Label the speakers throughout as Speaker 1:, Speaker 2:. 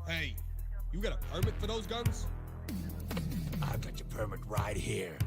Speaker 1: Hey, you got a permit for those guns?
Speaker 2: I've got your permit right here.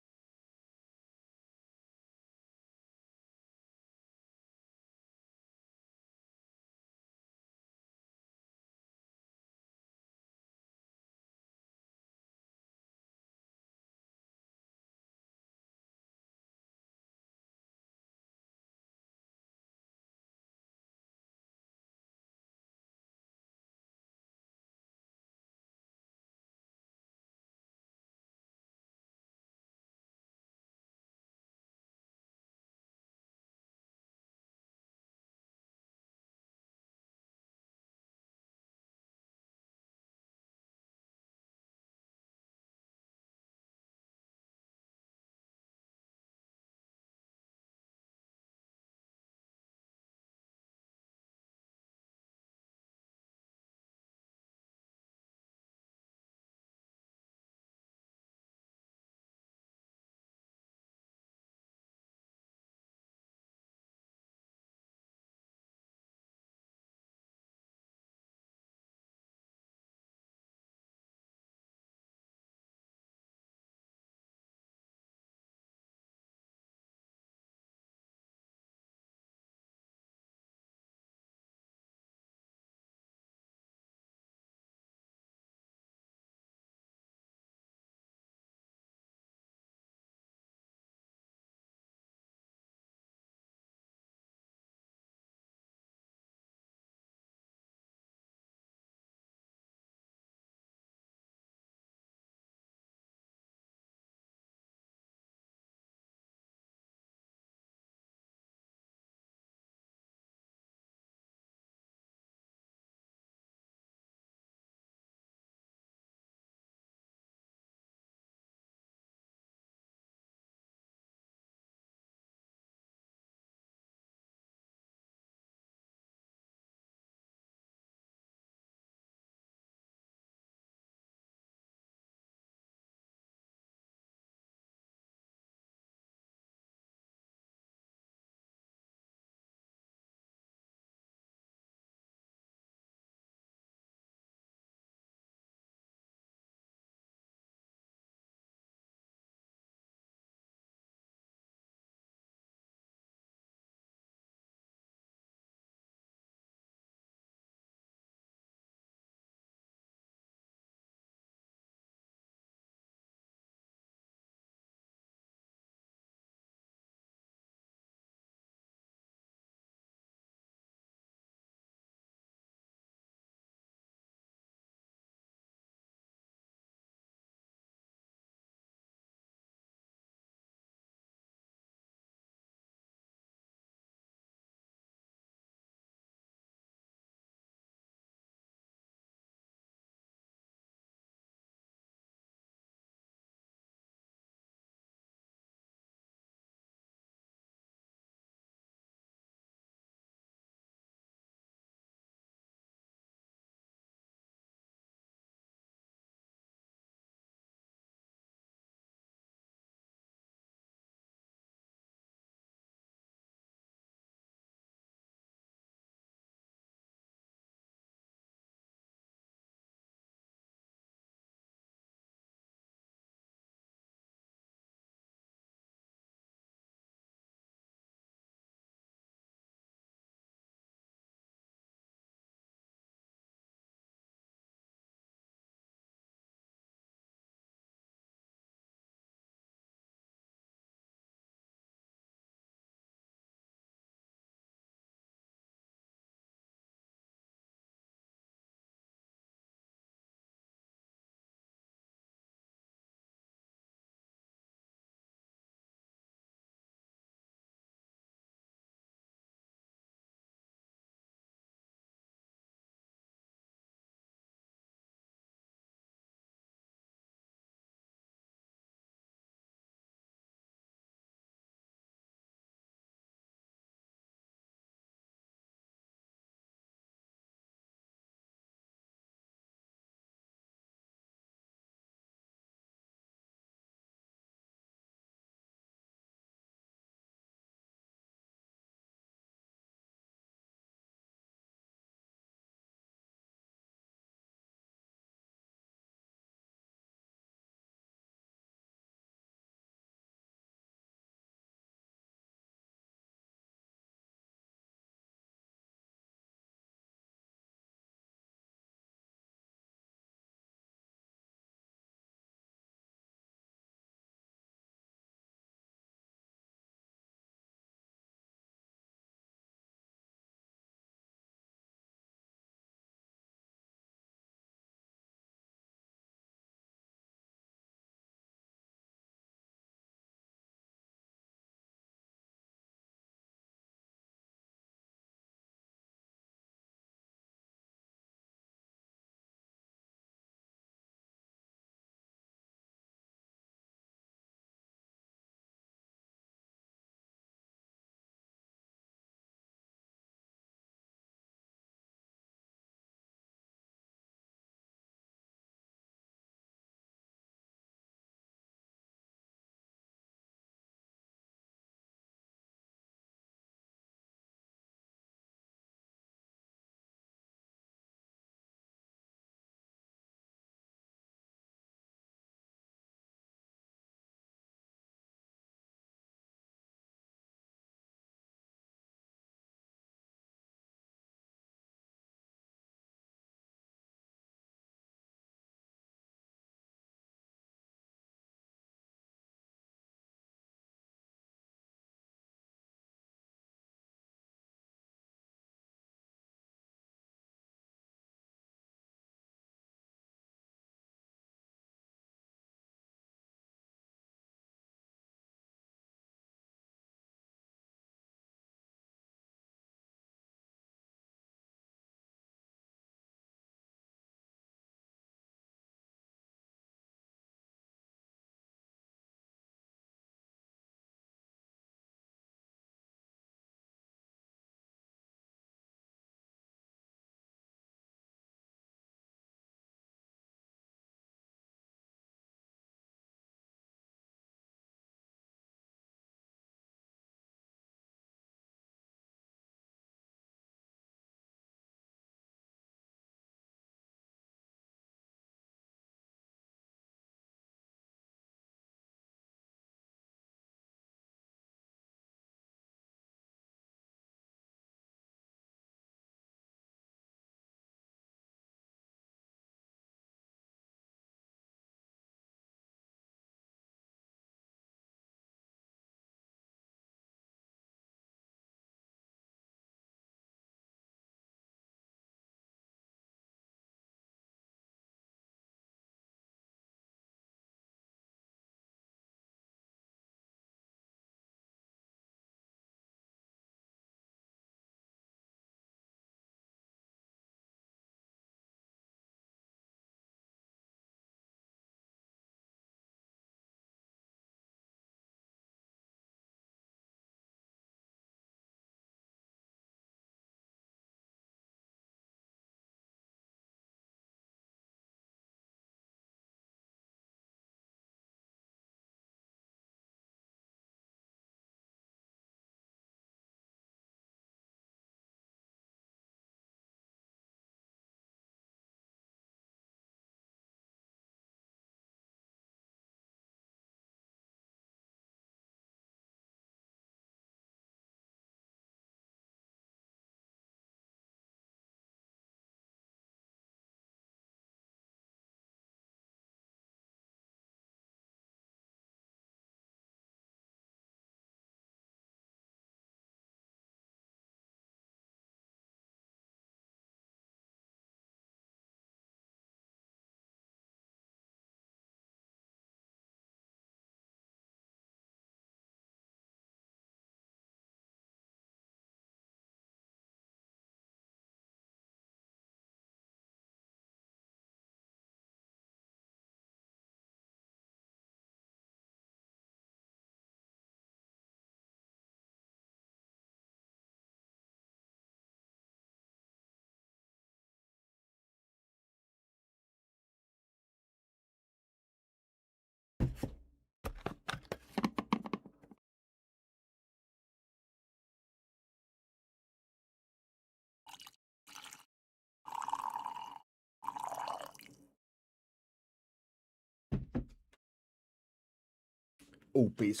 Speaker 3: Oh, base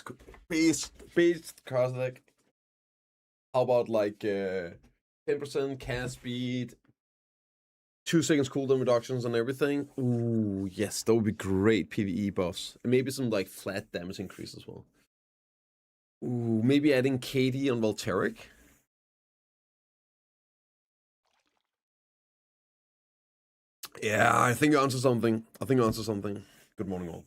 Speaker 3: cosmic. How about like 10% cast speed, 2 seconds cooldown reductions on everything? Ooh, yes, that would be great. PvE buffs. And maybe some like flat damage increase as well. Ooh, maybe adding KD on Volteric. Yeah, I think you answered something. Good morning, all.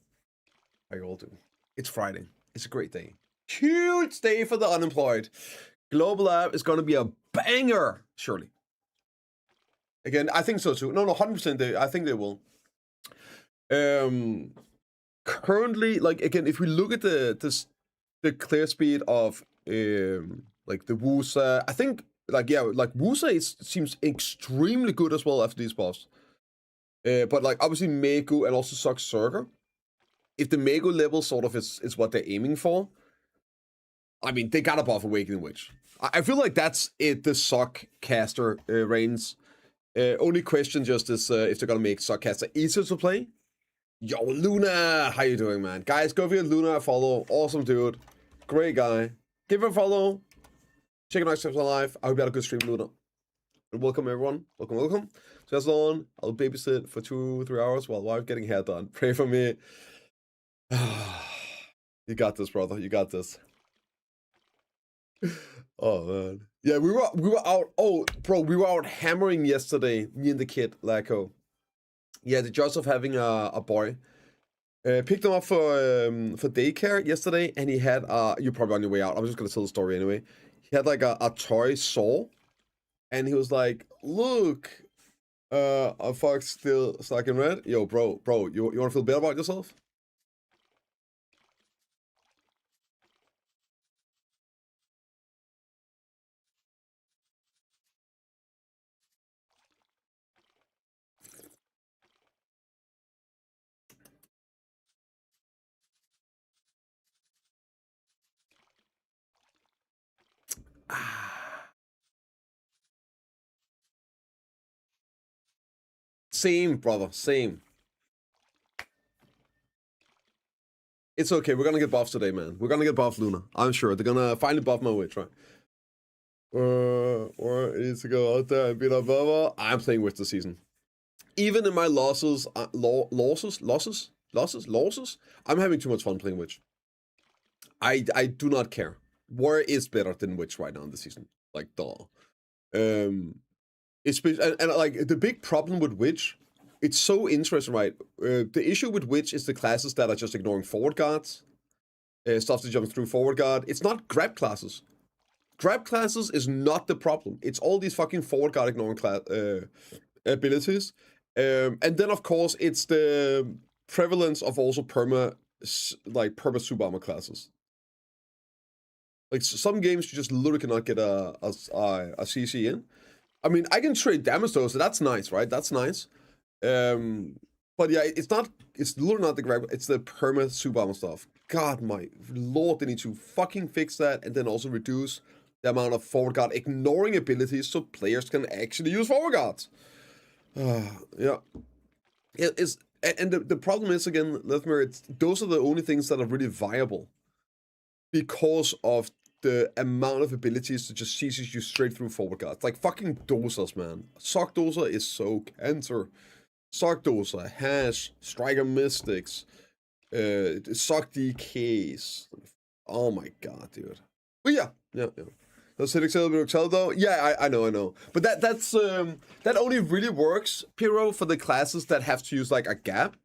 Speaker 3: How you all doing? It's Friday. It's a great day. Huge day for the unemployed. Global Lab is going to be a banger, surely. Again, I think so too. No, 100%. I think they will. Currently, like again, if we look at the clear speed of like the Wusa, I think like Wusa seems extremely good as well after these buffs. But like obviously Megu and also Sock Surger. If the Megu level sort of is what they're aiming for, I mean they gotta buff Awakening Witch. I feel like that's it. The Sock caster reigns. Only question just is if they're gonna make Sock caster easier to play. Yo, Luna, how you doing, man? Guys, go give Luna a follow. Awesome dude, great guy. Give her a follow. Check out Steps Alive. I hope you had a good stream, Luna. And welcome everyone. Welcome. Just on. I'll babysit for 2-3 hours while wife getting hair done. Pray for me. You got this, brother. You got this. Oh man. Yeah, we were out. Oh, bro, we were out hammering yesterday. Me and the kid, Laco. Yeah, the joys of having a boy. Picked him up for daycare yesterday, and he had you're probably on your way out. I'm just gonna tell the story anyway. He had like a toy saw, and he was like, "Look, a fox still stuck in red." Yo, bro, you wanna feel better about yourself? Same, brother, same. It's okay. We're gonna get buffs today, man. We're gonna get buff Luna. I'm sure they're gonna finally buff my witch, right? Or it needs to go out there and beat up Baba. I'm playing Witch this season. Even in my losses, I'm having too much fun playing Witch. I do not care. War is better than Witch right now in the season. Like, duh. It's and like the big problem with Witch, it's so interesting, right? The issue with Witch is the classes that are just ignoring forward guards, stuff that jumps through forward guard. It's not grab classes. Grab classes is not the problem. It's all these fucking forward guard ignoring abilities. And then of course it's the prevalence of also perma super armor classes. Like some games you just literally cannot get a CC in. I mean, I can trade damage though, so that's nice, right? That's nice. But yeah, it's literally not the grab, it's the perma super armor stuff. God, my lord, they need to fucking fix that and then also reduce the amount of forward guard ignoring abilities so players can actually use forward guards. Yeah. And the problem is, again, Lethmer, those are the only things that are really viable because of the amount of abilities to just CCs you straight through forward guards. Like fucking dosas, man. Sock dosa is so cancer. Sock dosa, hash, striker mystics, sock DKs. Oh my god, dude. But yeah. Does hit Excel be Excel though? Yeah, I know. But that only really works, Piro, for the classes that have to use like a gap.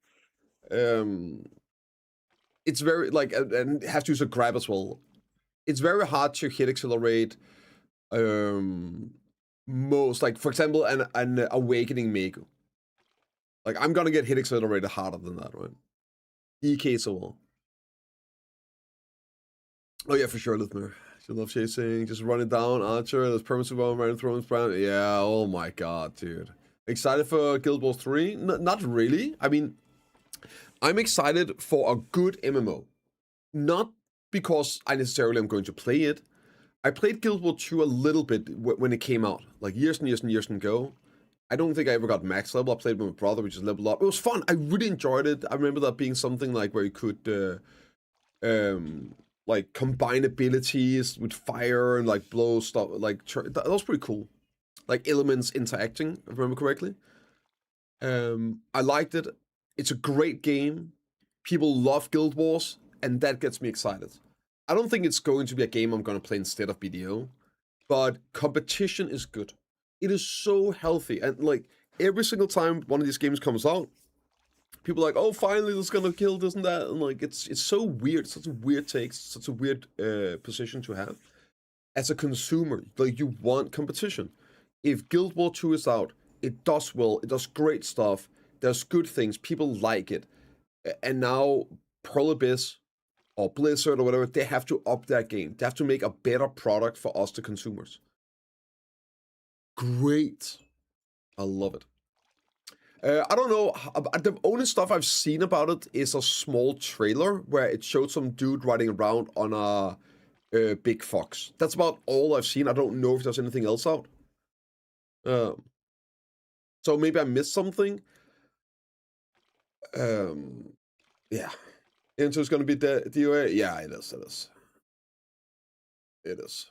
Speaker 3: It's very like and have to use a grab as well. It's very hard to hit accelerate most, like for example an awakening Megu. Like I'm gonna get hit accelerated harder than that, right? EK so well. Oh yeah, for sure, Lithmer. You love chasing, just run it down, Archer, there's permanent super right in Thrones Prime. Yeah, oh my god, dude. Excited for Guild Wars 3? Not really. I mean, I'm excited for a good MMO. Not because I necessarily am going to play it. I played Guild Wars 2 a little bit when it came out, like years ago. I don't think I ever got max level. I played with my brother, we just leveled up. It was fun. I really enjoyed it. I remember that being something like where you could like combine abilities with fire and like blow stuff. Like that was pretty cool. Like elements interacting, if I remember correctly. I liked it. It's a great game. People love Guild Wars, and that gets me excited. I don't think it's going to be a game I'm going to play instead of BDO, but competition is good. It is so healthy, and like every single time one of these games comes out, people are like, "Oh, finally, it's gonna kill this and that," and like it's so weird. It's such a weird take, such a weird position to have as a consumer. Like you want competition. If Guild War 2 is out, it does well. It does great stuff. There's good things. People like it, and now Pearl Abyss or Blizzard or whatever, they have to up their game. They have to make a better product for us, the consumers. Great. I love it. I don't know. The only stuff I've seen about it is a small trailer where it showed some dude riding around on a big fox. That's about all I've seen. I don't know if there's anything else out. So maybe I missed something. Yeah. Into is going to be the DOA. Yeah, it is. It is. It is.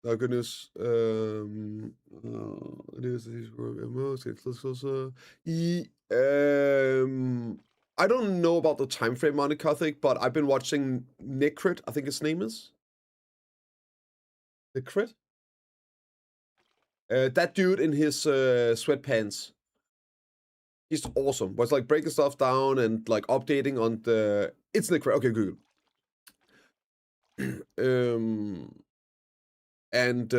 Speaker 3: No, good news. It is closer. I don't know about the time frame on it, Karthik, but I've been watching Nickrit, I think his name is. Nickrit? That dude in his sweatpants. He's awesome. Was like breaking stuff down and like updating on the. It's Nickrit. Okay, good. And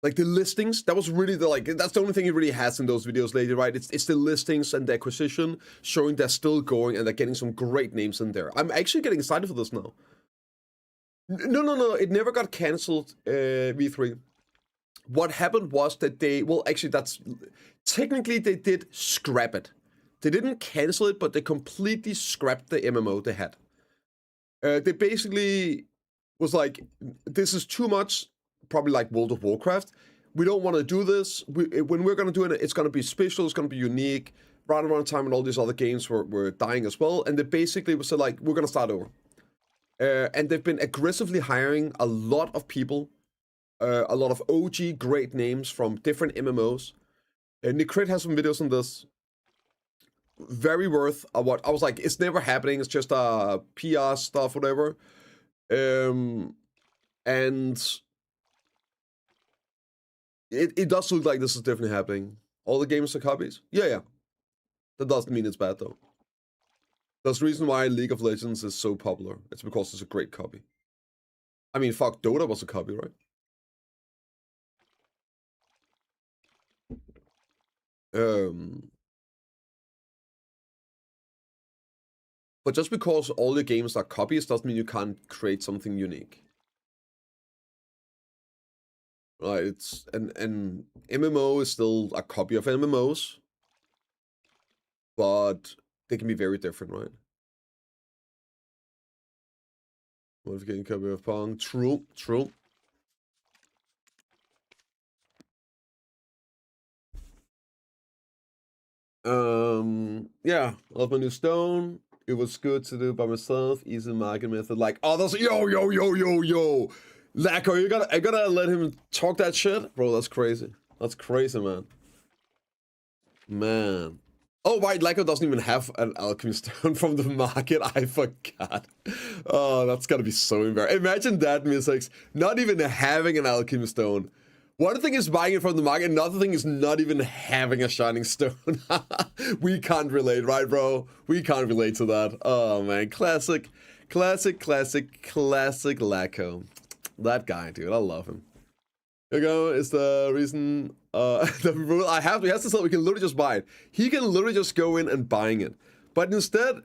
Speaker 3: like the listings, that was really that's the only thing he really has in those videos lately, right? It's the listings and the acquisition showing they're still going and they're getting some great names in there. I'm actually getting excited for this now. No, it never got cancelled, V3. What happened was that that's technically they did scrap it. They didn't cancel it, but they completely scrapped the MMO they had. They basically was like, this is too much, probably like World of Warcraft. We don't want to do this. When we're going to do it, it's going to be special, it's going to be unique. Right around the time when all these other games were dying as well. And they basically was like, we're going to start over. And they've been aggressively hiring a lot of people, a lot of OG great names from different MMOs. Nickrit has some videos on this. Very worth a watch. I was like, it's never happening. It's just PR stuff, whatever. And it does look like this is definitely happening. All the games are copies? Yeah. That doesn't mean it's bad, though. That's the reason why League of Legends is so popular. It's because it's a great copy. I mean, fuck, Dota was a copy, right? But just because all the games are copies doesn't mean you can't create something unique. Right, it's an MMO is still a copy of MMOs, but they can be very different, right? Modification copy of Pong. True. Yeah, love my new stone. It was good to do by myself. Easy market method. Like, oh, that's yo. Lacko, I gotta let him talk that shit, bro. That's crazy. That's crazy, man. Oh, right, Lacko doesn't even have an alchemy stone from the market. I forgot. Oh, that's gotta be so embarrassing. Imagine that, Misex. Not even having an alchemy stone. One thing is buying it from the market, another thing is not even having a shining stone. We can't relate, right, bro? We can't relate to that. Oh, man. Classic Lacko. That guy, dude. I love him. Here you go. It's the reason the rule he has to sell. We can literally just buy it. He can literally just go in and buying it. But instead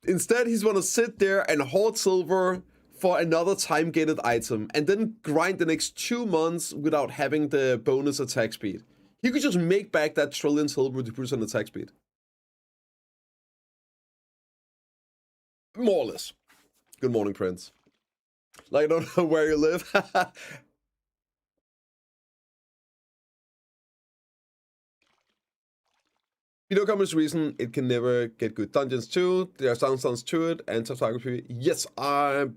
Speaker 3: he's gonna sit there and hoard silver for another time-gated item, and then grind the next 2 months without having the bonus attack speed. He could just make back that trillion silver with the % attack speed. More or less. Good morning, Prince. Like, I don't know where you live. Video Company's reason it can never get good dungeons too. There are downsides to it and photography. Yes, not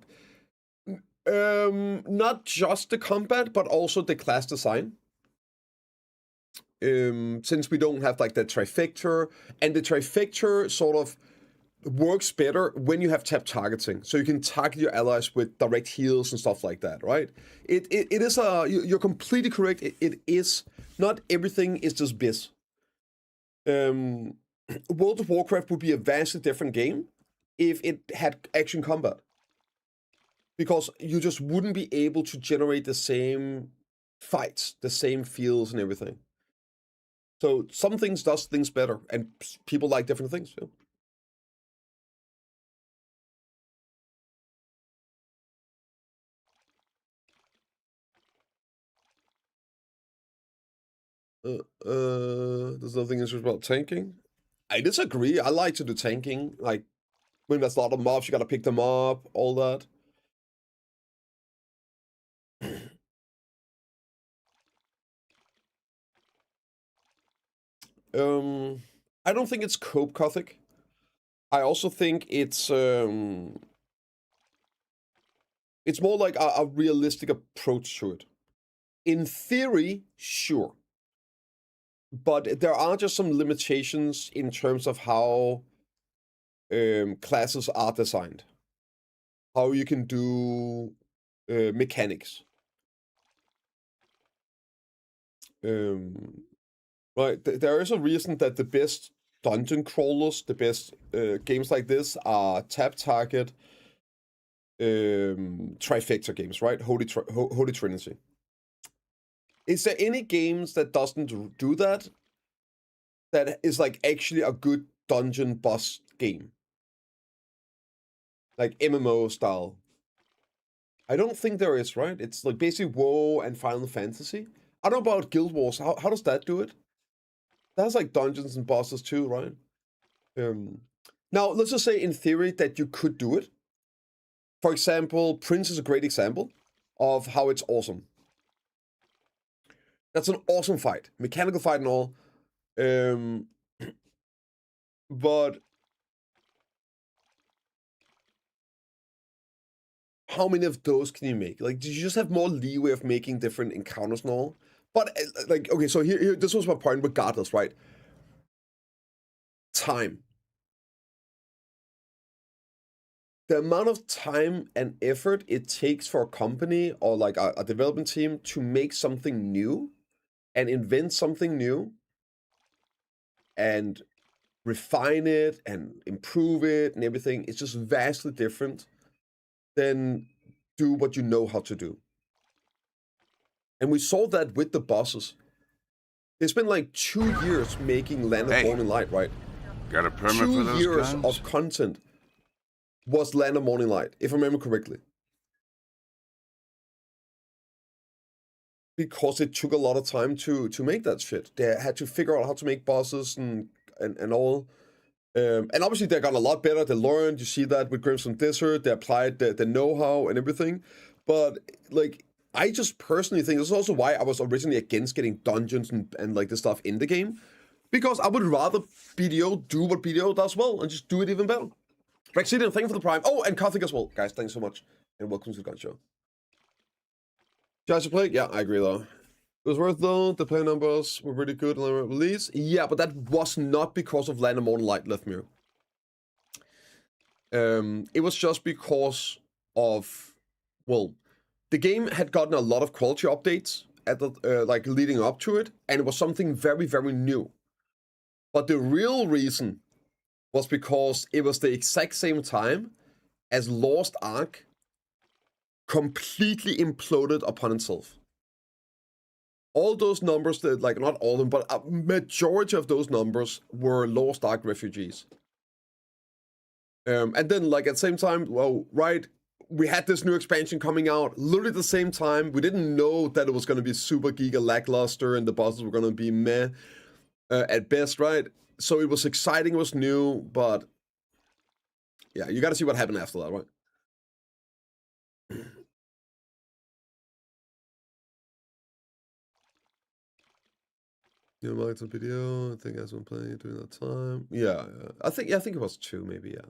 Speaker 3: just the combat, but also the class design. Since we don't have like the trifecta, and the trifecta sort of works better when you have tap targeting, so you can target your allies with direct heals and stuff like that, right? It is you're completely correct. It is not everything is just biz. World of Warcraft would be a vastly different game if it had action combat, because you just wouldn't be able to generate the same fights, the same feels and everything. So some things does things better, and people like different things. There's nothing interesting about tanking. I disagree. I like to do tanking. Like when there's a lot of mobs, you gotta pick them up, all that. I don't think it's cope Gothic. I also think it's more like a realistic approach to it. In theory, sure. But there are just some limitations in terms of how classes are designed. How you can do mechanics. Right, there is a reason that the best dungeon crawlers, the best games like this are tap target trifecta games, right? Holy Trinity. Is there any games that doesn't do that? That is like actually a good dungeon boss game, like MMO style? I don't think there is, right? It's like basically WoW and Final Fantasy. I don't know about Guild Wars. How does that do it? That's like dungeons and bosses too, right? Now, let's just say in theory that you could do it. For example, Prince is a great example of how it's awesome. That's an awesome fight. Mechanical fight and all. But how many of those can you make? Like, do you just have more leeway of making different encounters and all? But, like, okay, so here this was my point regardless, right? Time. The amount of time and effort it takes for a company or like a development team to make something new and invent something new and refine it and improve it and everything, it's just vastly different than do what you know how to do. And we saw that with the bosses. They spent like 2 years making Land of Morning Light, right?
Speaker 2: Got a permit for those
Speaker 3: 2 years
Speaker 2: guns?
Speaker 3: of content was Land of Morning Light, if I remember correctly. Because it took a lot of time to make that shit. They had to figure out how to make bosses and all. And obviously they got a lot better. They learned. You see that with Crimson Desert. They applied the know-how and everything. But like, I just personally think this is also why I was originally against getting dungeons and like this stuff in the game, because I would rather BDO do what BDO does well and just do it even better. Rexidian, thank you for the Prime. Oh, and Gothic as well, guys. Thanks so much, and welcome to the Gun Show. Guys, to play? Yeah, I agree though. It was worth though. The play numbers were really good on the release. Yeah, but that was not because of Land of Morning Light, Leftmere. It was just because of, well, the game had gotten a lot of quality updates at the like leading up to it, and it was something very, very new. But the real reason was because it was the exact same time as Lost Ark completely imploded upon itself. All those numbers, that, like, not all of them, but a majority of those numbers were Lost Ark refugees. And then, like, at the same time, well, right, we had this new expansion coming out literally at the same time. We didn't know that it was going to be super giga lackluster and the bosses were going to be meh at best, right? So it was exciting, it was new, but yeah, you got to see what happened after that, right? You know, some video. I think I was playing during that time. Yeah, I think it was 2 maybe. Yeah.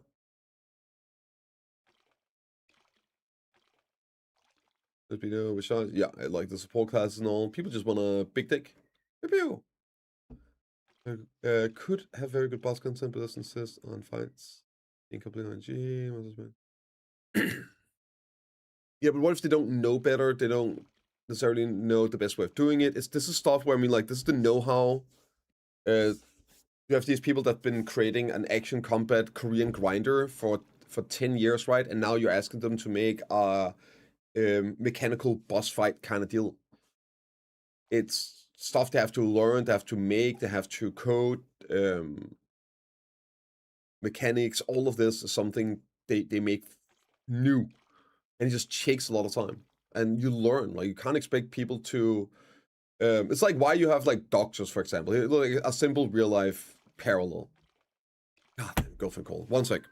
Speaker 3: This video with shots. Yeah, I like the support classes and all. People just want a big dick. Pew. Could have very good boss content, but doesn't insist on fights. Incomplete on G. What does it mean? Yeah, but what if they don't know better? They don't necessarily know the best way of doing it. This is stuff where I mean, like, this is the know-how. You have these people that've been creating an action combat Korean grinder for 10 years, right? And now you're asking them to make a mechanical boss fight kind of deal. It's stuff they have to learn, they have to make, they have to code. Mechanics, all of this is something they make new. And it just takes a lot of time. And you learn, like, you can't expect people to... it's like why you have, like, doctors, for example. Like a simple real-life parallel. God, girlfriend call. 1 sec.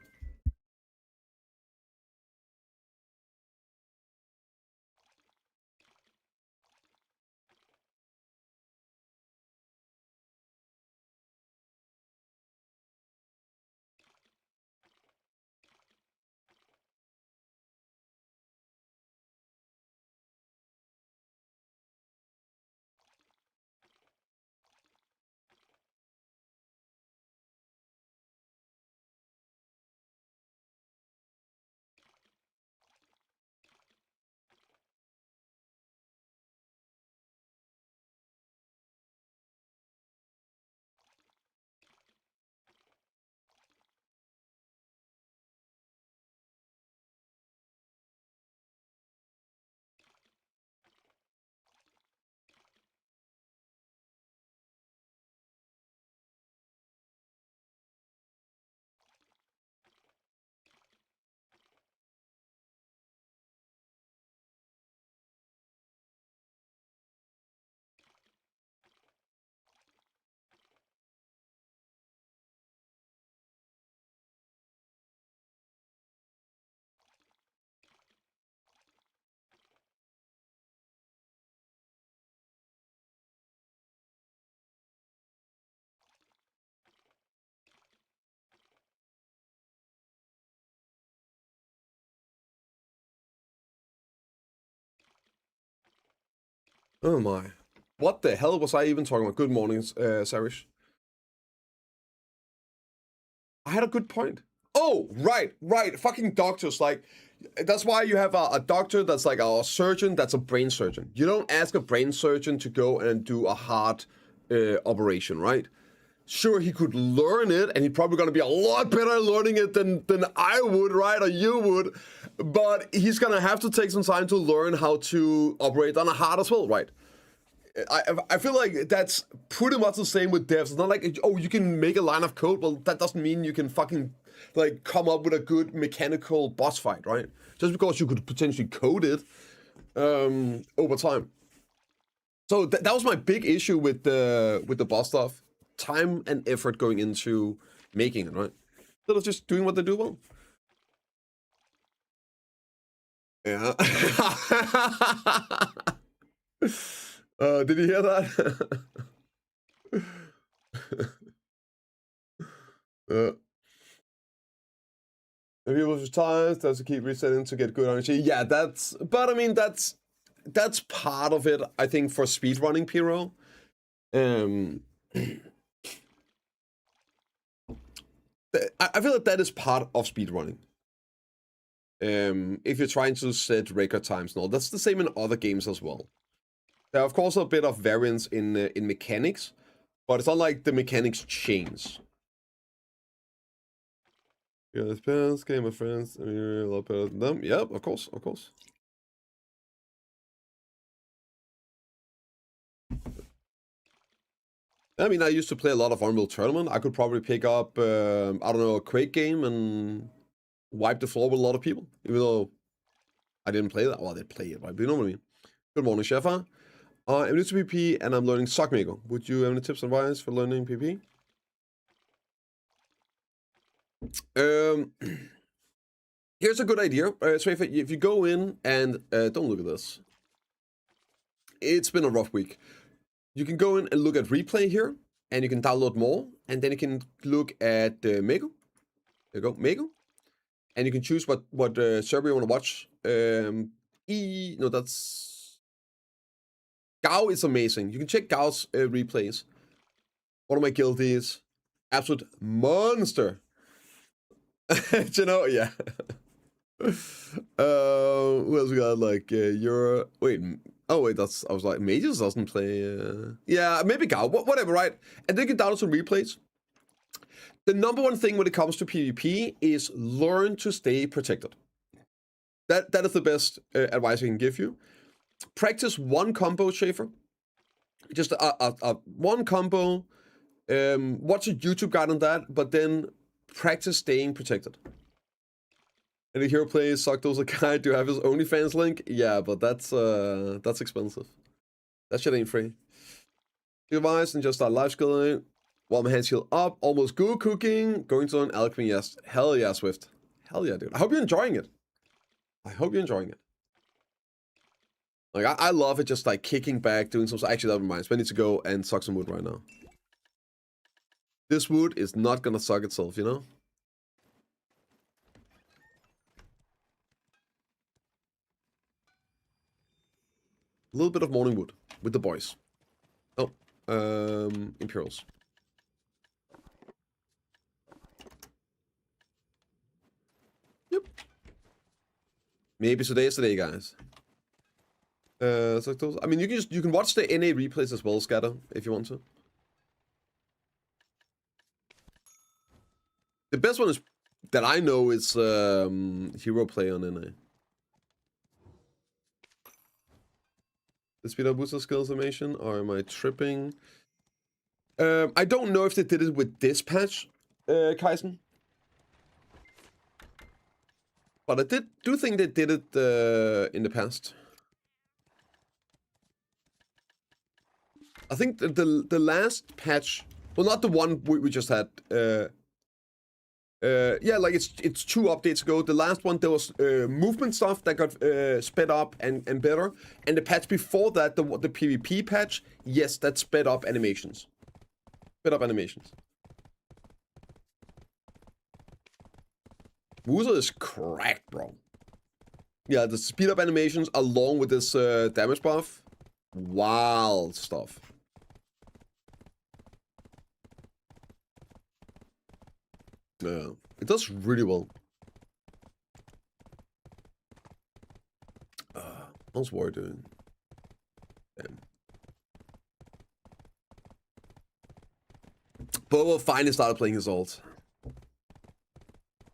Speaker 3: Oh my. What the hell was I even talking about? Good morning, Sarish. I had a good point. Oh, right. Fucking doctors, like, that's why you have a doctor that's like a surgeon that's a brain surgeon. You don't ask a brain surgeon to go and do a heart operation, right? Sure, he could learn it, and he's probably going to be a lot better at learning it than I would, right? Or you would. But he's going to have to take some time to learn how to operate on a heart as well, right? I feel like that's pretty much the same with devs. It's not like, oh, you can make a line of code. Well, that doesn't mean you can fucking, like, come up with a good mechanical boss fight, right? Just because you could potentially code it over time. So that was my big issue with the boss stuff. Time and effort going into making it, right? Instead of just doing what they do well. Yeah. Did you hear that? If you lose time, does it keep resetting to get good energy? Yeah, but I mean, that's part of it, I think, for speedrunning, Piro. I feel like that is part of speedrunning. If you're trying to set record times and all, that's the same in other games as well. There are, of course, a bit of variance in mechanics, but it's not like the mechanics change. Yeah, this parents, game of friends, and you're a lot better than them. Yep, of course. I mean, I used to play a lot of Unreal Tournament. I could probably pick up, I don't know, a Quake game and wipe the floor with a lot of people, even though I didn't play that. Well, I did play it, right? But you know what I mean. Good morning, Shefa. I'm new to PP and I'm learning Sockmaker. Would you have any tips and advice for learning PP? Here's a good idea. So if you go in and don't look at this. It's been a rough week. You can go in and look at replay here, and you can download more, and then you can look at Mego. There you go, Mego. And you can choose what server you want to watch. No, that's... Gao is amazing. You can check Gao's replays. One of my guilties. Absolute monster. You know, yeah. Who else we got? Like, you're... Wait, oh wait, that's... I was like, Mages doesn't play... Yeah, maybe Gao, whatever, right? And then you can download some replays. The number one thing when it comes to PvP is learn to stay protected. That is the best advice I can give you. Practice one combo, Schaefer. Just one combo. Watch a YouTube guide on that, but then practice staying protected. And the hero plays suck those a guy. Do you have his OnlyFans link? Yeah, but that's expensive. That shit ain't free. Device and just start life skilling. While my hands heal up, almost good cooking. Going to an alchemy, yes. Hell yeah, Swift. Hell yeah, dude. I hope you're enjoying it. I hope you're enjoying it. Like, I love it, just like kicking back, doing some... Actually, that reminds me. I need to go and suck some wood right now. This wood is not gonna suck itself, you know? A little bit of morning wood with the boys. Oh, Imperials. Yep. Maybe today is the day, guys. So those, I mean, you can watch the NA replays as well, Scatter, if you want to. The best one is that I know is hero play on NA. The speed up booster skills animation, or am I tripping? I don't know if they did it with this patch, Kaisen. But I do think they did it in the past. I think the last patch, well, not the one we just had. Yeah, like it's 2 updates ago. The last one, there was movement stuff that got sped up and better. And the patch before that, the PvP patch, yes, that sped up animations. Sped up animations. Wusa is cracked, bro. Yeah, the speed up animations along with this damage buff. Wild stuff. Yeah, it does really well. How's War doing? Damn. Bobo finally started playing his ult.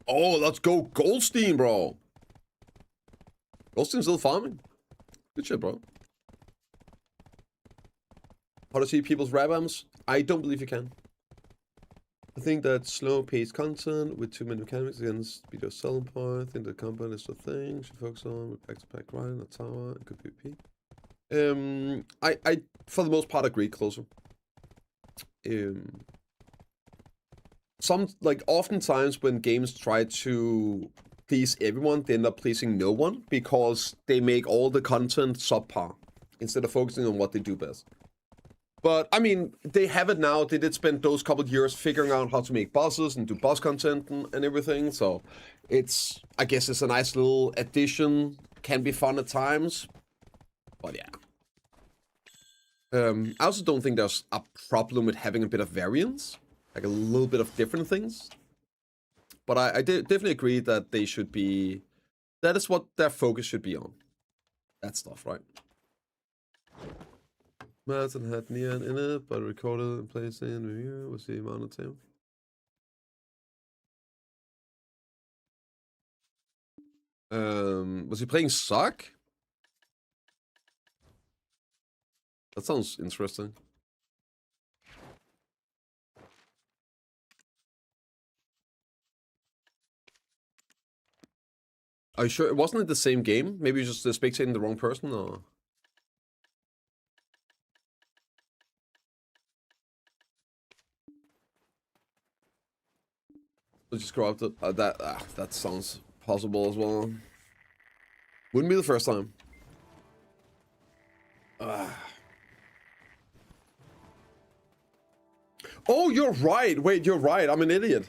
Speaker 3: Oh, let's go Goldstein, bro. Goldstein's still farming. Good shit, bro. How to see people's rabams? I don't believe you can. I think that slow-paced content with too many mechanics against speed of selling point. I think the combat is the thing. Should focus on with back-to-back grind, a tower, and good PvP. I for the most part agree, closer. Oftentimes when games try to please everyone, they end up pleasing no one because they make all the content subpar instead of focusing on what they do best. But, I mean, they have it now. They did spend those couple of years figuring out how to make bosses and do boss content and everything. So, I guess it's a nice little addition. Can be fun at times. But, yeah. I also don't think there's a problem with having a bit of variance. Like, a little bit of different things. But I definitely agree that they should be... That is what their focus should be on. That stuff, right? Martin had neon in it, but recorded and placed in review. What's the amount of time? Was he playing Sock? That sounds interesting. Are you sure it wasn't the same game? Maybe you're just spectating the wrong person, or? Let's just grow up to that sounds possible as well. Wouldn't be the first time. Oh, you're right. Wait, you're right. I'm an idiot.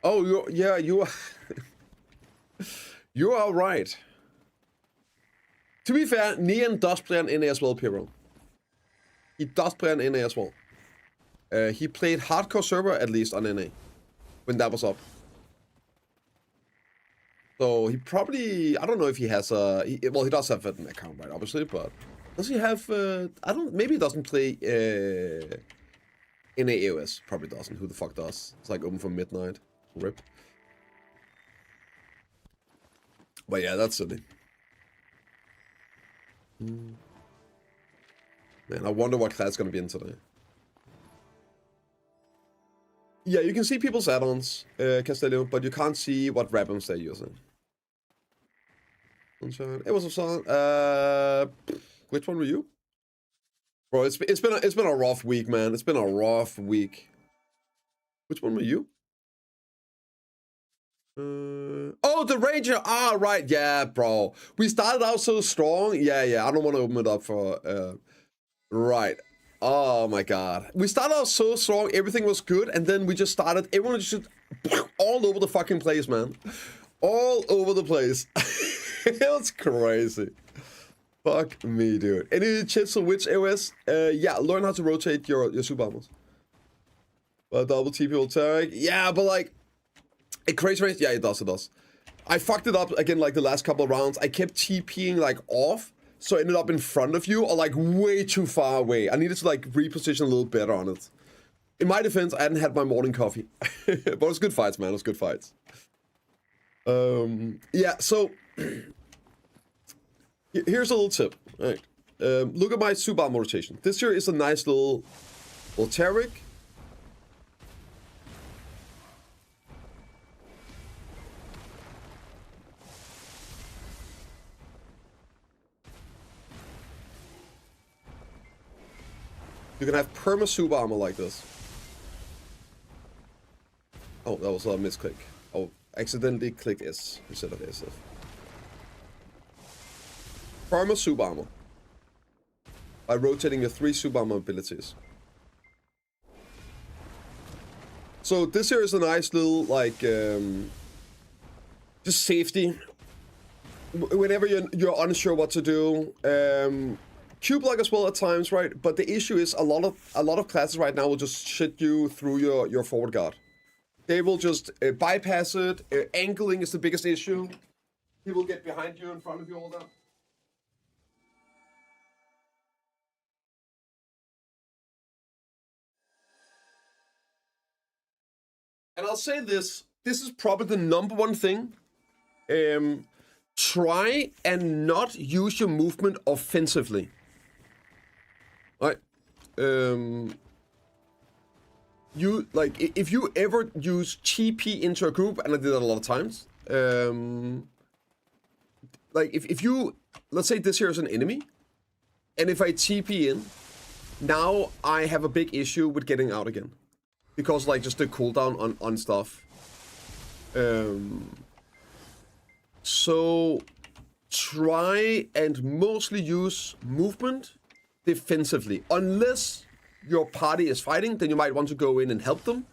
Speaker 3: Oh, you are... you are right. To be fair, Nian does play an NA as well, Piro. He does play an NA as well. He played hardcore server at least on NA when that was up. So he probably, I don't know if he has a, well, he does have an account, right, obviously, but does he have, I don't, maybe he doesn't play NA AOS. Probably doesn't. Who the fuck does? It's like open for midnight. RIP. But yeah, that's silly. Man, I wonder what class gonna be in today. Yeah, you can see people's add-ons, Castello, but you can't see what weapons they're using. It was a song. Which one were you? Bro, it's been a rough week, man. It's been a rough week. Which one were you? Oh, the Ranger. Ah, right. Yeah, bro. We started out so strong. Yeah. I don't want to open it up for. Right. Oh my god. We started out so strong. Everything was good, and then we just started. Everyone just all over the fucking place, man. All over the place. It was crazy. Fuck me, dude. Any tips on which AOS? Yeah, learn how to rotate your super armors. Double TP will tag. Yeah, but like, a crazy race. Yeah, it does. I fucked it up again like the last couple of rounds. I kept TPing like off, so I ended up in front of you or like way too far away. I needed to like reposition a little better on it. In my defense, I hadn't had my morning coffee. But it was good fights, man. It was good fights. Yeah, so here's a little tip. All right. Look at my super armor rotation. This here is a nice little Volteric. You can have perma super armor like this. Oh, that was a misclick. Oh, accidentally clicked S instead of SF. Perma super armor. By rotating your 3 super armor abilities. So this here is a nice little, like, just safety. Whenever you're unsure what to do. Q-block as well at times, right? But the issue is a lot of classes right now will just shit you through your forward guard. They will just bypass it. Angling is the biggest issue. He will get behind you, in front of you, all that. And I'll say this is probably the number one thing. Try and not use your movement offensively. Right? You, like, if you ever use TP into a group, and I did that a lot of times, like, if you, let's say this here is an enemy, and if I TP in, now I have a big issue with getting out again. Because, like, just the cooldown on stuff. So, try and mostly use movement defensively. Unless your party is fighting, then you might want to go in and help them.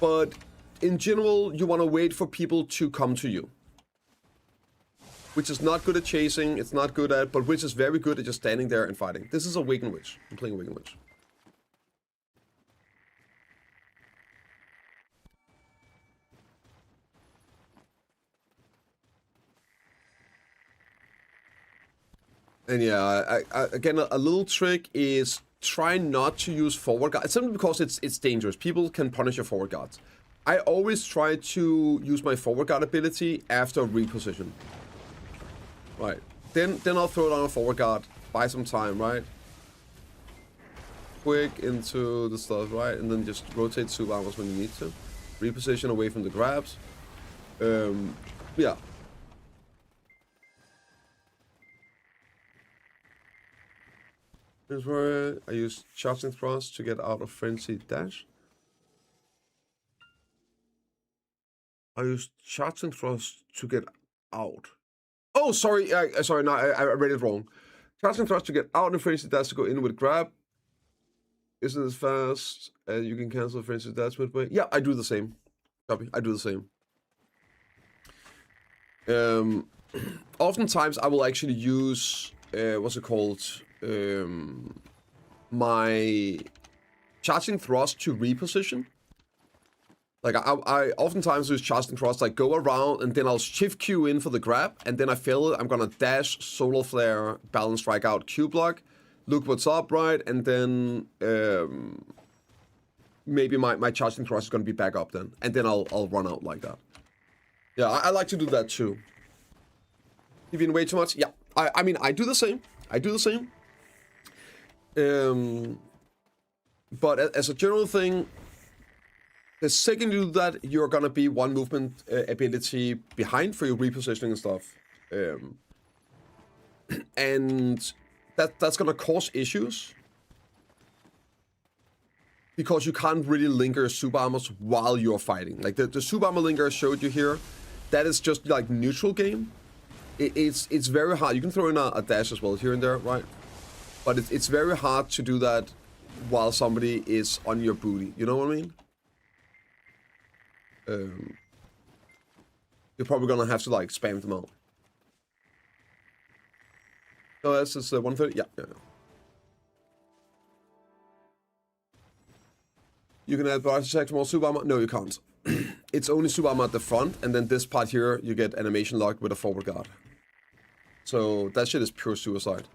Speaker 3: But in general, you want to wait for people to come to you. Which is not good at chasing, it's not good at, but which is very good at just standing there and fighting. This is a Awakened Witch. I'm playing Awakened Witch. And yeah, again, a little trick is try not to use forward guard. It's simply because it's dangerous. People can punish your forward guards. I always try to use my forward guard ability after reposition. Right. Then I'll throw down a forward guard. Buy some time, right? Quick into the stuff, right? And then just rotate super armors when you need to. Reposition away from the grabs. Yeah. Here's where I use charging thrust to get out of frenzied dash. I use charging thrust to get out. Oh, sorry. Sorry. No, I read it wrong. Charging thrust to get out of frenzied dash to go in with grab. isn't as fast, and you can cancel, for instance, that's midway. Yeah, I do the same. Copy. I do the same. Oftentimes, I will actually use what's it called? My charging thrust to reposition. Like I oftentimes use charging thrust, like go around and then I'll shift Q in for the grab, and then I feel it. I'm gonna dash, solar flare, balance strike out, Q block, look what's up, right, and then maybe my charging thrust is gonna be back up then, and then I'll run out like that. Yeah, I like to do that too. You've been way too much. Yeah, I mean I do the same. I do the same. But as a general thing, the second you do that, you're gonna be one movement ability behind for your repositioning and stuff, and that's gonna cause issues because you can't really linger super armors while you're fighting. Like the super armor linger I showed you here, that is just like neutral game. It's very hard. You can throw in a dash as well here and there, right? But it's very hard to do that while somebody is on your booty. You know what I mean? You're probably gonna have to like spam them out. So that's just 130. Yeah. You can add body check more super armor. No, you can't. It's only super armor at the front, and then this part here you get animation locked with a forward guard. So that shit is pure suicide.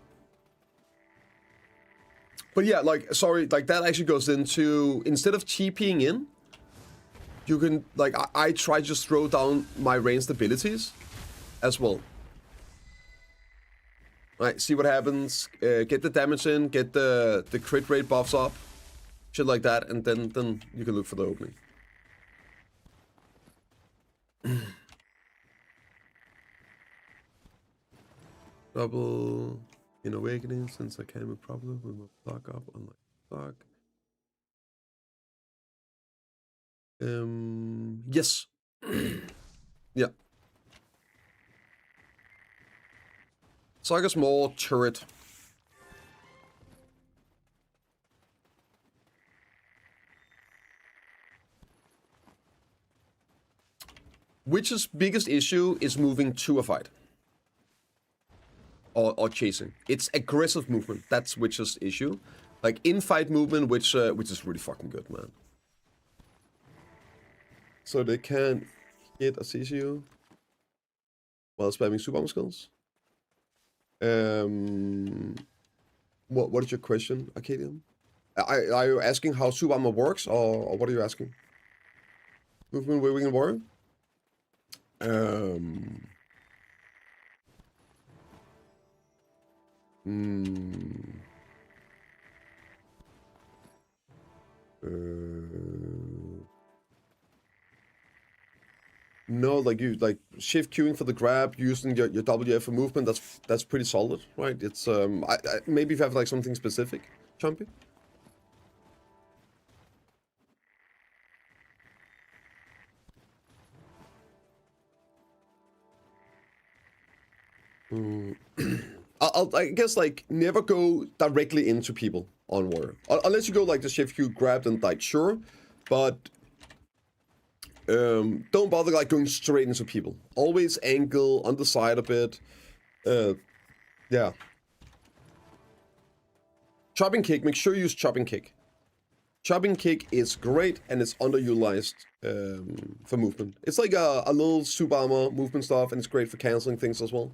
Speaker 3: But yeah, like sorry, like that actually goes into, instead of TPing in, you can, like, I try to just throw down my ranged abilities as well. Right, see what happens, get the damage in, get the crit rate buffs up, shit like that, and then you can look for the opening. Double in awakening, since I can move properly with my block up, unlike block. Yes. Yeah. Saga's more turret. Witch's biggest issue is moving to a fight. Or chasing. It's aggressive movement. That's Witch's issue. Like in-fight movement, which is really fucking good, man. So they can hit a CCU while spamming super armor skills. What is your question, Arcadian? Are you asking how super armor works, or what are you asking? Movement, waving, and warrior? No, like you shift queuing for the grab, using your WF for movement. That's pretty solid, right? It's maybe if you have like something specific, Chumpy. I guess like never go directly into people on warrior, unless you go like the shift queue grabbed and like sure, but don't bother like going straight into people. Always angle on the side a bit. Yeah. Chopping kick. Make sure you use chopping kick. Chopping kick is great and it's underutilized for movement. It's like a little super armor movement stuff, and it's great for canceling things as well.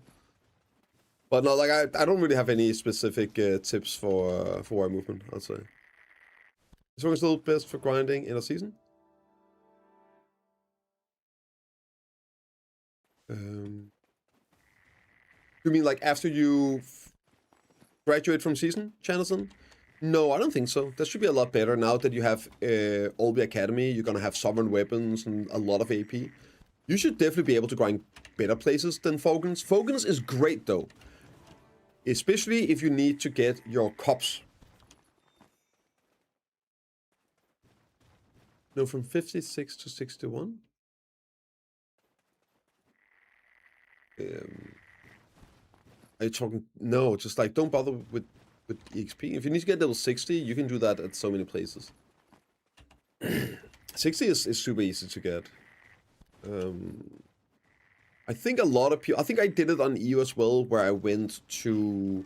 Speaker 3: But no, like I don't really have any specific tips for warrior movement, I'd say. Is it still best for grinding in a season? You mean like after you graduate from season, Chanison? No, I don't think so. That should be a lot better now that you have Olby Academy. You're gonna have sovereign weapons and a lot of AP. You should definitely be able to grind better places than Fogan's. Fogan's is great though, especially if you need to get your cops. No, from 56 to 61. Are you talking? No, just like don't bother with with EXP. If you need to get level 60, you can do that at so many places. 60 is super easy to get. I think a lot of people... I think I did it on EU as well, where I went to...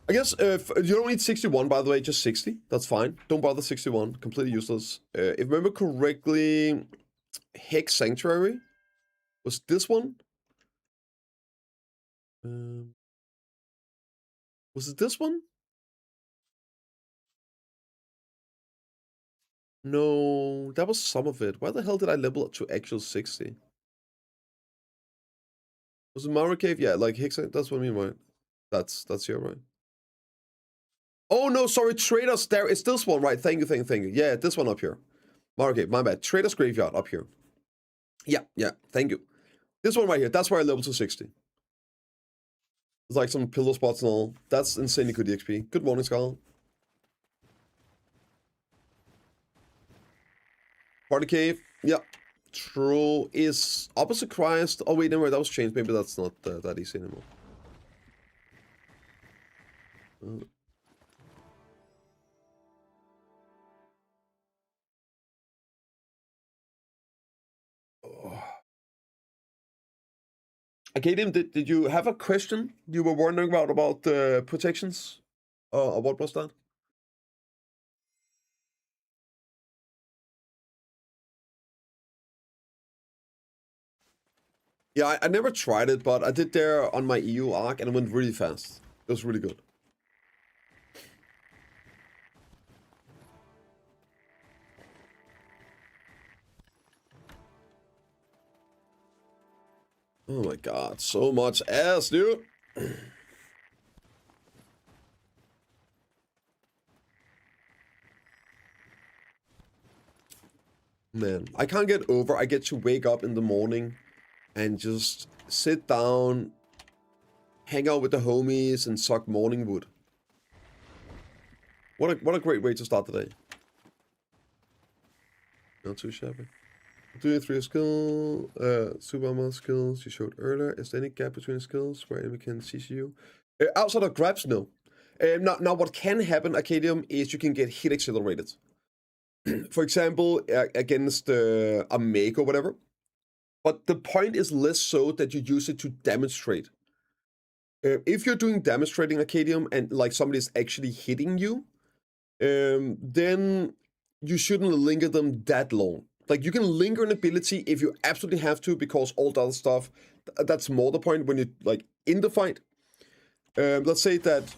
Speaker 3: I guess you don't need 61, by the way, just 60. That's fine. Don't bother 61. Completely useless. If I remember correctly, Hex Sanctuary was this one. Was it this one? No, that was some of it. Why the hell did I level up to actual 60? Was it Mara Cave? Yeah, like Hex. That's what I mean, right? That's here, right? Oh no, sorry, Traders. There, it's this one, right? Thank you. Yeah, this one up here. Mara Cave, my bad. Traders Graveyard up here. Yeah. Thank you. This one right here. That's where I leveled to 60. It's like some pillow spots and all. That's insanely good EXP. Good morning, Skull. Party Cave. Yeah. True is opposite Christ. Oh wait, never. That was changed. Maybe that's not that easy anymore. Acadium, did you have a question you were wondering about the protections? Or what was that? Yeah, I never tried it, but I did there on my EU arc and it went really fast. It was really good. Oh my god, so much ass, dude. Man, I can't get over. I get to wake up in the morning and just sit down, hang out with the homies, and suck morning wood. What a great way to start the day. Not too shabby. Doing 3 skill, super amount skills you showed earlier. Is there any gap between skills where enemy can CC you? Outside of grabs, no. Now, what can happen, Arcadium, is you can get hit accelerated. For example, against a make or whatever. But the point is less so that you use it to demonstrate. If you're doing demonstrating Arcadium and like somebody's actually hitting you, then you shouldn't linger them that long. Like, you can linger an ability if you absolutely have to, because all the other stuff, that's more the point when you're, like, in the fight. Let's say that,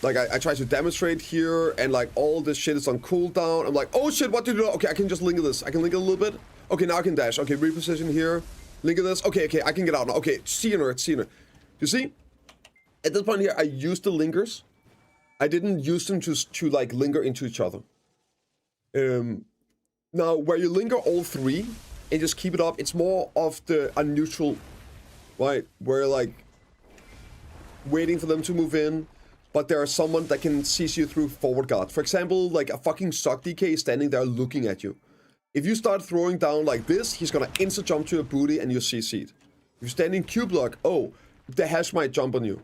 Speaker 3: like, I try to demonstrate here, and, like, all this shit is on cooldown. I'm like, oh shit, what did you do? Okay, I can just linger this. I can linger a little bit. Okay, now I can dash. Okay, reposition here. Linger this. Okay, I can get out now. Okay, see you. You see? At this point here, I used the lingers. I didn't use them to like, linger into each other. Now, where you linger all three and just keep it up, it's more of a neutral, right? Where, like, waiting for them to move in, but there is someone that can CC you through forward guard. For example, like a fucking Sock DK standing there looking at you. If you start throwing down like this, he's gonna instant jump to your booty and you're CC'd. If you stand in Q block, oh, the hash might jump on you.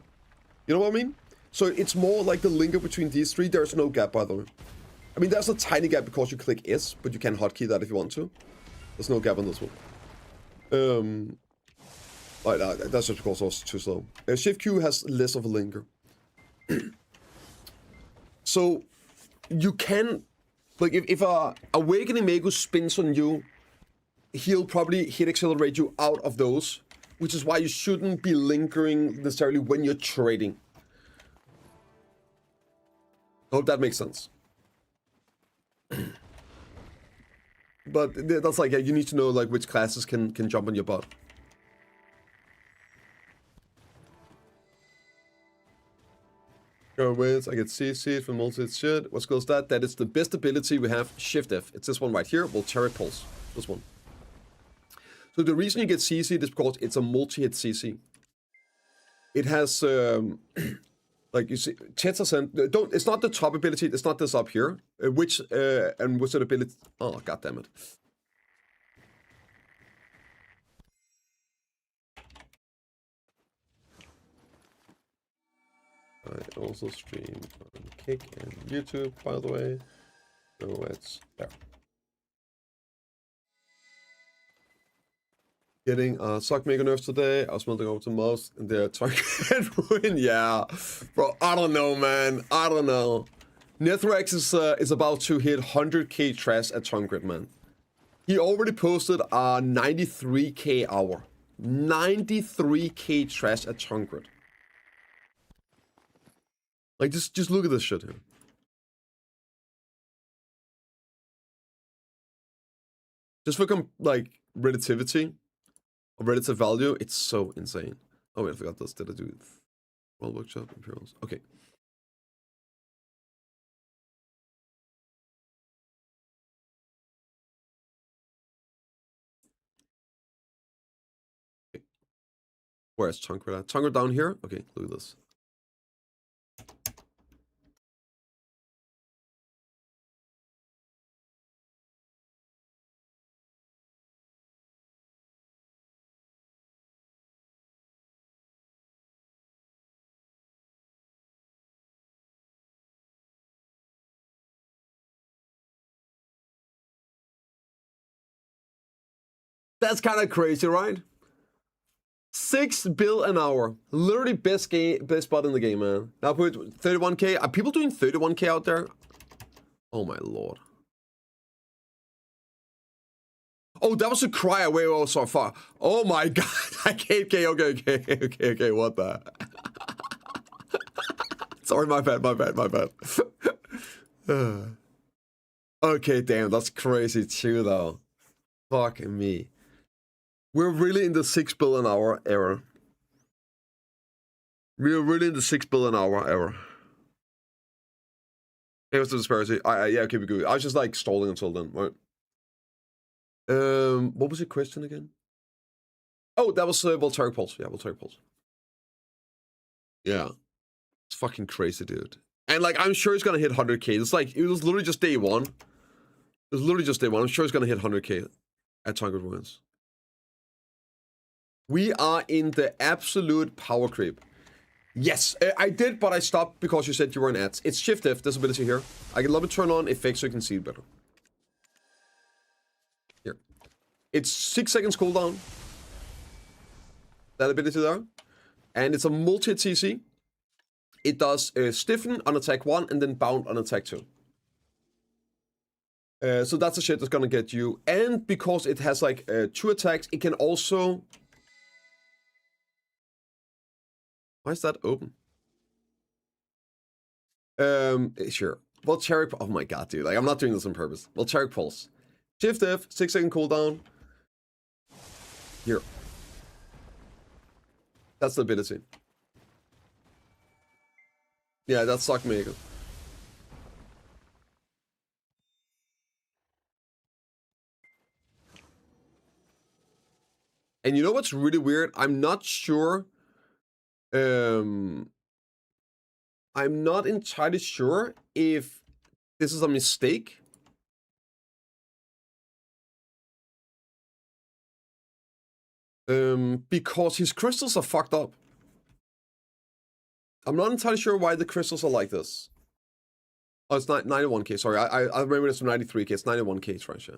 Speaker 3: You know what I mean? So it's more like the linger between these three. There's no gap, by the way. I mean, there's a tiny gap because you click S, but you can hotkey that if you want to. There's no gap on this one. That's just because I was too slow. Shift Q has less of a linger. So, you can... Like, if a Awakening Magus spins on you, he'll probably hit accelerate you out of those, which is why you shouldn't be lingering necessarily when you're trading. I hope that makes sense. But that's like, yeah, you need to know like which classes can jump on your butt. Go with, I get CC from multi shit. What skill is that? That is the best ability we have, Shift F. It's this one right here, Voltaic Pulse. This one. So the reason you get CC is because it's a multi-hit CC. It has like you see, 10%. Don't. It's not the top ability. It's not this up here. Which ability? Oh, god damn it! I also stream on Kick and YouTube, by the way. So it's there. Getting sock maker nerfs today. I was melting over to most and they're target ruin. Yeah, bro. I don't know, man. I don't know. Nethrex is about to hit 100k trash at Tongrid, man. He already posted a 93k hour. 93k trash at Tongrid. Like, just look at this shit here. Just for like relativity or relative value, it's so insane. Oh wait, I forgot this. Did I do it? World Workshop Imperials. Okay. Where's Tongrid at? Tongrid down here? Okay, look at this. That's kind of crazy, right? 6 bill an hour. Literally best spot in the game, man. Now put 31k. Are people doing 31k out there? Oh my lord. Oh, that was a cry. Wait, oh, so far. Oh my god. I can't. Okay. What the? Sorry, my bad. Okay, damn. That's crazy too, though. Fuck me. We're really in the 6 bill an hour era. We're really in the 6 bill an hour era. Hey, what's the disparity? Yeah, okay, be good. I was just like stalling until then, right? What was your question again? Oh, that was Voltaic Pulse. Yeah, Voltaic Pulse. Yeah. It's fucking crazy, dude. And like, I'm sure it's gonna hit 100k. It's like, it was literally just day one. It was literally just day one. I'm sure it's gonna hit 100k at Tongrid Ruins. We are in the absolute power creep. Yes, I did, but I stopped because you said you were in ads. It's Shift F, this ability here. I can let me turn on effects so you can see it better. Here. It's 6 seconds cooldown. That ability there. And it's a multi-TC. It does stiffen on attack 1 and then bound on attack 2. So that's the shit that's gonna get you. And because it has like 2 attacks, it can also... Why is that open? Sure. Voltaic... Oh my god, dude. Like, I'm not doing this on purpose. Voltaic Pulse. Shift F, 6 second cooldown. Here. That's the ability. Yeah, that's Sock Maker. And you know what's really weird? I'm not sure... I'm not entirely sure if this is a mistake. Because his crystals are fucked up. I'm not entirely sure why the crystals are like this. Oh, it's not 91k. Sorry, I remember it's from 93k. It's 91k trash. Yeah.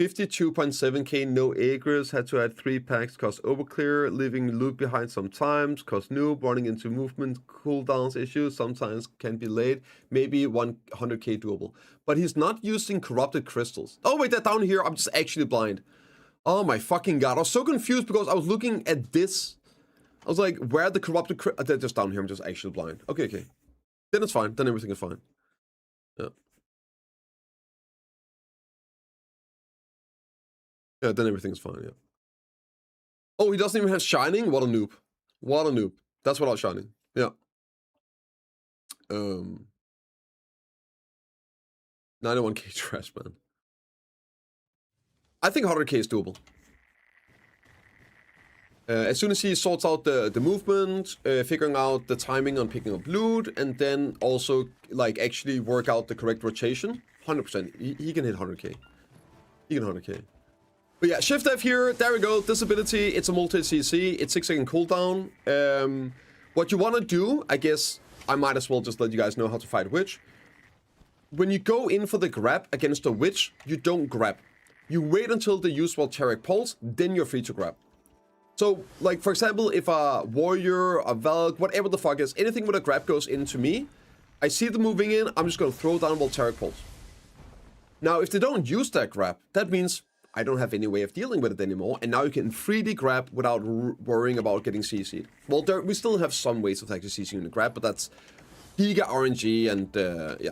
Speaker 3: 52.7k, no Aegis, had to add 3 packs, cost overclear, leaving loot behind sometimes, cost noob, running into movement cooldowns issues, sometimes can be late, maybe 100k doable. But he's not using corrupted crystals. Oh wait, they're down here, I'm just actually blind. Oh my fucking god, I was so confused because I was looking at this. I was like, where are the corrupted crystals? They're just down here, I'm just actually blind. Okay. Then it's fine, then everything is fine. Yeah. Yeah, then everything's fine, yeah. Oh, he doesn't even have Shining? What a noob. What a noob. That's without Shining. Yeah. 91k trash, man. I think 100k is doable. As soon as he sorts out the movement, figuring out the timing on picking up loot, and then also, like, actually work out the correct rotation, 100%. He can hit 100k. He can 100k. But yeah, Shift F here, there we go, this ability, it's a multi-CC, it's 6-second cooldown. What you want to do, I guess, I might as well just let you guys know how to fight Witch. When you go in for the grab against a Witch, you don't grab. You wait until they use Voltaic Pulse, then you're free to grab. So, like, for example, if a Warrior, a Valk, whatever the fuck is, anything with a grab goes into me, I see them moving in, I'm just going to throw down Voltaic Pulse. Now, if they don't use that grab, that means I don't have any way of dealing with it anymore, and now you can freely grab without worrying about getting CC'd. Well, we still have some ways of actually CCing the grab, but that's giga RNG and, yeah.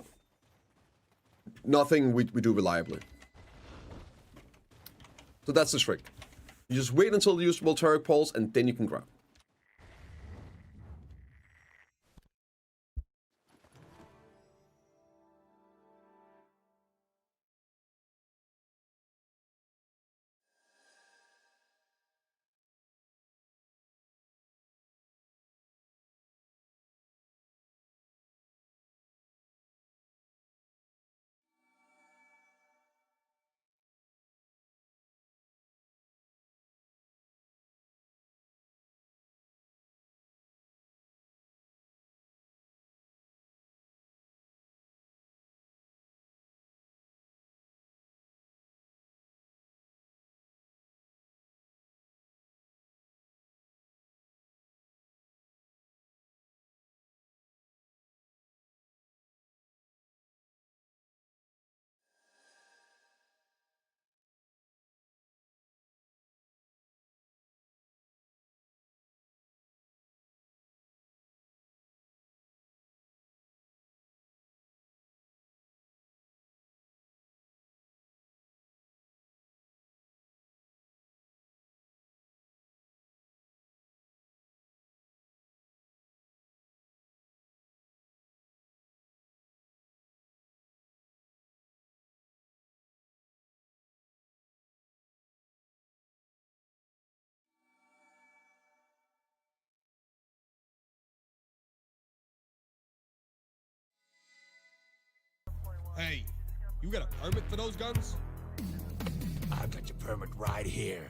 Speaker 3: Nothing we do reliably. So that's the trick. You just wait until you use Voltaic Pulse, and then you can grab.
Speaker 1: Hey, you got a permit for those guns?
Speaker 4: I've got your permit right here.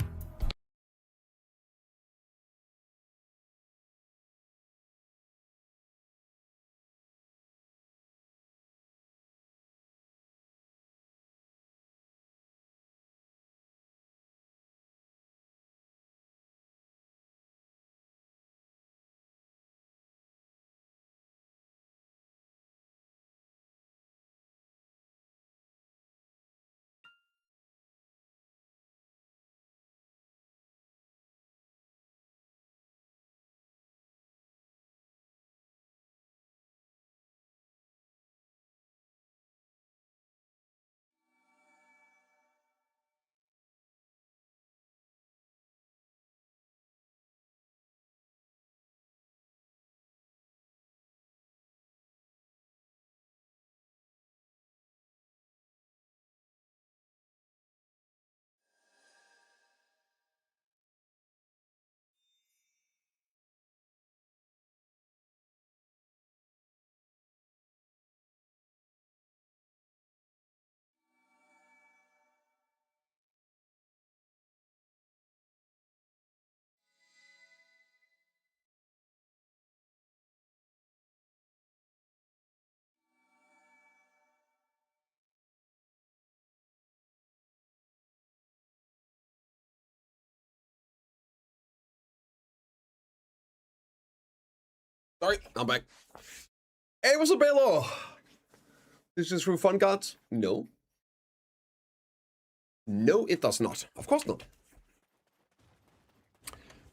Speaker 3: Sorry, I'm back. Hey, what's up, Baylor? This is from Fun Gods? No. No, it does not. Of course not.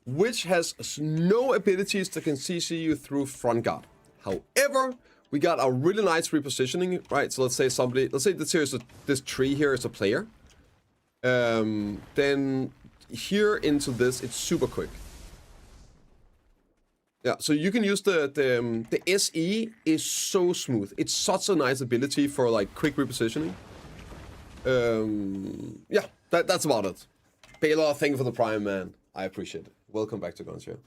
Speaker 3: Which has no abilities that can CC you through Front Guard. However, we got a really nice repositioning, right? So let's say this tree here is a player. Then here into this, it's super quick. Yeah, so you can use the SE is so smooth. It's such a nice ability for like quick repositioning. Yeah, that's about it. Baylor, thank you for the Prime, man. I appreciate it. Welcome back to Guns here.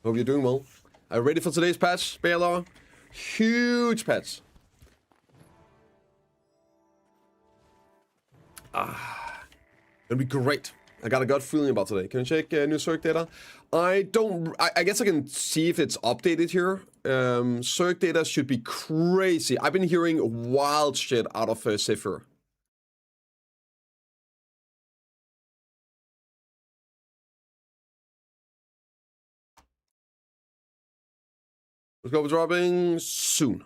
Speaker 3: Hope you're doing well. Are you ready for today's patch, Baylor? Huge patch. It'll be great. I got a gut feeling about today. Can you check new Circ data? I guess I can see if it's updated here. Circ data should be crazy. I've been hearing wild shit out of Zephyr. Let's go. We're dropping soon.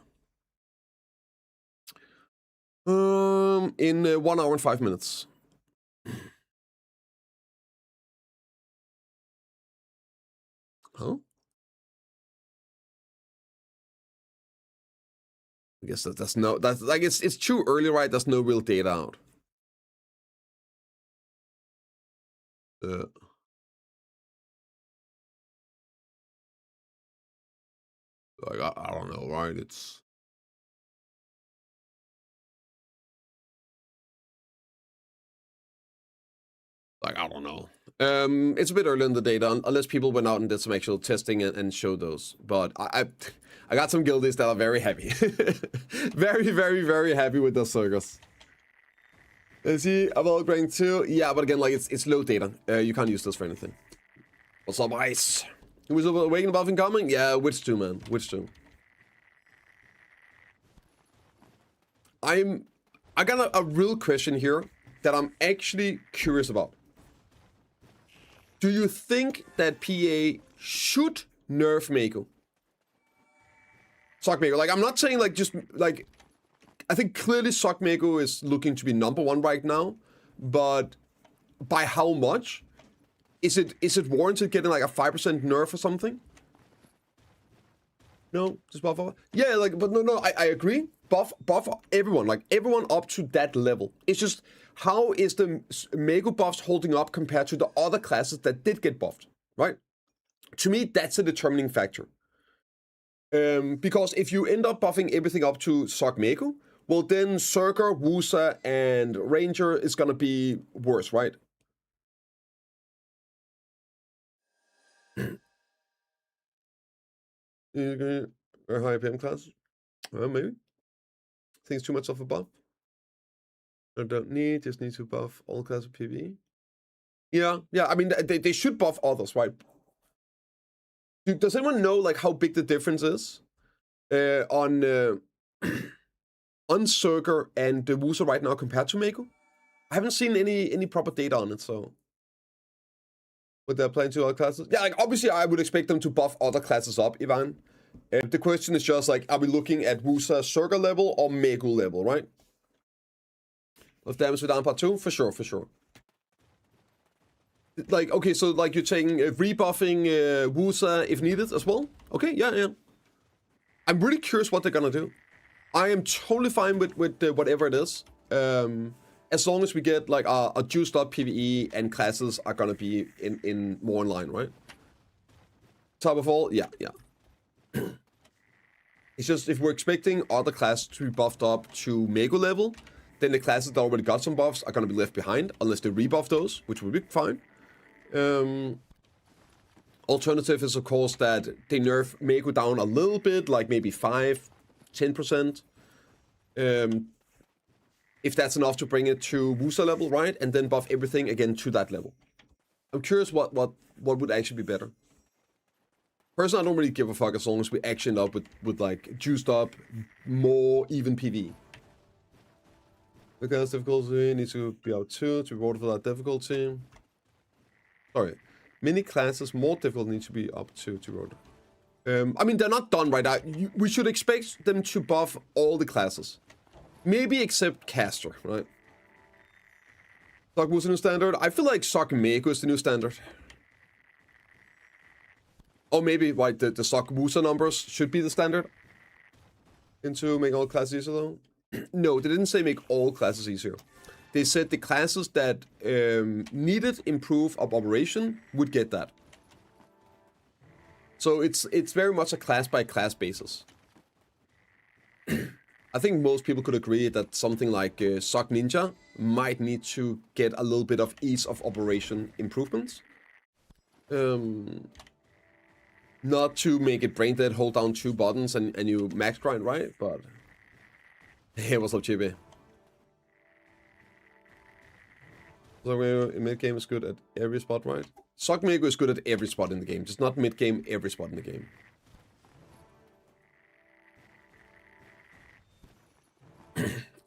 Speaker 3: In 1 hour and 5 minutes. Huh? I guess that's like it's too early, right? There's no real data out. Like I don't know, right? It's like I don't know. It's a bit early in the data, unless people went out and did some actual testing and showed those. But I got some guildies that are very happy, very, very, very happy with the circus. Is he about rank 2? Yeah, but again, like it's low data. You can't use this for anything. What's up, Ice? Who was Awaken above incoming? Yeah, Witch 2, man. Witch 2. I got a real question here that I'm actually curious about. Do you think that PA should nerf Mako? Sock Mako. Like, I'm not saying like just like, I think clearly Sock Mako is looking to be #1 right now, but by how much? Is it warranted getting like a 5% nerf or something? No, just buff off. Yeah, like, but no, I agree. Buff everyone, like everyone up to that level. It's just, how is the Mako buffs holding up compared to the other classes that did get buffed, right? To me, that's a determining factor. Because if you end up buffing everything up to Sock Mako, well then Circa, Wusa, and Ranger is gonna be worse, right? Or higher PM class? Maybe. Think it's too much of a buff. I don't need, just need to buff all classes of PvE. Yeah, I mean, they should buff others, right? Does anyone know, like, how big the difference is on Circa and the Wusa right now compared to Mako? I haven't seen any proper data on it, so... But they're playing two other classes? Yeah, like, obviously I would expect them to buff other classes up, Ivan. The question is just, like, are we looking at Wusa Circa level or Mako level, right? Of damage with down part 2? For sure. Like, okay, so, like, you're taking rebuffing Wusa if needed as well? Okay, yeah. I'm really curious what they're gonna do. I am totally fine with whatever it is. As long as we get, like, a juiced up PvE and classes are gonna be in more in line, right? Top of all, yeah. It's just, if we're expecting other classes to be buffed up to Mako level, then the classes that already got some buffs are going to be left behind, unless they rebuff those, which would be fine. Alternative is, of course, that they nerf Mako down a little bit, like maybe 5-10%. If that's enough to bring it to Wusa level, right? And then buff everything again to that level. I'm curious what would actually be better. Personally, I don't really give a fuck as long as we actually end up with like juiced up, more even PvE. Because difficulty needs to be out 2 to reward for that difficulty. Sorry. Many classes more difficult need to be up 2 to reward. I mean, they're not done right now. We should expect them to buff all the classes. Maybe except Caster, right? Sock was the new standard. I feel like Sock Mako is the new standard. Or maybe, right, the Sock Wusa numbers should be the standard. Into make all classes easier, though? No, they didn't say make all classes easier. They said the classes that needed improve of operation would get that. So it's very much a class-by-class basis. I think most people could agree that something like Sock Ninja might need to get a little bit of ease of operation improvements. Not to make it brain dead, hold down 2 buttons and you max grind, right? But hey, what's up, Chibi? So in mid-game is good at every spot, right? Sockmago is good at every spot in the game, just not mid-game, every spot in the game.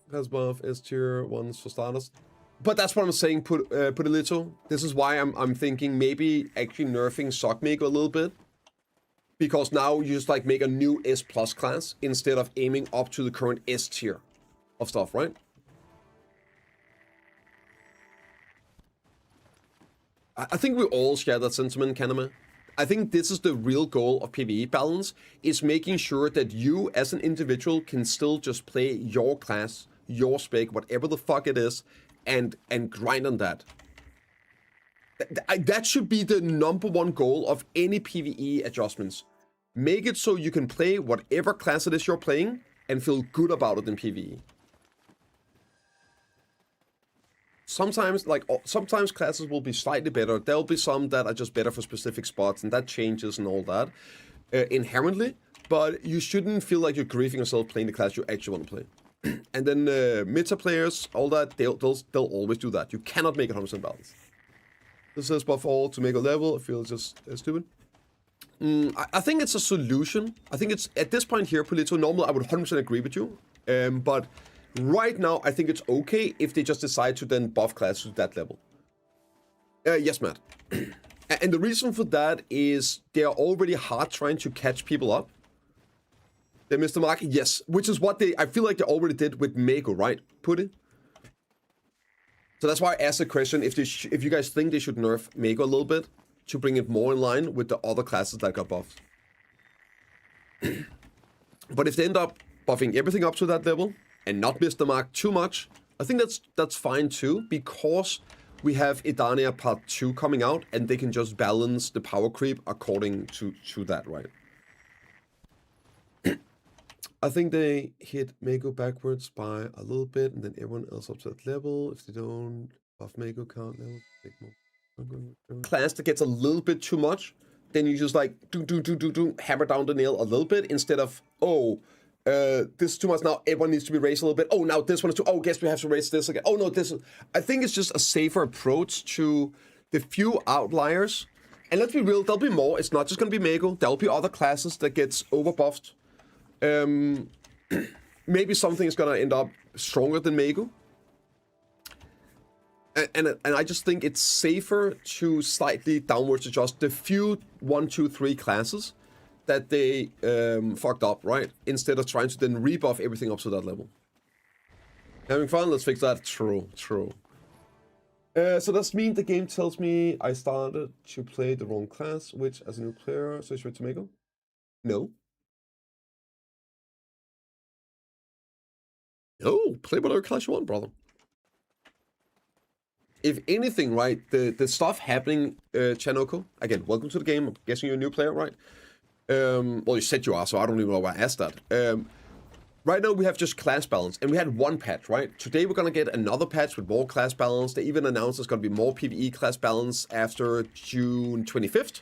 Speaker 3: Class buff, S tier, ones for starters. But that's what I'm saying, put a little. This is why I'm thinking maybe actually nerfing Sockmago a little bit. Because now you just like make a new S plus class instead of aiming up to the current S tier of stuff, right? I think we all share that sentiment, Kaname. I think this is the real goal of PvE balance, is making sure that you as an individual can still just play your class, your spec, whatever the fuck it is, and grind on that. That should be the #1 goal of any PvE adjustments. Make it so you can play whatever class it is you're playing and feel good about it in PvE. Sometimes classes will be slightly better. There'll be some that are just better for specific spots, and that changes and all that inherently. But you shouldn't feel like you're griefing yourself playing the class you actually want to play. And then meta players, all that, they'll always do that. You cannot make it 100% balanced. This says buff all to make a level. I feel it's just stupid. I think it's a solution. I think it's at this point here, Polito. Normally, I would 100% agree with you. But right now, I think it's okay if they just decide to then buff classes to that level. Yes, Matt. And the reason for that is they're already hard trying to catch people up. They missed the mark, yes. Which is what I feel like they already did with Mego, right? Putty. So that's why I asked the question if you guys think they should nerf Mego a little bit to bring it more in line with the other classes that got buffed. But if they end up buffing everything up to that level and not miss the mark too much, I think that's fine too, because we have Edania Part 2 coming out, and they can just balance the power creep according to that, right? I think they hit Mego backwards by a little bit, and then everyone else up to that level. If they don't buff Mego count level, take more. Class that gets a little bit too much, then you just like hammer down the nail a little bit instead of, this is too much now, everyone needs to be raised a little bit. Oh, now this one is too, guess we have to raise this again. Oh no, this is, I think it's just a safer approach to the few outliers. And let's be real, there'll be more. It's not just gonna be Mego. There'll be other classes that gets overbuffed. Maybe something is gonna end up stronger than Mego. And I just think it's safer to slightly downwards adjust the few 1, 2, 3 classes that they fucked up, right? Instead of trying to then rebuff everything up to that level. Having fun? Let's fix that. True. So does mean the game tells me I started to play the wrong class, which as a new player, switch to Mego? No. No, play whatever class you want, brother. If anything, right, the stuff happening, Chanoko, again, welcome to the game. I'm guessing you're a new player, right? Well, you said you are, so I don't even know why I asked that. Right now, we have just class balance, and we had one patch, right? Today, we're going to get another patch with more class balance. They even announced there's going to be more PvE class balance after June 25th.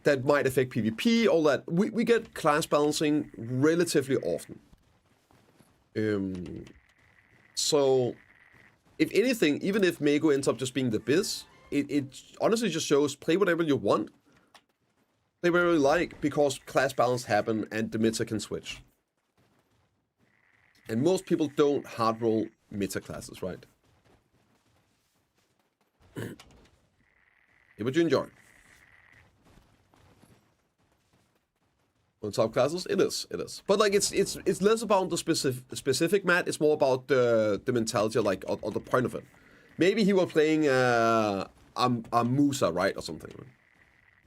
Speaker 3: That might affect PvP, all that. We get class balancing relatively often. So, if anything, even if Mego ends up just being the biz, it honestly just shows play whatever you want. Play whatever you like, because class balance happen and the meta can switch. And most people don't hard roll meta classes, right? Yeah, but you enjoy. On top classes, it is. But like it's less about the specific Matt. It's more about the mentality, like or the point of it. Maybe he was playing a Musa, right, or something.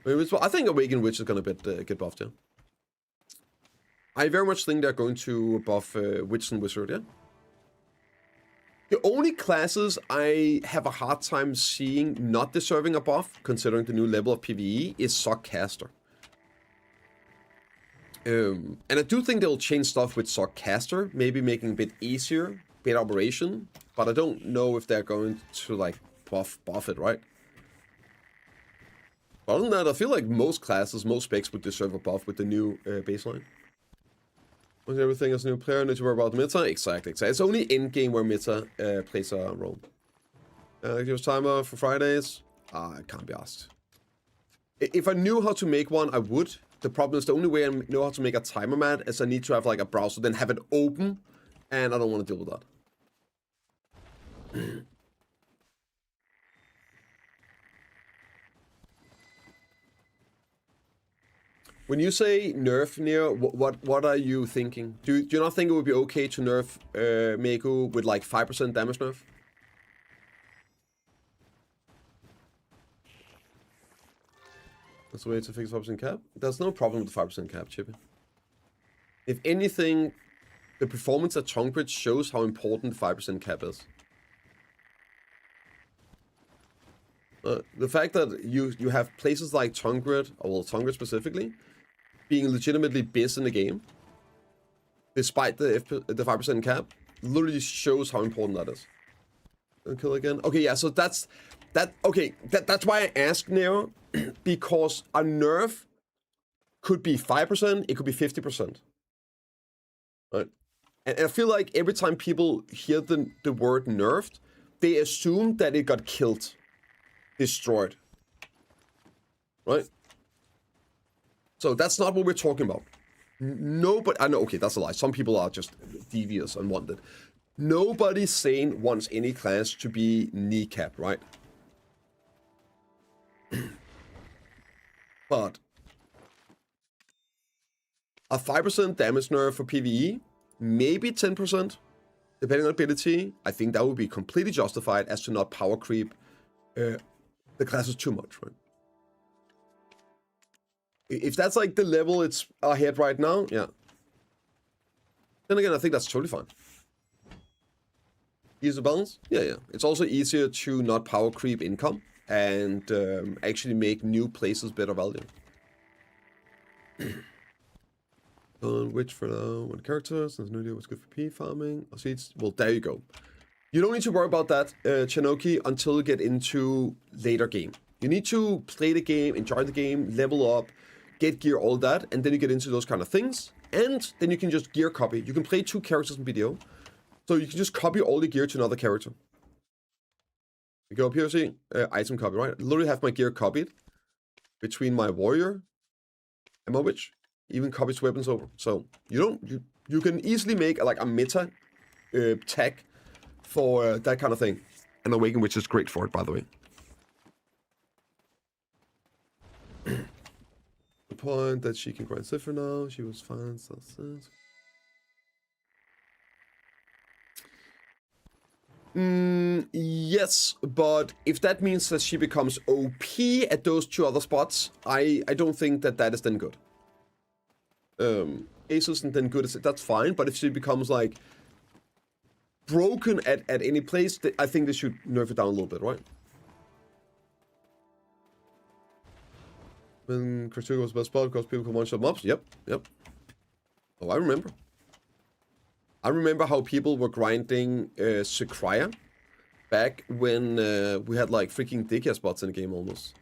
Speaker 3: Maybe I think Awakened Witch is gonna get buffed, yeah. I very much think they're going to buff Witch and Wizard, yeah. The only classes I have a hard time seeing not deserving a buff, considering the new level of PvE, is Sockcaster. And I do think they'll change stuff with Sockcaster, maybe making it a bit easier, better operation, but I don't know if they're going to like buff it, right? Other than that, I feel like most classes, most specs would deserve a buff with the new baseline. With everything as a new player, need to worry about meta? Exactly. It's only in-game where meta plays a role. Give us timer for Fridays. I can't be asked. If I knew how to make one, I would. The problem is the only way I know how to make a timer, man, is I need to have like a browser, then have it open, and I don't want to deal with that. When you say nerf, Neo, what are you thinking? Do you not think it would be okay to nerf Meiko with like 5% damage nerf? That's the way to fix 5% cap? There's no problem with the 5% cap, Chippy. If anything, the performance at Tongbridge shows how important the 5% cap is. The fact that you have places like Tongbridge, or well, Tongbridge specifically, being legitimately biz in the game, despite the 5% cap, literally shows how important that is. Kill again. Okay, yeah. So that's why I asked Neo, because a nerf could be 5%, it could be 50%, right? And I feel like every time people hear the word nerfed, they assume that it got killed, destroyed, right? So that's not what we're talking about. Nobody, I know, okay, that's a lie. Some people are just devious and wanted. Nobody's saying wants any class to be kneecapped, right? But a 5% damage nerf for PvE, maybe 10%, depending on ability. I think that would be completely justified as to not power creep the classes too much, right? If that's like the level it's ahead right now, yeah. Then again, I think that's totally fine. Easier balance? Yeah, yeah. It's also easier to not power creep income and actually make new places better value. On which for now, one character, since no idea what's good for P farming. Oh, see, well, there you go. You don't need to worry about that, Chinoki, until you get into later game. You need to play the game, enjoy the game, level up, get gear, all that, and then you get into those kind of things. And then you can just gear copy. You can play 2 characters in BDO. So you can just copy all the gear to another character. You go up here, see, item copy, right? I literally have my gear copied between my warrior and my witch. Even copies weapons over. So you can easily make like a meta tag for that kind of thing. And Awaken Witch is great for it, by the way. The point that she can grind Cipher now. She was fine. Yes, but if that means that she becomes OP at those 2 other spots, I don't think that that is then good. Ace isn't then good, that's fine, but if she becomes like broken at any place, I think they should nerf it down a little bit, right? When Christuga was the best spot because people can one-shot mobs? Yep. Oh, I remember. I remember how people were grinding Sequoia back when we had like freaking Dikia spots in the game almost.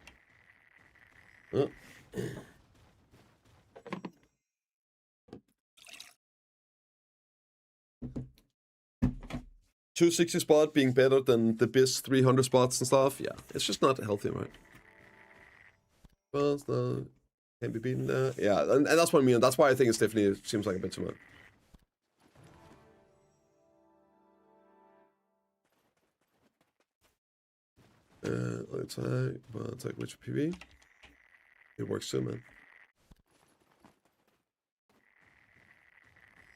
Speaker 3: 260 spot being better than the Biz 300 spots and stuff. Yeah, it's just not healthy, right? Well, no, can't be beaten there. Yeah, and that's what I mean. That's why I think it's definitely seems like a bit too much. Let's take which PV. It works too, man.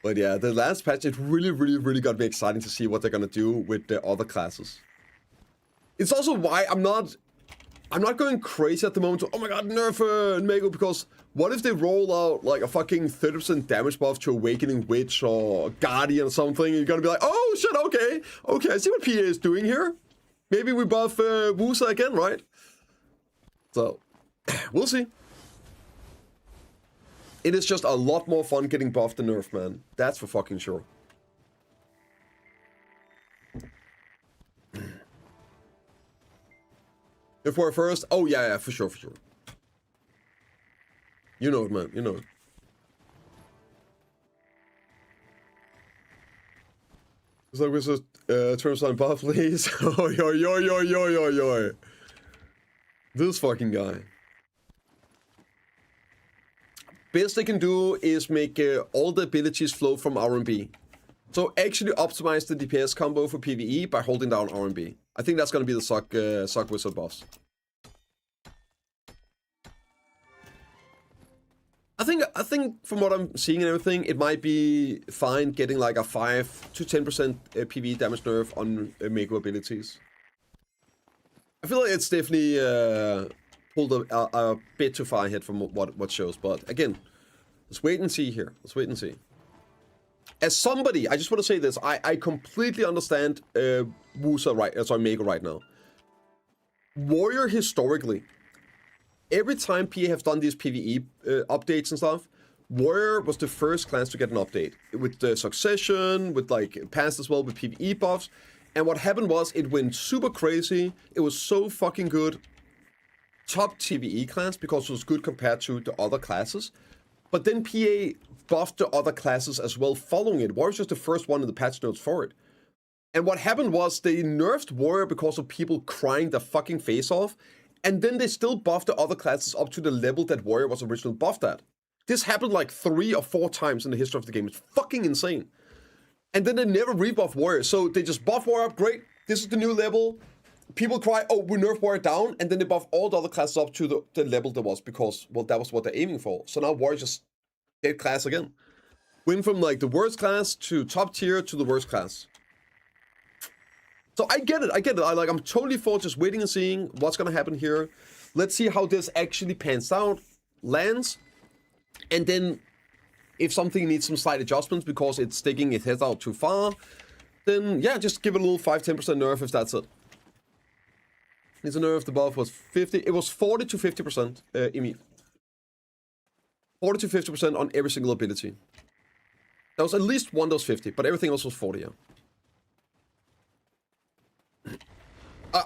Speaker 3: But yeah, the last patch, it really got me excited to see what they're gonna do with the other classes. It's also why I'm not going crazy at the moment to, oh my god, nerf Meiko, because what if they roll out like a fucking 30% damage buff to Awakening Witch or Guardian or something? You're gonna be like, oh shit, okay, I see what PA is doing here. Maybe we buff Wusa again, right? So, we'll see. It is just a lot more fun getting buffed than nerfed, man. That's for fucking sure. If we're first, oh yeah, for sure. You know it, man. You know it. It's like with a terms on buff, please. Yo. This fucking guy. Best they can do is make all the abilities flow from R&B. So actually optimize the DPS combo for PvE by holding down R&B. I think that's gonna be the Sock Wizard buffs. I think from what I'm seeing and everything, it might be fine getting like a 5 to 10% PvE damage nerf on Mako abilities. I feel like it's definitely pulled a bit too far ahead from what shows, but again, let's wait and see here. Let's wait and see. As somebody, I just want to say this, I completely understand Mako right now. Warrior historically, every time PA have done these PvE updates and stuff, Warrior was the first class to get an update. With the Succession, with like past as well, with PvE buffs. And what happened was, it went super crazy. It was so fucking good. Top PvE class, because it was good compared to the other classes. But then PA buffed the other classes as well following it. Warrior's just the first one in the patch notes for it. And what happened was, they nerfed Warrior because of people crying their fucking face off. And then they still buffed the other classes up to the level that Warrior was originally buffed at. This happened like 3 or 4 times in the history of the game. It's fucking insane. And then they never rebuff Warrior. So they just buff Warrior up, great. This is the new level. People cry, oh, we nerf Warrior down. And then they buff all the other classes up to the level there was, because, well, that was what they're aiming for. So now Warrior just dead class again. Went from like the worst class to top tier to the worst class. So I get it. I'm totally for just waiting and seeing what's gonna happen here. Let's see how this actually pans out, lands, and then if something needs some slight adjustments because it's sticking its head out too far, then yeah, just give it a little 5-10% nerf if that's it. Needs a nerf. The buff was 50. It was 40 to 50%. 40 to 50% on every single ability. There was at least one that was 50, but everything else was 40. Yeah.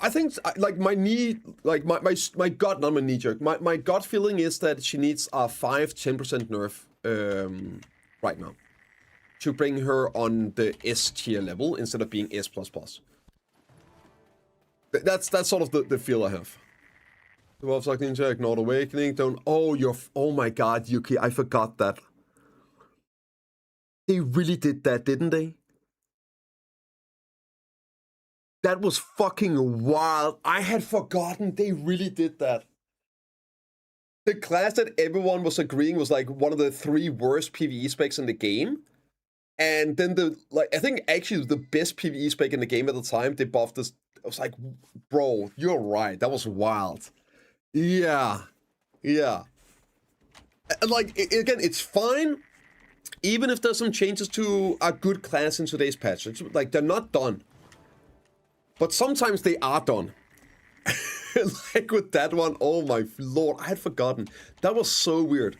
Speaker 3: I think, like, my knee, like, my gut, not my knee jerk, my gut feeling is that she needs a 5-10% nerf right now to bring her on the S tier level instead of being S++. That's sort of the feel I have. The Wolf's like Ninja, ignored Awakening, don't, oh my god, Yuki, I forgot that. They really did that, didn't they? That was fucking wild. I had forgotten they really did that. The class that everyone was agreeing was like one of the 3 worst PvE specs in the game. And then I think actually the best PvE spec in the game at the time, they buffed this. I was like, bro, you're right. That was wild. Yeah. And like, again, it's fine. Even if there's some changes to a good class in today's patch. It's like, they're not done. But sometimes they are done. Like with that one, oh my lord, I had forgotten. That was so weird.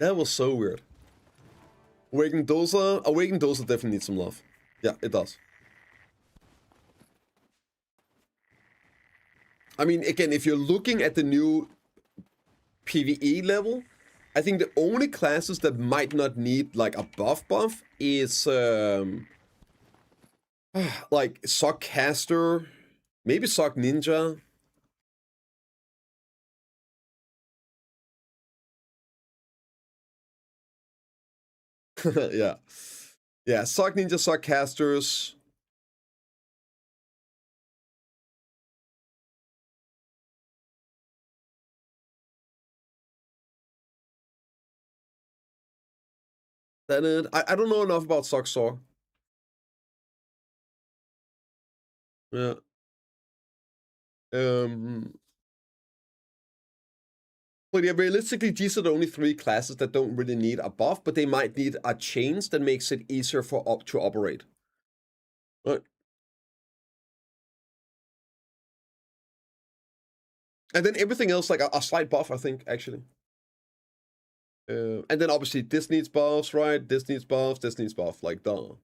Speaker 3: Awakened Dosa definitely needs some love. Yeah, it does. I mean, again, if you're looking at the new PvE level, I think the only classes that might not need like a buff is like Sock Caster, maybe Sock Ninja. Yeah, Sock Ninja, Sock Casters. Then I don't know enough about Sock Saw. Yeah. But yeah, realistically, these are the only 3 classes that don't really need a buff, but they might need a change that makes it easier to operate. Right. And then everything else, like a slight buff, I think, actually. And then obviously this needs buffs, right? This needs buff, like, duh.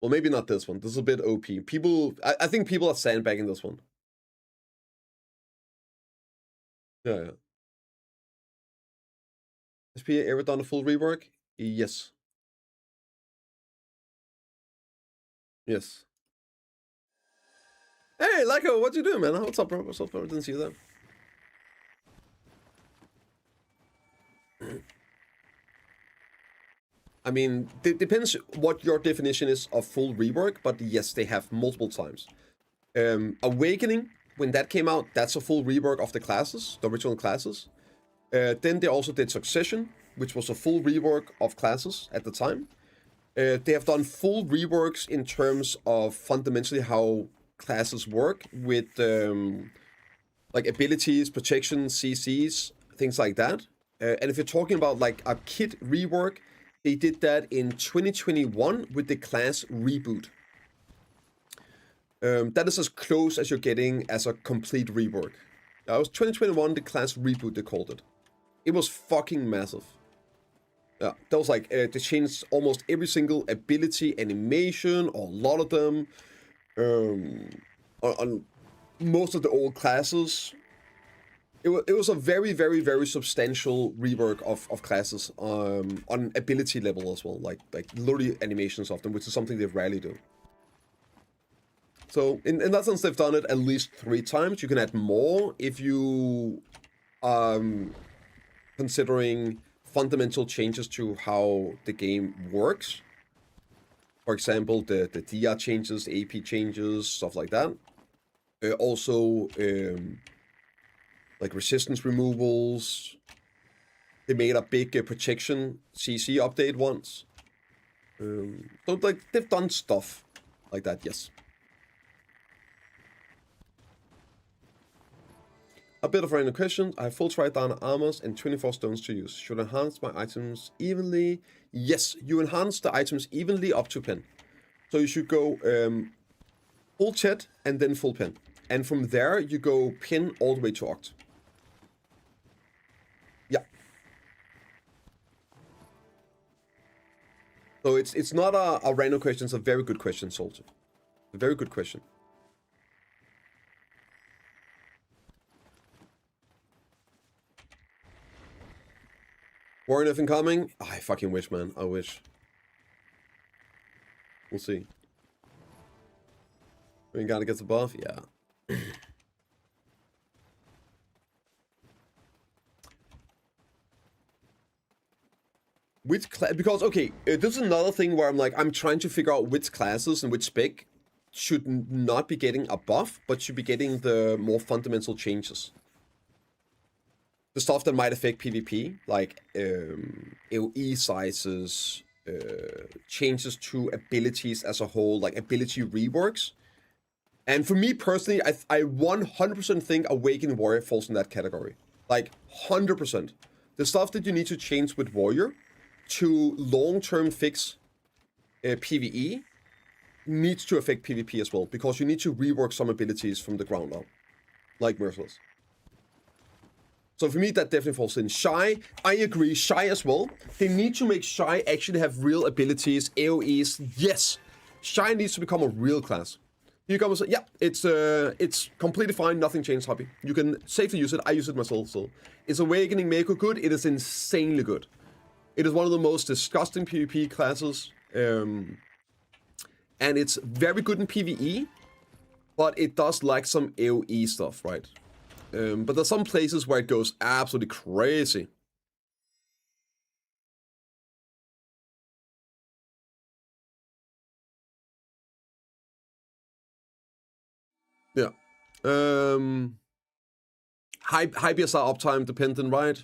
Speaker 3: Well, maybe not this one. This is a bit OP. I think people are sandbagging this one. Yeah. Has PA ever done a full rework? Yes. Hey, Lyco, what you doing, man? What's up, bro? What's up, bro? Didn't see you there. I mean, it depends what your definition is of full rework, but yes, they have multiple times. Awakening, when that came out, that's a full rework of the classes, the original classes. Then they also did Succession, which was a full rework of classes at the time. They have done full reworks in terms of fundamentally how classes work with like abilities, protection, CCs, things like that. And if you're talking about like a kit rework, they did that in 2021 with the class reboot. That is as close as you're getting as a complete rework. That was 2021, the class reboot, they called it. It was fucking massive. Yeah, that was like, they changed almost every single ability, animation, or a lot of them. On most of the old classes. It was a very, very, very substantial rework of classes on ability level as well. Like literally animations of them, which is something they rarely do. So in that sense, they've done it at least 3 times. You can add more if you considering fundamental changes to how the game works. For example, the DR changes, AP changes, stuff like that. Also, like resistance removals. They made a big protection CC update once. So like they've done stuff like that, yes. A bit of a random question. I have full tri-down armors and 24 stones to use. Should I enhance my items evenly? Yes, you enhance the items evenly up to pin. So you should go full chet and then full pin. And from there, you go pin all the way to oct. Yeah. So it's not a random question. It's a very good question, Soldier. A very good question. Warren, if incoming? Oh, I fucking wish, man. I wish. We'll see. We gotta get the buff? Yeah. Which class? Because, okay, this is another thing where I'm trying to figure out which classes and which spec should not be getting a buff, but should be getting the more fundamental changes. The stuff that might affect PvP, like AoE sizes, changes to abilities as a whole, like ability reworks. And for me personally, I 100% think Awakened Warrior falls in that category. Like, 100%. The stuff that you need to change with Warrior to long-term fix PvE needs to affect PvP as well, because you need to rework some abilities from the ground up, like Merciless. So for me, that definitely falls in. Shy, I agree, Shy as well. They need to make Shy actually have real abilities, AoEs, yes. Shy needs to become a real class. You come and say, yeah, it's completely fine, nothing changed, hobby. You can safely use it, I use it myself, so. Is Awakening Mako good? It is insanely good. It is one of the most disgusting PvP classes, and it's very good in PvE, but it does lack some AoE stuff, right? But there's some places where it goes absolutely crazy. Yeah. High BSR uptime dependent, right?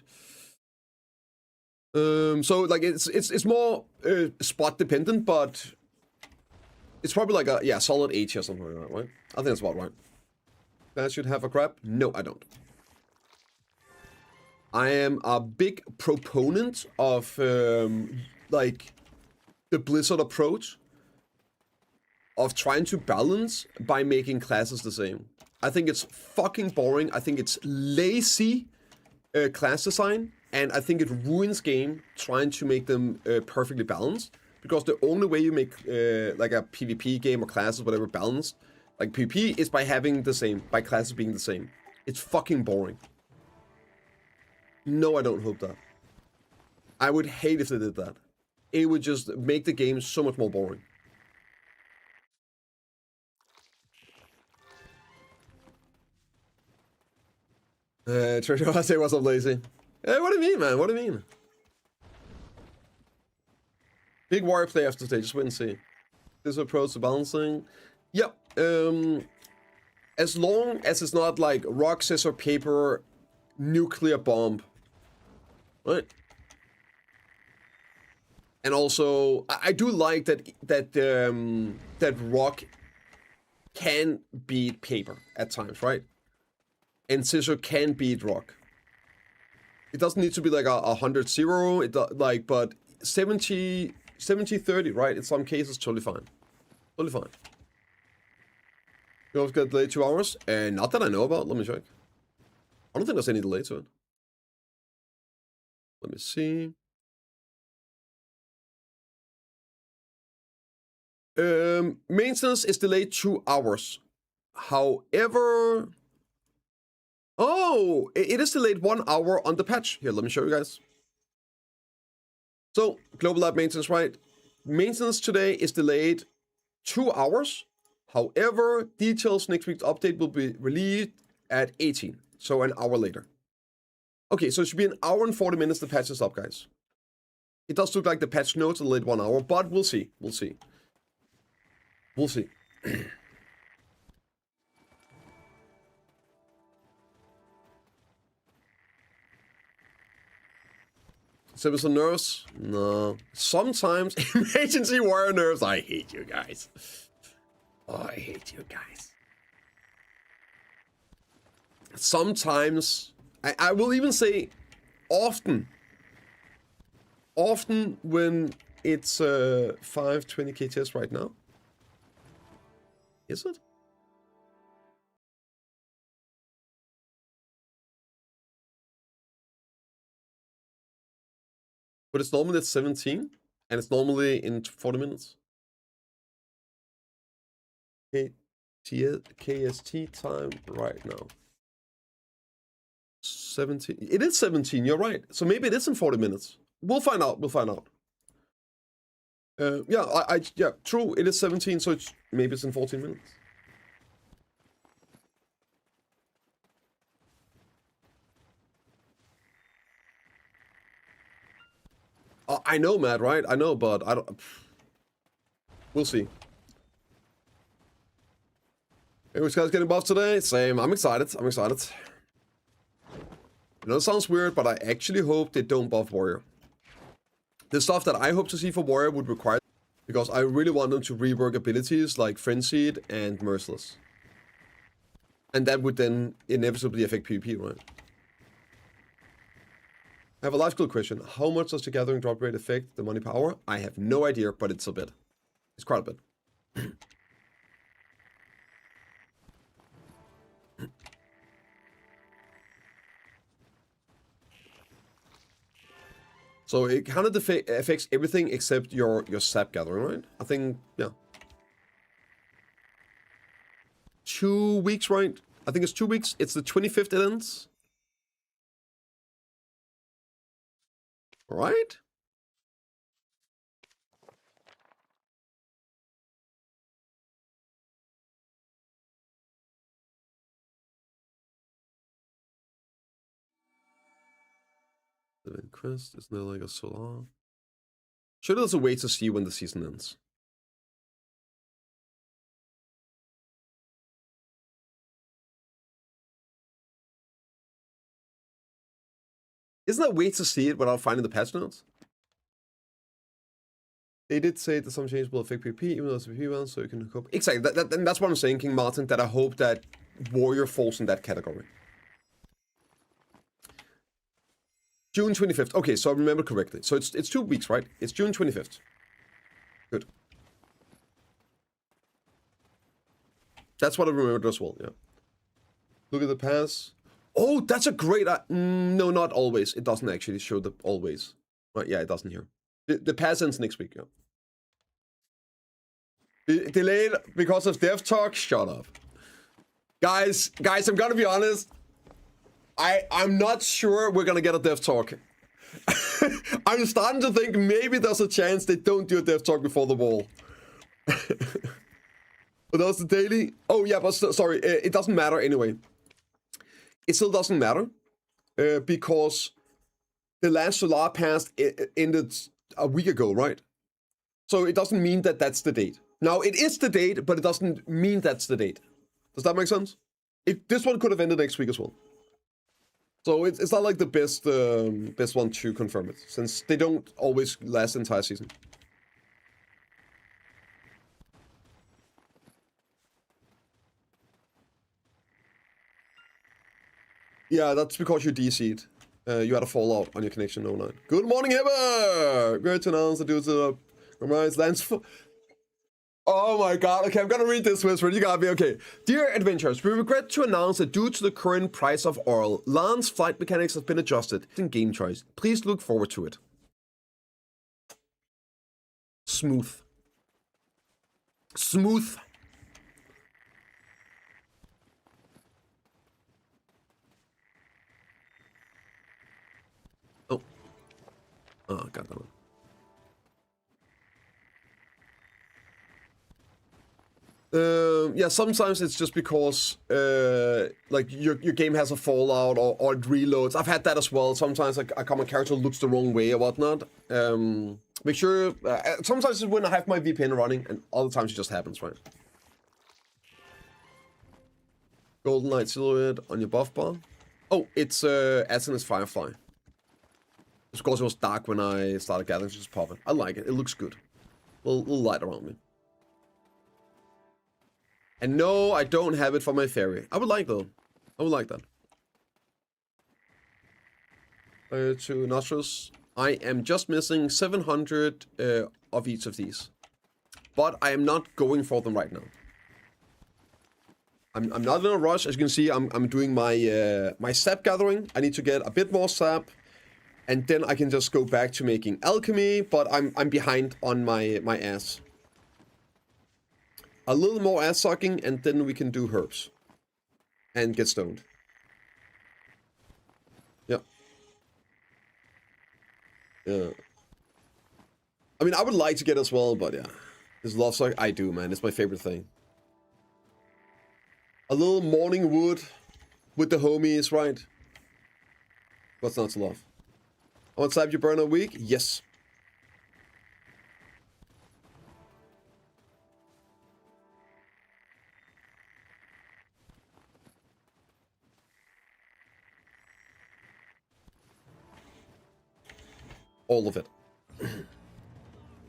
Speaker 3: So like it's more spot dependent, but it's probably like a solid 80 or something like that, right? I think that's about right. That should have a grab? No, I don't. I am a big proponent of like the Blizzard approach of trying to balance by making classes the same. I think it's fucking boring. I think it's lazy class design, and I think it ruins game trying to make them perfectly balanced. Because the only way you make like a PvP game or classes, whatever, balanced, like PvP, is by having the same, by classes being the same. It's fucking boring. No, I don't hope that. I would hate if they did that. It would just make the game so much more boring. Treasure, I say what's up, lazy. Hey, what do you mean, man? What do you mean? Big warrior play after stage, just wait and see. This approach to balancing. Yep. As long as it's not like rock, scissors, paper, nuclear bomb. Right? And also, I do like that rock can beat paper at times, right? And scissor can beat rock. It doesn't need to be like a 100-0, like, but 70-30, right? In some cases, totally fine. Totally fine. You always get delayed 2 hours? Not that I know about. Let me check. I don't think there's any delay to it. Let me see. Maintenance is delayed 2 hours. However... Oh! It is delayed 1 hour on the patch. Here, let me show you guys. So, global lab maintenance, right? Maintenance today is delayed 2 hours. However, details next week's update will be released at 18. So, an hour later. Okay, so it should be an hour and 40 minutes to patch this up, guys. It does look like the patch notes are delayed 1 hour, but we'll see. We'll see. We'll see. Civil nerves? No. Sometimes emergency warrior nerves. I hate you guys. Oh, I hate you guys. Sometimes, I will even say often. Often when it's 520 KTS right now. Is it? But it's normally at 17, and it's normally in 40 minutes. KST time right now. 17. It is 17, you're right. So maybe it is in 40 minutes. We'll find out. We'll find out. Yeah, yeah, true. It is 17, so maybe it's in 14 minutes. I know, Matt, right? I know, but I don't... We'll see. Hey, which guy's getting buffed today? Same. I'm excited. I'm excited. I know it sounds weird, but I actually hope they don't buff Warrior. The stuff that I hope to see for Warrior would require... Because I really want them to rework abilities like Frenzied and Merciless. And that would then inevitably affect PvP, right? I have a logical question. How much does the gathering drop rate affect the money per hour? I have no idea, but it's a bit. It's quite a bit. So it kind of affects everything except your sap gathering, right? I think, yeah. 2 weeks, right? I think it's 2 weeks. It's the 25th it ends. Right? The quest, isn't there like a solar? Surely there's a way to see when the season ends. Isn't there a way to see it without finding the patch notes? They did say that some changes will affect PvP, even though it's a PvP one, so you can cope. Exactly, that's what I'm saying, King Martin, that I hope that Warrior falls in that category. June 25th. Okay, so I remember correctly. So it's 2 weeks, right? It's June 25th. Good. That's what I remembered as well, yeah. Look at the pass. Oh, that's a great... no, not always. It doesn't actually show the always. Right, yeah, it doesn't here. The pass ends next week, yeah. Delayed because of dev talk? Shut up. Guys, I'm gonna be honest. I'm not sure we're gonna get a dev talk. I'm starting to think maybe there's a chance they don't do a dev talk before the wall. But that was the daily. Oh yeah, but sorry, it doesn't matter anyway. It still doesn't matter because the last Solar Pass ended a week ago, right? So it doesn't mean that that's the date. Now, it is the date, but it doesn't mean that's the date. Does that make sense? This one could have ended next week as well. So it's not like the best one to confirm it, since they don't always last the entire season. Yeah, that's because you DC'd. You had a fallout on your connection 09. Good morning, Heber! Great to announce the dudes up. Compromise lands for... Oh my god, okay, I'm gonna read this whisper, you gotta be okay. Dear adventurers, we regret to announce that due to the current price of oil, LAN's flight mechanics have been adjusted in game choice. Please look forward to it. Smooth. Smooth. Oh. Oh, goddammit. Yeah, sometimes it's just because like your game has a fallout or it reloads. I've had that as well. Sometimes like a common character looks the wrong way or whatnot. Make sure. Sometimes it's when I have my VPN running, and other times it just happens, right? Golden Light silhouette on your buff bar. Oh, it's Asinus Firefly. It's because it was dark when I started gathering, so just pop it. I like it. It looks good. Little light around me. And no, I don't have it for my fairy. I would like though. I would like that. To nostrils. I am just missing 700 of each of these. But I am not going for them right now. I'm not in a rush. As you can see, I'm doing my my sap gathering. I need to get a bit more sap. And then I can just go back to making alchemy, but I'm behind on my ass. A little more ass sucking, and then we can do herbs. And get stoned. Yeah. Yeah. I mean, I would like to get as well, but yeah. This love suck, I do, man. It's my favorite thing. A little morning wood with the homies, right? What's not to love? On side you burn a week? Yes. All of it.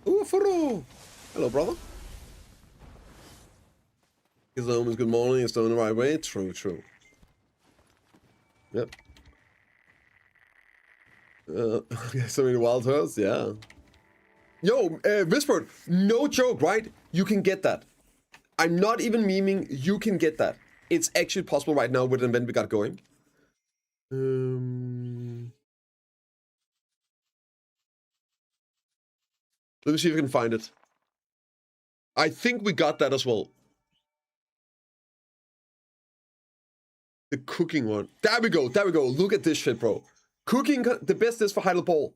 Speaker 3: Ooh, Furu! Hello, brother. His home is good morning, it's done the right way. True, true. Yep. So many wild hearts, yeah. Yo, Whispered, no joke, right? You can get that. I'm not even memeing, you can get that. It's actually possible right now with the event we got going. Let me see if I can find it. I think we got that as well. The cooking one. There we go, there we go. Look at this shit, bro. Cooking, the best is for Heidel Ball.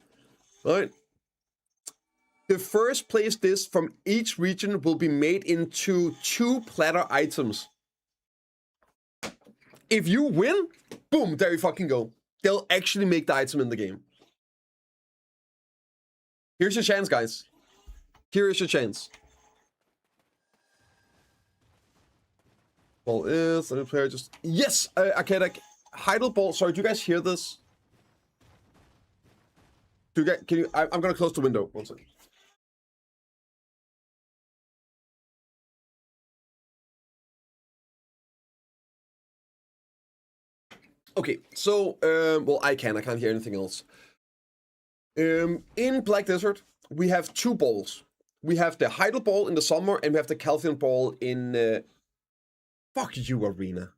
Speaker 3: Alright. The first place dish from each region will be made into 2 platter items. If you win, boom, there you fucking go. They'll actually make the item in the game. Here's your chance, guys. Here is your chance. Ball is, a player just... Yes! Okay, like, Heidel Ball, sorry, do you guys hear this? Do you guys, can you... I'm gonna close the window. One second. Okay, so, well, I can't hear anything else. In Black Desert, we have 2 balls. We have the Heidel Ball in the summer, and we have the Calcium Ball in... Fuck you, Arena.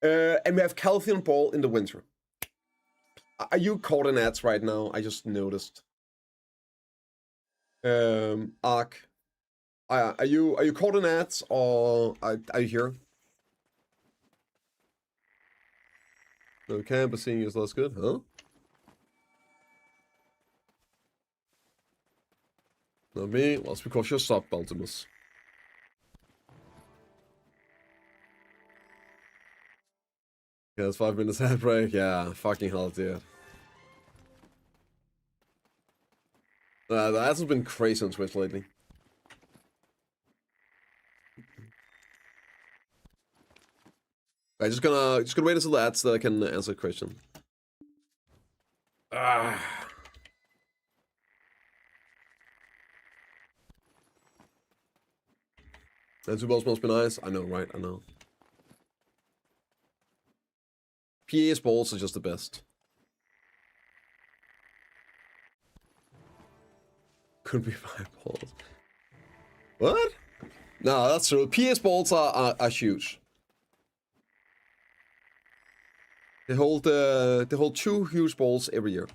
Speaker 3: And we have Calcium Ball in the winter. Are you caught in ads right now? I just noticed. Ark. Are you caught in ads, or are you here? No camp, seeing you is less good, huh? Not me. Well, it's because you're sub, Baltimus. Yeah, it's 5 minutes ad break. Yeah, fucking hell, dude. The ads have been crazy on Twitch lately. I'm just gonna wait until the ads so that I can answer a question. Ah. And 2 balls must be nice. I know, right? I know. PA's balls are just the best. Couldn't be 5 balls. What? No, that's true. PA's balls are huge. They hold 2 huge balls every year.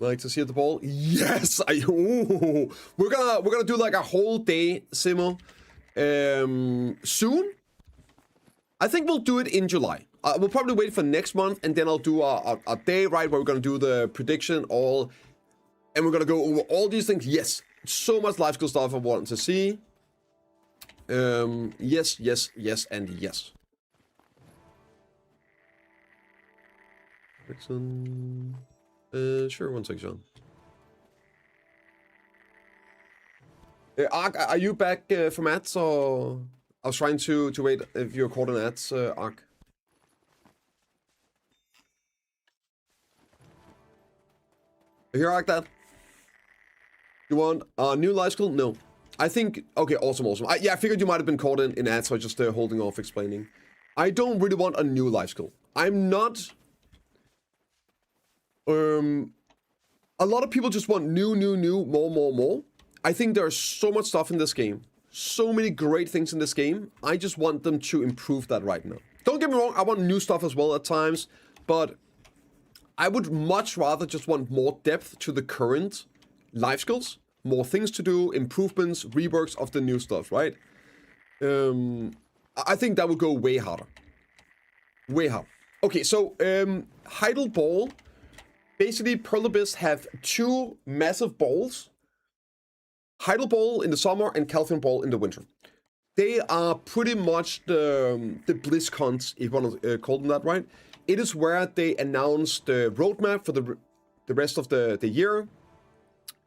Speaker 3: Like to see the ball? Yes! Ooh. We're gonna do like a whole day, Simo. Soon? I think we'll do it in July. We'll probably wait for next month, and then I'll do a day, right, where we're gonna do the prediction, and we're gonna go over all these things. Yes, so much life skill stuff I want to see. Yes, yes, yes, and yes. Prediction. Sure, 1 second, John. Ark, are you back from ads, or I was trying to wait if you're caught in ads, Ark. You hear Ark that? You want a new life skill? No. I think, okay, awesome. Yeah, I figured you might have been caught in ads, so I'm just holding off explaining. I don't really want a new life skill. I'm not... A lot of people just want new, more. I think there's so much stuff in this game. So many great things in this game. I just want them to improve that right now. Don't get me wrong, I want new stuff as well at times, but I would much rather just want more depth to the current life skills, more things to do, improvements, reworks of the new stuff, right? I think that would go way harder. Way harder. Okay, so Heidel Ball. Basically, Pearl Abyss have 2 massive balls. Heidel Ball in the summer and Calcium Ball in the winter. They are pretty much the BlizzCons, if you want to call them that, right? It is where they announce the roadmap for the rest of the year.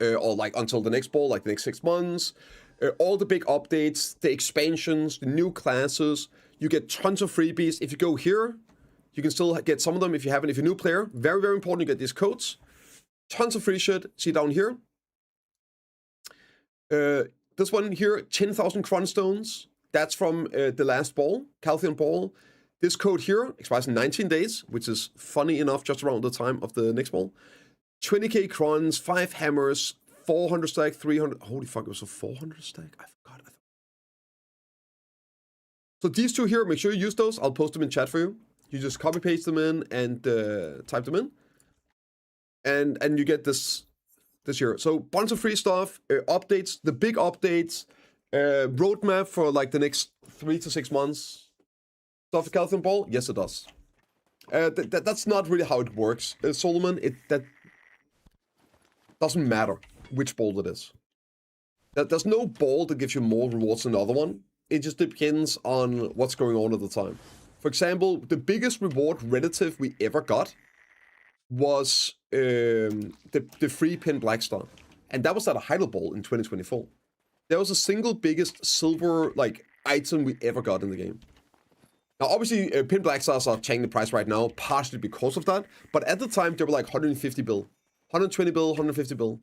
Speaker 3: Or like until the next ball, like the next 6 months. All the big updates, the expansions, the new classes. You get tons of freebies. If you go here, you can still get some of them if you haven't. If you're a new player, very, very important, you get these codes. Tons of free shit. See down here. This one here, 10,000 Cron Stones. That's from the last ball, Calcium Ball. This code here expires in 19 days, which is funny enough, just around the time of the next ball. 20k Crons, 5 hammers, 400 stack, 300. Holy fuck, it was a 400 stack? I forgot. So these 2 here, make sure you use those. I'll post them in chat for you. You just copy paste them in and type them in, and you get this here. So bunch of free stuff, updates, the big updates, roadmap for like the next 3 to 6 months. Stuff with Calcium Ball? Yes, it does. That's not really how it works, Solomon. That doesn't matter which ball it is. There's no ball that gives you more rewards than the other one. It just depends on what's going on at the time. For example, the biggest reward relative we ever got was the free pin Black Star. And that was at a Heidel Ball in 2024. That was the single biggest silver like item we ever got in the game. Now, obviously, pin Black Stars are changing the price right now, partially because of that. But at the time, they were like 150 bill. 120 bill, 150 bill.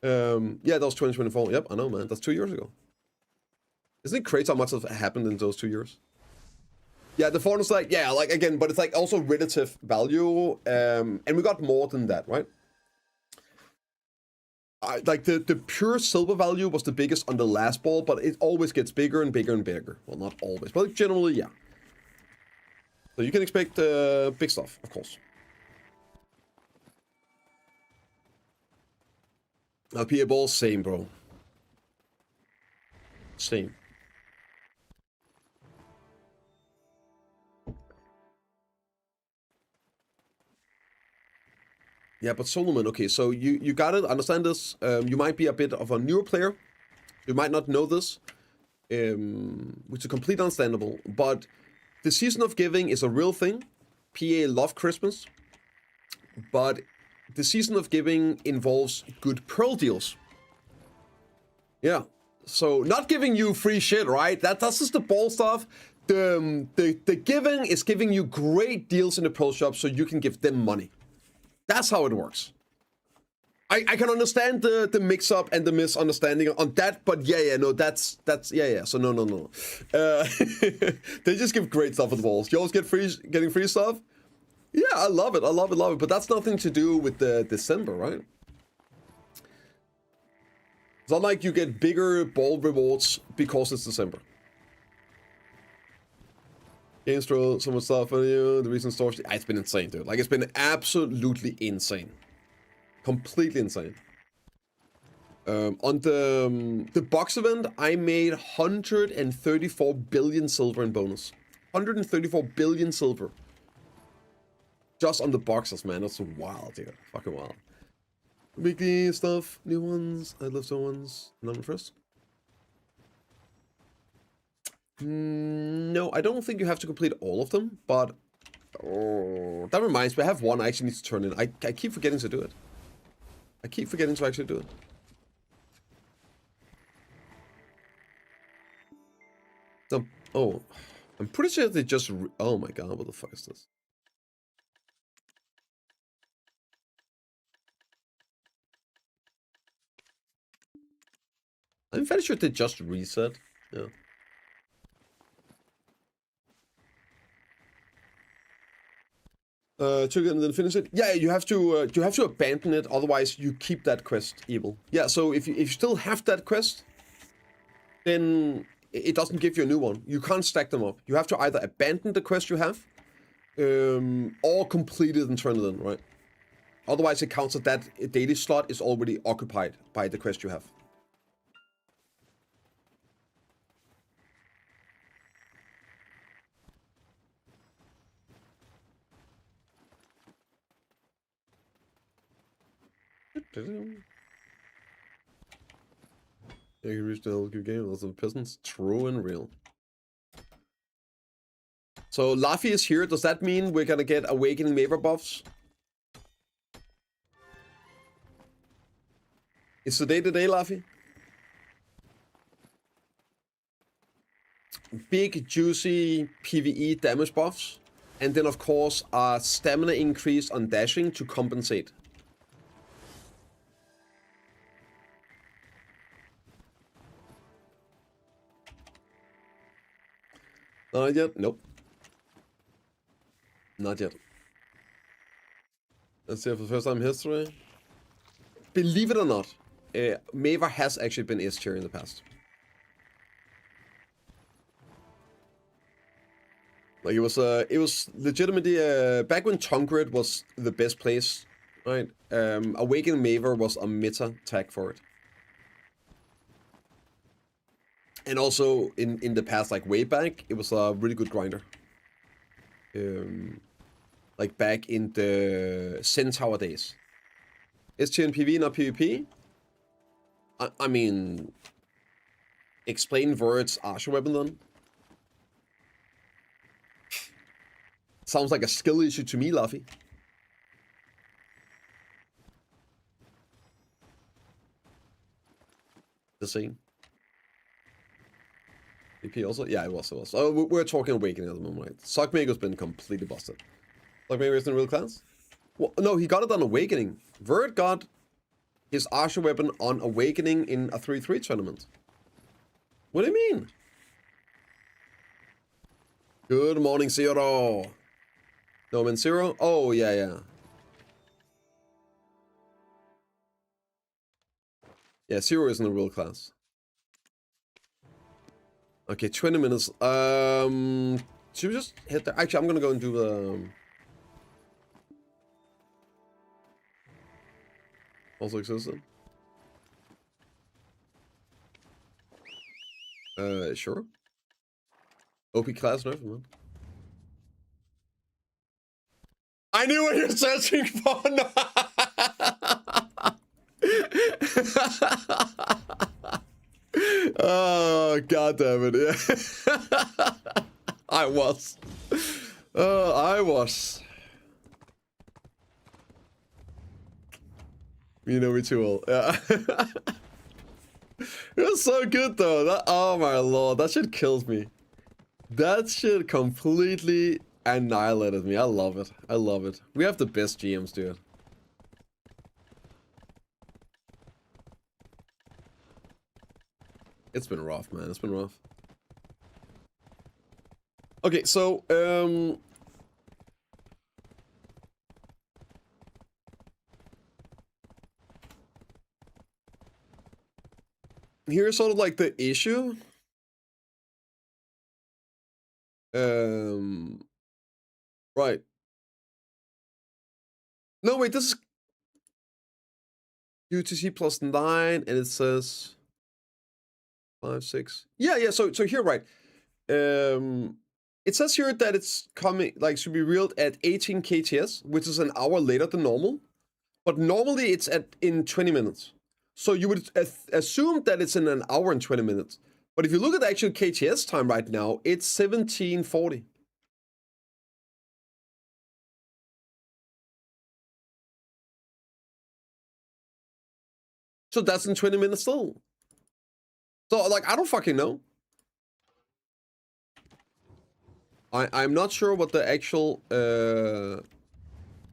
Speaker 3: Yeah, that was 2024. Yep, I know, man. That's 2 years ago. Isn't it crazy how much has happened in those 2 years? Yeah, the phone is like, yeah, like again, but it's like also relative value, and we got more than that, right? Like the pure silver value was the biggest on the last ball, but it always gets bigger and bigger and bigger. Well, not always, but generally, yeah. So you can expect big stuff, of course. PA ball, same, bro. Same. Yeah, but Solomon, okay, so you got it, understand this. You might be a bit of a newer player. You might not know this, which is completely understandable, but the season of giving is a real thing. PA love Christmas, but the season of giving involves good pearl deals. Yeah, so not giving you free shit, right? That's just the ball stuff. The giving is giving you great deals in the pearl shop so you can give them money. That's how it works. I can understand the mix-up and the misunderstanding on that, but no, that's so no. They just give great stuff at the balls. You always getting free stuff? Yeah, I love it, but that's nothing to do with the December, right? It's not like you get bigger ball rewards because it's December. Games throw so much stuff on you, the recent stores, it's been insane, dude. Like, it's been absolutely insane. Completely insane. On the box event, I made 134 billion silver in bonus. 134 billion silver. Just on the boxes, man. That's wild, dude. Fucking wild. Weekly stuff, new ones. I love some ones. Number first. No, I don't think you have to complete all of them, but that reminds me, I have one I actually need to turn in. I keep forgetting to do it. I keep forgetting to actually do it. No, oh, I'm pretty sure they just... oh my god, what the fuck is this? I'm fairly sure they just reset. Yeah. Took it and then finish it. Yeah, you have to abandon it. Otherwise, you keep that quest evil. Yeah. So if you still have that quest, then it doesn't give you a new one. You can't stack them up. You have to either abandon the quest you have, or complete it and turn it in. Right. Otherwise, it counts that daily slot is already occupied by the quest you have. Yeah, you reached the whole game. Lots of peasants. True and real. So Laffy is here. Does that mean we're gonna get Awakening Maver buffs? It's the day today, Laffy. Big, juicy PvE damage buffs. And then, of course, a stamina increase on dashing to compensate. Not yet? Nope. Not yet. Let's see, for the first time in history. Believe it or not, Maver has actually been S tier in the past. Like, it was legitimately, back when Tongrid was the best place, right? Awakening Maver was a meta tag for it. And also, in the past, like, way back, it was a really good grinder. Like, back in the Centaur days. S tier in PvE, not PvP? I mean... explain words, Archer weapon then? Sounds like a skill issue to me, Luffy. The same. VP also? Yeah, it was. Oh, we're talking Awakening at the moment, right? Sockmaker's been completely busted. Sockmaker isn't in real class? Well, no, he got it on Awakening. Vert got his Archer weapon on Awakening in a 3-3 tournament. What do you mean? Good morning, Zero. No, man, Zero? Oh, yeah. Yeah, Zero isn't a real class. Okay, 20 minutes. Should we just hit there? Actually, I'm gonna go and do the... also existed. Sure. OP class nerf, man. I knew what you're searching for! No. Oh, god damn it, yeah. I was. I was. You know me too well. Yeah. It was so good though. That, oh my lord, that shit kills me. That shit completely annihilated me. I love it. I love it. We have the best GMs, dude. It's been rough, man. It's been rough. Okay, so here's sort of like the issue. Right. No, wait, this is UTC plus 9, and it says 5, 6. Yeah. So here, right. It says here that it's coming, like, should be reeled at 18 KTS, which is an hour later than normal. But normally it's in 20 minutes. So you would assume that it's in an hour and 20 minutes. But if you look at the actual KTS time right now, it's 17:40. So that's in 20 minutes still. So, like, I don't fucking know. I'm not sure what the actual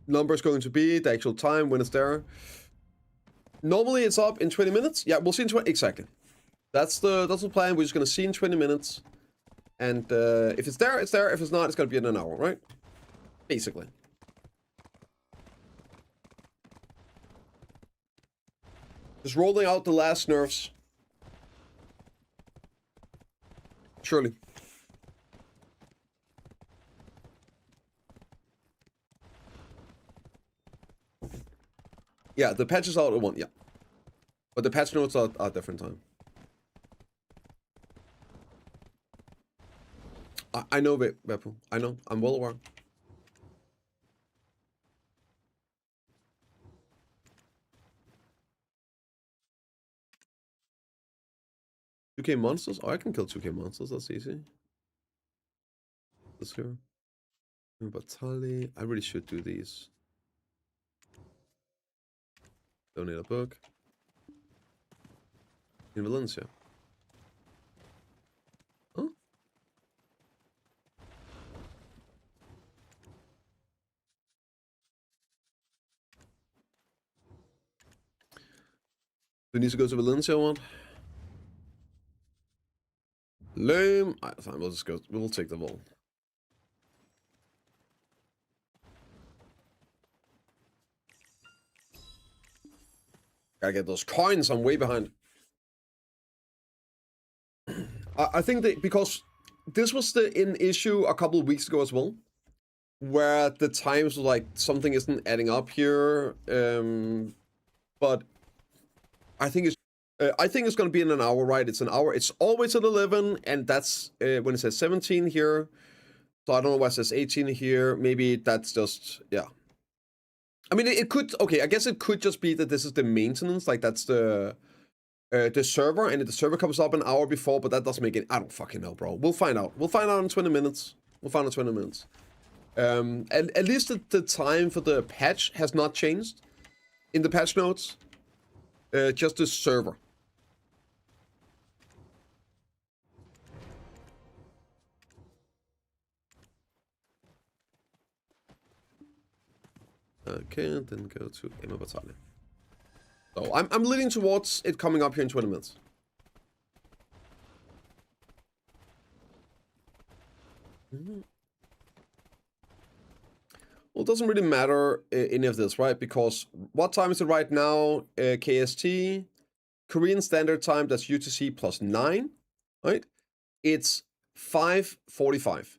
Speaker 3: number is going to be, the actual time when it's there. Normally it's up in 20 minutes. Yeah, we'll see in 20. Exactly. That's the plan. We're just gonna see in 20 minutes. And if it's there, it's there. If it's not, it's gonna be in an hour, right? Basically. Just rolling out the last nerfs. Surely. Yeah, the patch is out at 1, yeah. But the patch notes are at different time. I know, Beppo. I know. I'm well aware. $2K monsters? Oh, I can kill 2K monsters. That's easy. This here. Batali. I really should do these. Donate a book. In Valencia. Huh? We need to go to Valencia one. Lame. Fine, we'll just go. We'll take the ball. Gotta get those coins. I'm way behind. I think that because this was the issue a couple of weeks ago as well, where the times were like something isn't adding up here. But I think it's gonna be in an hour, right? It's an hour. It's always at 11, and that's when it says 17 here. So I don't know why it says 18 here. Maybe that's just, yeah. I mean, it could, okay, I guess it could just be that this is the maintenance, like that's the server, and the server comes up an hour before, but that doesn't make it, I don't fucking know, bro. We'll find out. We'll find out in 20 minutes. We'll find out in 20 minutes. And at least the time for the patch has not changed in the patch notes. Just the server. Okay, and then go to Emma Battalion. So I'm leaning towards it coming up here in 20 minutes. Well, it doesn't really matter any of this, right? Because what time is it right now? KST, Korean Standard Time, that's UTC plus 9, right? It's 5:45.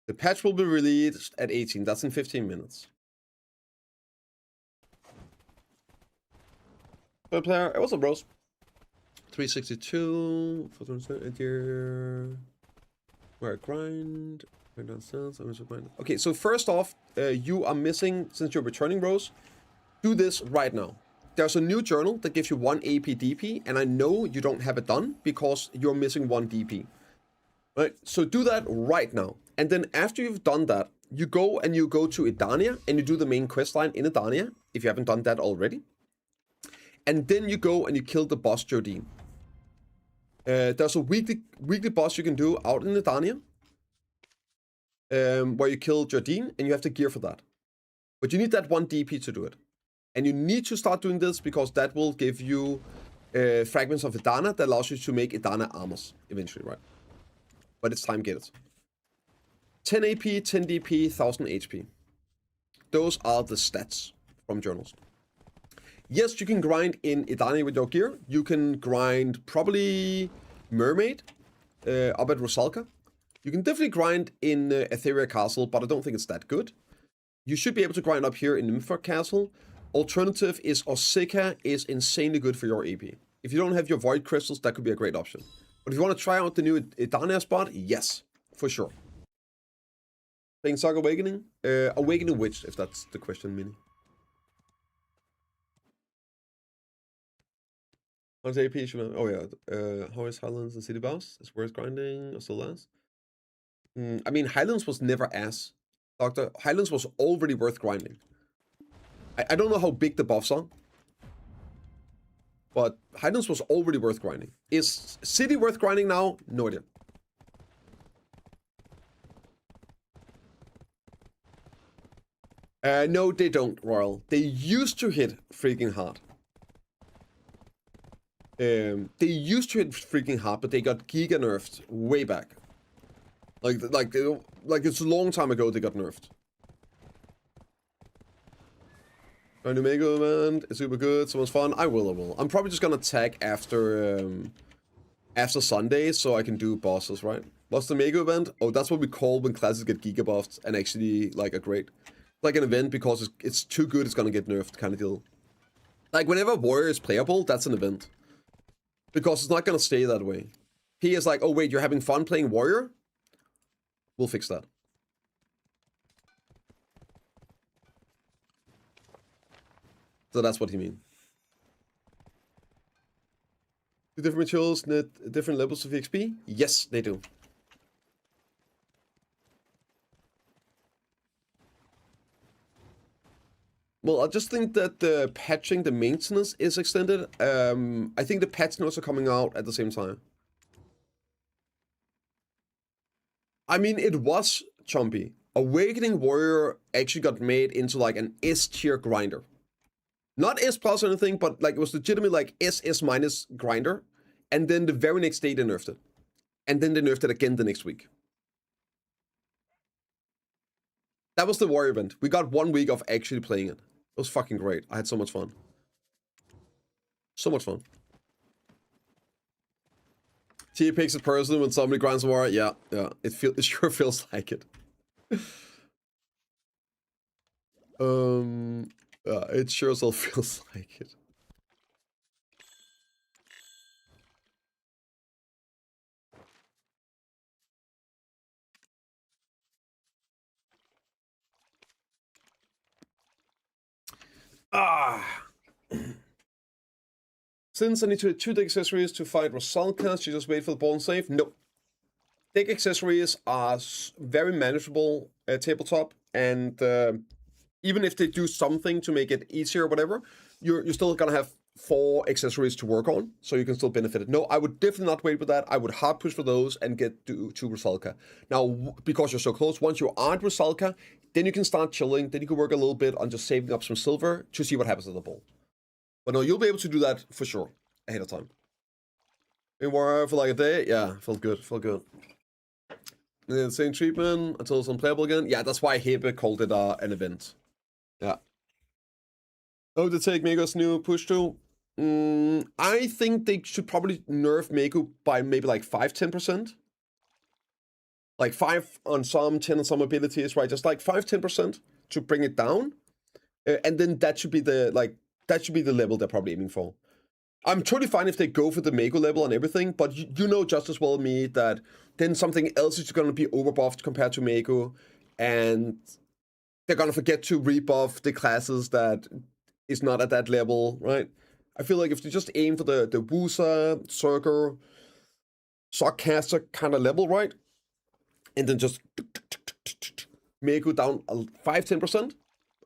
Speaker 3: The patch will be released at 18. That's in 15 minutes. Good player. What's up, bros? 362. Where I grind. Okay, so first off, you are missing, since you're returning, bros, do this right now. there's a new journal that gives you 1 AP DP, and I know you don't have it done because you're missing 1 DP. Right? So do that right now. And then after you've done that, you go to Edania and you do the main quest line in Edania, if you haven't done that already. And then you go and you kill the boss Jardine. There's a weekly boss you can do out in Edania, where you kill Jardine, and you have the gear for that. But you need that 1 DP to do it. And you need to start doing this because that will give you fragments of Edana that allows you to make Edana armors eventually, right? But it's time, get it. 10 AP, 10 DP, 1000 HP. Those are the stats from journals. Yes, you can grind in Edania with your gear. You can grind probably Mermaid up at Rusalka. You can definitely grind in Etheria Castle, but I don't think it's that good. You should be able to grind up here in Nympher Castle. Alternative is Osika is insanely good for your AP. If you don't have your Void Crystals, that could be a great option. But if you want to try out the new Edania spot, yes, for sure. Playing Saga Awakening? Awakening which, if that's the question, Mini. How's AP? Oh yeah. How is Highlands and City Boss? Is worth grinding or still less? I mean, Highlands was never ass. Doctor, Highlands was already worth grinding. I don't know how big the buffs are, but Highlands was already worth grinding. Is City worth grinding now? No idea. No, they don't, Royal. They used to hit freaking hard. They used to hit freaking hard, but they got giga nerfed way back. Like it's a long time ago they got nerfed. Trying to make event. It's super good. So much fun. I will. I'm probably just gonna tag after Sunday so I can do bosses, right? What's the mega event? Oh, that's what we call when classes get giga buffed and actually like a great, like an event because it's too good. It's gonna get nerfed kind of deal. Like whenever Warrior is playable, that's an event because it's not gonna stay that way. He is like, oh wait, you're having fun playing Warrior? We'll fix that. So that's what he means. Do different materials need different levels of XP? Yes, they do. Well, I just think that the patching, the maintenance is extended. I think the patch notes are coming out at the same time. I mean, it was chumpy. Awakening Warrior actually got made into like an S tier grinder. Not S plus or anything, but like it was legitimately like S minus grinder. And then the very next day they nerfed it. And then they nerfed it again the next week. That was the Warrior event. We got 1 week of actually playing it. It was fucking great. I had so much fun. So much fun. T picks it personally when somebody grinds Warrior. Yeah. It sure feels like it. It sure still feels like it. Since I need to hit 2 deck accessories to fight Rusalka, should you just wait for the ball and save? No. Deck accessories are very manageable tabletop, and even if they do something to make it easier or whatever, you're still gonna have 4 accessories to work on, so you can still benefit it. No, I would definitely not wait with that. I would hard push for those and get to Rusalka. Now, because you're so close, once you are at Rusalka, then you can start chilling, then you can work a little bit on just saving up some silver to see what happens at the ball. But no, you'll be able to do that for sure, ahead of time. In Warrior for like a day? Yeah, felt good. The same treatment until it's unplayable again? Yeah, that's why Hebe called it an event. Yeah. Oh, to take Mego's new push to? I think they should probably nerf Mego by maybe like 5-10%. Like 5 on some, 10 on some abilities, right? Just like 5-10% to bring it down. And then that should be the level they're probably aiming for. I'm totally fine if they go for the Mego level and everything, but you know just as well as me that then something else is going to be overbuffed compared to Mego, and they're going to forget to rebuff the classes that is not at that level, right? I feel like if you just aim for the Wusa, Circle, Sockcaster kind of level, right? And then just make it down 5-10%.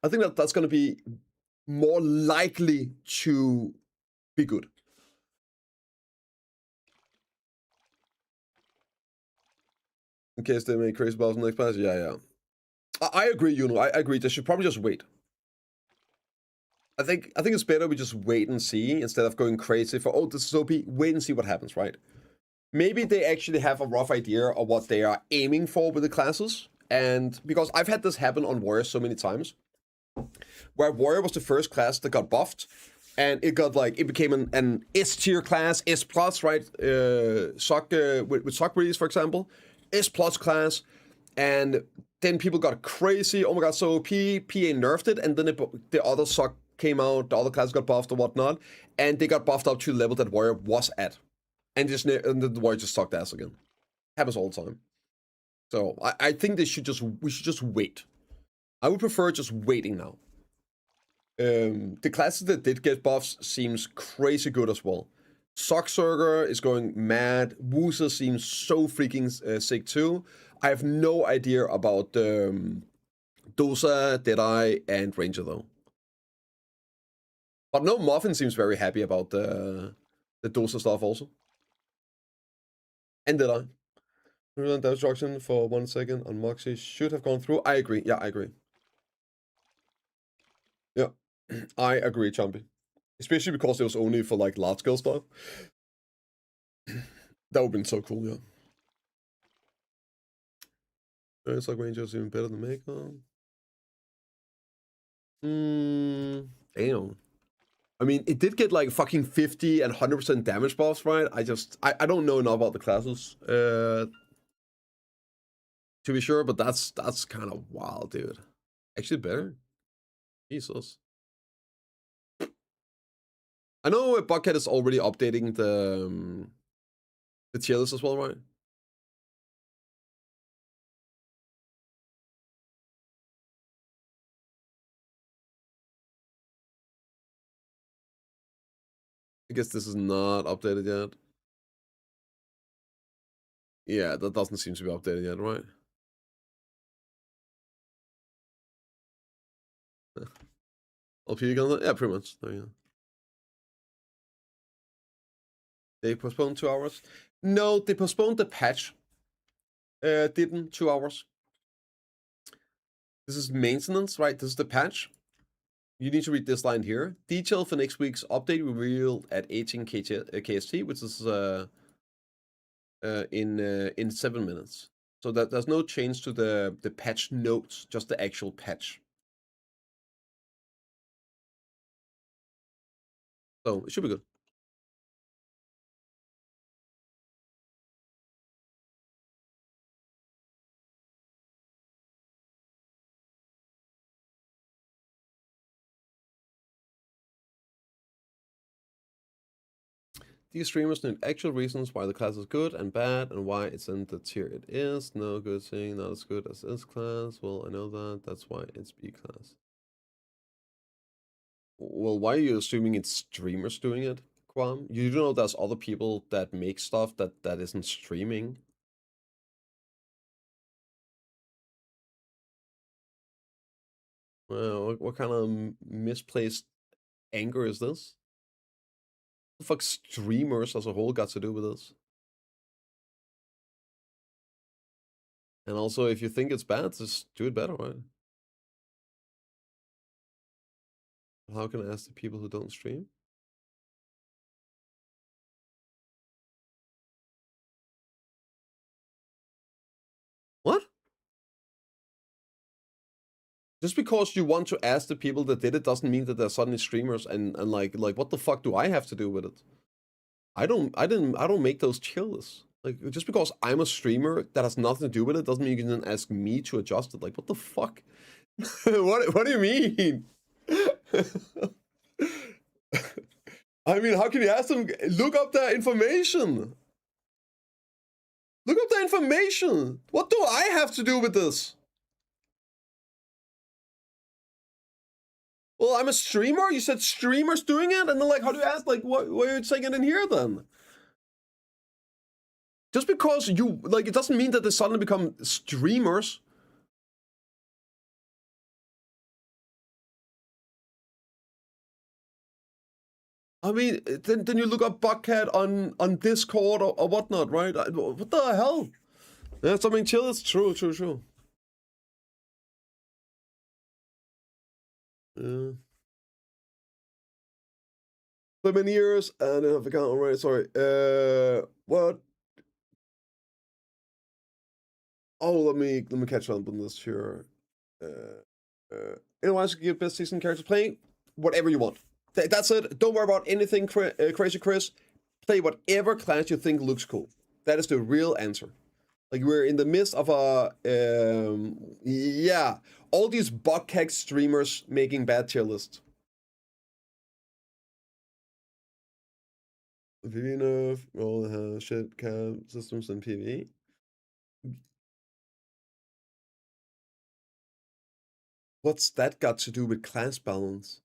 Speaker 3: I think that's going to be more likely to be good. In case they make crazy balls in the next pass, yeah. I agree, I agree. They should probably just wait. I think it's better we just wait and see instead of going crazy for, oh, this is OP. Wait and see what happens, right? Maybe they actually have a rough idea of what they are aiming for with the classes. And because I've had this happen on Warrior so many times, where Warrior was the first class that got buffed, and it became an S tier class, S plus, right? With Sock Breeze, for example, S plus class, and then people got crazy. Oh my god, so OP, PA nerfed it, and then the other Sock came out, the other class got buffed or whatnot, and they got buffed up to the level that Warrior was at, and the Warrior just sucked ass again. Happens all the time. So I think we should just wait. I would prefer just waiting now. The classes that did get buffs seems crazy good as well. Socksurger is going mad. Wusa seems so freaking sick too. I have no idea about Dosa, Deadeye, and Ranger though. But no, Muffin seems very happy about the Dosa stuff also. And Deadeye. Destruction for 1 second on Moxie should have gone through. I agree. Yeah, I agree. Yeah, I agree, Chumpy. Especially because it was only for like large scale stuff. That would have been so cool, yeah. It's like Ranger's even better than Mega. Damn. I mean, it did get like fucking 50 and 100% damage buffs, right? I don't know enough about the classes. To be sure, but that's kind of wild, dude. Actually better. Jesus. I know Buckhead is already updating the tier list as well, right? I guess this is not updated yet. Yeah, that doesn't seem to be updated yet, right? LP guns? Yeah, pretty much. There you go. They postponed 2 hours? No, they postponed the patch. Didn't 2 hours. This is maintenance, right? This is the patch. You need to read this line here. Detail for next week's update revealed at 18 KST, which is in 7 minutes. So that there's no change to the patch notes, just the actual patch. So it should be good. These streamers need actual reasons why the class is good and bad and why it's in the tier it is. No good thing, not as good as this class. Well, I know that. That's why it's B class. Well, why are you assuming it's streamers doing it, Quam? You do know there's other people that make stuff that isn't streaming. Well, what kind of misplaced anger is this? What the fuck streamers as a whole got to do with this? And also, if you think it's bad, just do it better, right? How can I ask the people who don't stream? What? Just because you want to ask the people that did it doesn't mean that they're suddenly streamers and like what the fuck do I have to do with it? I don't make those tier lists. Like just because I'm a streamer that has nothing to do with it doesn't mean you can then ask me to adjust it. Like what the fuck? what do you mean? I mean, how can you ask them? Look up their information. Look up the information. What do I have to do with this? Well, I'm a streamer. You said streamers doing it, and then like, how do you ask? Like, what are you saying it in here then? Just because you like, it doesn't mean that they suddenly become streamers. I mean, then you look up Buckhead on Discord or whatnot, right? What the hell? Yeah, something chill. It's true. Yeah. So many years, and I forgot already. Sorry. What? Oh, let me catch up on this here. Anyone else can give best season character play whatever you want. That's it. Don't worry about anything crazy, Chris. Play whatever class you think looks cool. That is the real answer. Like, we're in the midst of a yeah, all these buckhead streamers making bad tier lists. Vivino, all have shit cam systems and PvE. What's that got to do with class balance?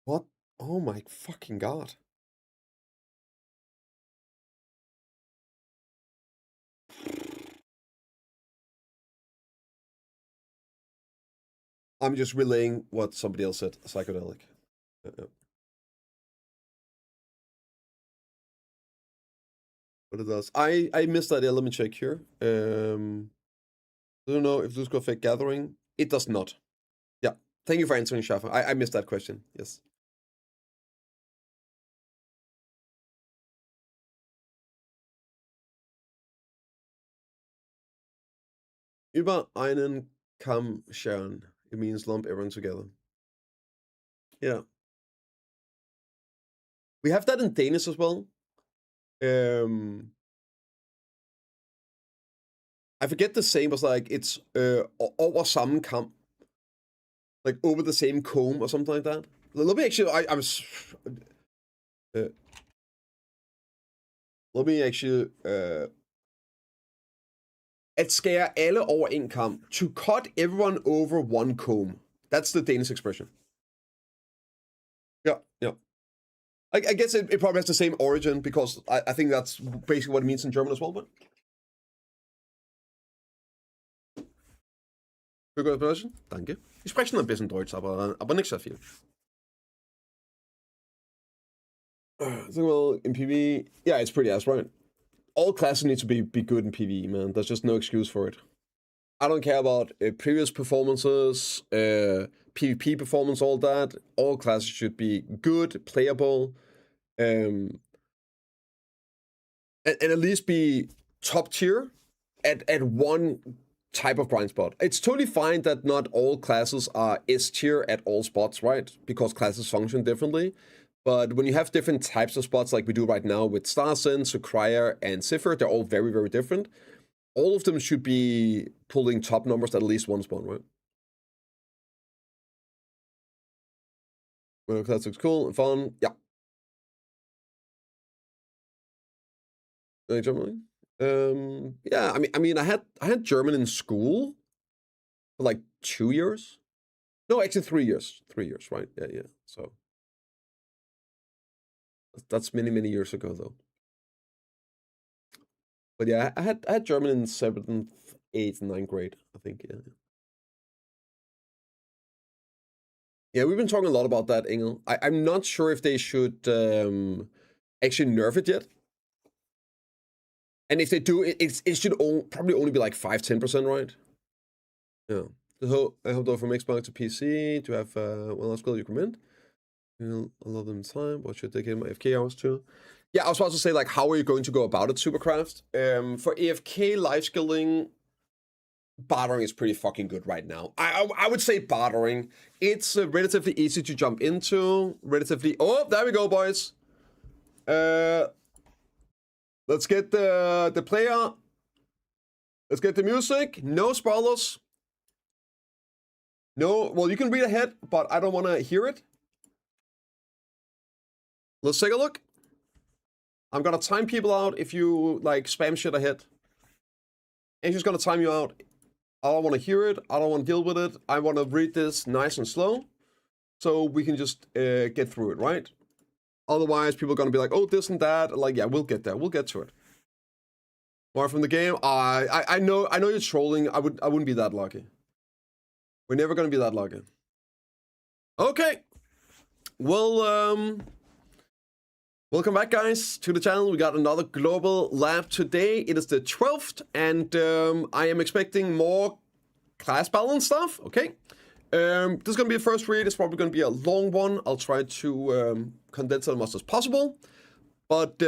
Speaker 3: What? Oh my fucking god. I'm just relaying what somebody else said. Psychedelic. But it does. I missed that element check here. I don't know if this go fake gathering. It does not. Yeah. Thank you for answering, Shafa. I missed that question. Yes. Über einen Kamm scheren. It means lump everyone together. Yeah. We have that in Danish as well. I forget the same, but like it's over samme kam. Like over the same comb or something like that. Let me actually, let me actually, at skære alle over en kam. To cut everyone over one comb. That's the Danish expression. Yeah. I guess it probably has the same origin, because I think that's basically what it means in German as well, but... Danke. Ich spreche nur ein bisschen Deutsch, aber nicht sehr viel. So, well, in PvE, yeah, it's pretty ass, right? All classes need to be good in PvE, man. There's just no excuse for it. I don't care about previous performances, PvP performance, all that. All classes should be good, playable, and at least be top tier at one type of blind spot. It's totally fine that not all classes are S tier at all spots, right? Because classes function differently. But when you have different types of spots like we do right now with Starsen, Sukryer, and Zephyr, they're all very, very different. All of them should be pulling top numbers at least one spawn, right? Well, class looks cool and fun. Yeah. German? Yeah, I mean, I had German in school for like 2 years. No, actually 3 years. 3 years, right? Yeah. So that's many years ago, though. But yeah, I had German in 7th, 8th, 9th grade, I think. Yeah. Yeah, we've been talking a lot about that, Engel. I'm not sure if they should actually nerf it yet. And if they do, it should probably only be like 5-10%, right? Yeah. So I hope though from Xbox to PC to have one last skill you recommend. A lot of them time. What should they get my AFK hours to? Yeah, I was about to say, like, how are you going to go about it, Supercraft? For AFK life skilling, bartering is pretty fucking good right now. I would say bartering. It's relatively easy to jump into. Oh, there we go, boys. Let's get the player. Let's get the music. No spoilers. No, well, you can read ahead, but I don't want to hear it. Let's take a look. I'm gonna time people out if you like spam shit ahead. and she's gonna time you out. I don't want to hear it. I don't want to deal with it. I want to read this nice and slow, so we can just get through it, right? Otherwise, people are gonna be like, "Oh, this and that." Like, yeah, we'll get there. We'll get to it. More from the game. I know you're trolling. I wouldn't be that lucky. We're never gonna be that lucky. Okay. Well, welcome back, guys, to the channel. We got another global lab today. It is the 12th, and I am expecting more class balance stuff. Okay. This is gonna be a first read. It's probably gonna be a long one. I'll try to condense it as much as possible. But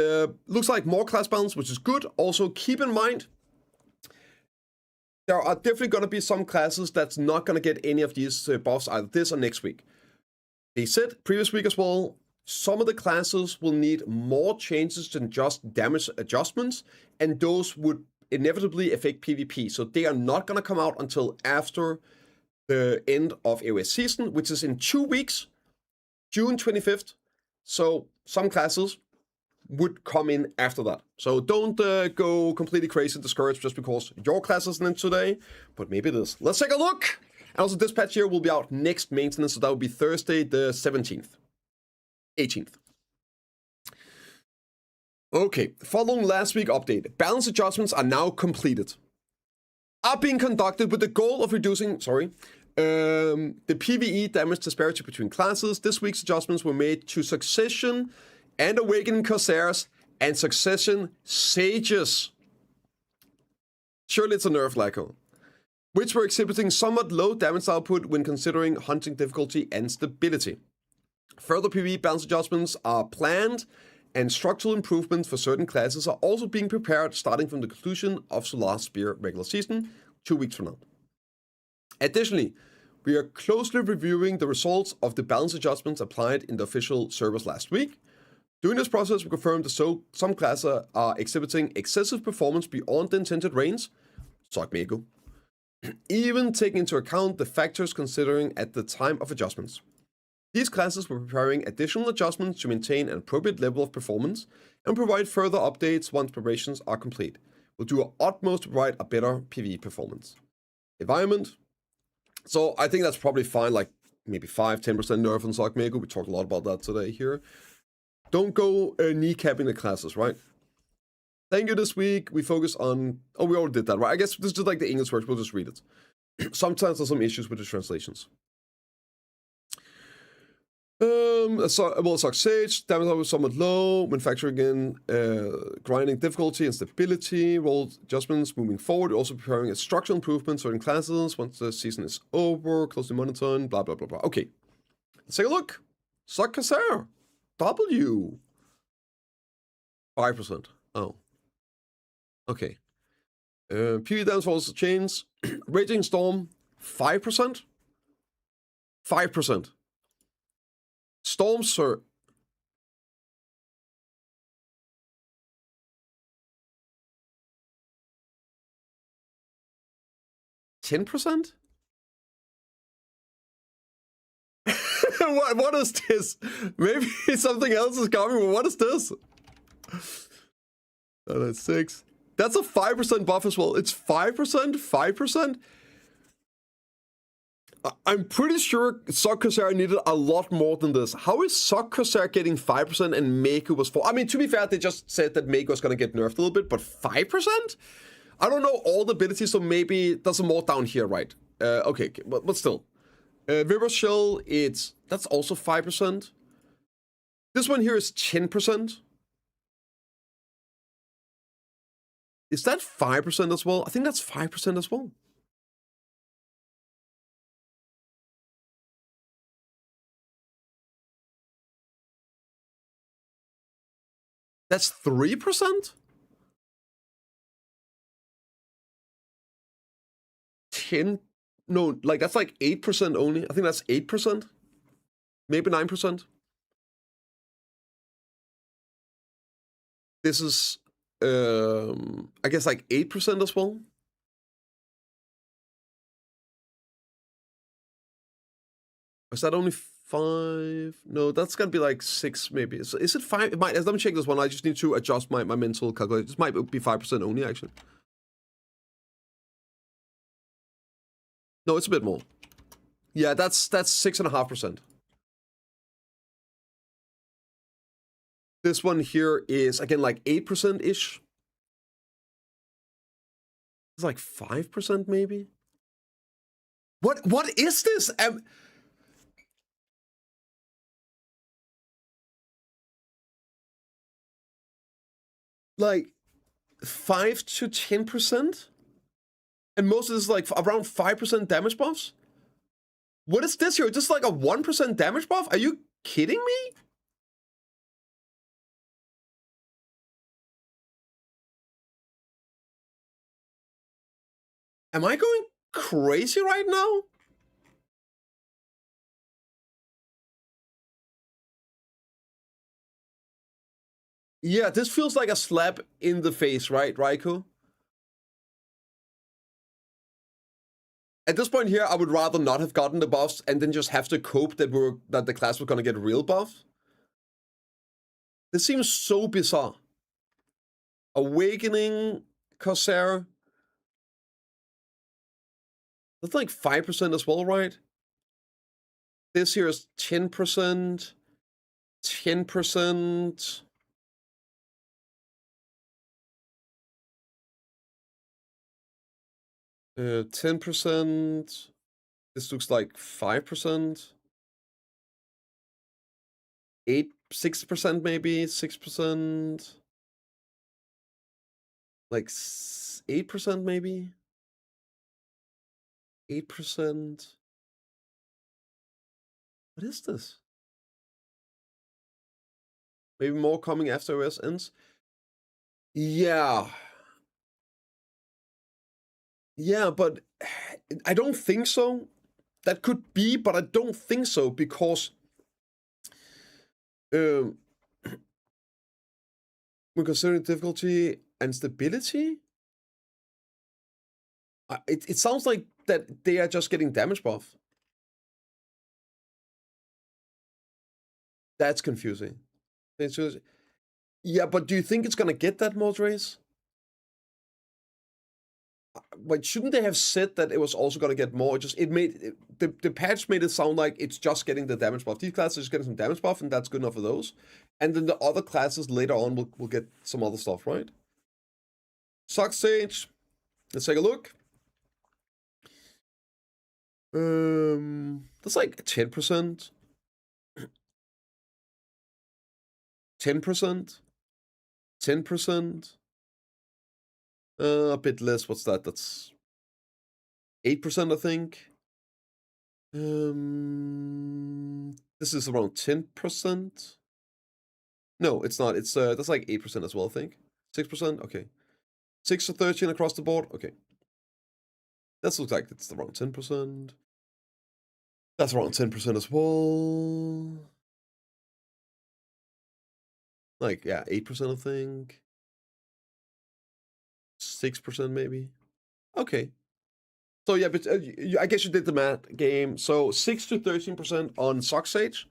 Speaker 3: looks like more class balance, which is good. Also, keep in mind, there are definitely going to be some classes that's not going to get any of these buffs either this or next week. They said previous week as well, some of the classes will need more changes than just damage adjustments, and those would inevitably affect PvP. So they are not going to come out until after the end of AOS season, which is in 2 weeks, June 25th. So some classes would come in after that. So don't go completely crazy and discouraged just because your class isn't in today, but maybe it is. Let's take a look. And also this patch here will be out next maintenance, so that will be Thursday the 17th. 18th. Okay, following last week's update, balance adjustments are now completed. Are being conducted with the goal of reducing, the PvE damage disparity between classes. This week's adjustments were made to Succession and Awakening Corsairs and Succession Sages. Surely it's a nerf lacko. Which were exhibiting somewhat low damage output when considering hunting difficulty and stability. Further PvE balance adjustments are planned, and structural improvements for certain classes are also being prepared starting from the conclusion of Solar Spear regular season, 2 weeks from now. Additionally, we are closely reviewing the results of the balance adjustments applied in the official servers last week. During this process, we confirmed that some classes are exhibiting excessive performance beyond the intended range, Mego, even taking into account the factors considering at the time of adjustments. These classes were preparing additional adjustments to maintain an appropriate level of performance and provide further updates once preparations are complete. We'll do our utmost to provide a better PvE performance. Environment. So I think that's probably fine, like maybe 5-10% nerf on Mego. We talked a lot about that today here. Don't go kneecapping the classes, right? Thank you this week. We focus on... Oh, we already did that, right? I guess this is just like the English words. We'll just read it. Sometimes there's some issues with the translations. Suck Sage. Damage level was somewhat low when factoring in grinding difficulty and stability. Roll adjustments moving forward. We're also preparing a structural improvement certain classes once the season is over. Closely monitoring. Blah, blah, blah, blah. Okay. Let's take a look. Suck Corsair. W. 5%. Oh. Okay. PvE damage also chains. Raging Storm. 5%. 5%. Storm Sir. %? What is this? Maybe something else is coming, but what is this? That's 6. That's a 5% buff as well. It's 5%? 5%? I'm pretty sure Sock Corsair needed a lot more than this. How is Sock Corsair getting 5% and Mako was 4? I mean, to be fair, they just said that Mako was going to get nerfed a little bit, but 5%? I don't know all the abilities, so maybe there's some more down here, right? Okay, but still. River Shell, that's also 5%. This one here is 10%. Is that 5% as well? I think that's 5% as well. That's 3%? 10? No, like that's like 8% only. I think that's 8%. Maybe 9%. This is, I guess like 8% as well. Is that only 5? No, that's gonna be like 6 maybe. Is it 5? It might. Let me check this one. I just need to adjust my mental calculation. This might be 5% only actually. No, it's a bit more. Yeah, that's 6.5%. This one here is, again, like 8%-ish. It's like 5% maybe. What is this? Like 5 to 10%? And most of this is like around 5% damage buffs? What is this here? Just like a 1% damage buff? Are you kidding me? Am I going crazy right now? Yeah, this feels like a slap in the face, right, Raikou? At this point here, I would rather not have gotten the buffs and then just have to cope that the class was gonna get real buff. This seems so bizarre. Awakening Corsair. That's like 5% as well, right? This here is 10%. 10%. Uh, 10%. This looks like 5%. 6% maybe, 6%. Like 8% maybe. 8%. What is this? Maybe more coming after OS ends? Yeah. Yeah, but I don't think so. That could be, but I don't think so because when considering difficulty and stability, it sounds like that they are just getting damage buff. That's confusing. Yeah, but do you think it's gonna get that, Moldrace? But shouldn't they have said that it was also gonna get more? The patch made it sound like it's just getting the damage buff. These classes are just getting some damage buff, and that's good enough for those. And then the other classes later on will get some other stuff, right? Sock Sage. Let's take a look. That's like 10%. 10%. 10%. A bit less. What's that? That's 8%, I think. This is around 10%. No, it's not. It's that's like 8% as well, I think. 6%. Okay. 6 to 13 across the board. Okay. That looks like it's around 10%. That's around 10% as well. Like, yeah, 8%, I think. 6% maybe. Okay. So yeah, but I guess you did the math game. So 6 to 13% on Sock Sage.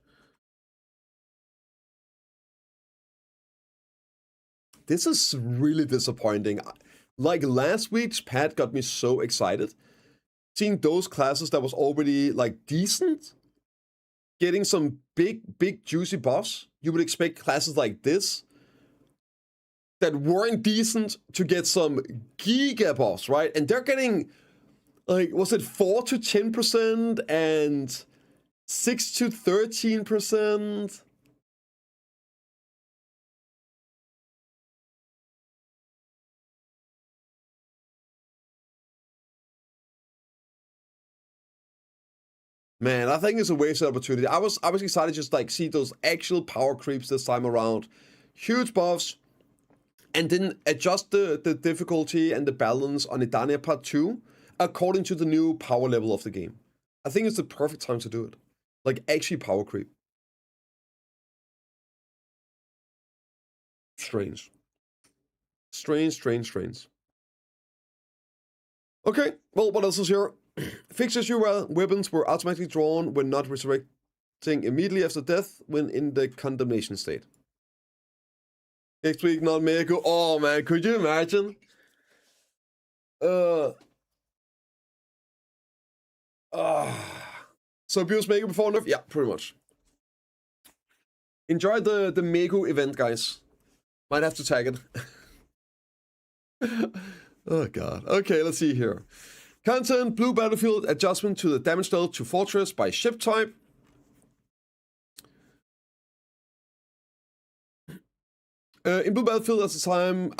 Speaker 3: This is really disappointing. Like last week's pad got me so excited. Seeing those classes that was already like decent, getting some big juicy buffs. You would expect classes like this that weren't decent to get some giga buffs, right? And they're getting like, was it 4 to 10% and 6 to 13%? Man, I think it's a wasted opportunity. I was excited to just like see those actual power creeps this time around. Huge buffs. And then adjust the difficulty and the balance on Idania Part 2 according to the new power level of the game. I think it's the perfect time to do it. Like, actually power creep. Strange. Strange. Okay, well, what else is here? Fix issue where weapons were automatically drawn when not resurrecting immediately after death when in the condemnation state. Next week, not Mako. Oh man, could you imagine? So abuse Mego before nerf? Yeah, pretty much. Enjoy the Mego event, guys. Might have to tag it. Oh god. Okay, let's see here. Content, blue battlefield, adjustment to the damage dealt to fortress by ship type. In blue battlefield at the time,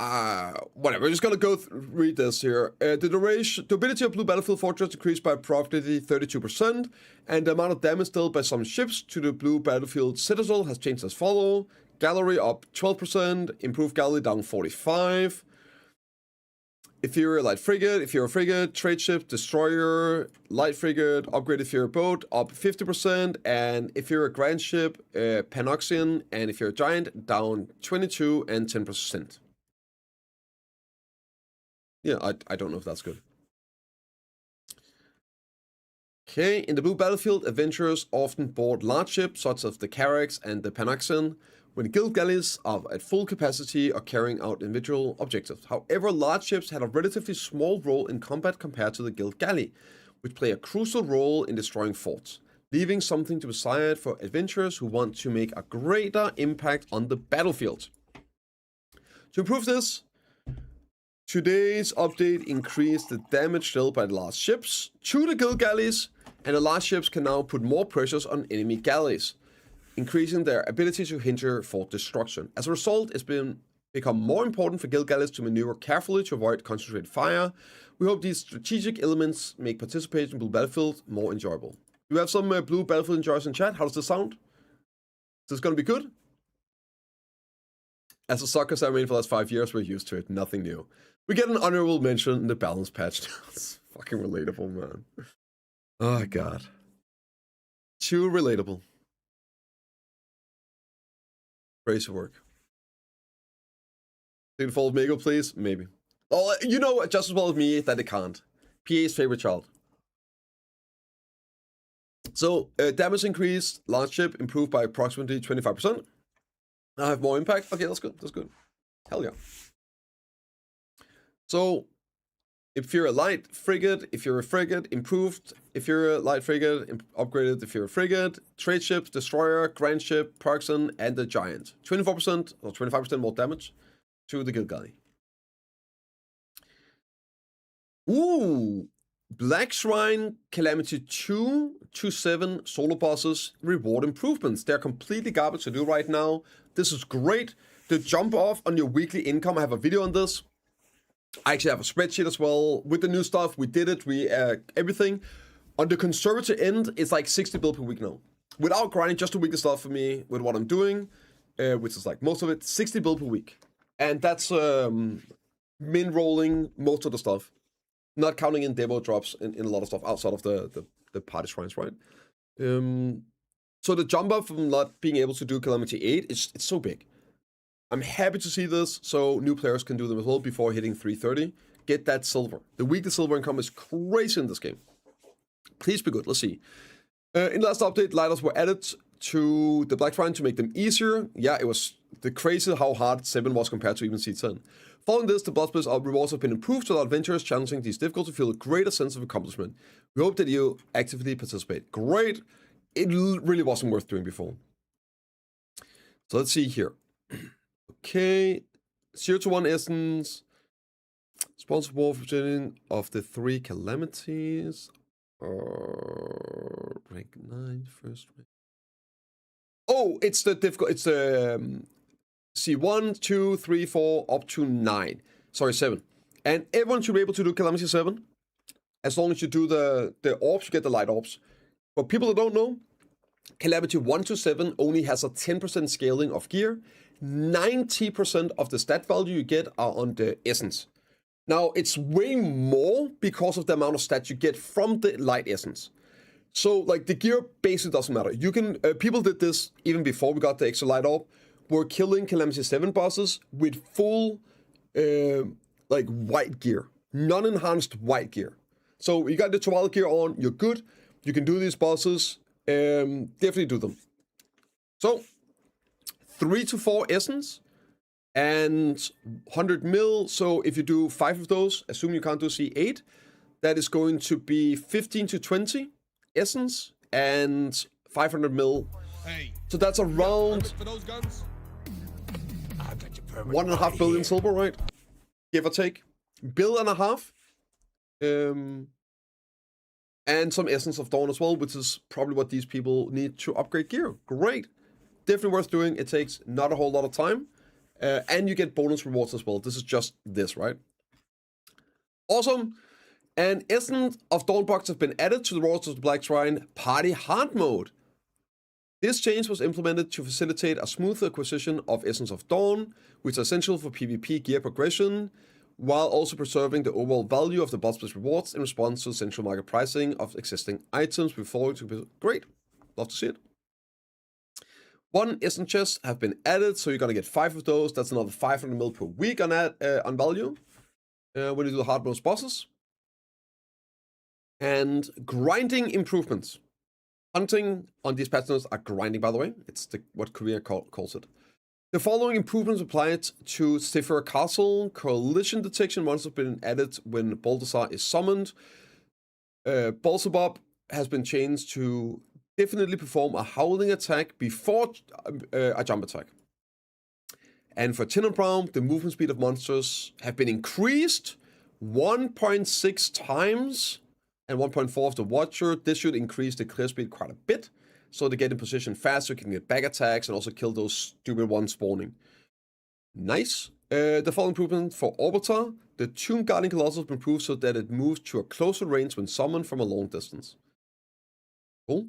Speaker 3: whatever, we're just gonna go read this here. The durability of blue battlefield fortress decreased by approximately 32%, and the amount of damage dealt by some ships to the blue battlefield citadel has changed as follow. Gallery up 12%, improved gallery down 45%. If you're a light frigate, if you're a frigate, trade ship, destroyer, light frigate, upgrade if you're a boat, up 50%, and if you're a grand ship, Panoxian, and if you're a giant, down 22 and 10%. Yeah, I don't know if that's good. Okay, in the blue battlefield, adventurers often board large ships, such as the Carax and the Panoxian, when guild galleys are at full capacity or carrying out individual objectives. However, large ships had a relatively small role in combat compared to the guild galley, which play a crucial role in destroying forts, leaving something to be desired for adventurers who want to make a greater impact on the battlefield. To improve this, today's update increased the damage dealt by the large ships to the guild galleys, and the large ships can now put more pressures on enemy galleys, increasing their ability to hinder fort destruction. As a result, it's become more important for guild galleys to maneuver carefully to avoid concentrated fire. We hope these strategic elements make participation in Blue Battlefield more enjoyable. Do we have some Blue Battlefield enjoyers in chat? How does this sound? Is this going to be good? As a soccer Saturday for the last 5 years, we're used to it. Nothing new. We get an honorable mention in the balance patch. It's fucking relatable, man. Oh, God. Too relatable. Praise your work. Can you follow Mego, please? Maybe. Oh, you know just as well as me that it can't. PA's favorite child. So, damage increase, large ship improved by approximately 25%. I have more impact. Okay, that's good. That's good. Hell yeah. So, if you're a light frigate, if you're a frigate, improved. If you're a light frigate, upgraded. If you're a frigate, trade ships, destroyer, grand ship, Parkson, and the giant. 24% or 25% more damage to the guild galley. Ooh, Black Shrine, Calamity 2 to 7 solo bosses, reward improvements. They're completely garbage to do right now. This is great. The jump off on your weekly income, I have a video on this. I actually have a spreadsheet as well. With the new stuff, we did it, everything. On the conservative end, it's like 60 bill per week now. Without grinding, just the weekly stuff for me, with what I'm doing, which is like most of it, 60 bill per week. And that's min rolling most of the stuff. Not counting in demo drops in a lot of stuff outside of the party shrines, right? So the jump up from not being able to do Calamity 8, it's so big. I'm happy to see this, so new players can do them as well before hitting 330. Get that silver. The weekly silver income is crazy in this game. Please be good. Let's see. In the last update, lighters were added to the Black Shrine to make them easier. Yeah, it was the crazy how hard 7 was compared to even C10. Following this, the Blood Splits rewards have been improved to allow adventurers challenging these difficulties to feel a greater sense of accomplishment. We hope that you actively participate. Great. It really wasn't worth doing before. So let's see here. Okay. 0 to 1 essence. Sponsor war for of the 3 calamities. Rank 9, first rank. Oh, it's the difficult. It's the C1, 2, 3, 4, up to 9. Sorry, 7. And everyone should be able to do Calamity 7. As long as you do the orbs, you get the light orbs. For people that don't know, Calamity 1 to 7 only has a 10% scaling of gear. 90% of the stat value you get are on the essence. Now, it's way more because of the amount of stats you get from the light essence. So, like, the gear basically doesn't matter. You can, people did this even before we got the extra light orb. We're killing Calamity 7 bosses with full, like, white gear. Non-enhanced white gear. So, you got the Twilight gear on, you're good. You can do these bosses. Definitely do them. So, 3 to 4 essence and 100 mil. So if you do 5 of those, assume you can't do C8, that is going to be 15 to 20 essence and 500 mil.
Speaker 1: Hey,
Speaker 3: So that's
Speaker 1: you got a
Speaker 3: around
Speaker 1: permit for those guns?
Speaker 4: I've got your permit
Speaker 3: 1.5
Speaker 4: right
Speaker 3: billion
Speaker 4: here.
Speaker 3: silver, right? Give or take. Bill and a half. And some Essence of Dawn as well, which is probably what these people need to upgrade gear. Great. Definitely worth doing. It takes not a whole lot of time. And you get bonus rewards as well. This is just this, right? Awesome. And Essence of Dawn box have been added to the Royals of the Black Shrine Party Hard Mode. This change was implemented to facilitate a smoother acquisition of Essence of Dawn, which is essential for PvP gear progression, while also preserving the overall value of the Bloodsplit rewards in response to central market pricing of existing items before it to be great. Love to see it. 1 Essence chests have been added, so you're gonna get 5 of those. That's another 500 mil per week on that on value when you do the hard mode bosses. And grinding improvements. Hunting on these patterns are grinding, by the way. It's what Korea calls it. The following improvements applied to Stiffer Castle. Collision detection once have been added when Balthazar is summoned. Balsabob has been changed to definitely perform a howling attack before a jump attack. And for Tinenbaum, the movement speed of monsters have been increased 1.6 times and 1.4 of the Watcher. This should increase the clear speed quite a bit, so they get in position faster, you can get back attacks, and also kill those stupid ones spawning. Nice. The following improvement for Orbiter. The Tomb Guardian Colossus has been improved so that it moves to a closer range when summoned from a long distance. Cool.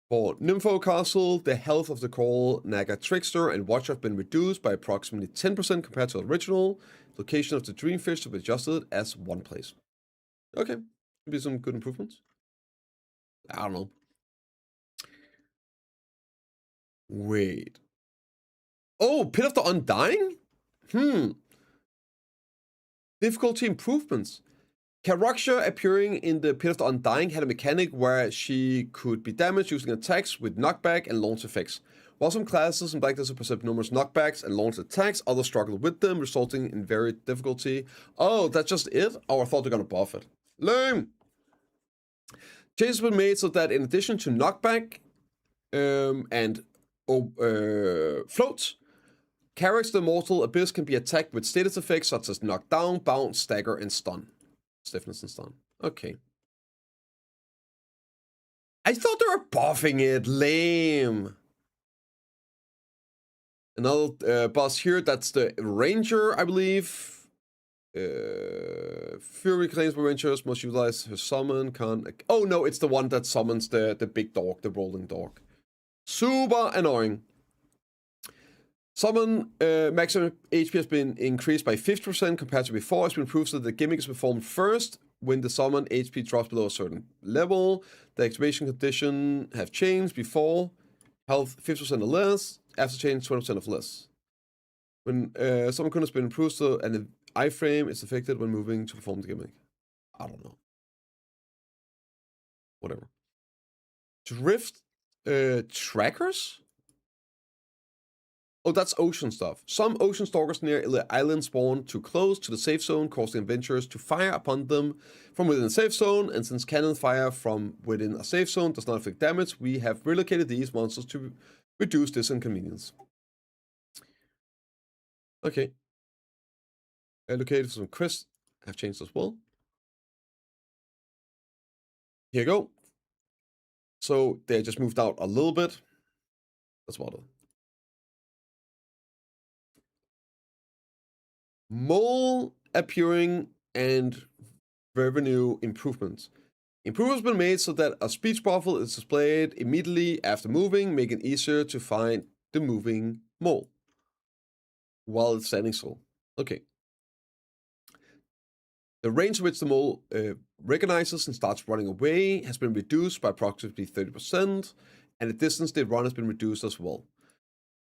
Speaker 3: For Nympho Castle, the health of the Coral Naga Trickster and Watcher have been reduced by approximately 10% compared to the original. Location of the Dreamfish to be adjusted as one place. Okay. Be some good improvements. I don't know. Wait. Oh, Pit of the Undying? Difficulty improvements. Karaksha appearing in the Pit of the Undying had a mechanic where she could be damaged using attacks with knockback and launch effects. While some classes in Black Desert perceive numerous knockbacks and launch attacks, others struggle with them, resulting in varied difficulty. Oh, that's just it? Oh, I thought they were gonna buff it. Lame! Changes have been made so that in addition to knockback and float, Carrick's the Mortal Abyss can be attacked with status effects such as knockdown, bounce, stagger, and stun. Stiffness and stun. Okay. I thought they were buffing it. Lame. Another boss here, that's the Ranger, I believe. Fury claims by Rangers must utilize her summon. Oh no, it's the one that summons the big dog, the rolling dog. Super annoying. Summon maximum HP has been increased by 50% compared to before. It's been improved so that the gimmick is performed first when the summon HP drops below a certain level. The activation condition have changed before. Health 50% or less. After change 20% or less. When summon cooldown has been improved so and the iframe is affected when moving to perform the gimmick. I don't know. Whatever. Drift trackers? Oh, that's ocean stuff. Some ocean stalkers near the island spawn too close to the safe zone, causing adventurers to fire upon them from within the safe zone. And since cannon fire from within a safe zone does not affect damage, we have relocated these monsters to reduce this inconvenience. Okay. Allocated some quests have changed as well. Here you go. So they just moved out a little bit. That's about it. Mole appearing and revenue improvements. Improvements have been made so that a speech bubble is displayed immediately after moving, making it easier to find the moving mole while it's standing still. Okay. The range in which the mole recognizes and starts running away has been reduced by approximately 30%, and the distance they run has been reduced as well.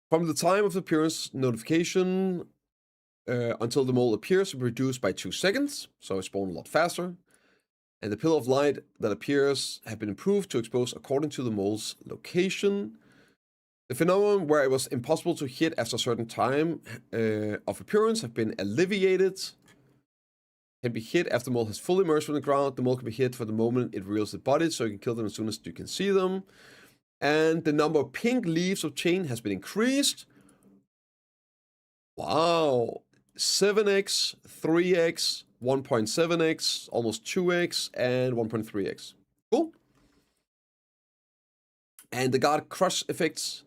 Speaker 3: From the time of the appearance notification until the mole appears, will be reduced by 2 seconds, so it spawns a lot faster. And the pillar of light that appears have been improved to expose according to the mole's location. The phenomenon where it was impossible to hit after a certain time of appearance have been alleviated. can be hit after the mole has fully emerged from the ground. The mole can be hit for the moment it reveals the body, so you can kill them as soon as you can see them. And the number of pink leaves of chain has been increased. Wow. 7x, 3x, 1.7x, almost 2x, and 1.3x. Cool. And the guard crush effects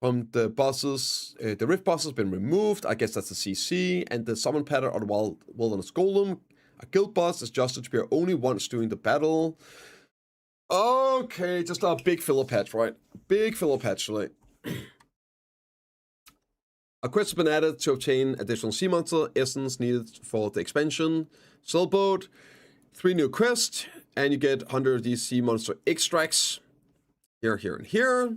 Speaker 3: from the bosses, the rift boss has been removed. I guess that's the CC. And the summon pattern of the wilderness golem, a guild boss, is adjusted to appear only once during the battle. Okay, just a big filler patch, right? Big filler patch, right? A quest has been added to obtain additional sea monster essence needed for the expansion. Sailboat, 3 new quests, and you get 100 of these sea monster extracts. Here, here, and here.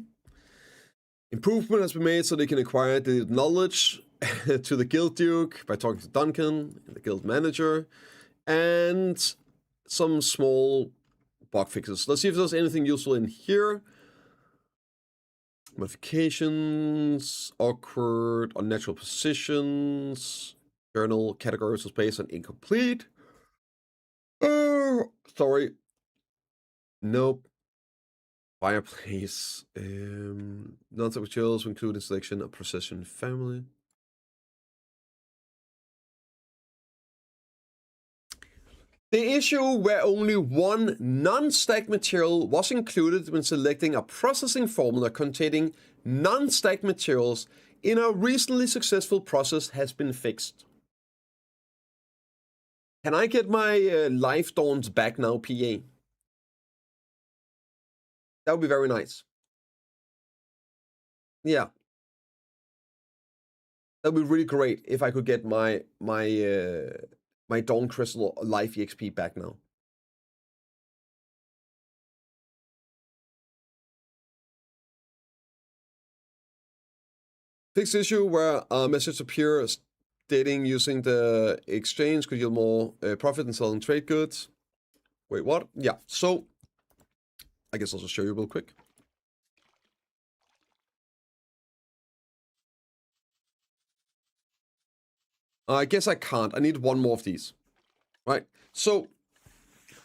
Speaker 3: Improvement has been made so they can acquire the knowledge to the Guild Duke by talking to Duncan, the Guild Manager, and some small bug fixes. Let's see if there's anything useful in here. Modifications, awkward, unnatural positions, journal categories was based on incomplete. Sorry. Nope. Fireplace. Non-toxic chills include selection of procession family. The issue where only one non-stacked material was included when selecting a processing formula containing non-stacked materials in a recently successful process has been fixed. Can I get my life dawns back now, PA? That would be very nice. Yeah. That would be really great if I could get my Dawn Crystal Life EXP back now. Fixed issue where a message appears stating using the exchange could yield more profit than selling trade goods. Wait, what? Yeah, so I guess I'll just show you real quick. I guess I can't. I need one more of these. Right? So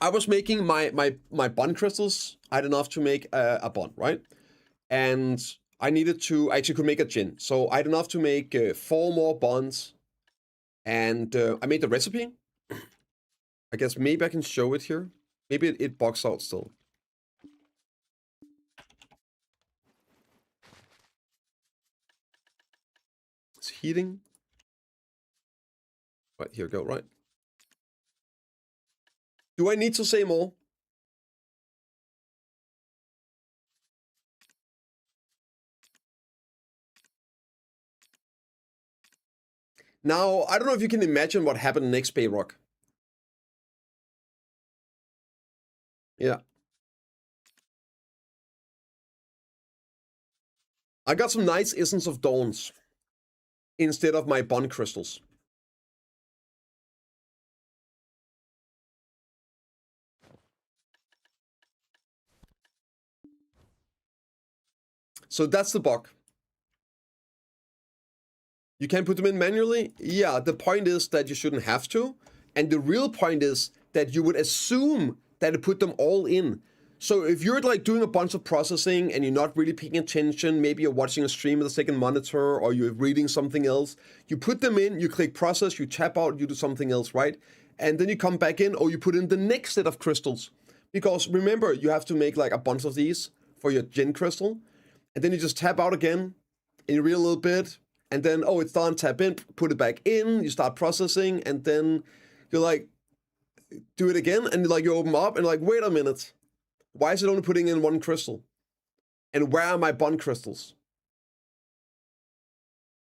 Speaker 3: I was making my bond crystals. I had enough to make a bond, right? And I needed to, I actually could make a gin. So I had enough to make 4 more bonds. And I made the recipe. I guess maybe I can show it here. Maybe it bugs out still. It's heating. Right, here we go, right? Do I need to say more? Now, I don't know if you can imagine what happened next, Bayrock. Yeah. I got some nice Essence of Dawns instead of my bond crystals. So that's the bug. You can put them in manually? Yeah, the point is that you shouldn't have to. And the real point is that you would assume that it put them all in. So if you're like doing a bunch of processing and you're not really paying attention, maybe you're watching a stream with a second monitor or you're reading something else, you put them in, you click process, you tap out, you do something else, right? And then you come back in or you put in the next set of crystals. Because remember, you have to make like a bunch of these for your gin crystal. And then you just tap out again and you read a little bit. And then, oh, it's done, tap in, put it back in, you start processing, and then you're like, do it again, and like you open up and like, wait a minute. Why is it only putting in 1 crystal? And where are my bond crystals?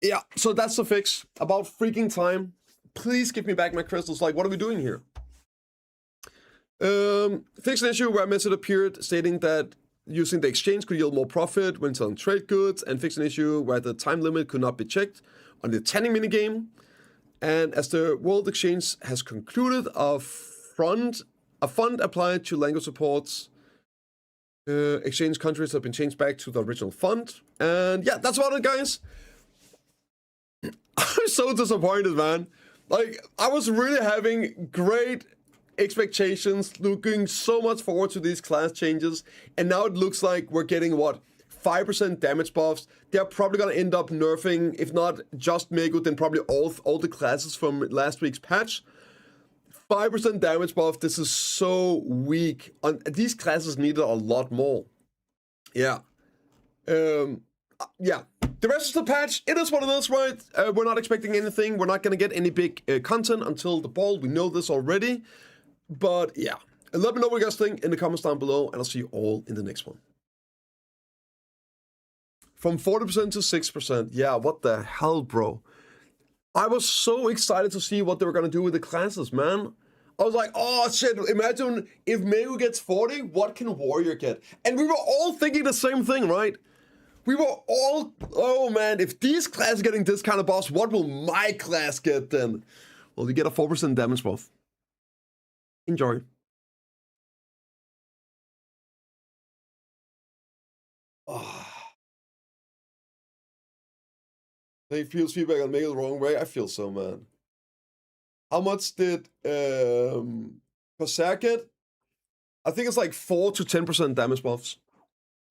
Speaker 3: Yeah, so that's the fix. About freaking time. Please give me back my crystals. Like, what are we doing here? Fix an issue where a message appeared stating that using the exchange could yield more profit when selling trade goods, and fix an issue where the time limit could not be checked on the tanning minigame. And as the World Exchange has concluded, a fund applied to language supports exchange countries have been changed back to the original fund. And yeah, that's about it, guys. I'm so disappointed, man. Like, I was really having great expectations, looking so much forward to these class changes, and now it looks like we're getting, what, 5% damage buffs. They're probably gonna end up nerfing, if not just Megu, then probably all the classes from last week's patch. 5% damage buff, this is so weak. These classes needed a lot more. Yeah. Yeah. The rest of the patch, it is what it is, right? We're not expecting anything. We're not going to get any big content until the ball. We know this already. But yeah. Let me know what you guys think in the comments down below, and I'll see you all in the next one. From 40% to 6%. Yeah, what the hell, bro? I was so excited to see what they were going to do with the classes, man. I was like, oh shit, imagine if Megu gets 40, what can Warrior get? And we were all thinking the same thing, right? We were all, oh man, if these classes are getting this kind of buffs, what will my class get then? Well, you get a 4% damage buff. Enjoy. Oh. They feels feedback on Mega the wrong way. I feel so, man. How much did Berserk get? I think it's like 4 to 10% damage buffs.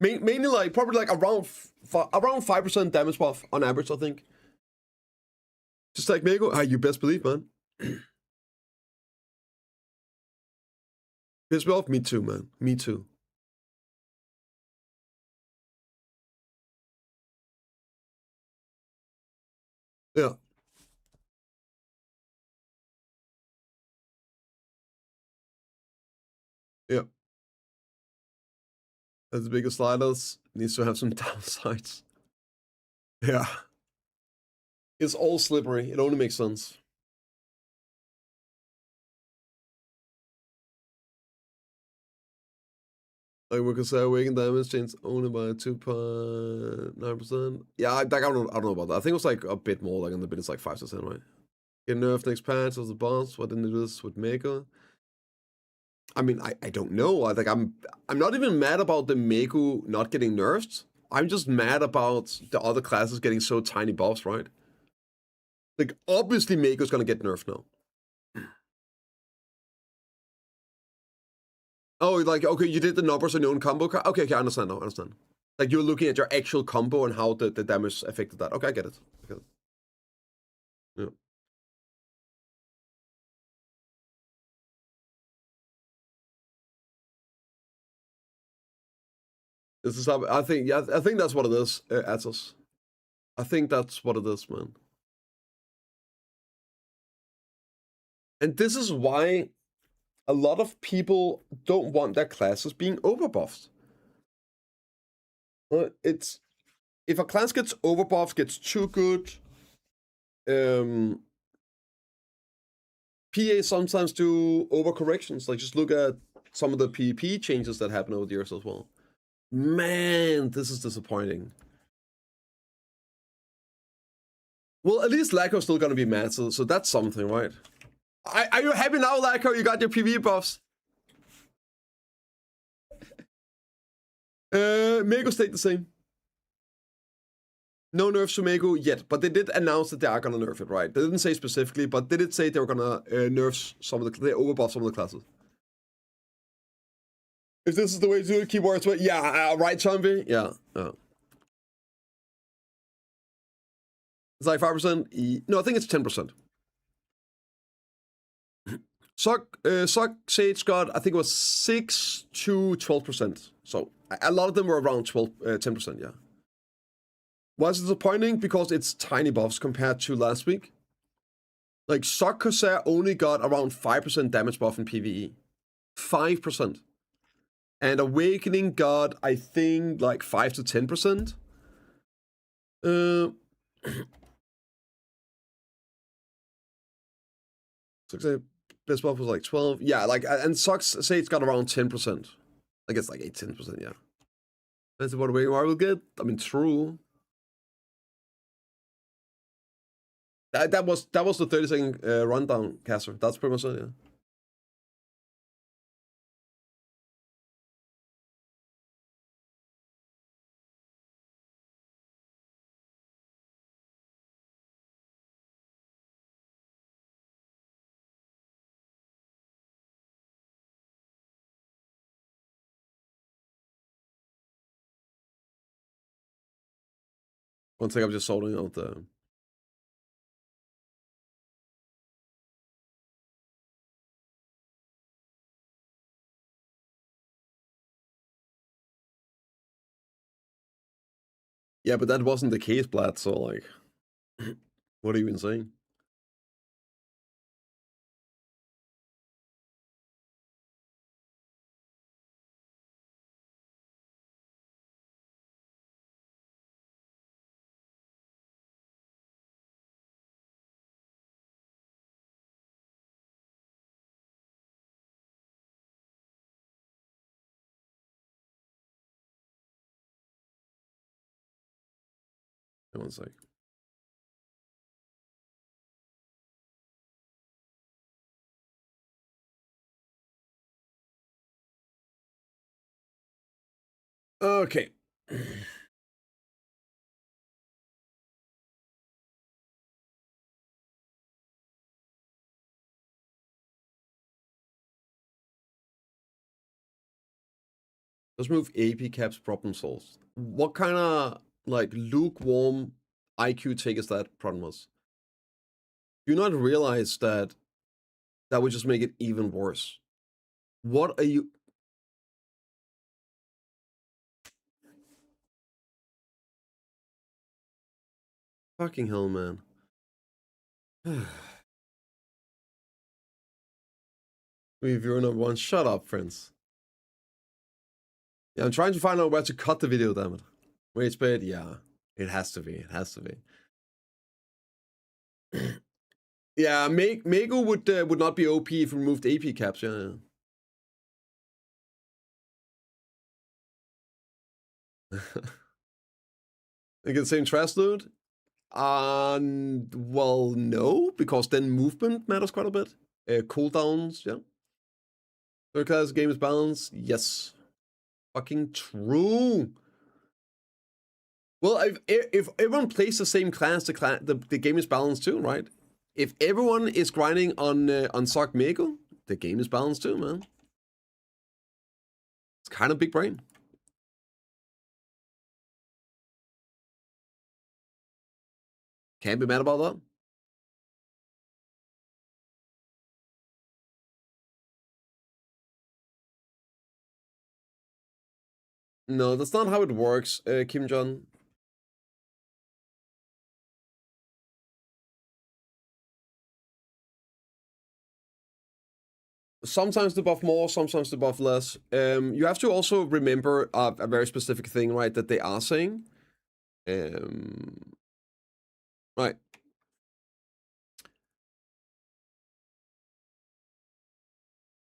Speaker 3: Mainly like, probably like around 5% damage buff on average, I think. Just like Mego, you best believe, man. Piss me off? Me too, man. Me too. Yeah. Yeah. As the biggest sliders, needs to have some downsides. Yeah. It's all slippery. It only makes sense. Like we could say awakened damage changed only by 2.9%. Yeah, I don't know about that. I think it was like a bit more, like in the bit it's like 5 to 10, right? Get nerfed next patch as the boss. Why didn't they do this with Mako? I mean, I don't know. I'm not even mad about the Mako not getting nerfed. I'm just mad about the other classes getting so tiny buffs, right? Like, obviously Mako's gonna get nerfed now. Oh, like, okay, you did the numbers on your own combo card? Okay, I understand now, I understand. Like, you're looking at your actual combo and how the damage affected that. Okay, I get it. Yeah. This is how, I think that's what it is, Atos. I think that's what it is, man. And this is why a lot of people don't want their classes being overbuffed. It's, if a class gets overbuffed, gets too good, PA sometimes do overcorrections. Like, just look at some of the PvP changes that happen over the years as well. Man, this is disappointing. Well, at least Lacko's still gonna be mad, so that's something, right? Are you happy now, Lacko? You got your PvE buffs? Mego stayed the same. No nerfs to Mego yet, but they did announce that they are gonna nerf it, right? They didn't say specifically, but they did say they were gonna nerf some of the, they overbuff some of the classes. If this is the way to do it, keep words, yeah, right, Zombie? Yeah. It's like 5%. No, I think it's 10%. Sock Sage got, I think it was 6 to 12%. So a lot of them were around 10%, yeah. Why is it disappointing? Because it's tiny buffs compared to last week. Like, Sock Corsair only got around 5% damage buff in PvE. 5%. And Awakening got, I think, like 5 to 10%. Best buff was like 12. Yeah, like, and Sox say it's got around 10%. I guess like 8-10%, yeah. That's what Awakening I will get. I mean, true. That was the 30-second rundown, Caster. That's pretty much it, yeah. One second, I'm just sorting out the... Yeah, but that wasn't the case, Blad, so like... what are you even saying? One sec. Okay. Let's move AP caps problem solved. What kind of like lukewarm IQ take is that problem was? Do you not realize that that would just make it even worse? What are you... Fucking hell, man. Reviewer number one. Shut up, friends. Yeah, I'm trying to find out where to cut the video, damn it. Rage bait, yeah. It has to be. It has to be. Yeah, Mego would not be OP if we removed AP caps, yeah. You get the same trash load? Well, no, because then movement matters quite a bit. Cooldowns, yeah. Third class game is balanced, yes. Fucking true. Well, if everyone plays the same class, the game is balanced too, right? If everyone is grinding on Sock Mego, the game is balanced too, man. It's kind of big brain. Can't be mad about that. No, that's not how it works, Kim Jong. Sometimes they buff more, sometimes they buff less. You have to also remember a very specific thing, right, that they are saying. Right.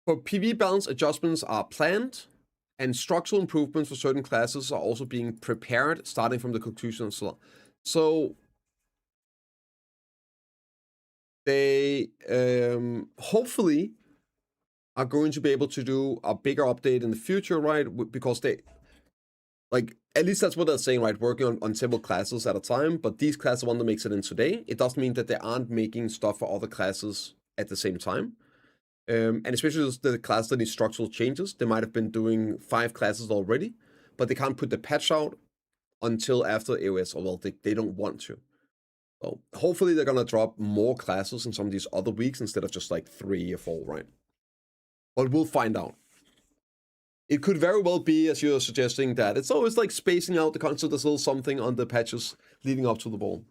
Speaker 3: For PV balance, adjustments are planned, and structural improvements for certain classes are also being prepared, starting from the conclusion of slot. So they hopefully are going to be able to do a bigger update in the future, right? Because they, like, at least that's what they're saying, right? Working on several classes at a time, but these classes want to make it in today. It doesn't mean that they aren't making stuff for other classes at the same time. And especially the class that need structural changes, they might have been doing 5 classes already, but they can't put the patch out until after AOS, or well, they don't want to. So hopefully they're gonna drop more classes in some of these other weeks instead of just like 3 or 4, right? But we'll find out. It could very well be, as you're suggesting, that it's always like spacing out the concept. There's a little something on the patches leading up to the ball.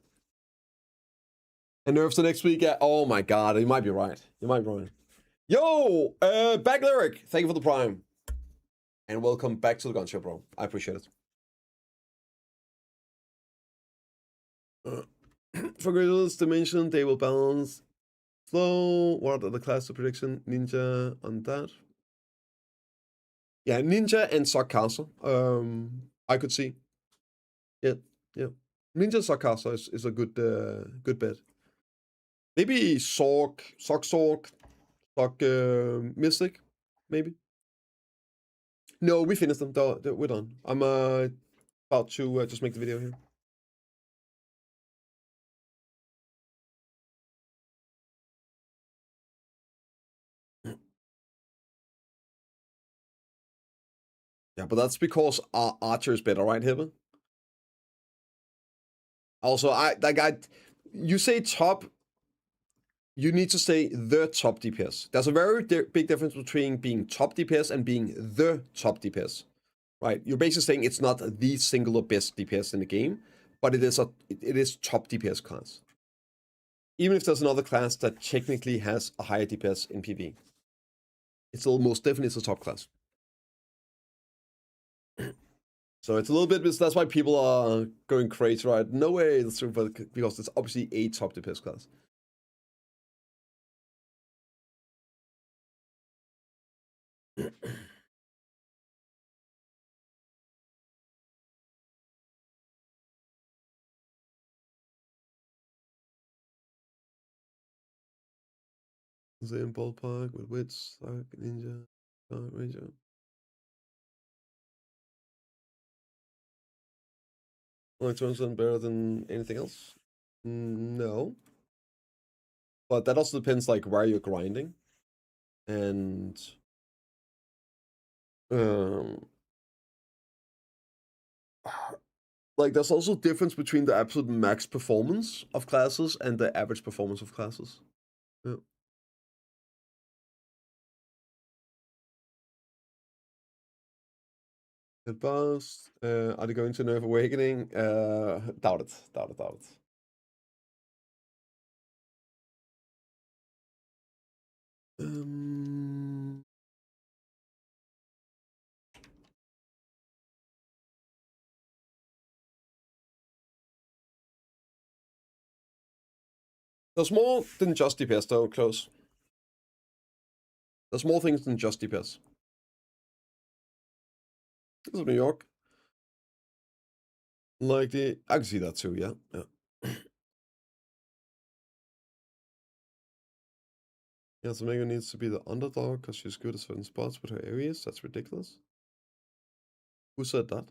Speaker 3: And nerfs the next week. Oh my god, you might be right. You might be right. Yo, back lyric. Thank you for the prime. And welcome back to the gun show, bro. I appreciate it. For Gridles Dimension, they will balance flow. What are the class of prediction? Ninja on that. Yeah, Ninja and Sock Castle. I could see. Yeah. Ninja Sock Castle is a good bet. Maybe Sock Mystic, maybe. No, we finished them. We're done. I'm about to just make the video here. Yeah, but that's because Archer is better, right, Hibba? Also, you say top, you need to say the top DPS. There's a very big difference between being top DPS and being the top DPS, right? You're basically saying it's not the singular best DPS in the game, but it is top DPS class. Even if there's another class that technically has a higher DPS in PvE, it's still most definitely a top class. So it's a little bit, that's why people are going crazy, right? No way, that's true, because it's obviously a top DPS class. Same ballpark with Witch, Stark, Ninja, Ranger. Only 20% better than anything else? No. But that also depends like where you're grinding. And like there's also difference between the absolute max performance of classes and the average performance of classes. Yeah. Hit boss. Are they going to nerf Awakening? Doubt it. Doubt it. Doubt it. There's more than just DPS though, close. There's more things than just DPS. This is New York. Like I can see that too, yeah. Yeah, so Megan needs to be the underdog because she's good at certain spots with her areas. That's ridiculous. Who said that?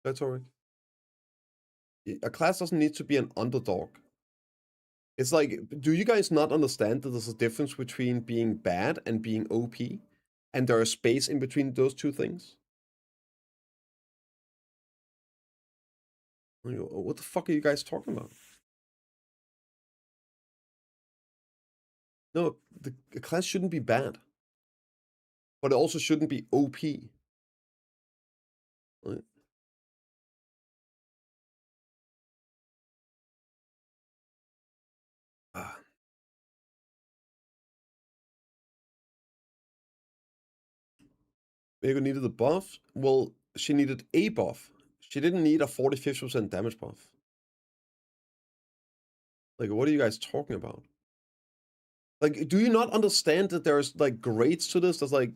Speaker 3: Rhetoric. A class doesn't need to be an underdog. It's like, do you guys not understand that there's a difference between being bad and being OP? And there is space in between those two things? What the fuck are you guys talking about? No, the class shouldn't be bad. But it also shouldn't be OP. Right? Vega needed a buff? Well, she needed a buff. She didn't need a 45% damage buff. Like, what are you guys talking about? Like, do you not understand that there's, like, grades to this? That's, like,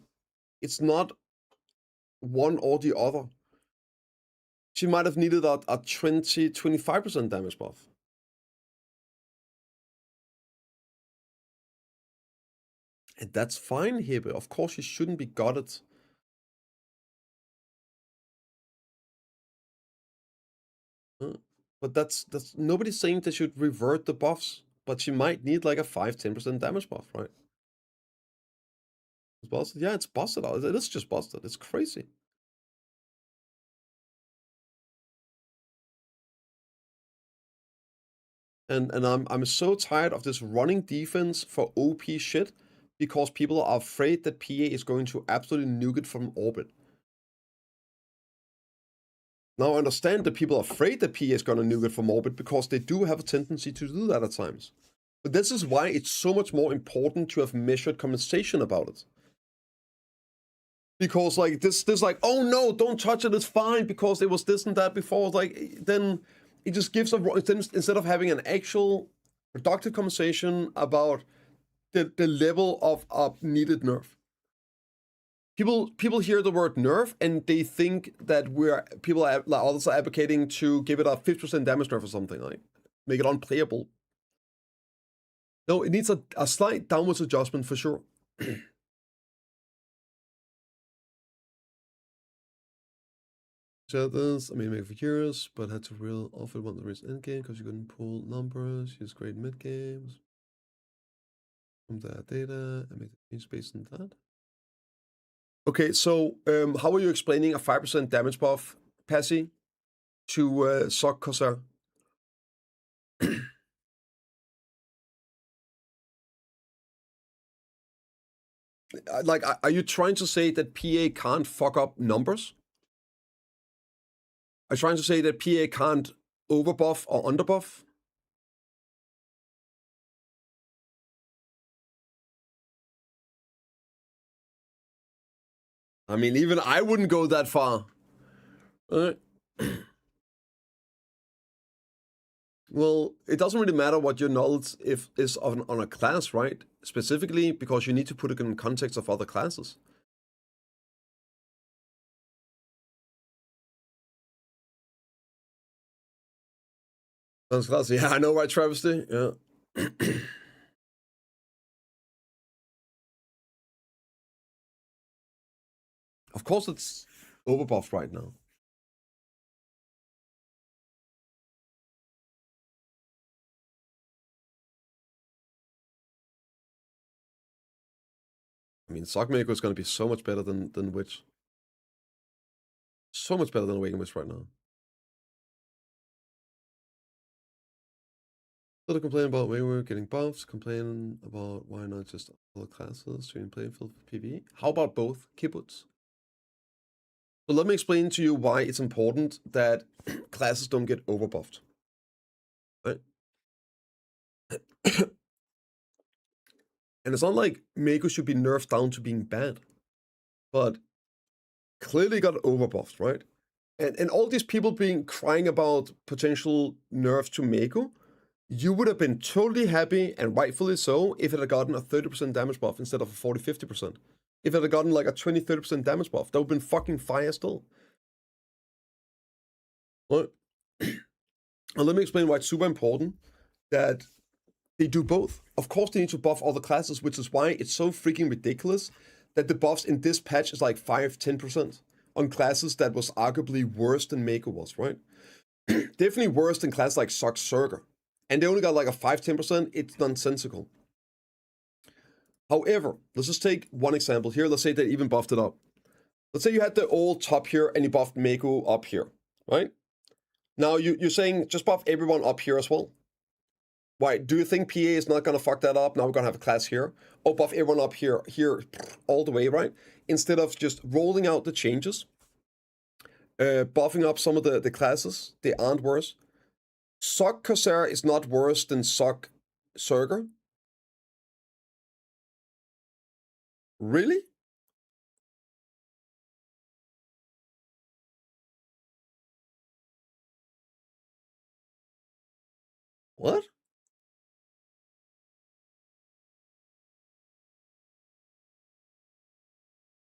Speaker 3: it's not one or the other. She might have needed a 25% damage buff. And that's fine here, but of course she shouldn't be gutted. But that's nobody's saying they should revert the buffs, but she might need like a 5-10% damage buff, right? It's busted. Yeah, it's busted out. It is just busted. It's crazy. And I'm so tired of this running defense for OP shit because people are afraid that PA is going to absolutely nuke it from orbit. Now I understand that people are afraid that PA is going to nuke it from orbit because they do have a tendency to do that at times. But this is why it's so much more important to have measured conversation about it. Because like this like, oh no, don't touch it, it's fine because it was this and that before. Like then it just gives instead of having an actual productive conversation about the level of needed nerf. People hear the word nerf and they think that others are advocating to give it a 50% damage nerf or something, like make it unplayable. No, it needs a slight downwards adjustment for sure. Said this, I mean, make for curious, but had to real often want the race end game because you couldn't pull numbers, use great mid games from that data and make the change based on that. Okay, so how are you explaining a 5% damage buff, Passy, to suck Corsair. Like, are you trying to say that PA can't fuck up numbers? Are you trying to say that PA can't overbuff or underbuff? I mean, even I wouldn't go that far. Well, it doesn't really matter what your knowledge is on a class, right? Specifically because you need to put it in context of other classes. Sounds classy. Yeah, I know, right, Travesty? Yeah. Of course it's overbuffed right now. I mean, Sockmaker is going to be so much better than Witch. So much better than Awakened Witch right now. Still complain about Wayward getting buffs, complain about why not just other classes to play field for PvE. How about both? Kibbutz. So let me explain to you why it's important that classes don't get overbuffed. Right? And it's not like Mako should be nerfed down to being bad, but clearly got overbuffed, right? And all these people being crying about potential nerfs to Mako, you would have been totally happy, and rightfully so, if it had gotten a 30% damage buff instead of a 40-50%. If it had gotten like a 20-30% damage buff, that would have been fucking fire still. Well, let me explain why it's super important that they do both. Of course, they need to buff all the classes, which is why it's so freaking ridiculous that the buffs in this patch is like 5-10% on classes that was arguably worse than Mako was, right? Definitely worse than classes like Sock Surger. And they only got like a 5-10%. It's nonsensical. However, let's just take one example here. Let's say they even buffed it up. Let's say you had the old top here and you buffed Mako up here, right? Now you're saying just buff everyone up here as well. Why? Do you think PA is not going to fuck that up? Now we're going to have a class here. Oh, buff everyone up here, all the way, right? Instead of just rolling out the changes, buffing up some of the classes, they aren't worse. Sock Corsair is not worse than Sock Surger. Really? What?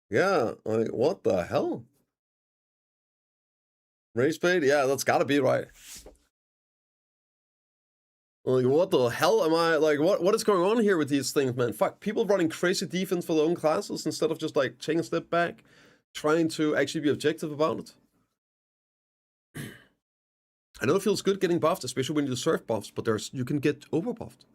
Speaker 3: Yeah, like, what the hell? Race bait? Yeah, that's gotta be right. Like, what the hell am I, like, what is going on here with these things, man? Fuck, people running crazy defense for their own classes instead of just, like, taking a step back, trying to actually be objective about it. I know it feels good getting buffed, especially when you deserve buffs, but you can get overbuffed.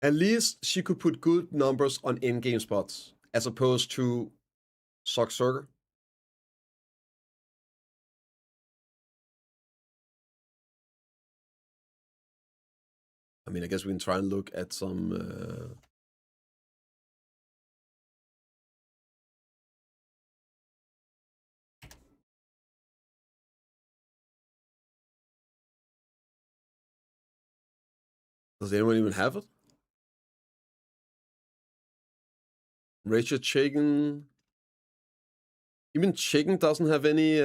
Speaker 3: At least she could put good numbers on in-game spots, as opposed to Sock Surger. I mean, I guess we can try and look at some... Does anyone even have it? Rachel Chicken... Even Chicken doesn't have any...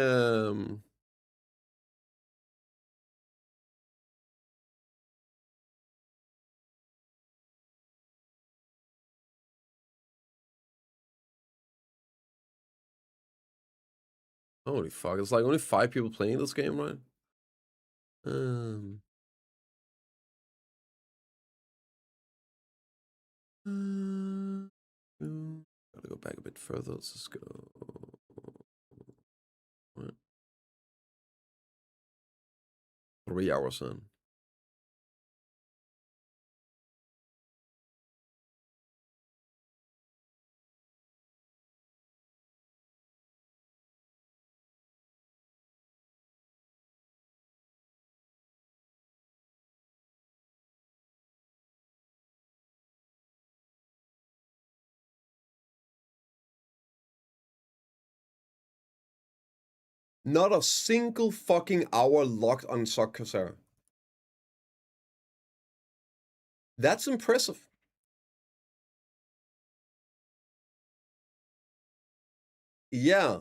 Speaker 3: Holy fuck, it's like only 5 people playing this game, right? Gotta go back a bit further. Let's just go. Right. 3 hours in. Not a single fucking hour locked on Sock Corsair. That's impressive. Yeah.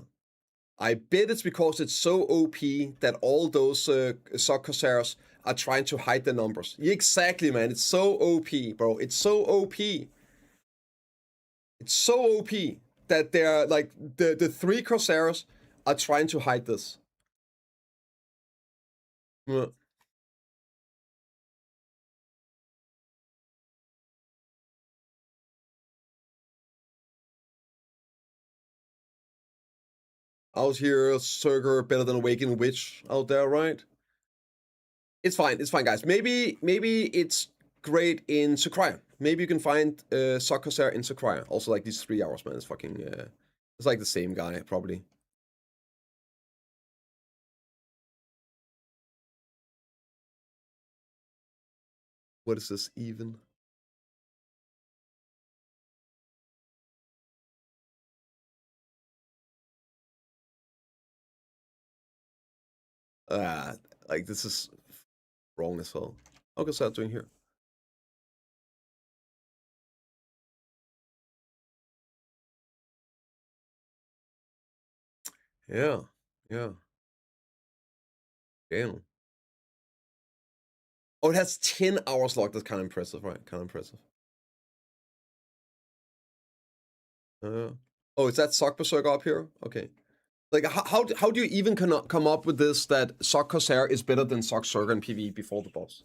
Speaker 3: I bet it's because it's so OP that all those Sock Corsairs are trying to hide the numbers. Yeah, exactly, man. It's so OP, bro. It's so OP. It's so OP that they're like the three Corsairs are trying to hide this. Yeah. Out here, Surger better than Awakened Witch out there, right? It's fine, guys. Maybe it's great in Sakurai. Maybe you can find Sock Corsair in Sakurai. Also, like these 3 hours, man. It's fucking it's like the same guy, probably. What is this even? Like this is wrong as hell. How is that doing here? Yeah, yeah. Damn. Oh, it has 10 hours locked. That's kind of impressive, right? Kind of impressive. Oh, is that Sock Berserker up here? Okay. Like, how do you even come up with this that Sock Corsair is better than Sock Berserker in PvE before the boss?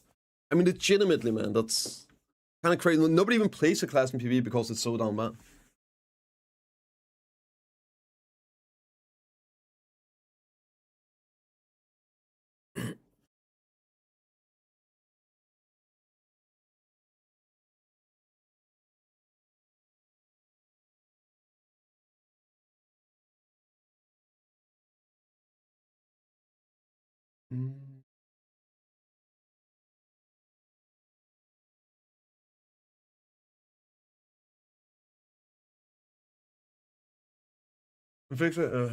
Speaker 3: I mean, legitimately, man, that's kind of crazy. Nobody even plays the class in PvE because it's so down bad. Mm. Fix it.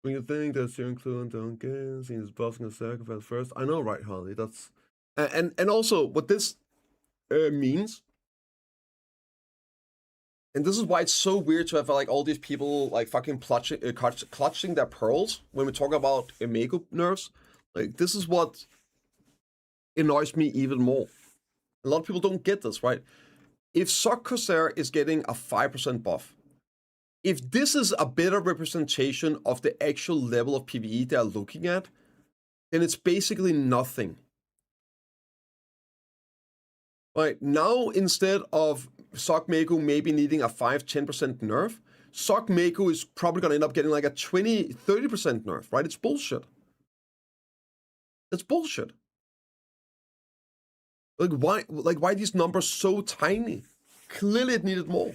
Speaker 3: When you think that you're including don't get seen as buffing a sacrifice first, I know, right, Harley? That's and also what this means, and this is why it's so weird to have like all these people like fucking clutching their pearls when we talk about Emego nerfs. Like this is what annoys me even more. A lot of people don't get this, right? If Sock Corsair is getting a 5% buff, if this is a better representation of the actual level of PvE they're looking at, then it's basically nothing. Right now, instead of Sock Mako maybe needing a 5-10% nerf, Sock Mako is probably going to end up getting like a 20-30% nerf, right? It's bullshit. It's bullshit. Like why these numbers so tiny? Clearly it needed more.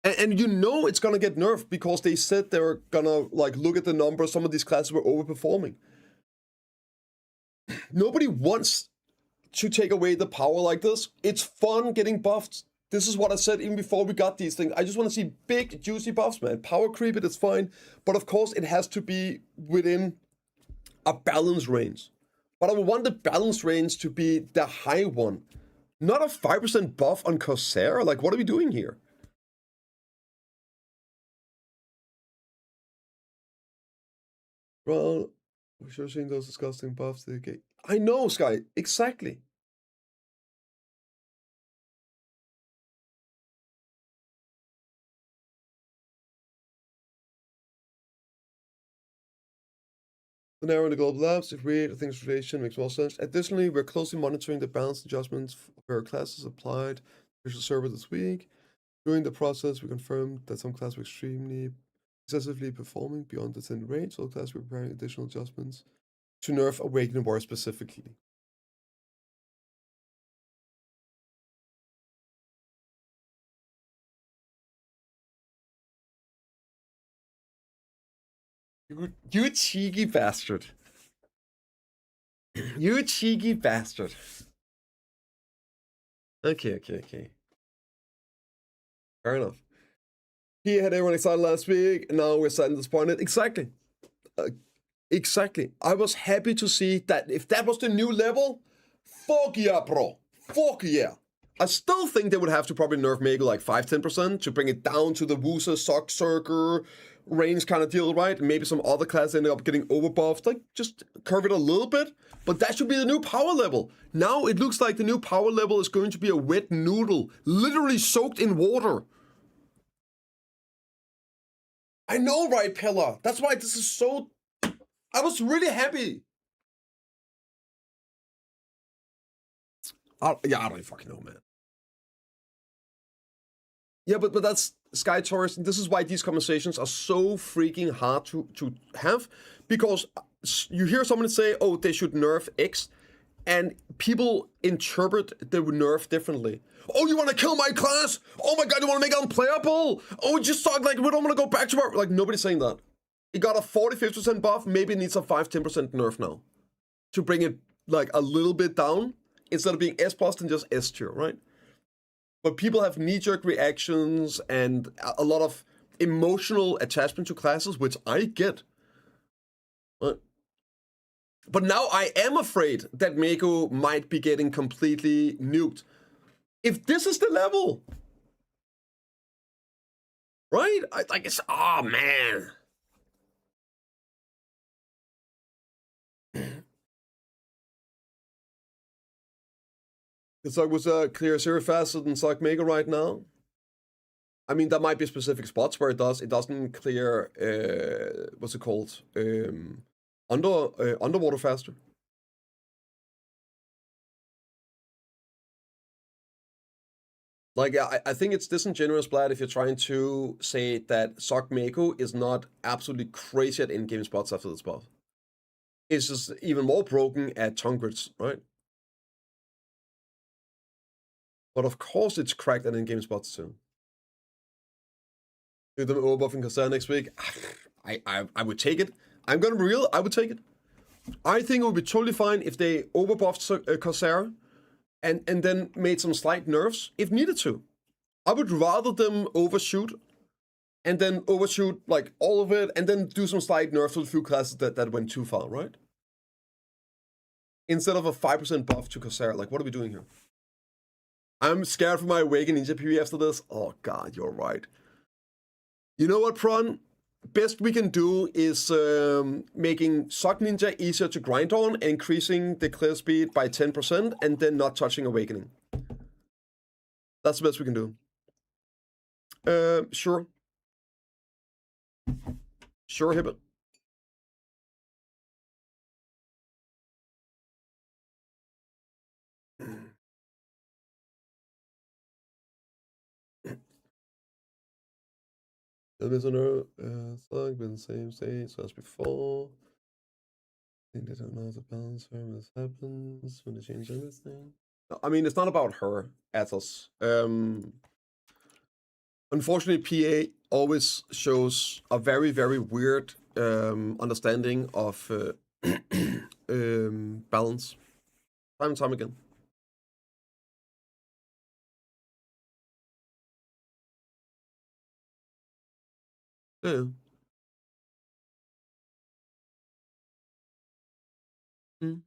Speaker 3: And you know it's gonna get nerfed because they said they were gonna like look at the numbers. Some of these classes were overperforming. Nobody wants to take away the power like this. It's fun getting buffed. This is what I said even before we got these things. I just want to see big, juicy buffs, man. Power creep it is fine, but of course it has to be within a balance range. But I would want the balance range to be the high one, not a 5% buff on Corsair. Like, what are we doing here? Well, we're sure seeing those disgusting buffs. I know, Sky. Exactly. The narrow in the global labs, if we the things relation makes more sense. Additionally, we're closely monitoring the balance adjustments for classes applied visual server this week. During the process, we confirmed that some classes were extremely excessively performing beyond the intended range. So classes were preparing additional adjustments to nerf Awakening War specifically. You cheeky bastard. You cheeky bastard. Okay. Fair enough. He had everyone excited last week, and now we're slightly disappointed. Exactly. Exactly. I was happy to see that if that was the new level, fuck yeah, bro. Fuck yeah. I still think they would have to probably nerf Mako like 5-10% to bring it down to the Wusa, Sock Circle range kind of deal, right? Maybe some other class ended up getting overbuffed. Like, just curve it a little bit. But that should be the new power level. Now it looks like the new power level is going to be a wet noodle, literally soaked in water. I know, right, Pella? That's why this is so... I was really happy. I don't even fucking know, man. Yeah, but that's Sky Taurus. This is why these conversations are so freaking hard to have. Because you hear someone say, oh, they should nerf X, and people interpret the nerf differently. Oh, you want to kill my class? Oh my god, you want to make it unplayable? Oh, just talk like we don't want to go back to our... Like, nobody's saying that. It got a 40-50% buff. Maybe it needs a 5-10% nerf now. To bring it, like, a little bit down. Instead of being S plus than just S tier, right? But people have knee-jerk reactions and a lot of emotional attachment to classes, which I get. But now I am afraid that Mako might be getting completely nuked. If this is the level, right? It's, oh man. It's like, was clear zero faster than Sock Mega right now? I mean, there might be specific spots where it does. It doesn't clear, what's it called? Underwater faster. Like, I think it's disingenuous, Vlad, if you're trying to say that Sock Mako is not absolutely crazy at in-game spots after this buff. It's just even more broken at tongue grids, right? But of course it's cracked at in-game spots too. Do them overbuffing Corsair next week? I would take it. I'm gonna be real, I would take it. I think it would be totally fine if they overbuffed Corsair and then made some slight nerfs if needed to. I would rather them overshoot and then overshoot like all of it and then do some slight nerfs to a few classes that went too far, right? Instead of a 5% buff to Corsair. Like, what are we doing here? I'm scared for my Awaken Ninja PvE after this. Oh god, you're right. You know what, Prawn? Best we can do is making Sock Ninja easier to grind on, and increasing the clear speed by 10%, and then not touching Awakening. That's the best we can do. Sure. Sure, Hibbit. The listener has been the same state as before. I think they don't know the balance when this happens, when they change anything. I mean, it's not about her, Athos. Unfortunately, PA always shows a very, very weird understanding of balance. Time and time again. Yeah. Mm.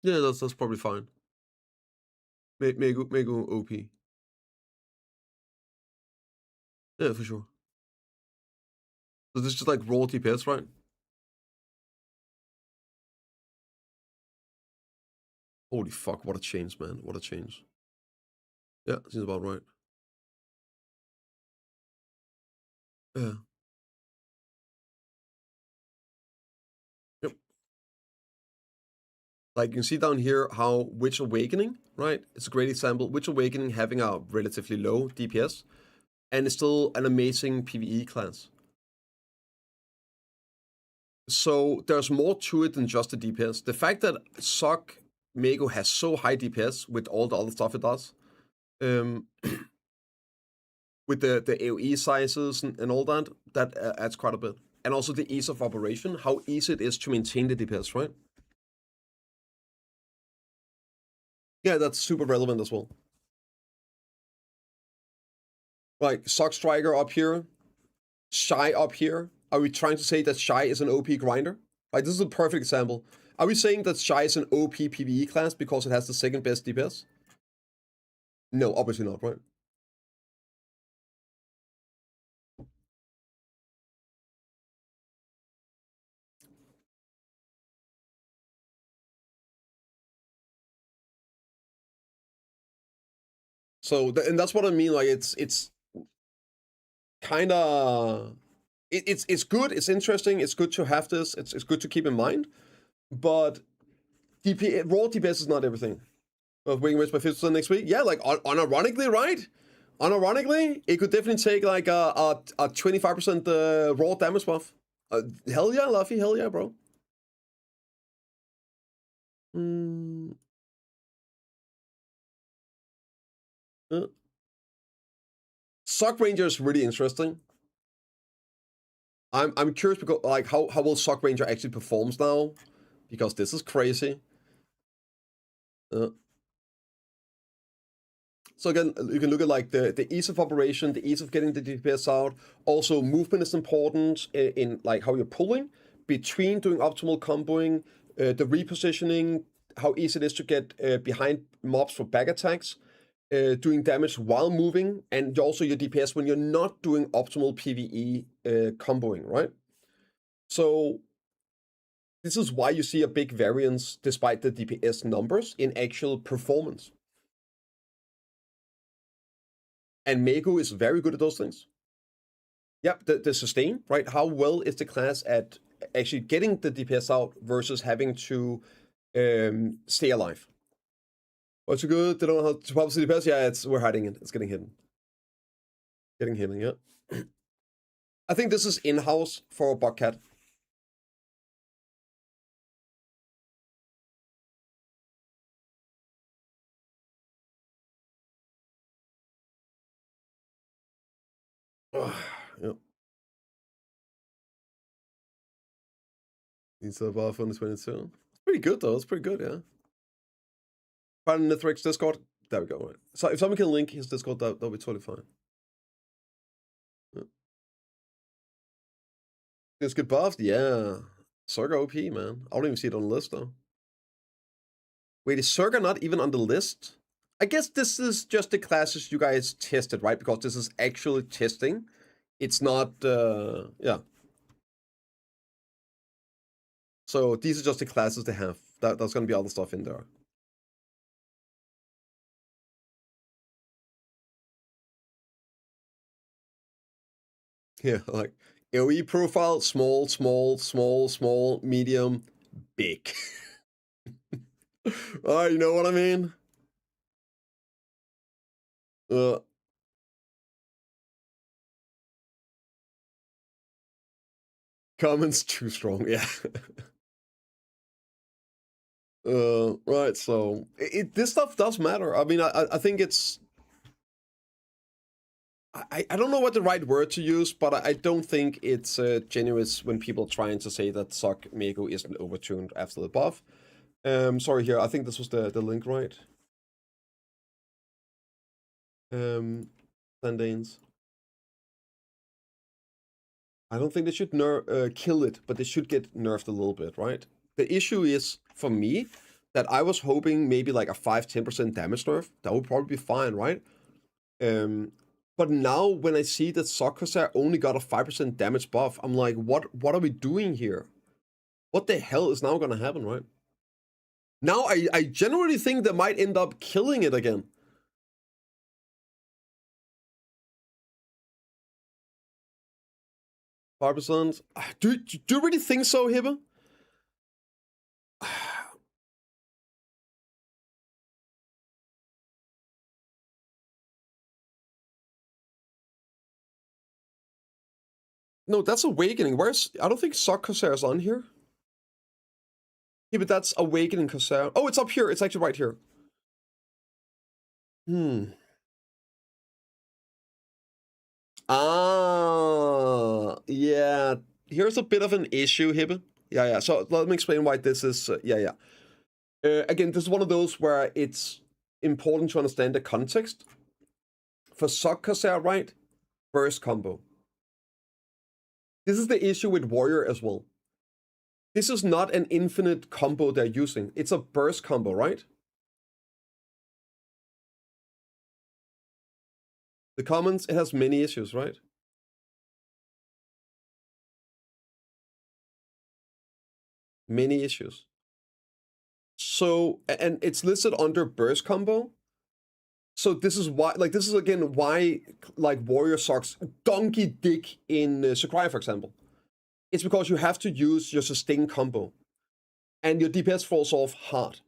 Speaker 3: Yeah, that's probably fine. Mego OP. Yeah, for sure. So this is just like raw TPS, right? Holy fuck, what a change, man. What a change. Yeah, seems about right. Yeah. Yep. Like, you can see down here how Witch Awakening, right? It's a great example. Witch Awakening having a relatively low DPS, and it's still an amazing PvE class. So there's more to it than just the DPS. The fact that Sock Mego has so high DPS with all the other stuff it does, with the AoE sizes and all that, that adds quite a bit. And also the ease of operation, how easy it is to maintain the DPS, right? Yeah, that's super relevant as well. Like, Sock Striker up here, Shy up here. Are we trying to say that Shy is an OP grinder? Like, this is a perfect example. Are we saying that Shy is an OP PvE class because it has the second best DPS? No, obviously not, right? So, and that's what I mean. Like, it's kind of it's good. It's interesting. It's good to have this. It's good to keep in mind. But raw DPS is not everything. Of Wing Witch by 50% next week. Yeah, like unironically, right? Unironically, it could definitely take like a 25% raw damage buff. Hell yeah, Luffy. Hell yeah, bro. Sock Ranger is really interesting. I'm curious because like how will Sock Ranger actually performs now? Because this is crazy. So again, you can look at like the ease of operation, the ease of getting the DPS out. Also, movement is important in like how you're pulling between doing optimal comboing, the repositioning, how easy it is to get behind mobs for back attacks, doing damage while moving, and also your DPS when you're not doing optimal PvE comboing, right? So this is why you see a big variance despite the DPS numbers in actual performance. And Mego is very good at those things. Yep, the sustain, right? How well is the class at actually getting the DPS out versus having to stay alive? What's so good? They don't know how to pop the DPS? Yeah, we're hiding it. It's getting hidden. Getting hidden, yeah. I think this is in-house for Bugcat. Yep. He's above on the 22. It's pretty good though. It's pretty good, yeah. Find Nithrick's Discord. There we go. Right. So if someone can link his Discord, that'll be totally fine. Yeah. Let's get buffed. Yeah. Surga OP, man. I don't even see it on the list though. Wait, is Surga not even on the list? I guess this is just the classes you guys tested, right? Because this is actually testing. It's not, yeah. So these are just the classes they have. There's going to be other stuff in there. Yeah, like AoE profile, small, small, small, small, medium, big. You know what I mean? Comments too strong, yeah. Right, so this stuff does matter. I mean, I think it's I don't know what the right word to use, but I don't think it's genuine when people trying to say that Sock Mego isn't overtuned after the buff. Sorry here, I think this was the link, right? Sandanes. I don't think they should kill it, but they should get nerfed a little bit, right? The issue is, for me, that I was hoping maybe like a 5-10% damage nerf. That would probably be fine, right? But now when I see that Sock Corsair only got a 5% damage buff, I'm like, what are we doing here? What the hell is now gonna happen, right? Now I genuinely think they might end up killing it again. $5%. Do you really think so, Hibba? No, that's Awakening. I don't think Sock Corsair is on here. Yeah, but that's Awakening Corsair. Oh, it's up here. It's actually right here. Yeah. Here's a bit of an issue, Hibba. Yeah. So let me explain why this is. Yeah. Again, this is one of those where it's important to understand the context. For Sock Corsair, right? Burst combo. This is the issue with Warrior as well. This is not an infinite combo they're using. It's a burst combo, right? The comments, it has many issues, right? Many issues. So, and it's listed under burst combo. So this is why, like, this is again why, like, Warrior Sock's donkey dick in Sakurai, for example. It's because you have to use your sustain combo, and your DPS falls off hard.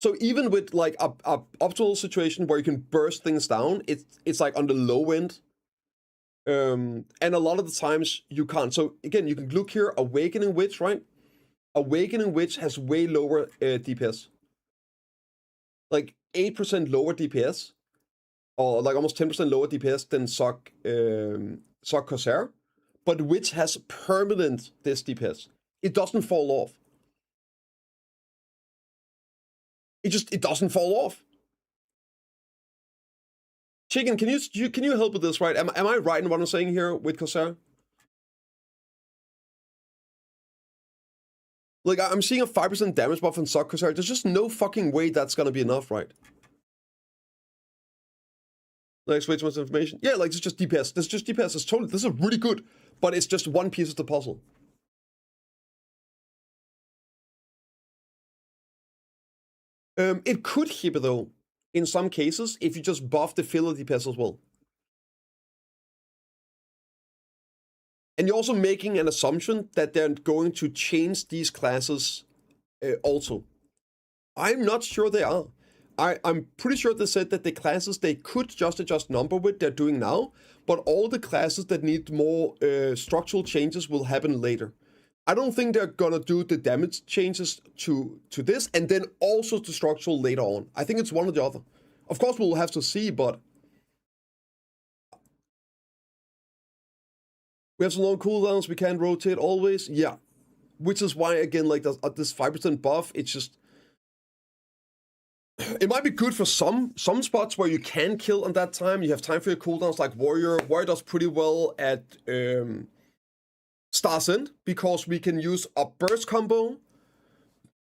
Speaker 3: So even with like a optimal situation where you can burst things down, it's like on the low end. And a lot of the times you can't. So again, you can look here, Awakening Witch, right? Awakening Witch has way lower DPS. Like 8% lower DPS, or like almost 10% lower DPS than Sock Corsair. But Witch has permanent this DPS. It doesn't fall off. It doesn't fall off. Chicken, can you help with this, right? Am I right in what I'm saying here with Corsair? Like, I'm seeing a 5% damage buff on Sock Corsair. There's just no fucking way that's gonna be enough, right? Like, way too much information. Yeah, like, it's just DPS. This is just DPS. It's totally, this is really good, but it's just one piece of the puzzle. It could hit though, in some cases, if you just buff the filler DPS as well. And you're also making an assumption that they're going to change these classes also. I'm not sure they are. I'm pretty sure they said that the classes they could just adjust number with, they're doing now, but all the classes that need more structural changes will happen later. I don't think they're gonna do the damage changes to this and then also the structural later on. I think it's one or the other. Of course, we'll have to see, but we have some long cooldowns. We can't rotate always. Yeah, which is why again, like this 5% buff, it's just. It might be good for some spots where you can kill on that time. You have time for your cooldowns, like Warrior. Warrior does pretty well at Star's End because we can use a burst combo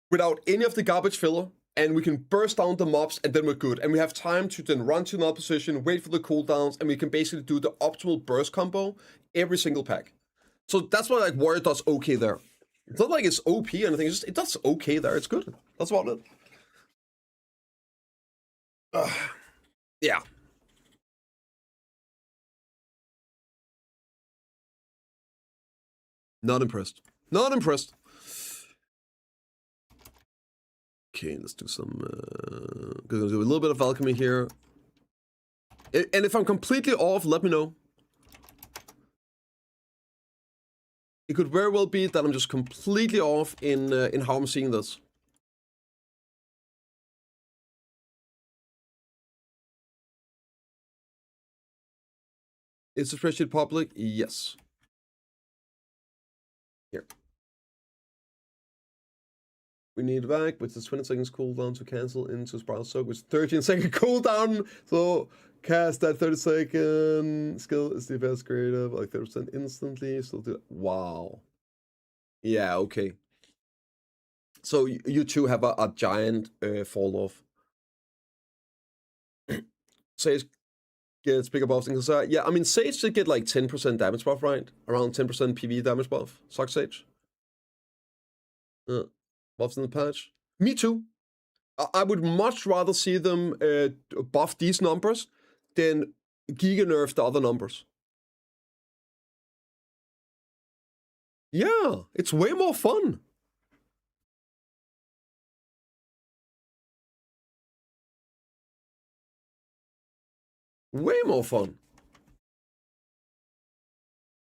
Speaker 3: without any of the garbage filler, and we can burst down the mobs, and then we're good. And we have time to then run to another position, wait for the cooldowns, and we can basically do the optimal burst combo every single pack. So that's why like Warrior does okay there. It's not like it's OP or anything. It's just it does okay there. It's good. That's about it. Yeah. Not impressed. Not impressed. Okay, let's do some. Gonna do a little bit of alchemy here. And if I'm completely off, let me know. It could very well be that I'm just completely off in how I'm seeing this. Is the spreadsheet public? Yes. Here. We need back, which is 20 seconds cooldown to cancel into Spiral Soak, which is 13-second cooldown. So cast that 30-second skill is the best creative, like 30% instantly. Still do. Wow. Yeah. Okay. So you two have a giant fall off. Sage gets bigger buffs than Corsair. Yeah, I mean Sage should get like 10% damage buff, right? Around 10% PV damage buff. Suck Sage. Buffs in the patch. Me too. I would much rather see them buff these numbers than giga nerf the other numbers. Yeah, it's way more fun. Way more fun.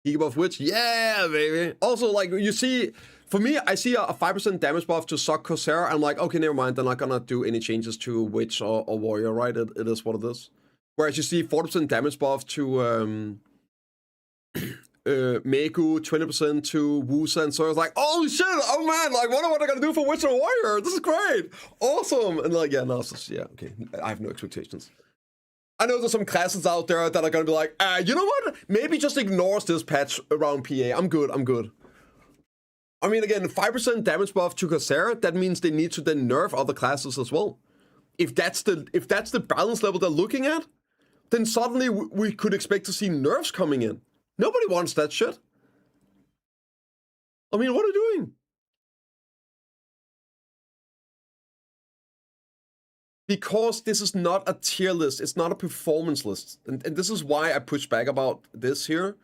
Speaker 3: Giga buff Witch? Yeah, baby. Also, like, you see, for me, I see a 5% damage buff to Sock Corsair. I'm like, okay, never mind. They're not gonna do any changes to Witch or Warrior, right? It is what it is. Whereas you see 40% damage buff to Megu, 20% to Wusa, and so I was like, oh shit, oh man, like what am I gonna do for Witcher Warrior? This is great, awesome, and like, yeah, no, it's just, yeah, okay, I have no expectations. I know there's some classes out there that are gonna be like, you know what? Maybe just ignores this patch around PA. I'm good. I mean, again, 5% damage buff to Corsair, that means they need to then nerf other classes as well. If that's the balance level they're looking at, then suddenly we could expect to see nerfs coming in. Nobody wants that shit. I mean, what are you doing? Because this is not a tier list, it's not a performance list. And this is why I push back about this here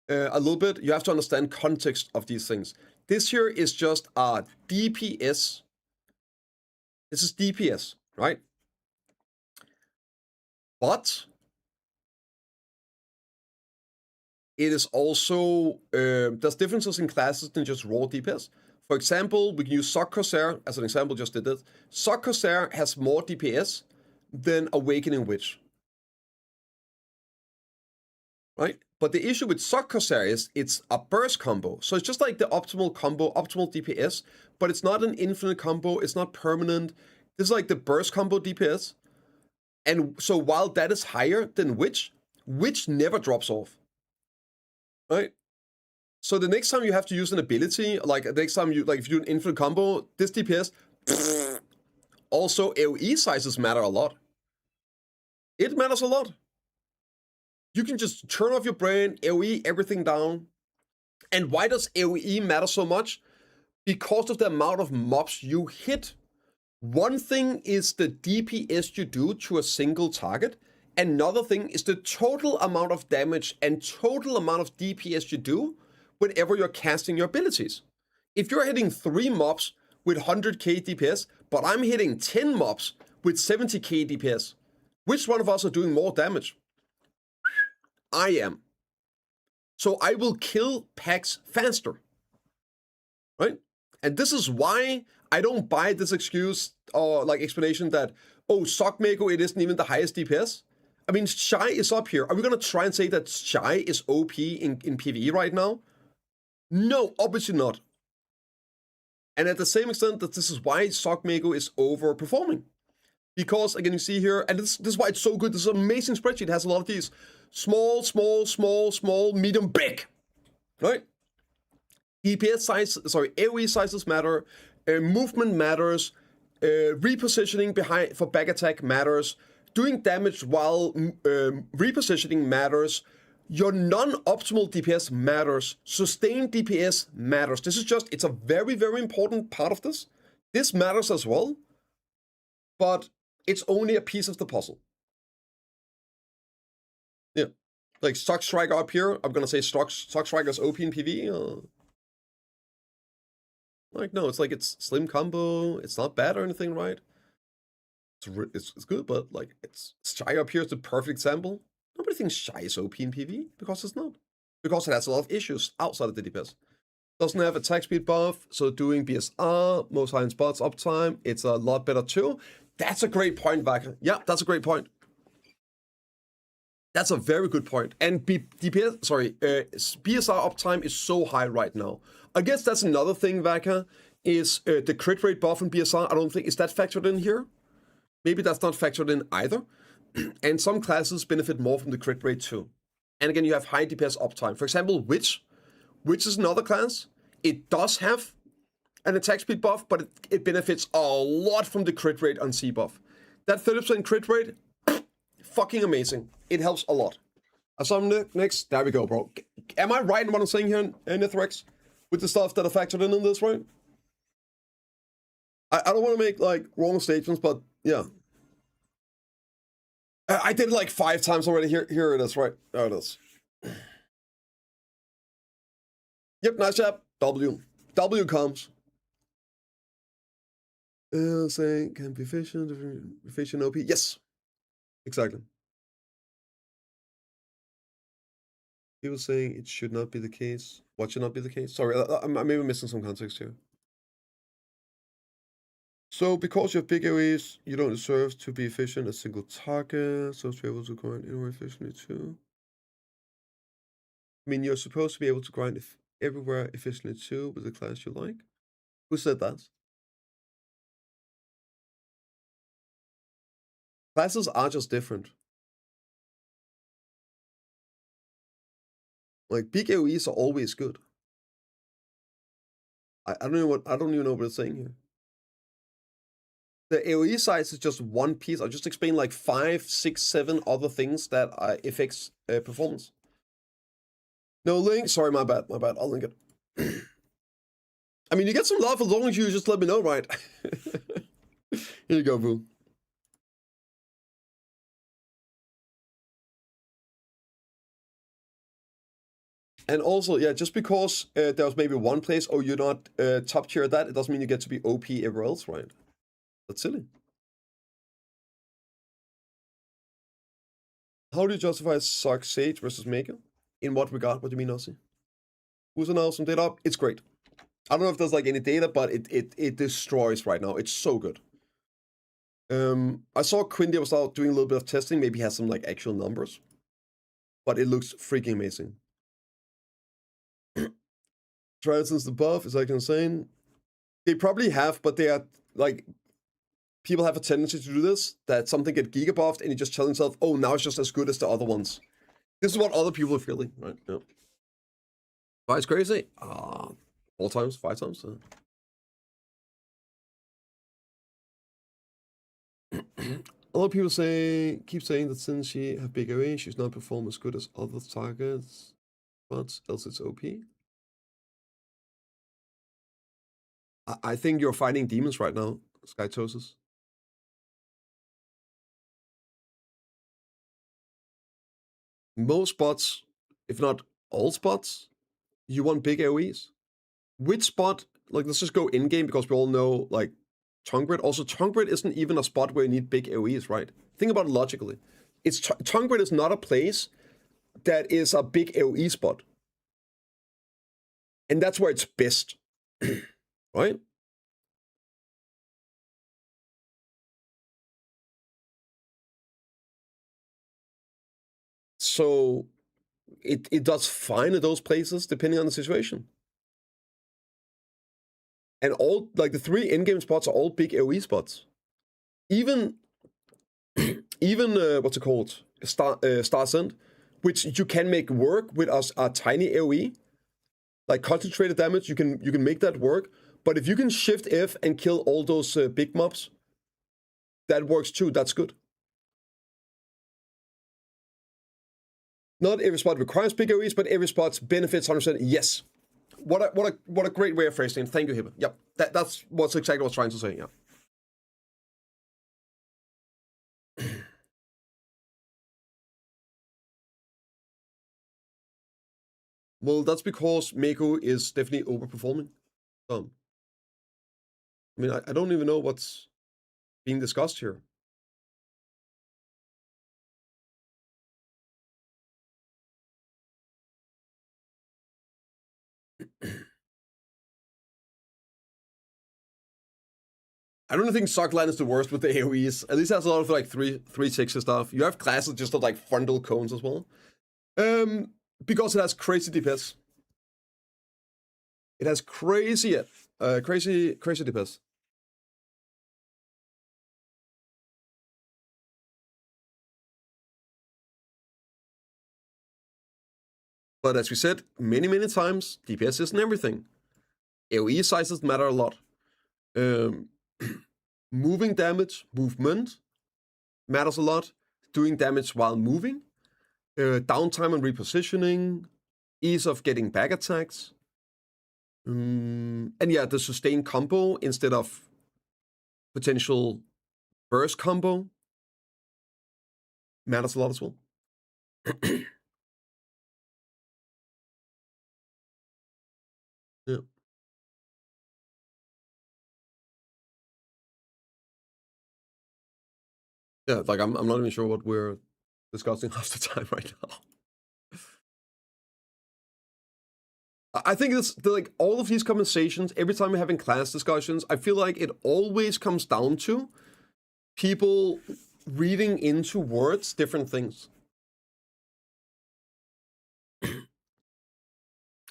Speaker 3: a little bit. You have to understand context of these things. This here is just a DPS. This is DPS, right? But it is also, there's differences in classes than just raw DPS. For example, we can use Sock Corsair as an example, just did it. Sock Corsair has more DPS than Awakening Witch. Right? But the issue with Sock Corsair is it's a burst combo. So it's just like the optimal combo, optimal DPS, but it's not an infinite combo, it's not permanent. This is like the burst combo DPS. And so while that is higher than Witch, Witch never drops off. Right? So the next time you have to use an ability, like the next time you, like if you do an infinite combo, this DPS, also AoE sizes matter a lot. It matters a lot. You can just turn off your brain, AoE everything down. And why does AoE matter so much? Because of the amount of mobs you hit. One thing is the DPS you do to a single target. Another thing is the total amount of damage and total amount of DPS you do whenever you're casting your abilities. If you're hitting 3 mobs with 100k DPS, but I'm hitting 10 mobs with 70k DPS, which one of us are doing more damage? I am. So I will kill packs faster. Right? And this is why I don't buy this excuse or like explanation that, oh, Sockmako, it isn't even the highest DPS. I mean, Shy is up here. Are we going to try and say that Shy is OP in PvE right now? No, obviously not. And at the same extent that this is why Sockmako is overperforming. Because, again, you see here, and this is why it's so good. This is an amazing spreadsheet. It has a lot of these small, small, small, small, medium, big. Right? DPS size, AoE sizes matter. Movement matters. Repositioning behind for back attack matters. Doing damage while repositioning matters. Your non-optimal DPS matters. Sustained DPS matters. This is just, it's a very, very important part of this. This matters as well. But it's only a piece of the puzzle. Yeah. Like Stock Striker up here, I'm gonna say Stock Striker's OP in PvE. Like, no, it's like it's slim combo, it's not bad or anything, right? It's good, but like, it's Shy up here is the perfect example. Nobody thinks Shy is OP in PvE, because it's not. Because it has a lot of issues outside of the DPS. Doesn't have attack speed buff, so doing BSR, most high in spots, uptime, it's a lot better too. That's a great point, Vaka. Yeah, that's a great point. That's a very good point. And BSR uptime is so high right now. I guess that's another thing, Vaka, is the crit rate buff in BSR. I don't think, is that factored in here? Maybe that's not factored in either. And some classes benefit more from the crit rate too. And again, you have high DPS uptime. For example, Witch is another class. It does have an attack speed buff, but it benefits a lot from the crit rate on C buff. That 30% crit rate, fucking amazing. It helps a lot. Next, there we go, bro. Am I right in what I'm saying here, Nithrex? With the stuff that are factored in this, right? I don't want to make like wrong statements, but yeah. I did it like 5 times already. Here it is, right? There it is. Yep, nice job. W comes. Saying can be efficient OP. Yes, exactly. He was saying it should not be the case. What should not be the case? Sorry, I'm maybe missing some context here. So because you have big AoEs, you don't deserve to be efficient a single target. So to be able to grind in more efficiently too. I mean, you're supposed to be able to grind everywhere efficiently too with the class you like. Who said that? Classes are just different. Like big AoEs are always good. I don't even know what it's saying here. The AoE size is just one piece. I'll just explain like 5, 6, 7 other things that affects performance. No link. Sorry, my bad. I'll link it. I mean, you get some love as long as you just let me know, right? Here you go, boo. And also, yeah, just because there was maybe one place, oh, you're not top tier at that, it doesn't mean you get to be OP everywhere else, right? That's silly. How do you justify Sark Sage versus Maker? In what regard? What do you mean, Ozzy? Who's announced some data up? It's great. I don't know if there's like any data, but it destroys right now. It's so good. I saw Quindy was out doing a little bit of testing. Maybe he has some like actual numbers, but it looks freaking amazing. Tried since the buff is like insane. They probably have, but they are like people have a tendency to do this. That something get giga buffed, and you just tell yourself, "Oh, now it's just as good as the other ones." This is what other people are feeling, right? Yeah. Why it's crazy? 4 times, 5 times. A lot of people keep saying that since she have big AoE, she's not perform as good as other targets, but else it's OP. I think you're fighting demons right now, Skytosis. Most spots, if not all spots, you want big AoEs. Which spot, like let's just go in-game because we all know like tongue grid. Also, tongue grid isn't even a spot where you need big AoEs, right? Think about it logically. Tongue grid is not a place that is a big AoE spot. And that's where it's best, right? So it does fine at those places depending on the situation. And all like the 3 in-game spots are all big AoE spots. Even what's it called? Star Send, which you can make work with a tiny AoE, like concentrated damage. You can make that work. But if you can shift F and kill all those big mobs, that works too. That's good. Not every spot requires big AoEs, but every spot benefits 100%. Yes. What a great way of phrasing it. Thank you, Hibba. Yep. That's what's exactly what I was trying to say. Yeah. Well, that's because Mako is definitely overperforming. I mean, I don't even know what's being discussed here. I don't think Sockland is the worst with the AoEs. At least it has a lot of like 3-6 stuff. You have classes just of like frontal cones as well. Because it has crazy DPS. It has crazy DPS. But as we said many times, DPS isn't everything. AoE sizes matter a lot. Moving damage, movement matters a lot. Doing damage while moving, downtime and repositioning, ease of getting back attacks, and yeah, the sustained combo instead of potential burst combo matters a lot as well. Yeah. Yeah, like I'm not even sure what we're discussing half the time right now. I think it's like all of these conversations, every time we're having class discussions, I feel like it always comes down to people reading into words different things.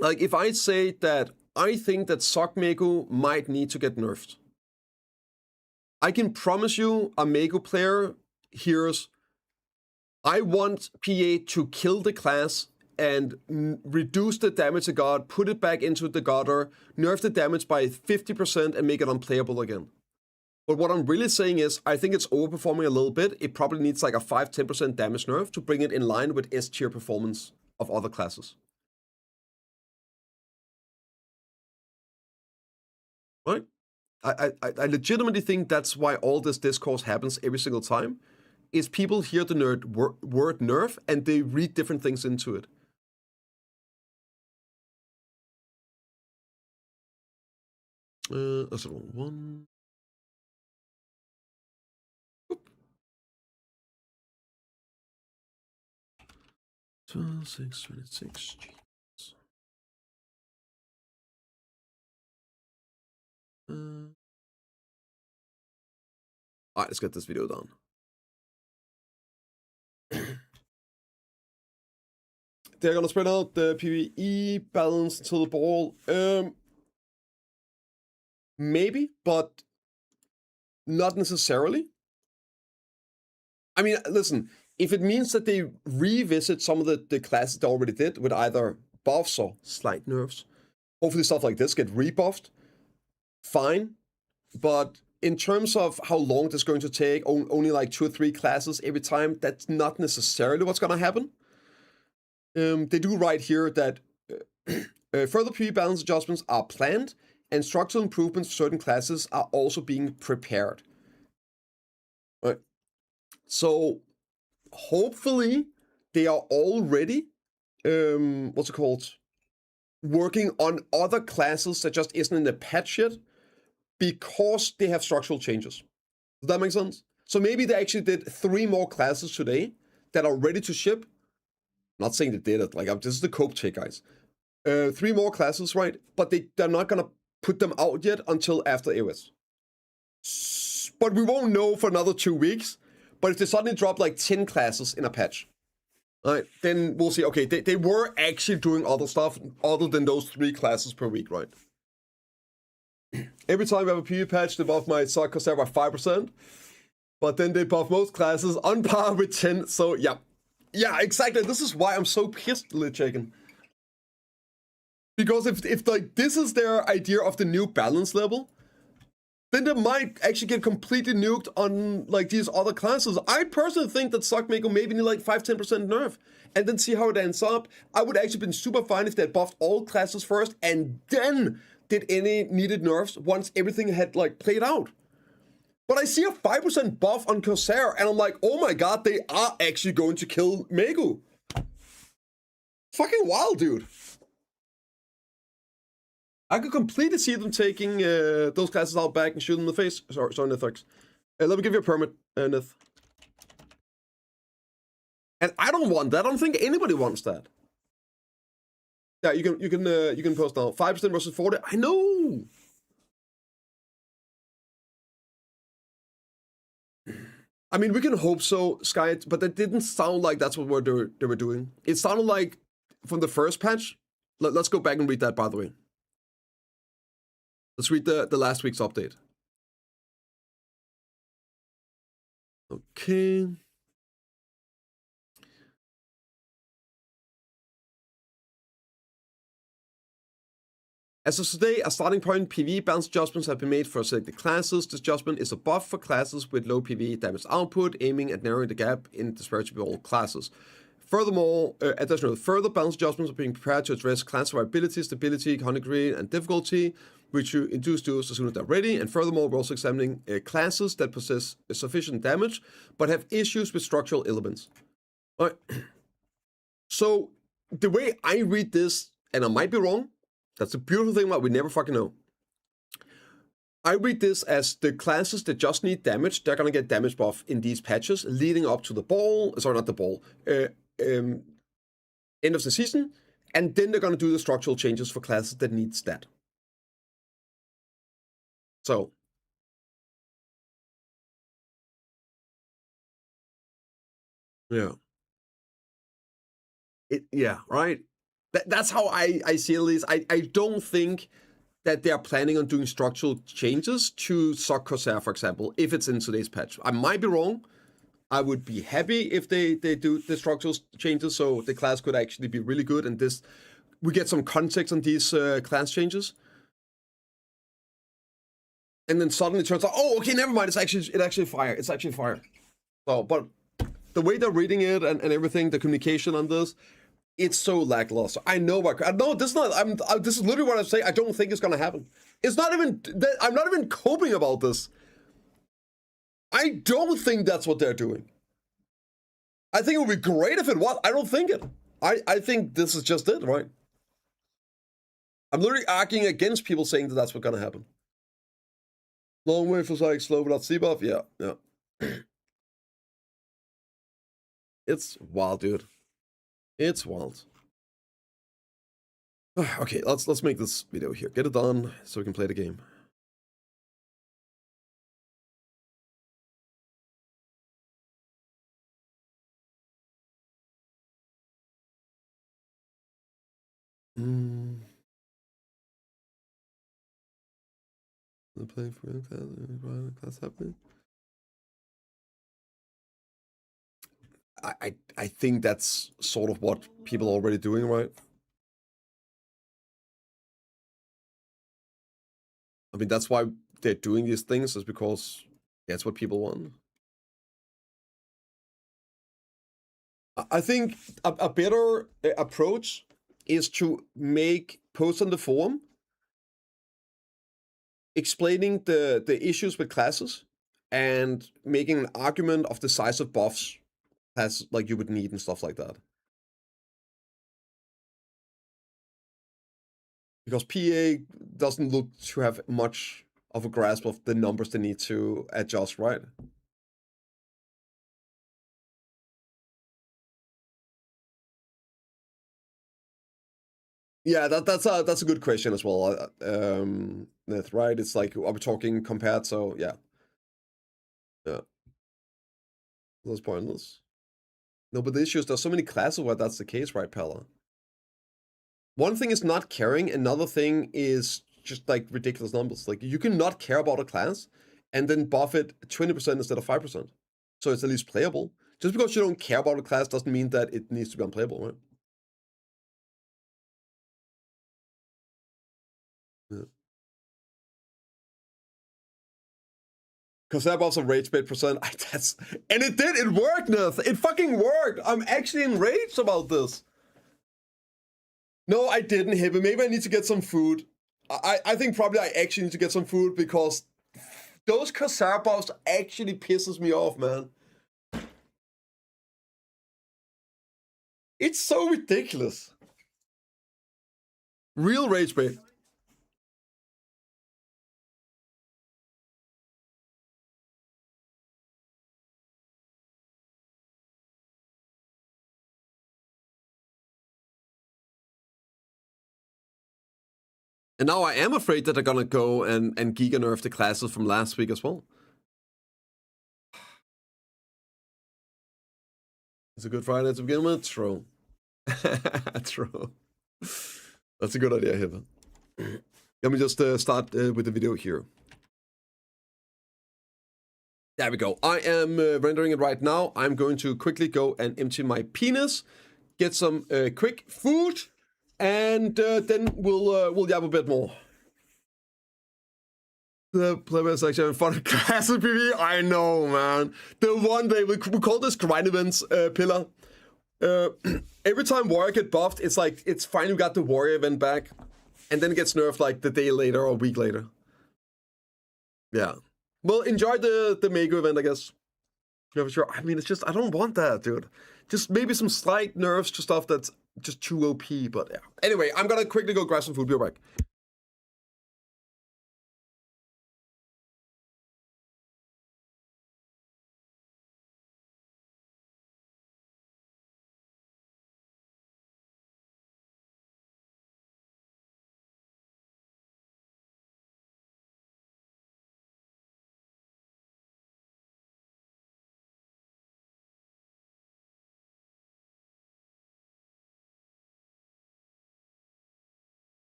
Speaker 3: Like, if I say that I think that Sock Megu might need to get nerfed, I can promise you a Megu player hears, I want PA to kill the class and reduce the damage to God, put it back into the gutter, nerf the damage by 50% and make it unplayable again. But what I'm really saying is, I think it's overperforming a little bit. It probably needs like a 5-10% damage nerf to bring it in line with S tier performance of other classes. Right? I legitimately think that's why all this discourse happens every single time, is people hear the word nerf and they read different things into it. That's the wrong one. Oop. 12, 6, 26. Alright, let's get this video done. They're gonna spread out the PvE balance to the ball. Maybe, but not necessarily. I mean, listen, if it means that they revisit some of the classes they already did with either buffs or slight nerfs, hopefully stuff like this get rebuffed, fine. But in terms of how long this is going to take, only like 2 or 3 classes every time, that's not necessarily what's gonna happen. They do write here that further PvE balance adjustments are planned, and structural improvements for certain classes are also being prepared. Right. So hopefully they are already what's it called? Working on other classes that just isn't in the patch yet, because they have structural changes. Does that make sense? So maybe they actually did 3 more classes today that are ready to ship. Not saying they did it, like this is the cope check, guys. 3 more classes, right? But they're not gonna put them out yet until after AOS. But we won't know for another 2 weeks. But if they suddenly drop like 10 classes in a patch, right, then we'll see, okay, they were actually doing other stuff other than those 3 classes per week, right? Every time we have a PvE patch, they buff my Sock Corsair by 5%. But then they buff most classes on par with 10. So yeah. Yeah, exactly. This is why I'm so pissed, Chicken. Because if like this is their idea of the new balance level, then they might actually get completely nuked on like these other classes. I personally think that Sockmaker maybe need like 5-10% nerf and then see how it ends up. I would actually been super fine if they had buffed all classes first and then did any needed nerfs once everything had like played out. But I see a 5% buff on Corsair and I'm like, oh my god, they are actually going to kill Megu. Fucking wild, dude. I could completely see them taking those classes out back and shoot them in the face. Sorry, Nithx. Let me give you a permit, Nith. And I don't want that. I don't think anybody wants that. Yeah, you can post now. 5% versus 40. I know. I mean, we can hope so, Sky, but that didn't sound like that's what they were doing. It sounded like from the first patch. Let's go back and read that, by the way. Let's read the last week's update. Okay. As of today, a starting point PvE balance adjustments have been made for selected classes. This adjustment is a buff for classes with low PvE damage output, aiming at narrowing the gap in disparity between all classes. Furthermore, additional further balance adjustments are being prepared to address class survivability, stability, economy, and difficulty, which you induce duels as soon as they're ready. And furthermore, we're also examining classes that possess sufficient damage, but have issues with structural elements. All right. So, the way I read this, and I might be wrong, that's the beautiful thing about we never fucking know. I read this as the classes that just need damage, they're gonna get damage buff in these patches leading up to the ball, sorry, not the ball, end of the season, and then they're gonna do the structural changes for classes that need stat. So. Yeah. Yeah, right? That's how I see it at least. I don't think that they are planning on doing structural changes to Sock Corsair, for example, if it's in today's patch. I might be wrong. I would be happy if they do the structural changes, so the class could actually be really good, and this we get some context on these class changes. And then suddenly it turns out, oh, okay, never mind. It's actually fire. It's actually fire. So, but the way they're reading it and everything, the communication on this, it's so lackluster. I know this is not. This is literally what I'm saying. I don't think it's gonna happen. It's not even. I'm not even coping about this. I don't think that's what they're doing. I think it would be great if it was. I don't think it. I think this is just it, right? I'm literally arguing against people saying that that's what's gonna happen. Long way for like slow without C-buff. Yeah. It's wild, dude. It's wild. Okay, let's make this video here. Get it done so we can play the game. Playing for class happening. I think that's sort of what people are already doing, right? I mean, that's why they're doing these things, is because that's what people want. I think a better approach is to make posts on the forum explaining the issues with classes and making an argument of the size of buffs as like you would need and stuff like that. Because PA doesn't look to have much of a grasp of the numbers they need to adjust, right? Yeah, that's a good question as well. Neth, right? It's like, are we talking compared? So yeah. That's pointless. No, but the issue is there's so many classes where that's the case, right, Pella? One thing is not caring, another thing is just like ridiculous numbers. Like you can not care about a class and then buff it 20% instead of 5%. So it's at least playable. Just because you don't care about a class doesn't mean that it needs to be unplayable, right? Yeah. Because that was a rage bait percent. And it did, it worked, Neth. It fucking worked. I'm actually enraged about this. No, I didn't hit it. Maybe I need to get some food. I think probably I actually need to get some food because those Corsair buffs actually pisses me off, man. It's so ridiculous. Real rage bait. And now I am afraid that they're gonna go and giga nerf the classes from last week as well. It's a good Friday to begin with. True. True. That's a good idea, Hiba. Let me just start with the video here. There we go. I am rendering it right now. I'm going to quickly go and empty my penis, get some quick food, and then we'll yab a bit more. The player section for the classic PV. I know, man. The one day we call this grind events pillar. Every time warrior get buffed, it's like it's fine. We got the warrior event back, and then it gets nerfed like the day later or a week later. Yeah. Well, enjoy the mega event, I guess. Yeah, for sure. I mean, it's just I don't want that, dude. Just maybe some slight nerfs to stuff that's just too OP. But yeah. Anyway, I'm gonna quickly go grab some food. Be right back.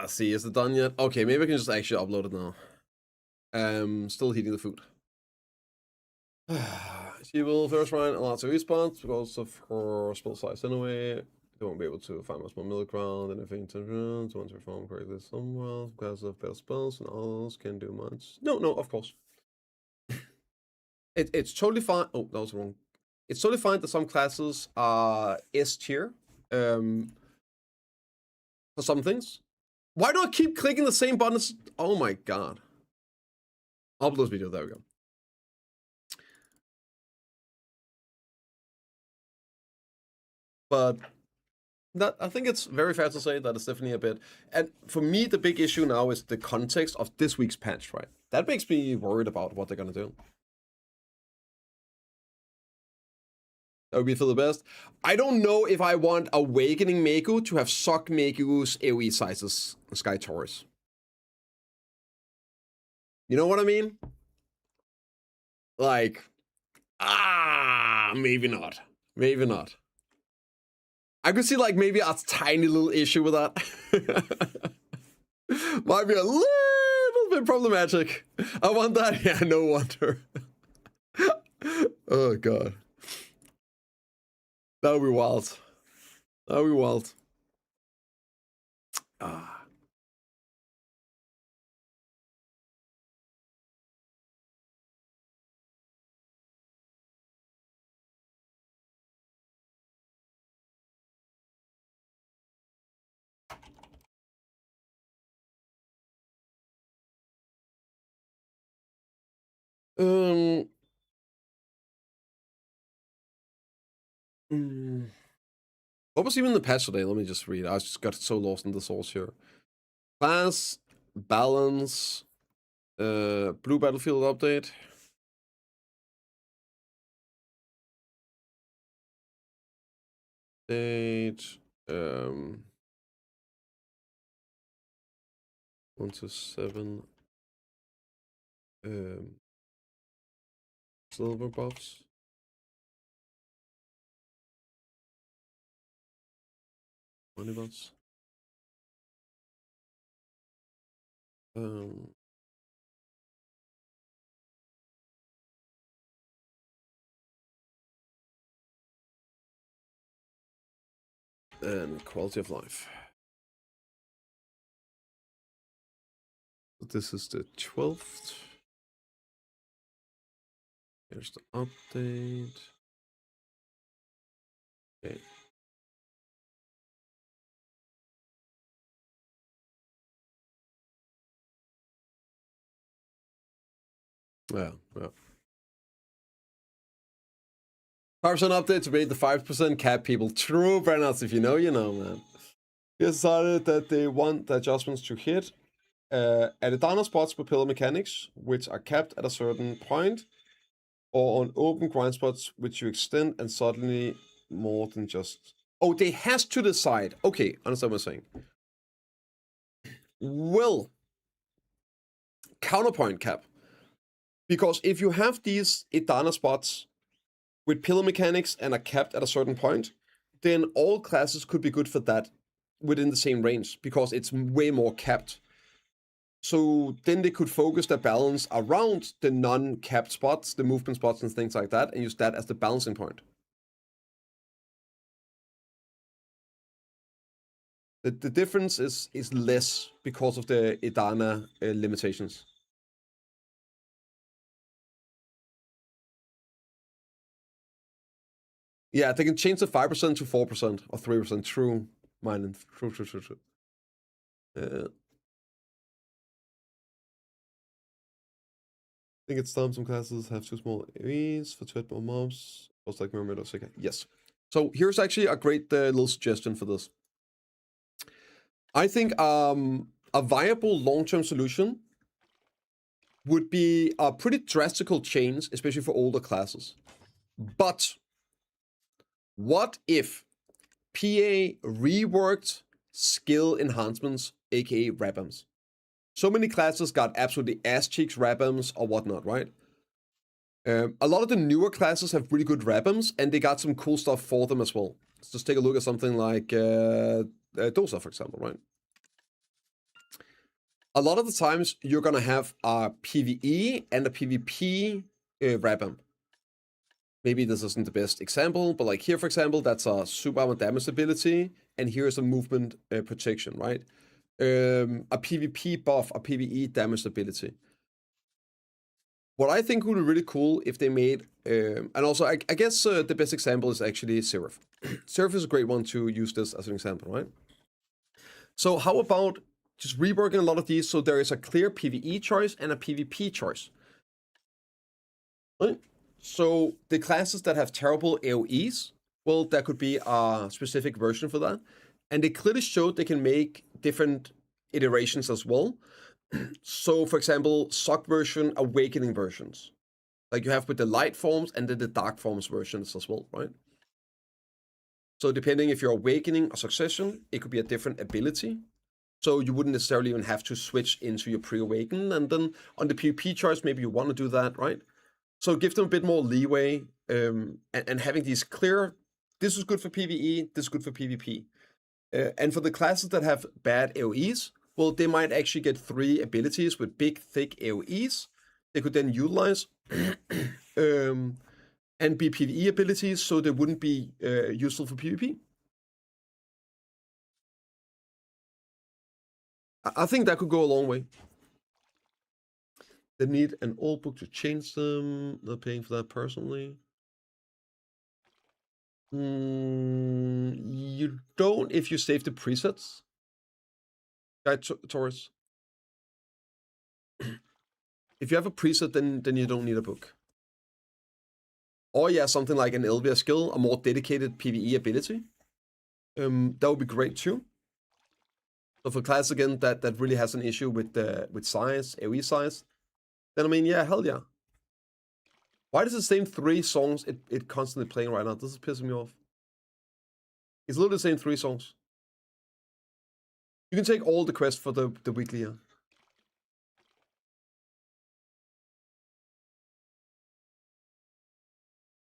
Speaker 3: See, is it done yet? Okay, maybe I can just actually upload it now. Still heating the food. She will first run lots of response because of her spell size anyway. They won't be able to find much more middle ground and anything to run. So once perform correctly somewhere because of better spells and others can do much. No, of course. It's totally fine. Oh, that was wrong. It's totally fine that some classes are S tier. For some things. Why do I keep clicking the same buttons? Oh my god. Upload video, there we go. But that, I think it's very fair to say that it's definitely a bit. And for me, the big issue now is the context of this week's patch, right? That makes me worried about what they're gonna do. That would be for the best. I don't know if I want Awakening Megu to have Sock Megu's AoE sizes in Sky Taurus. You know what I mean? Like, maybe not. Maybe not. I could see like maybe a tiny little issue with that. Might be a little bit problematic. I want that. Yeah, no wonder. Oh god. That would be wild. That would be wild. What was even the patch today? Let me just read. I just got so lost in the source here. Class, balance, blue battlefield update. Stage, 1 to 7. Silver buffs. Money buffs. And quality of life. This is the 12th. Here's the update. Okay. Yeah. 5% update to beat the 5% cap people. True, Brenners, if you know, you know, man. They decided that they want the adjustments to hit at the downer spots with pillar mechanics, which are capped at a certain point, or on open grind spots, which you extend and suddenly more than just... Oh, they has to decide. Okay, understand what I'm saying. Will counterpoint cap. Because if you have these Idana spots with pillar mechanics and are capped at a certain point, then all classes could be good for that within the same range, because it's way more capped. So then they could focus their balance around the non-capped spots, the movement spots and things like that, and use that as the balancing point. The difference is less because of the Idana limitations. Yeah, they can change the 5% to 4% or 3%. True, Mylan. True. I think it's time some classes have too small AOEs for 2 more mobs. Just like Mermaid or Sika. Yes. So here's actually a great little suggestion for this. I think a viable long-term solution would be a pretty drastical change, especially for older classes. But what if PA reworked skill enhancements, aka Rabams? So many classes got absolutely ass cheeks Rabams or whatnot, right? A lot of the newer classes have really good Rabams, and they got some cool stuff for them as well. Let's just take a look at something like Dosa, for example, right? A lot of the times you're gonna have a PvE and a PvP Rabam. Maybe this isn't the best example, but like here, for example, that's a super armor damage ability, and here's a movement protection, right? A PvP buff, a PvE damage ability. What I think would be really cool if they made, and also I guess the best example is actually Seraph. Seraph is a great one to use this as an example, right? So how about just reworking a lot of these so there is a clear PvE choice and a PvP choice, right? So the classes that have terrible AoEs, well, that could be a specific version for that. And they clearly showed they can make different iterations as well. So, for example, Sock version, Awakening versions. Like you have with the light forms and then the dark forms versions as well, right? So depending if you're Awakening or Succession, it could be a different ability. So you wouldn't necessarily even have to switch into your pre-Awaken. And then on the PvP choice, maybe you want to do that, right? So give them a bit more leeway and having these clear, this is good for PvE, this is good for PvP. And for the classes that have bad AoEs, well, they might actually get 3 abilities with big, thick AoEs. They could then utilize and be PvE abilities, so they wouldn't be useful for PvP. I think that could go a long way. They need an old book to change them. Not paying for that personally. You don't if you save the presets. Guide Taurus. If you have a preset, then you don't need a book. Or yeah, something like an Elvia skill, a more dedicated PvE ability. That would be great too. So for class again that really has an issue with size, AoE size, then I mean yeah, hell yeah. Why does the same 3 songs it constantly playing right now? This is pissing me off. It's literally the same 3 songs. You can take all the quests for the weekly, yeah.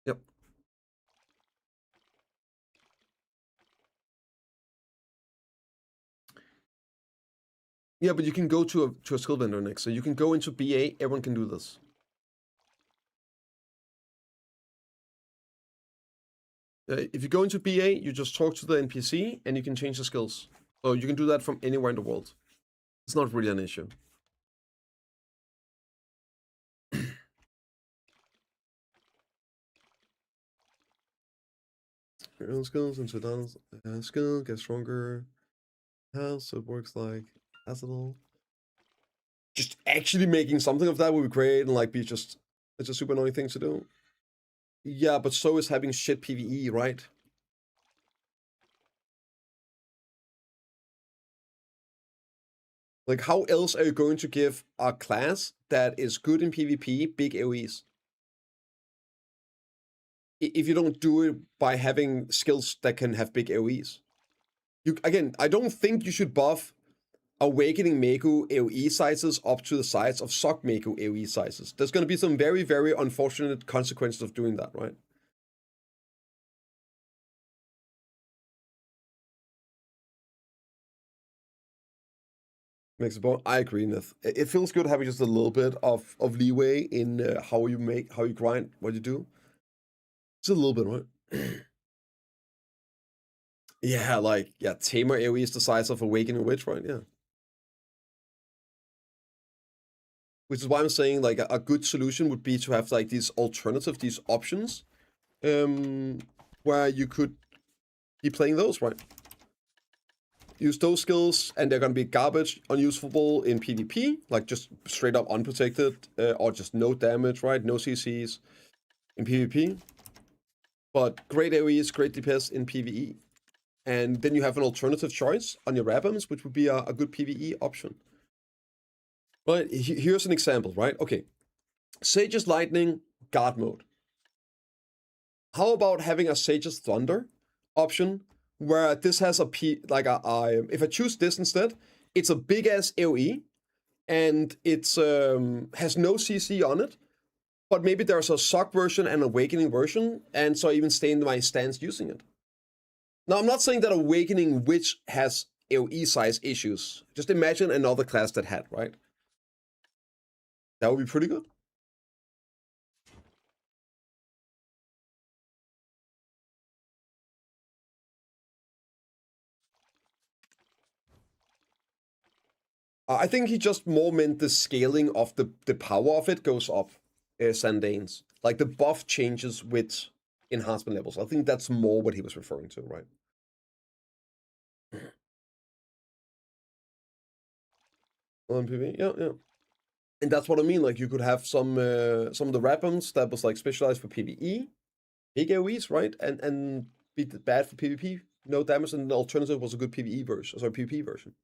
Speaker 3: Yep. Yeah, but you can go to a skill vendor next. So you can go into BA, everyone can do this. If you go into BA, you just talk to the NPC and you can change the skills. So you can do that from anywhere in the world. It's not really an issue. Your own skills and Donald's skill gets stronger. How so it works like acetol. Just actually making something of that would be great and like be just it's a super annoying thing to do. Yeah, but so is having shit PvE, right? Like, how else are you going to give a class that is good in PvP big AoEs? If you don't do it by having skills that can have big AoEs. Again, I don't think you should buff Awakening Meku AoE sizes up to the size of Sock Meku AoE sizes. There's going to be some very, very unfortunate consequences of doing that, right? Makes a point. I agree, Neth. It feels good having just a little bit of leeway in how you grind, what you do. Just a little bit, right? Yeah, like, yeah, Tamer AoE is the size of Awakening Witch, right? Yeah. Which is why I'm saying, like, a good solution would be to have, like, these alternatives, these options, where you could be playing those, right? Use those skills, and they're gonna be garbage, unusable in PvP, like just straight up unprotected, or just no damage, right? No CCs in PvP. But great AoEs, great DPS in PvE. And then you have an alternative choice on your Rabams, which would be a good PvE option. But here's an example, right? Okay. Sage's Lightning, guard mode. How about having a Sage's Thunder option, where this has if I choose this instead, it's a big ass AoE, and it's has no CC on it, but maybe there's a Sock version and Awakening version, and so I even stay in my stance using it. Now, I'm not saying that Awakening Witch has AoE size issues. Just imagine another class that had, right? That would be pretty good. I think he just more meant the scaling of the power of it goes up, Sandanes. Like the buff changes with enhancement levels. I think that's more what he was referring to, right? On PvE, yeah. And that's what I mean. Like you could have some of the weapons that was like specialized for PvE, big AoEs, right? And be bad for PvP, no damage, and the alternative was a good PvE version. Sorry, PvP version.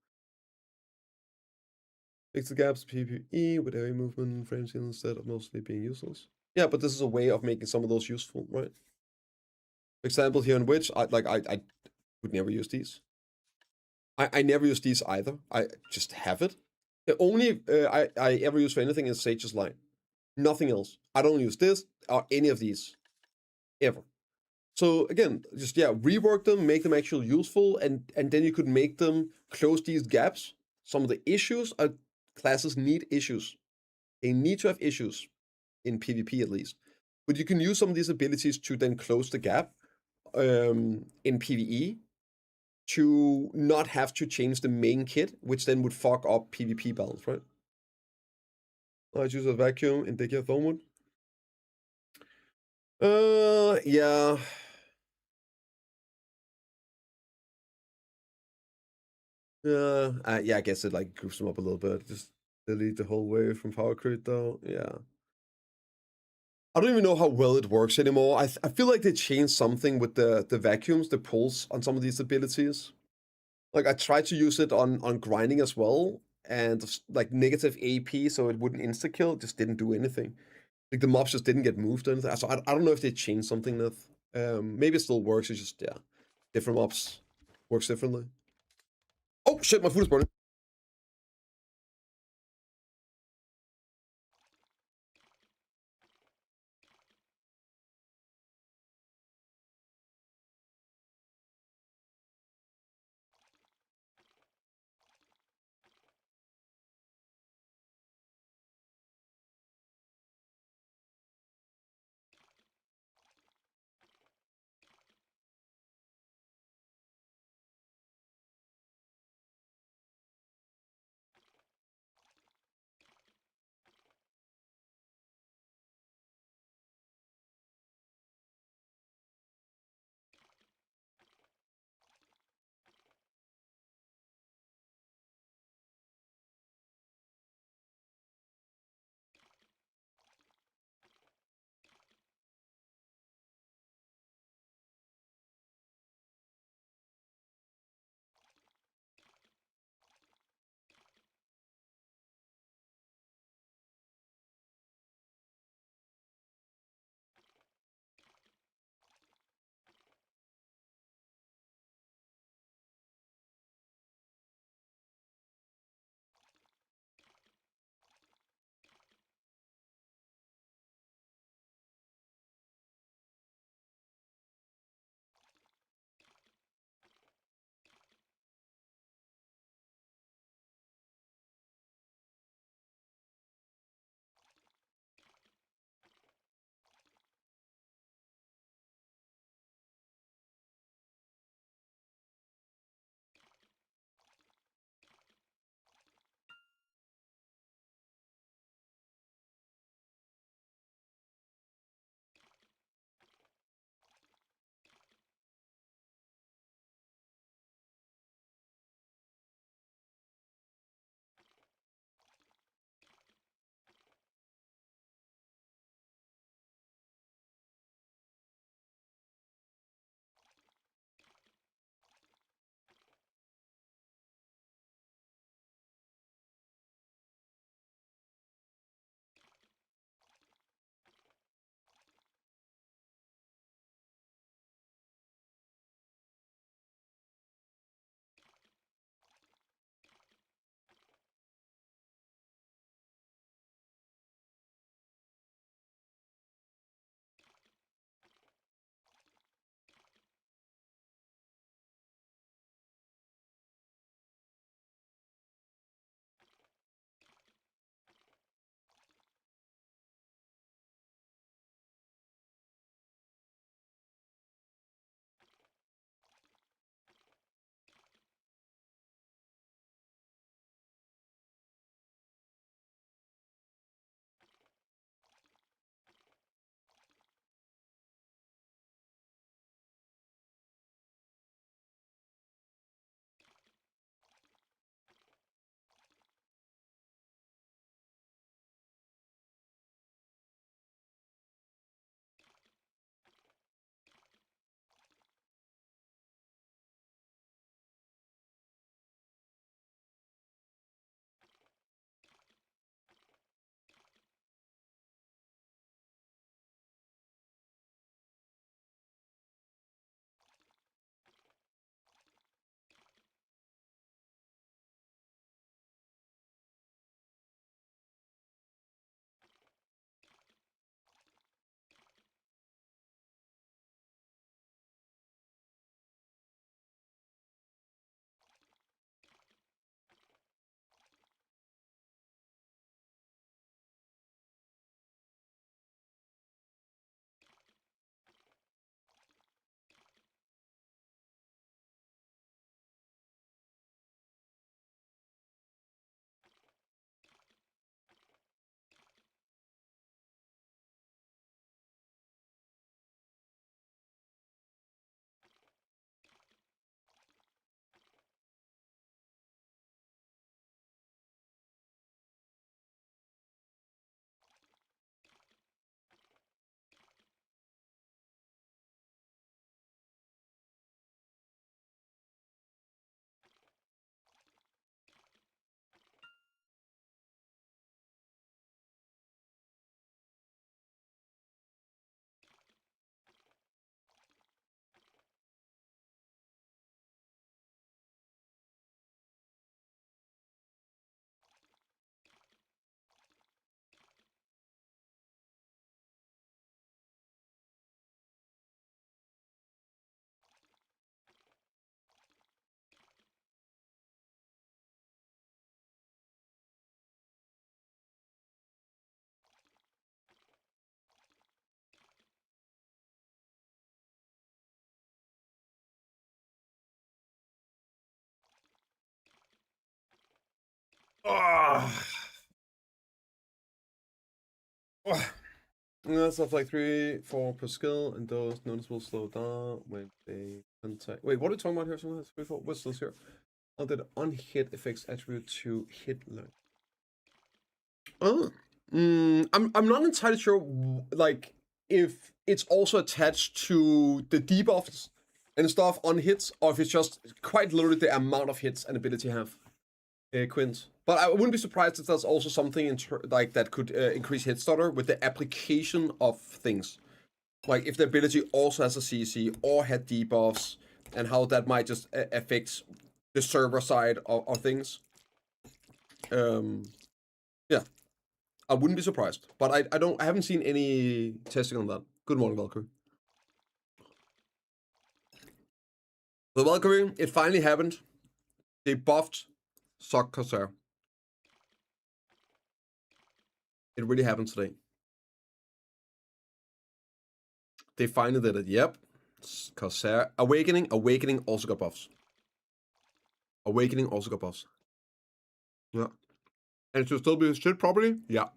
Speaker 3: Fix the gaps PvE with AoE movement, frame seal instead of mostly being useless. Yeah, but this is a way of making some of those useful, right? For example, here in Witch, I would never use these. I never use these either. I just have it. The only I ever use for anything is Sage's Line. Nothing else. I don't use this or any of these ever. So again, just rework them, make them actually useful, and then you could make them close these gaps. Some of the issues are classes need issues. They need to have issues in PvP at least. But you can use some of these abilities to then close the gap in PvE to not have to change the main kit, which then would fuck up PvP balance, right? I choose a vacuum in Digia Thornwood. Yeah. Yeah, I guess it like groups them up a little bit. Just delete the whole wave from power crit though. Yeah. I don't even know how well it works anymore. I feel like they changed something with the vacuums, the pulls on some of these abilities. Like I tried to use it on grinding as well, and like negative AP, so it wouldn't insta kill. It just didn't do anything. Like the mobs just didn't get moved or anything. So I don't know if they changed something that maybe it still works. It's just different mobs works differently. Oh shit, my food is burning. Stuff like 3-4 per skill, and those noticeable slow down when they contact. Wait, what are we talking about here? Something like 3-4 whistles here. Oh, the unhit effects attribute to hit length. Oh, I'm not entirely sure, like, if it's also attached to the debuffs and stuff on hits, or if it's just quite literally the amount of hits and ability you have. Quint. But I wouldn't be surprised if there's also something like that could increase hit stutter with the application of things. Like if the ability also has a CC or had debuffs, and how that might just affect the server side of things. Yeah, I wouldn't be surprised. But I haven't seen any testing on that. Good morning, Valkyrie. The Valkyrie, it finally happened. They buffed Sock Corsair. It really happened today. They finally did it. Yep. Corsair. Awakening also got buffs. Awakening also got buffs. Yeah. And it should still be shit properly? Yeah.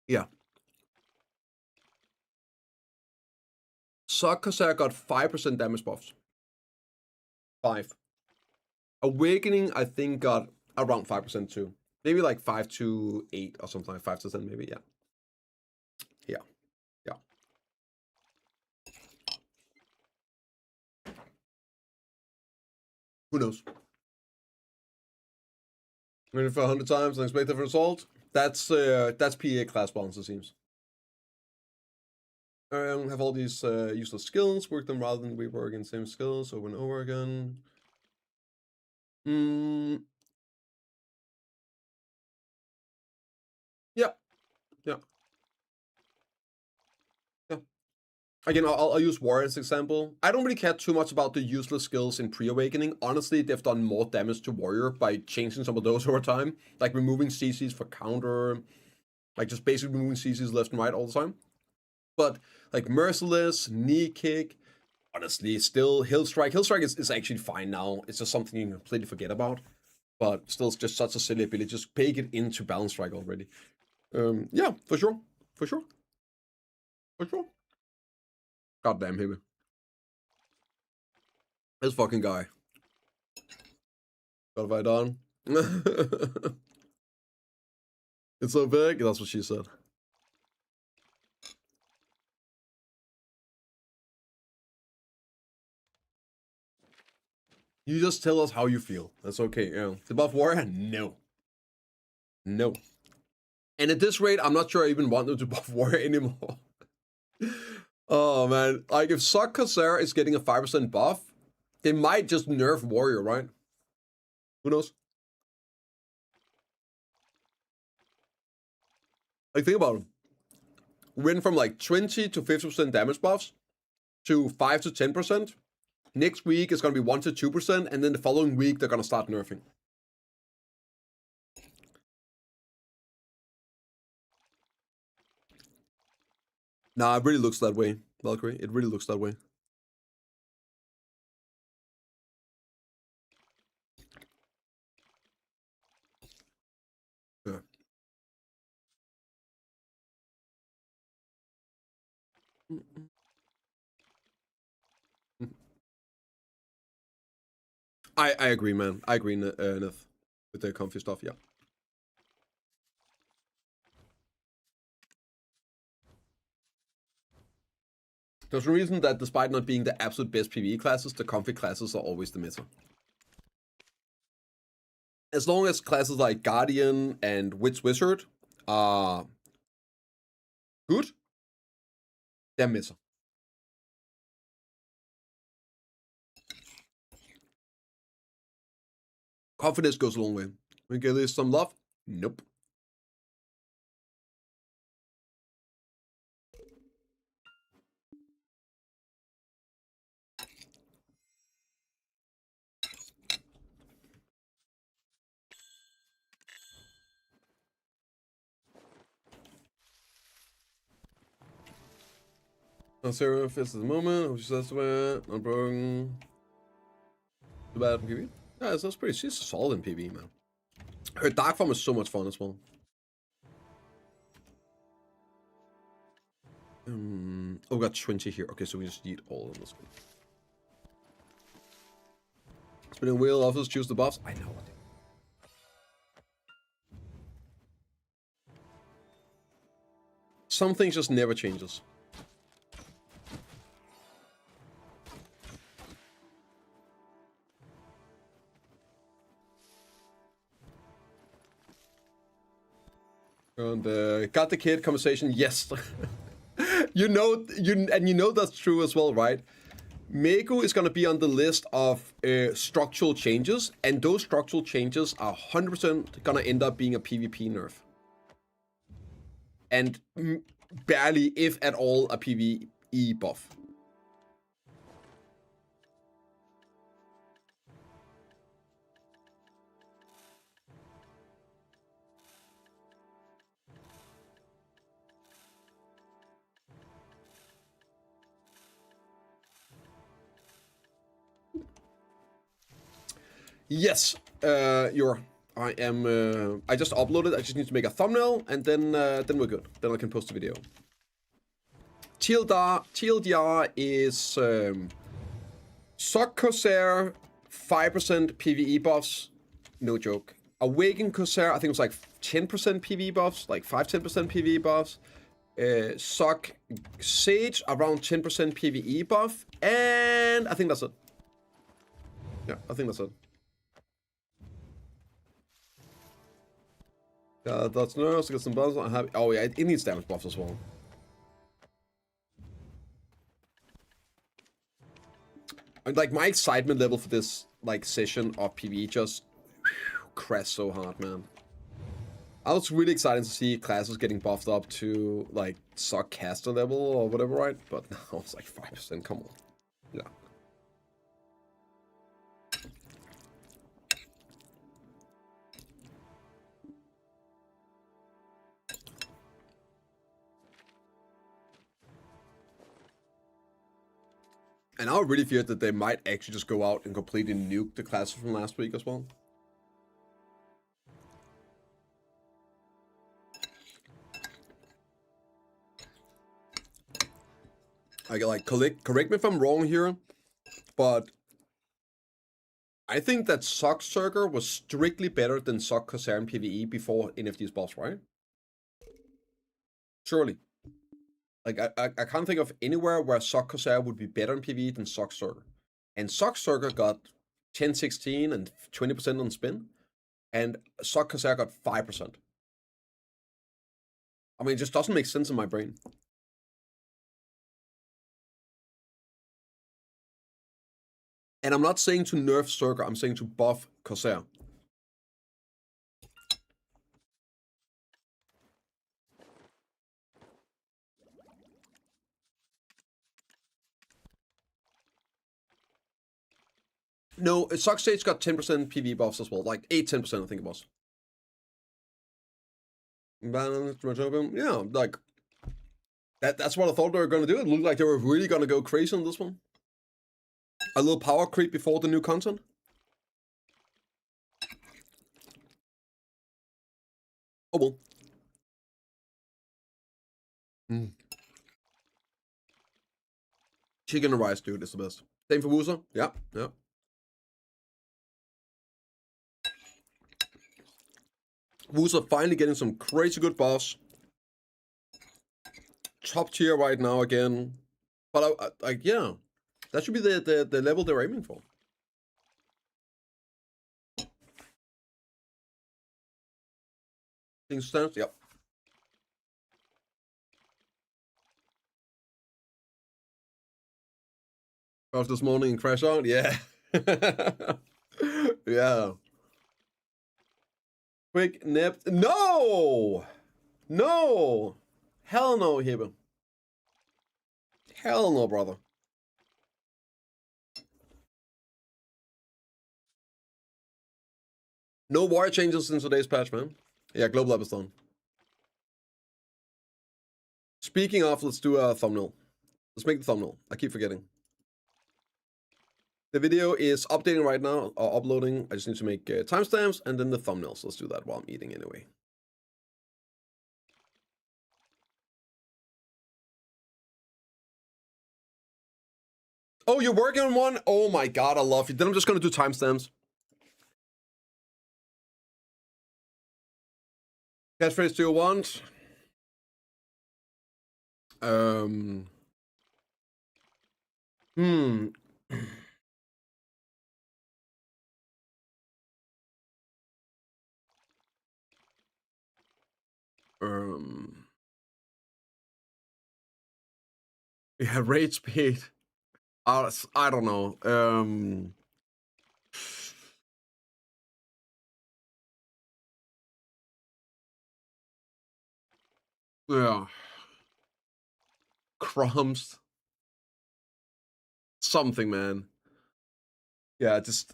Speaker 3: Yeah. Sock Corsair got 5% damage buffs. 5. Awakening, I think, got around 5% too. Maybe like 5 to 8 or something like 5 to 10, maybe. Yeah. Yeah. Yeah. Who knows? Win it for 100 times and expect different result. That's PA class balance, it seems. Have all these useless skills, work them rather than reworking same skills over and over again. Yeah. Yeah. Yeah. Again, I'll use Warrior as an example. I don't really care too much about the useless skills in pre-awakening. Honestly, they've done more damage to Warrior by changing some of those over time. Like removing CCs for counter. Like just basically removing CCs left and right all the time. But like Merciless, Knee Kick, honestly, still Hill Strike. Hill Strike is actually fine now. It's just something you can completely forget about. But still, it's just such a silly ability. Just bake it into Balance Strike already. Yeah, for sure. For sure. For sure. Goddamn him. This fucking guy. What have I done? It's so big? That's what she said. You just tell us how you feel. That's okay. Yeah. The buff warrior? No. No. And at this rate, I'm not sure I even want them to buff warrior anymore. Oh man. Like if Sock Corsair is getting a 5% buff, they might just nerf warrior, right? Who knows? Like think about it. Went from like 20 to 50% damage buffs to 5 to 10%. Next week it's gonna be 1 to 2%, and then the following week they're gonna start nerfing. Nah, it really looks that way, Valkyrie. It really looks that way. Yeah. I agree, man. I agree, Neth, with the comfy stuff. Yeah. There's a reason that despite not being the absolute best PvE classes, the comfy classes are always the meta. As long as classes like Guardian and Witch Wizard are good, they're meta. Confidence goes a long way. We give this some love? Nope. No Sarah fits at the moment. Who says to it? Not broken. Too bad in PvE. Yeah, that's pretty. She's solid in PvE, man. Her dark form is so much fun as well. Oh, we got 20 here. Okay, so we just need all of this one. Spinning wheel, offers, choose the buffs. I know. Some things just never changes. And got the kid conversation. Yes. you know that's true as well, right? Megu is going to be on the list of structural changes, and those structural changes are 100% going to end up being a PvP nerf. And barely, if at all, a PvE buff. Yes, I just uploaded. I just need to make a thumbnail, and then we're good. Then I can post the video. TLDR is Sock Corsair 5% PvE buffs. No joke. Awaken Corsair, I think it was like 10% PvE buffs, like 5-10% PvE buffs. Sock Sage around 10% PvE buff, and I think that's it. Yeah, I think that's it. That's nerves, get some buffs. Oh yeah, it needs damage buffs as well. And like my excitement level for this like session of PvE just crashed so hard, man. I was really excited to see classes getting buffed up to like Sock caster level or whatever, right? But now it's like 5%. Come on, yeah. And I really feared that they might actually just go out and completely nuke the classes from last week as well. I get like correct me if I'm wrong here, but I think that Sock Circle was strictly better than Sock Corsair in PvE before NFT's buffs, right? Surely. Like, I can't think of anywhere where Sock Corsair would be better in PvE than Sock Circle. And Sock Circle got 10, 16, and 20% on spin. And Sock Corsair got 5%. I mean, it just doesn't make sense in my brain. And I'm not saying to nerf Circle, I'm saying to buff Corsair. No, Sock Stage got 10% PvE buffs as well. Like 8-10%, I think it was. Yeah, like that's what I thought they were gonna do. It looked like they were really gonna go crazy on this one. A little power creep before the new content. Oh well. Chicken and rice, dude, is the best. Same for Wusa. Yeah, yeah. Wusa finally getting some crazy good buffs. Top tier right now again. But like, yeah, that should be the level they're aiming for. Things stands, yep. Off this morning and crash out, yeah. Yeah. Quick nip. No! No! Hell no, Hibbe. Hell no, brother. No warrior changes in today's patch, man. Yeah, global lab is done. Speaking of, let's do a thumbnail. Let's make the thumbnail. I keep forgetting. The video is updating right now, or uploading. I just need to make timestamps and then the thumbnails. Let's do that while I'm eating anyway. Oh, you're working on one? Oh my god, I love you. Then I'm just gonna do timestamps. Catchphrase do you want? Hmm. Yeah, rage bait. I don't know. Yeah. Crumbs. Something, man. Yeah, just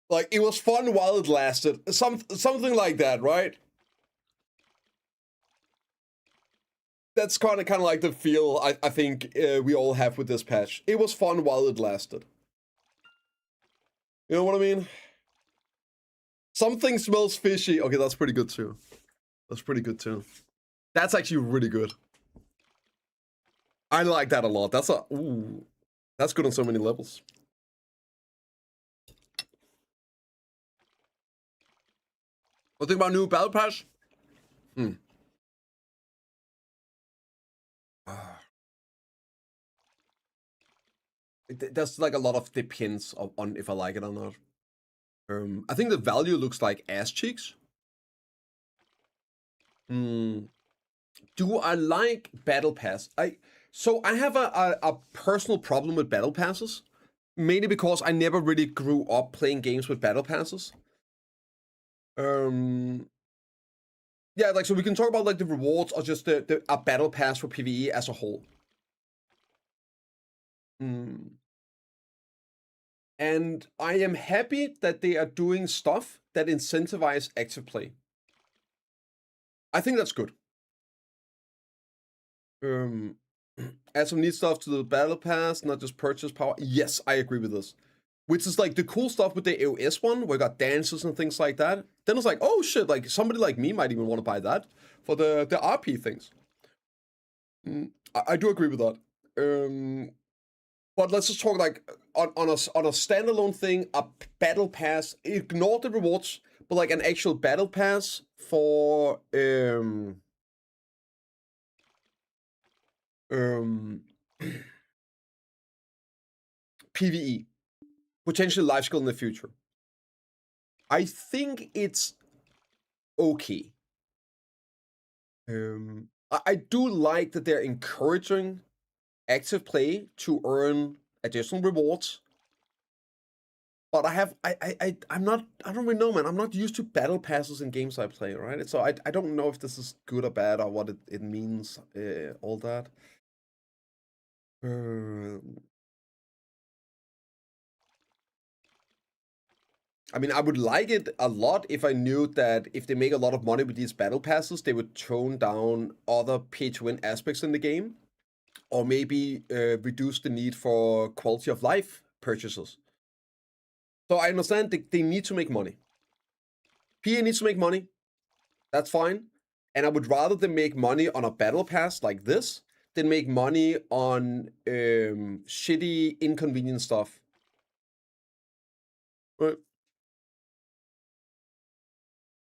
Speaker 3: like it was fun while it lasted. Something like that, right? That's kind of like the feel I think we all have with this patch. It was fun while it lasted. You know what I mean? Something smells fishy. Okay, that's pretty good too. That's pretty good too. That's actually really good. I like that a lot. That's that's good on so many levels. What think about new battle pass? There's like a lot of depends on if I like it or not. I think the value looks like ass cheeks. Do I like battle pass? So I have a personal problem with battle passes, mainly because I never really grew up playing games with battle passes. Yeah, like so we can talk about like the rewards or just a battle pass for PvE as a whole. And I am happy that they are doing stuff that incentivize active play. I think that's good. Add some neat stuff to the battle pass, not just purchase power. Yes, I agree with this. Which is like the cool stuff with the AOS one, where we got dances and things like that. Then it's like, oh shit, like somebody like me might even want to buy that for the RP things. I do agree with that. But let's just talk like on a standalone thing, a battle pass. Ignore the rewards, but like an actual battle pass for PvE, potentially life skill in the future. I think it's okay. I do like that they're encouraging active play to earn additional rewards. But I'm not, I don't really know, man. I'm not used to battle passes in games I play, right? So I don't know if this is good or bad or what it means, all that. I mean, I would like it a lot if I knew that if they make a lot of money with these battle passes, they would tone down other pay-to-win aspects in the game. Or maybe reduce the need for quality of life purchases. So I understand they need to make money. PA needs to make money. That's fine. And I would rather them make money on a battle pass like this than make money on shitty, inconvenient stuff. Right.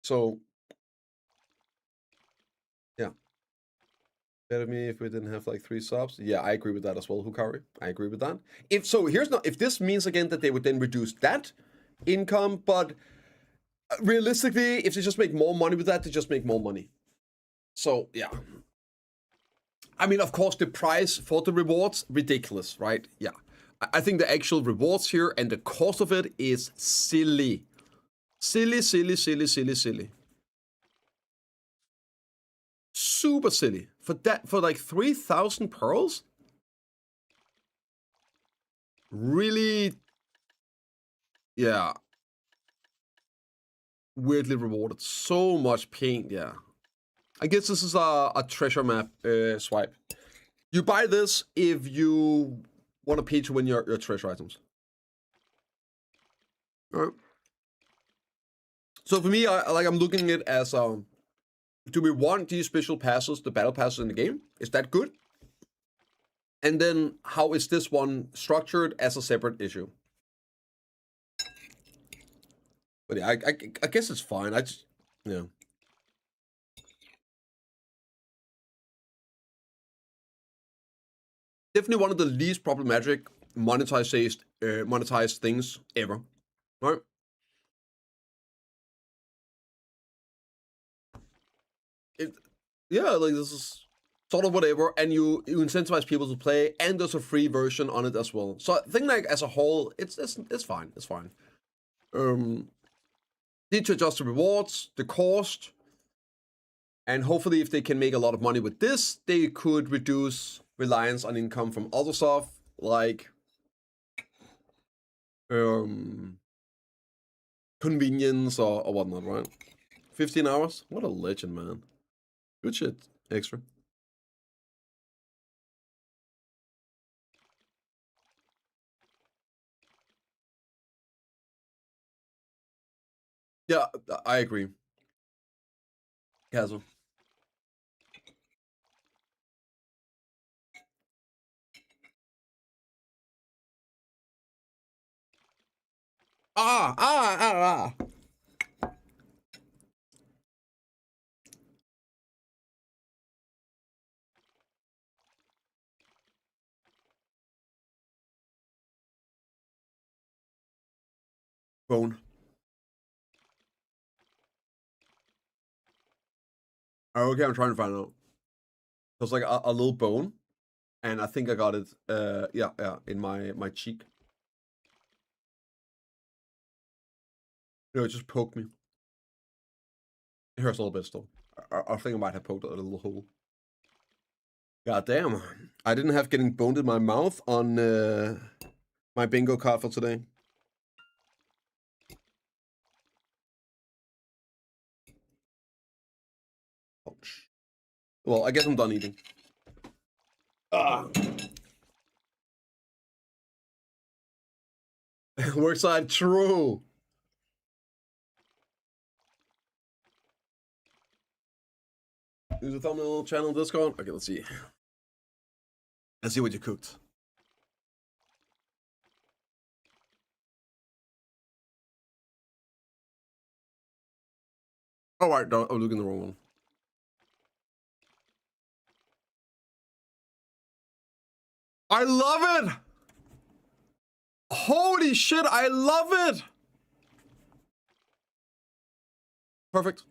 Speaker 3: So, yeah. Better me if we didn't have like 3 subs. Yeah, I agree with that as well, Hukari. I agree with that. If this means again that they would then reduce that income, but realistically, if they just make more money with that, they just make more money. So, yeah. I mean, of course, the price for the rewards, ridiculous, right? Yeah. I think the actual rewards here and the cost of it is silly. Silly. Super silly. For like 3,000 pearls? Really? Yeah. Weirdly rewarded. So much paint, yeah. I guess this is a treasure map swipe. You buy this if you want to pay to win your treasure items. All right. So for me, I'm looking at it as do we want these special passes, the battle passes in the game? Is that good? And then how is this one structured as a separate issue? But yeah, I guess it's fine. I just, yeah. Definitely one of the least problematic monetized things ever. All right. Yeah, like this is sort of whatever, and you incentivize people to play, and there's a free version on it as well. So I think like as a whole, it's fine. It's fine. Need to adjust the rewards, the cost, and hopefully if they can make a lot of money with this, they could reduce reliance on income from other stuff like convenience or whatnot, right? 15 hours? What a legend, man. Good shit, extra. Yeah, I agree. Castle. Ah. Bone. Okay, I'm trying to find out. It was like a little bone, and I think I got it. Yeah, in my cheek. No, it just poked me. It hurts a little bit still. I think I might have poked a little hole. God damn. I didn't have getting boned in my mouth on my bingo card for today. Ouch. Well, I guess I'm done eating. Work side, true. Use the thumbnail channel Discord. Okay, let's see. Let's see what you cooked. Oh, right, no, I'm looking at the wrong one. I love it! Holy shit, I love it! Perfect.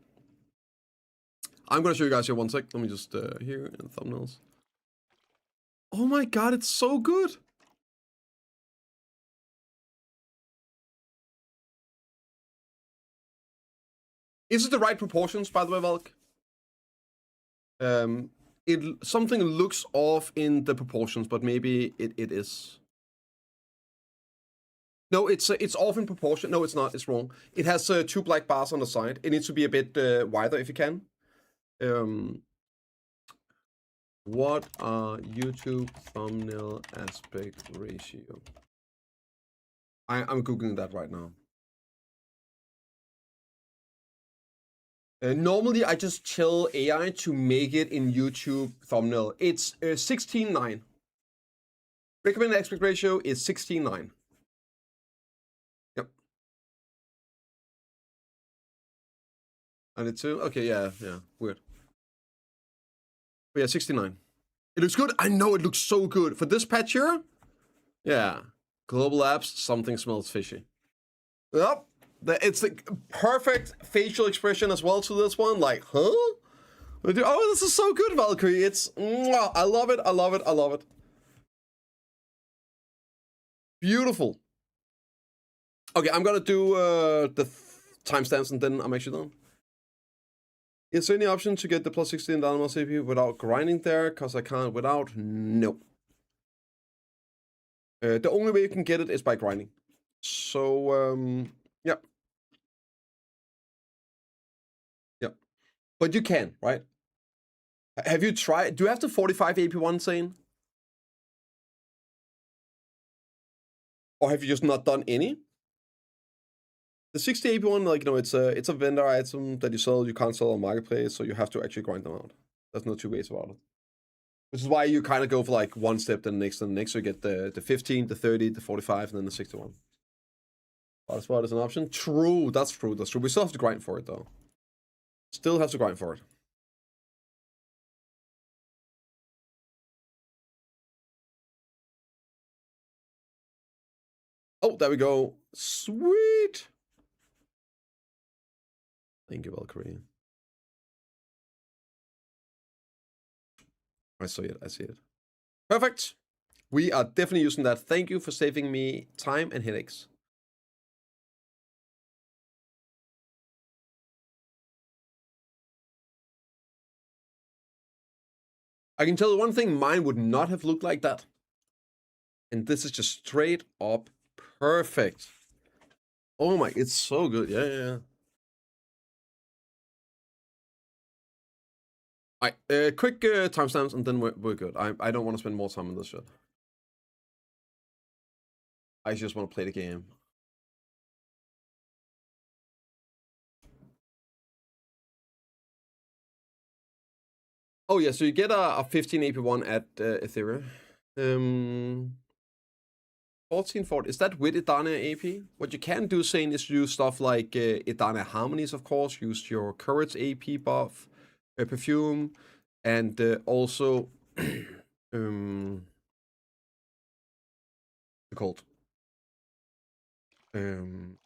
Speaker 3: I'm gonna show you guys here one sec. Let me just here in thumbnails. Oh my god, it's so good. Is it the right proportions, by the way, Valk? Something looks off in the proportions, but maybe it is. No, it's off in proportion. No, it's not. It's wrong. It has 2 black bars on the side. It needs to be a bit wider if you can. What are YouTube thumbnail aspect ratio? I'm googling that right now. Normally, I just tell AI to make it in YouTube thumbnail. It's 16:9. Recommended aspect ratio is 16:9. Yep. And it's okay. Yeah. Weird. But yeah, 69. It looks good. I know it looks so good for this patch here. Yeah. Global apps. Something smells fishy. Yep. It's the perfect facial expression as well to this one. Like, huh? Oh, this is so good, Valkyrie. It's, I love it. I love it. Beautiful. Okay, I'm gonna do the timestamps and then I'm actually done. Is there any option to get the plus 16 down on my CPU without grinding there? Because I can't without. No. The only way you can get it is by grinding. So, yeah. Yeah. But you can, right? Have you tried? Do you have the 45 AP1 Sane? Or have you just not done any? The 60 AP one, like, it's a vendor item that you sell, you can't sell on marketplace, so you have to actually grind them out. There's no two ways about it. Which is why you kind of go for like one step, then the next, so you get the 15, the 30, the 45, and then the 61. Hotspot is an option. True, that's true. That's true. We still have to grind for it though. Still have to grind for it. Oh, there we go. Sweet. Thank you, Valkyrie. I see it. I see it. Perfect. We are definitely using that. Thank you for saving me time and headaches. I can tell you one thing, mine would not have looked like that. And this is just straight up perfect. Oh my, it's so good. Yeah, yeah, yeah. Alright, quick timestamps and then we're good. I don't want to spend more time on this shit. I just want to play the game. Oh yeah, so you get a 15 AP1 at Ethereum. 1440, is that with Idane AP? What you can do, Zane, is use stuff like Idane Harmonies, of course. Use your Courage AP buff, Perfume, and also called Idane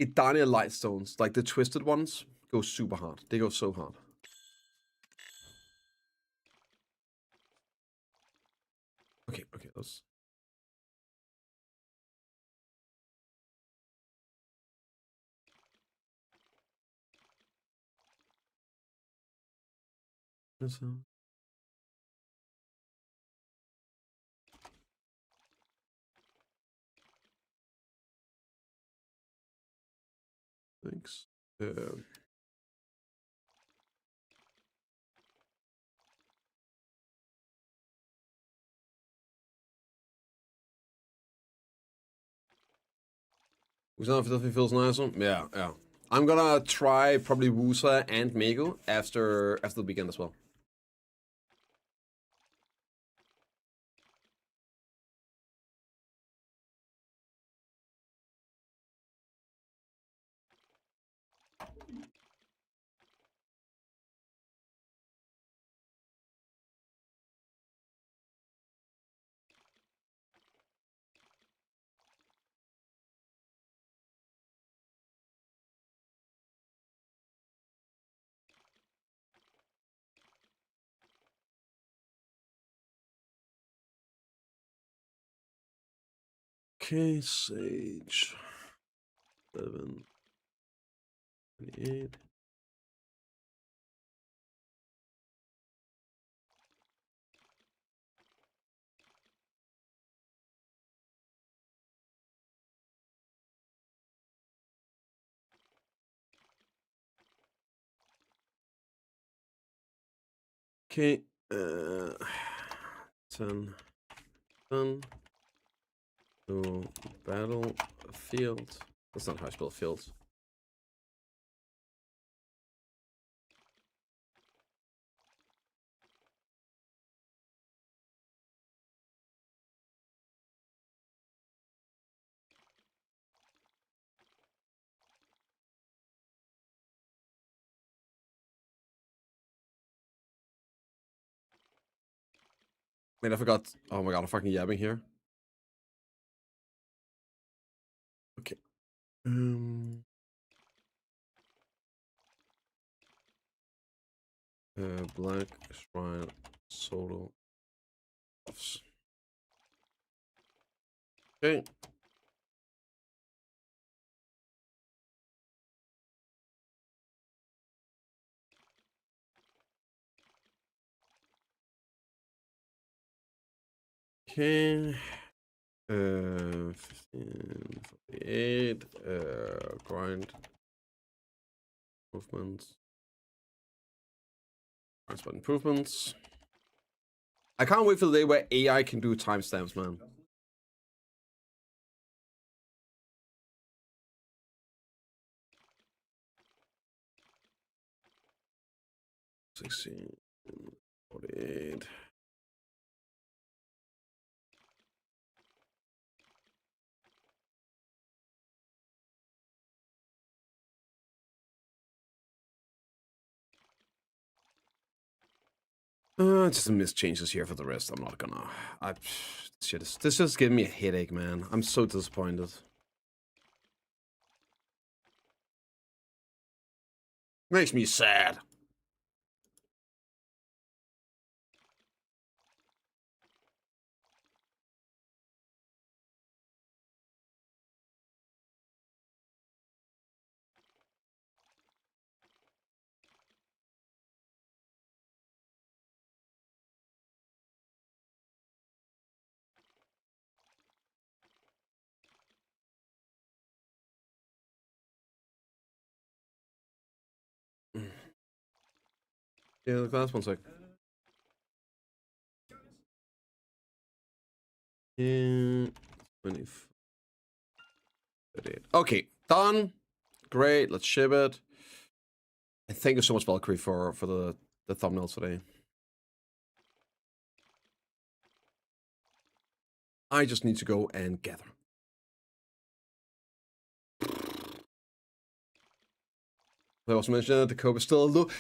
Speaker 3: Lightstones, like the twisted ones, go super hard. They go so hard. Okay, those. Thanks. Wusa definitely feels nicer. Yeah, yeah. I'm gonna try probably Wusa and Mego after the weekend as well. Okay, Sage. 7, 28. Okay, 10, 10 to battlefield. That's not how I spell fields. Wait, I forgot. Oh my god, I'm fucking yabbing here. Okay. Black Shrine solo buffs. Okay. Okay. 15, 48, grind movements. Grind spot improvements. I can't wait for the day where AI can do timestamps, man. 16, 48. Just some missed changes here for the rest. I'm not gonna. This just giving me a headache, man. I'm so disappointed. Makes me sad. Yeah, the last one sec. Yeah, 25. Okay, done. Great, let's ship it. And thank you so much, Valkyrie, for the thumbnail today. I just need to go and gather. I also mentioned that the cope is still a little...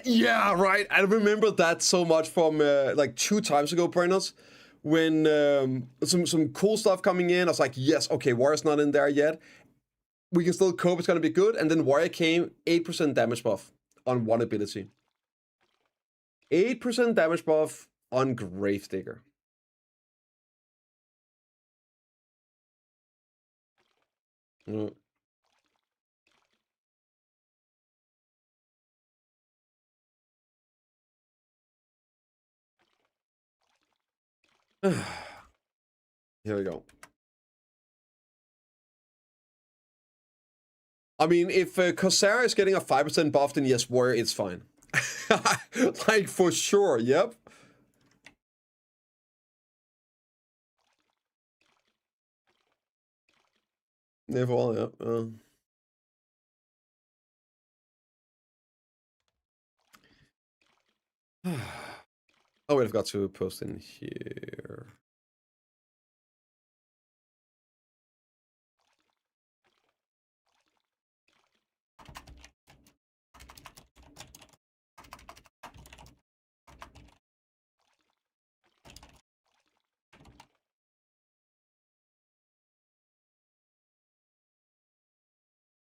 Speaker 3: yeah, right. I remember that so much from like 2 times ago, Brennos, when some cool stuff coming in. I was like, yes, okay, Warrior's not in there yet. We can still cope, it's gonna be good. And then Warrior came, 8% damage buff on one ability. 8% damage buff on Gravedigger. Mm. Here we go. I mean, if Corsair is getting a 5% buff, then yes, Warrior, it's fine. Like, for sure, yep. Never all, yeah. Oh, wait, I've got to post in here.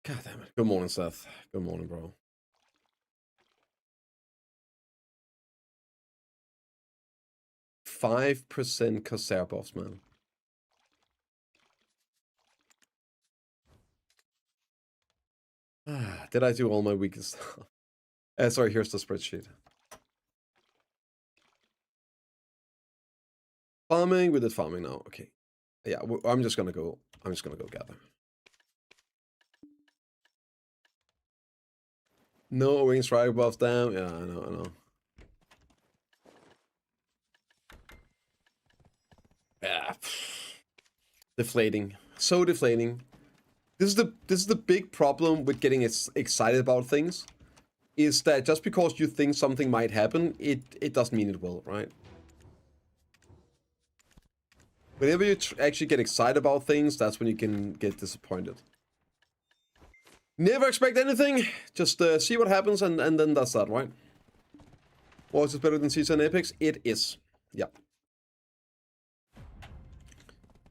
Speaker 3: God damn it. Good morning, Seth. Good morning, bro. 5% Corsair buffs, man. Did I do all my weakest stuff? Sorry, here's the spreadsheet. Farming, we did farming now. Okay. Yeah, I'm just gonna go gather. No wing strike buffs down. Yeah, I know. Yeah. Deflating. So deflating. This is the big problem with getting excited about things. Is that just because you think something might happen, it doesn't mean it will, right? Whenever you actually get excited about things, that's when you can get disappointed. Never expect anything. Just see what happens, and then that's that, right? Was it better than C10 Apex? It is. Yeah.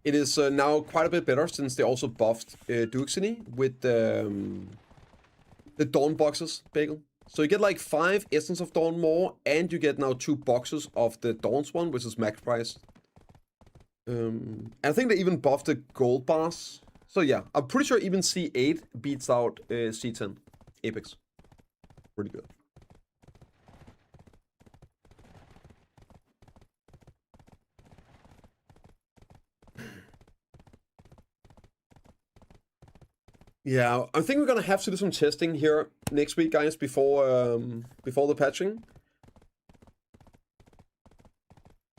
Speaker 3: It is now quite a bit better since they also buffed Duxini with the Dawn boxes, Bagel. So you get like 5 Essence of Dawn more, and you get now 2 boxes of the Dawn's one, which is max price. And I think they even buffed the gold bars. So yeah, I'm pretty sure even C8 beats out C10 Apex. Pretty good. Yeah, I think we're gonna have to do some testing here next week, guys, before the patching.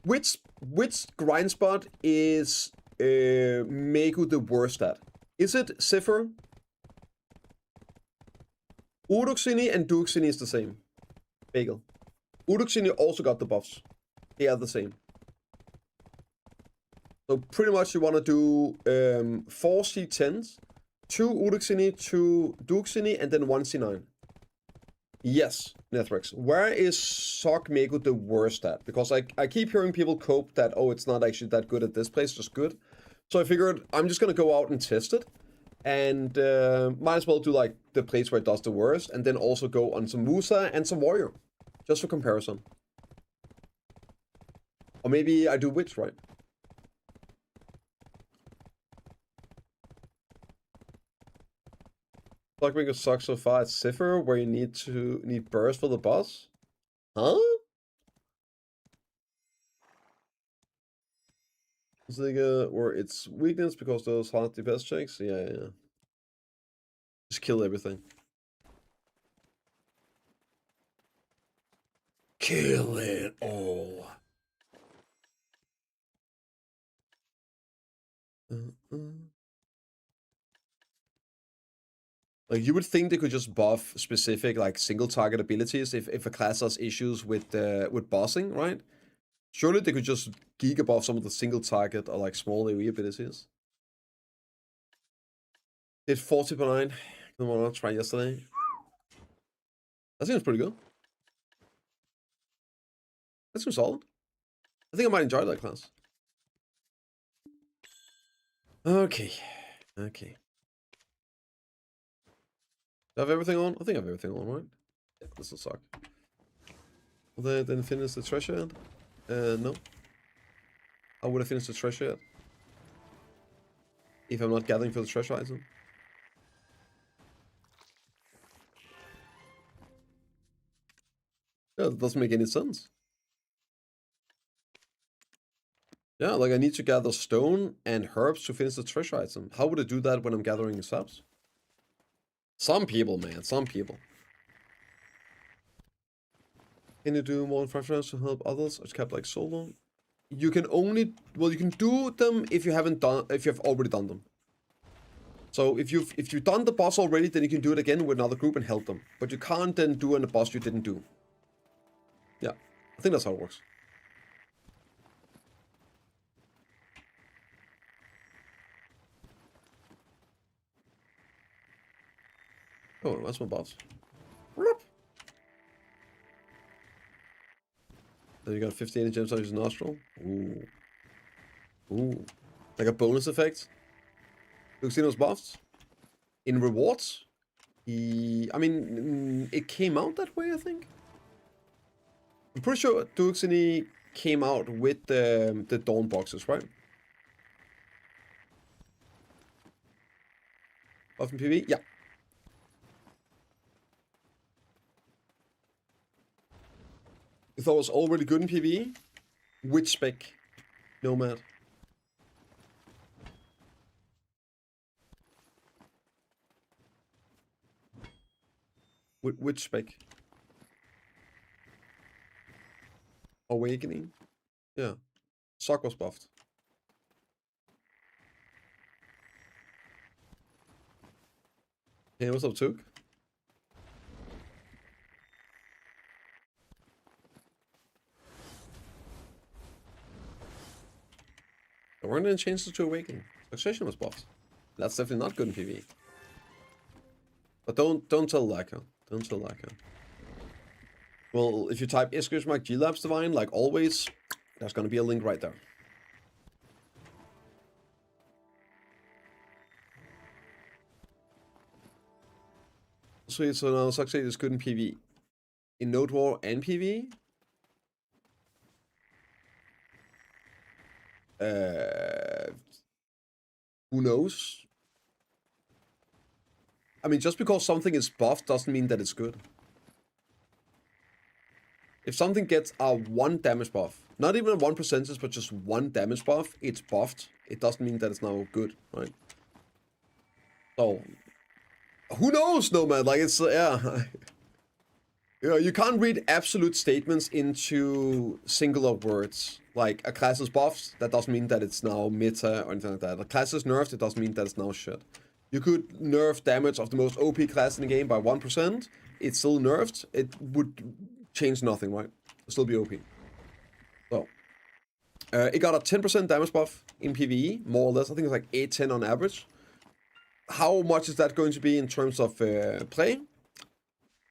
Speaker 3: Which grind spot is Megu the worst at? Is it Zephyr? Uruxini and Duxini is the same. Bagel. Uruxini also got the buffs. They are the same. So pretty much you want to do 4 C10s, 2 Uruxini, 2 Duxini, and then 1 C9. Yes, Nethrix. Where is Sogmego the worst at? Because I keep hearing people cope that, oh, it's not actually that good at this place, just good. So I figured I'm just going to go out and test it. And might as well do like the place where it does the worst. And then also go on some Musa and some Warrior. Just for comparison. Or maybe I do Witch, right? Sogmego sucks so far at Cipher, where you need burst for the boss? Huh? Zigga, or its weakness because those hard DPS checks? Yeah. Just kill everything. Kill it all. Like, you would think they could just buff specific, like, single target abilities if a class has issues with bossing, right? Surely they could just giga buff some of the single target or, like, small AoE abilities. Did 40/9. Come on, I tried yesterday. That seems pretty good. That seems solid. I think I might enjoy that class. Okay. Do I have everything on? I think I have everything on, right? Yeah, this will suck. Will they then finish the treasure yet? No. How would I finish the treasure yet? If I'm not gathering for the treasure item? Yeah, that doesn't make any sense. Yeah, like I need to gather stone and herbs to finish the treasure item. How would I do that when I'm gathering subs? Some people, man. Some people. Can you do more than 5 rounds to help others? It's kept like solo. You can only... Well, you can do them if you haven't done... If you've already done them. So if you've done the boss already, then you can do it again with another group and help them. But you can't then do a boss you didn't do. Yeah. I think that's how it works. Oh, that's my boss. Then you got 58 gems on his nostril. Ooh. Like a bonus effect. Luxino's buffs. In rewards. I mean, it came out that way, I think. I'm pretty sure Duxini came out with the Dawn boxes, right? Buff in PV? Yeah. You thought it was already good in PvE? Which spec? Nomad. Which spec? Awakening? Yeah. Sock was buffed. Hey, what's up, Took? I weren't any changes to Awakening. Succession was buffed. That's definitely not good in PvE. But don't tell Laka. Don't tell Laka. Well, if you type !Mark Glabs Divine, like always, there's gonna be a link right there. Sweet, so now Success is good in PvE. In Node War and PvE? Who knows? I mean, just because something is buffed doesn't mean that it's good. If something gets a 1 damage buff, not even a 1%, but just 1 damage buff, it's buffed. It doesn't mean that it's now good, right? So, who knows, Nomad? Like, it's, yeah. You know, you can't read absolute statements into singular words. Like, a class is buffed, that doesn't mean that it's now meta or anything like that. A class is nerfed, it doesn't mean that it's now shit. You could nerf damage of the most OP class in the game by 1%. It's still nerfed. It would change nothing, right? Still be OP. So, it got a 10% damage buff in PvE, more or less. I think it's like 8-10 on average. How much is that going to be in terms of play?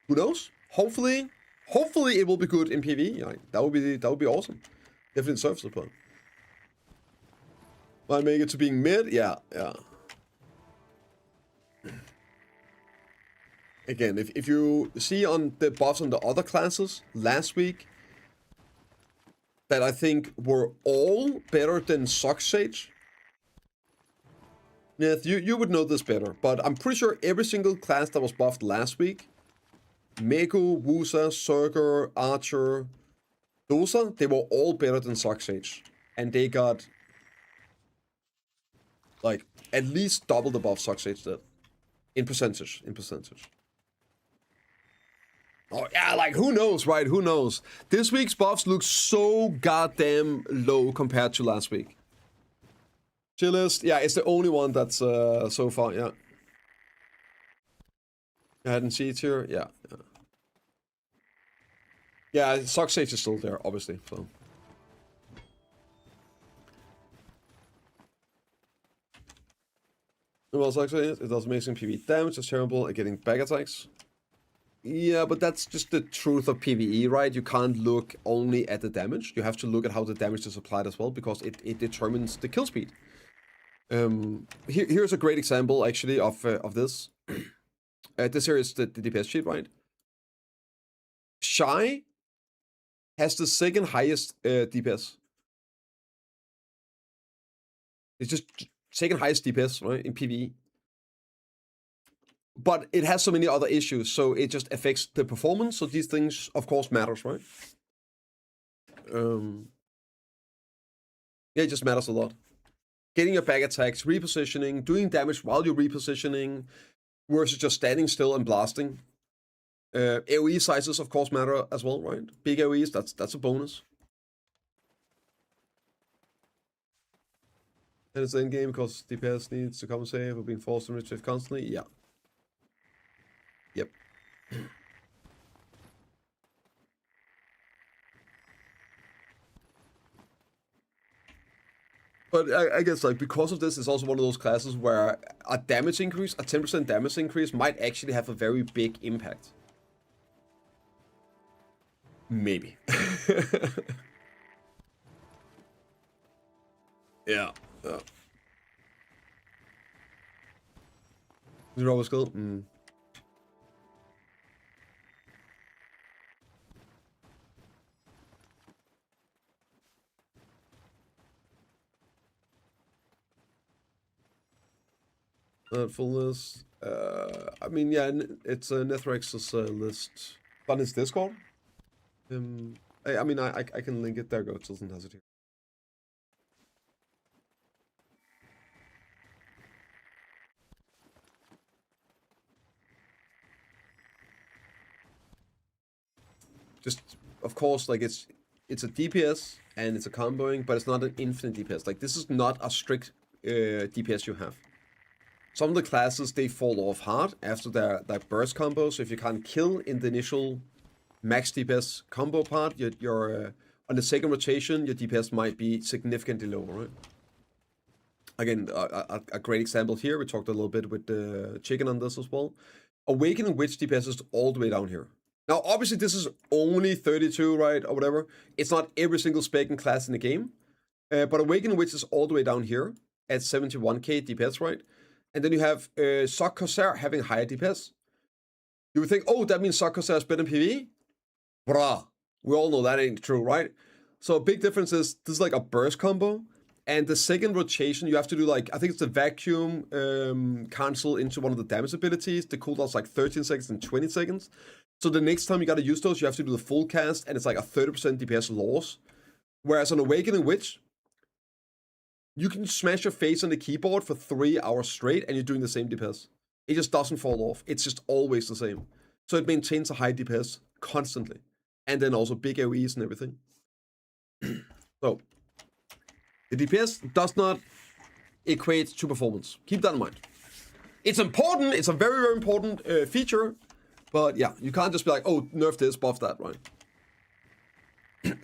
Speaker 3: Who knows? Hopefully it will be good in PvE. Like, that would be awesome. Definitely surface support. Might make it to being mid. Yeah. Again, if you see on the buffs on the other classes last week, that I think were all better than Sock Sage. Yeah, you would know this better, but I'm pretty sure every single class that was buffed last week, Megu, Wusa, Surger, Archer, Dosa, they were all better than Sock Sage. And they got like at least double the buff Sock Sage did. In percentage. Oh yeah, like who knows, right? Who knows? This week's buffs look so goddamn low compared to last week. Chillest, yeah, it's the only one that's so far, yeah. I hadn't seen it here, yeah. Yeah, Sock Sage is still there, obviously, so. Well, Sock Sage, it does amazing PvE damage, it's terrible at getting back attacks. Yeah, but that's just the truth of PvE, right? You can't look only at the damage. You have to look at how the damage is applied as well, because it determines the kill speed. Here's a great example, actually, of this. This here is the DPS sheet, right? Shy has the second highest DPS. It's just second highest DPS, right, in PvE. But it has so many other issues, so it just affects the performance. So these things, of course, matters, right? Yeah, it just matters a lot. Getting your back attacks, repositioning, doing damage while you're repositioning, versus just standing still and blasting. AoE sizes, of course, matter as well, right? Big AoEs, that's a bonus. And it's in game because DPS needs to compensate for being forced to retrieve constantly. Yeah. Yep. But I guess, like, because of this, it's also one of those classes where a damage increase, a 10% damage increase, might actually have a very big impact. Maybe. Yeah. Zero skill? Full list. I mean, yeah, it's Nethrex's list. On his Discord. I mean, I can link it. There you go. It doesn't hesitate. Just, of course, like it's a DPS and it's a comboing, but it's not an infinite DPS. Like, this is not a strict DPS you have. Some of the classes, they fall off hard after their burst combo. So if you can't kill in the initial max DPS combo part, your on the second rotation, your DPS might be significantly lower, right? Again, a great example here. We talked a little bit with the chicken on this as well. Awakening Witch DPS is all the way down here. Now, obviously, this is only 32, right, or whatever. It's not every single spec and class in the game. But Awakening Witch is all the way down here at 71k DPS, right? And then you have Sock Corsair having higher DPS. You would think, oh, that means Sock Corsair is better in PvE? Bruh, we all know that ain't true, right? So a big difference is, this is like a burst combo. And the second rotation, you have to do like, I think it's the vacuum cancel into one of the damage abilities. The cooldown's like 13 seconds and 20 seconds. So the next time you gotta use those, you have to do the full cast, and it's like a 30% DPS loss. Whereas on Awakening Witch, you can smash your face on the keyboard for 3 hours straight, and you're doing the same DPS. It just doesn't fall off. It's just always the same. So it maintains a high DPS constantly. And then also big AoEs and everything. So, the DPS does not equate to performance. Keep that in mind. It's important. It's a very, very important feature. But yeah, you can't just be like, oh, nerf this, buff that, right?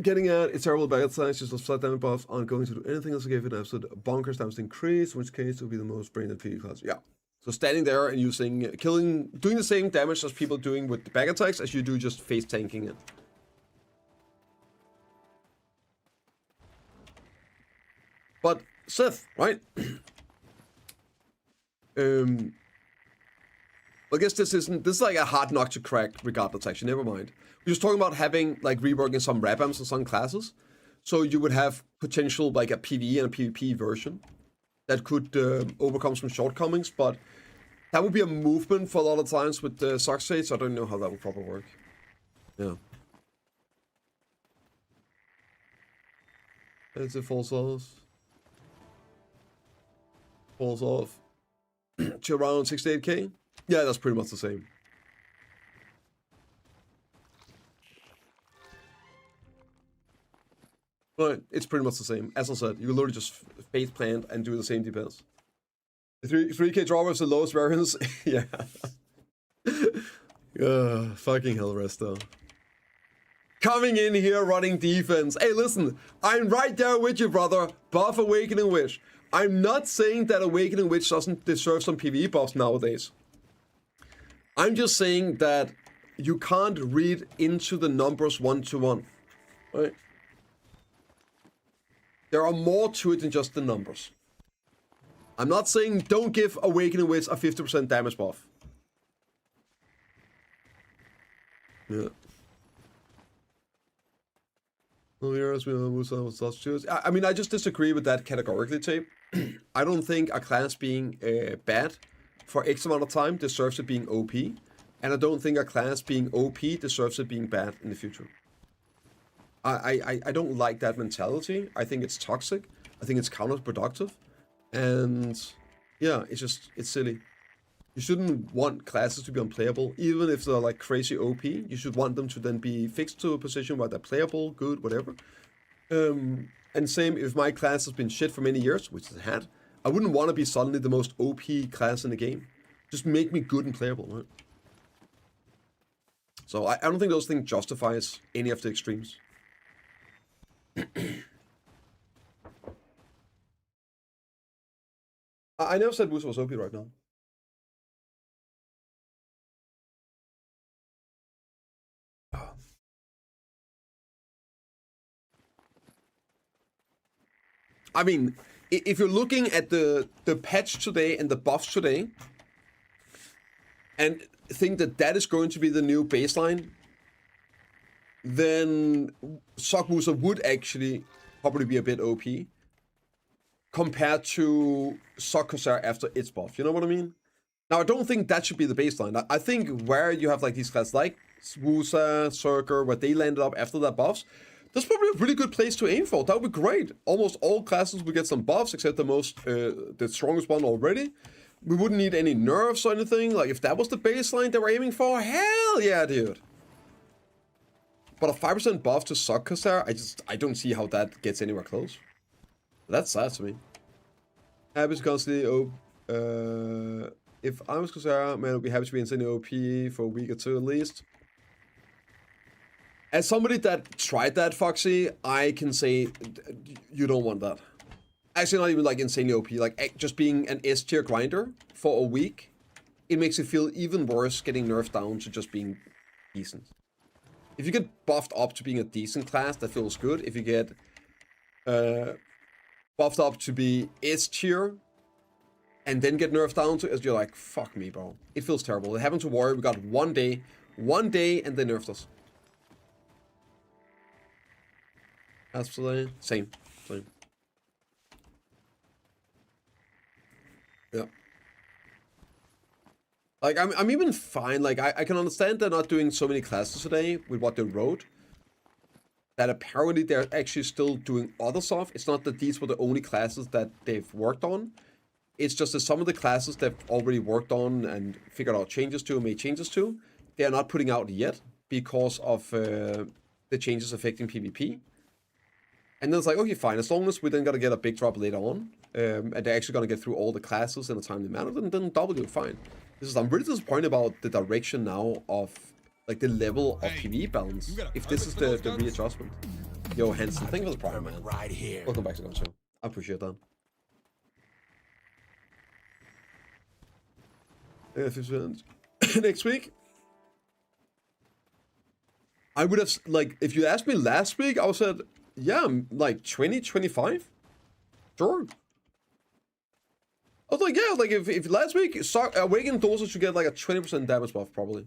Speaker 3: Getting at it's terrible bag size, just a flat damage buff aren't going to do anything else to give it an absolute bonkers damage increase, in which case it will be the most brain PvP class. Yeah. So standing there and using doing the same damage as people doing with the bag attacks as you do just face tanking it. But Seth, right? I guess this is like a hard nut to crack regardless, actually, never mind. We're just talking about having, like, reworking some rabams and some classes. So you would have potential, like, a PvE and a PvP version that could overcome some shortcomings, but that would be a movement for a lot of times with the Success, so I don't know how that would probably work. Yeah. As it falls off. Falls off to around 68k. Yeah, that's pretty much the same. But it's pretty much the same. As I said, you literally just face plant and do the same DPS. The 3k draw was the lowest variance. Yeah. Fucking hell, Resto. Coming in here running defense. Hey, listen, I'm right there with you, brother. Buff Awakening Witch. I'm not saying that Awakening Witch doesn't deserve some PvE buffs nowadays. I'm just saying that you can't read into the numbers one-to-one, right? There are more to it than just the numbers. I'm not saying don't give Awakening Witch a 50% damage buff. Yeah. I mean, I just disagree with that categorically, Tape. I don't think a class being bad for X amount of time deserves it being OP. And I don't think a class being OP deserves it being bad in the future. I don't like that mentality. I think it's toxic. I think it's counterproductive. And yeah, it's silly. You shouldn't want classes to be unplayable, even if they're like crazy OP. You should want them to then be fixed to a position where they're playable, good, whatever. And same, if my class has been shit for many years, which it had, I wouldn't want to be suddenly the most OP class in the game. Just make me good and playable, right? So I don't think those things justifies any of the extremes. I never said Wusa was OP right now. I mean, if you're looking at the patch today and the buffs today, and think that that is going to be the new baseline, then Sockmusa would actually probably be a bit OP compared to Sockcorsair after its buff. You know what I mean? Now, I don't think that should be the baseline. I think where you have like these classes like Wusa, Circer, where they landed up after their buffs, that's probably a really good place to aim for. That would be great. Almost all classes will get some buffs, except the strongest one already. We wouldn't need any nerfs or anything. Like, if that was the baseline they were aiming for, hell yeah, dude. But a 5% buff to Sockcorsair, I don't see how that gets anywhere close. That's sad to me. Happy to constantly if I was Corsair, man, I'd be happy to be insanely OP for a week or two at least. As somebody that tried that, Foxy, I can say you don't want that. Actually, not even like insanely OP, like just being an S tier grinder for a week, it makes it feel even worse getting nerfed down to just being decent. If you get buffed up to being a decent class, that feels good. If you get buffed up to be S tier and then get nerfed down to S, you're like, fuck me, bro. It feels terrible. Having to worry, we got one day, and they nerfed us. Absolutely. Same. Yeah. Like, I'm even fine. Like, I can understand they're not doing so many classes today with what they wrote. That apparently they're actually still doing other stuff. It's not that these were the only classes that they've worked on. It's just that some of the classes they've already worked on and figured out changes to and made changes to, they are not putting out yet because of the changes affecting PvP. And then it's like, okay, fine. As long as we then gotta get a big drop later on, and they're actually gonna get through all the classes in a timely manner, then W, fine. I'm really disappointed about the direction now of like the level of PvE balance. If this is the readjustment. Yo, Hansen, thank you for the
Speaker 4: Got your
Speaker 3: prime,
Speaker 4: permit
Speaker 3: man.
Speaker 4: right here.
Speaker 3: Welcome back to Gun Show. I appreciate that. If it's next week, I would have, like, if you asked me last week, I would have said, yeah, like 20, 25. Sure. I was like, yeah, like if last week Awakened Dorsal should get like a 20% damage buff probably.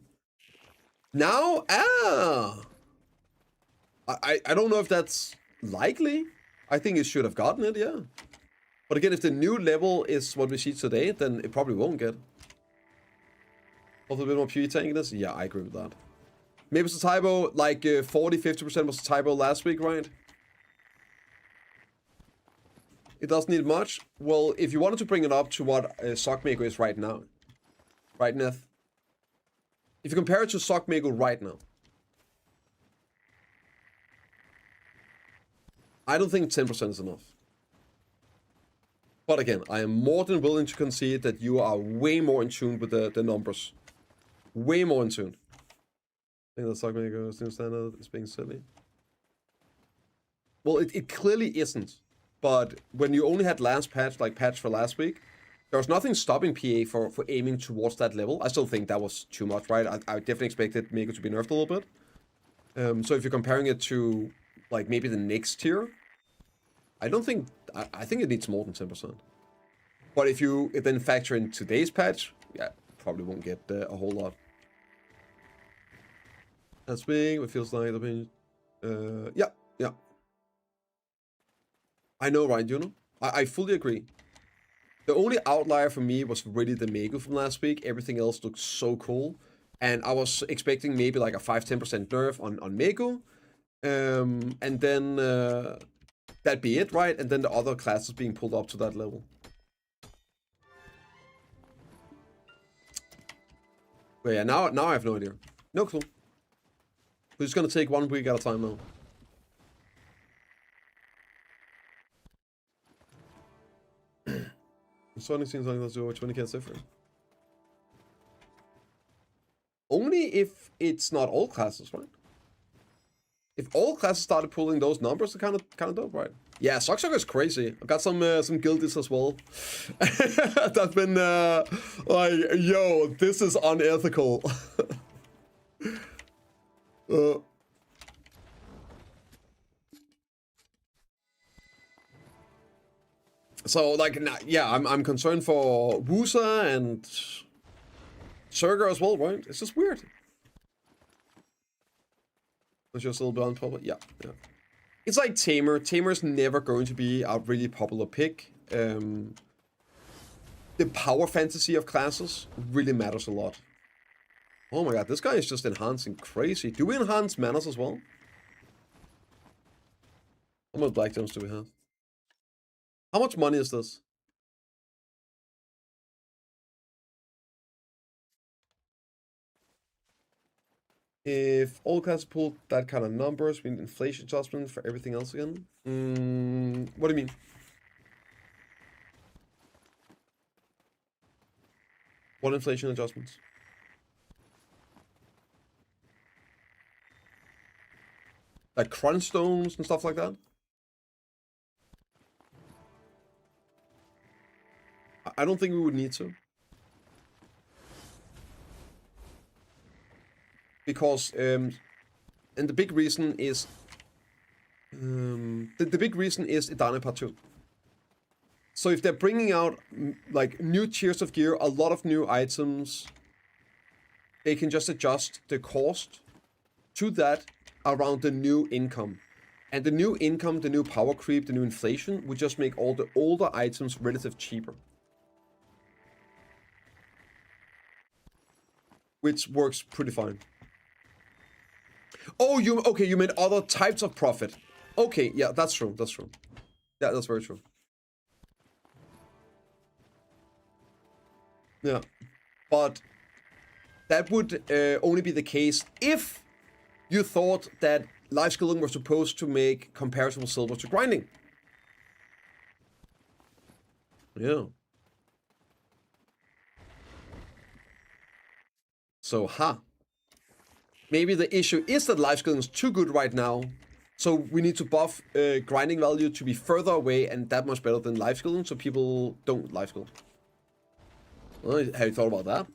Speaker 3: Now, I don't know if that's likely. I think it should have gotten it, yeah. But again, if the new level is what we see today, then it probably won't get. Also a bit more PvE tankiness? Yeah, I agree with that. Maybe it's a typo, like 40-50% was a typo last week, right? It doesn't need much. Well, if you wanted to bring it up to what Sockmaker is right now, right, Neth? If you compare it to Sockmaker right now, I don't think 10% is enough. But again, I am more than willing to concede that you are way more in tune with the numbers. Way more in tune. I think the Sockmaker new standard is being silly. Well, it clearly isn't. But when you only had last patch, like patch for last week, there was nothing stopping PA for aiming towards that level. I still think that was too much, right? I definitely expected Mako to be nerfed a little bit. So if you're comparing it to, like, maybe the next tier, I don't think... I think it needs more than 10%. But if you then factor in today's patch, yeah, probably won't get a whole lot. That's big. It feels like... yeah. I know, right, Juno? I fully agree. The only outlier for me was really the Mako from last week. Everything else looked so cool. And I was expecting maybe like a 5-10% nerf on Mako. And then that'd be it, right? And then the other classes being pulled up to that level. But yeah, now I have no idea. No clue. We're just gonna take 1 week at a time now. Sonic seems like that's over 20k different. Only if it's not all classes, right? If all classes started pulling those numbers, it's kind of dope, right? Yeah, Socksucker is crazy. I've got some guildies as well. That's been like, yo, this is unethical. So like, yeah, I'm concerned for Wusa and Surger as well, right? It's just weird. It's just a little bit unpopular. Yeah. It's like Tamer. Tamer's never going to be a really popular pick. The power fantasy of classes really matters a lot. Oh my god, this guy is just enhancing crazy. Do we enhance manners as well? How much black gems do we have? How much money is this? If all classes pull that kind of numbers, we need inflation adjustment for everything else again. What do you mean? What inflation adjustments? Like crunch stones and stuff like that? I don't think we would need to. Because, and the big reason is, the big reason is Idane Part 2. So if they're bringing out, like, new tiers of gear, a lot of new items, they can just adjust the cost to that around the new income. And the new income, the new power creep, the new inflation would just make all the older items relatively cheaper. Which works pretty fine. Oh, you meant other types of profit. Okay, yeah, that's true. Yeah, that's very true. Yeah, but that would only be the case if you thought that life skilling was supposed to make comparable silver to grinding. Yeah. So, maybe the issue is that life skilling is too good right now, So we need to buff grinding value to be further away and that much better than life skilling, so people don't life skill. Well, have you thought about that?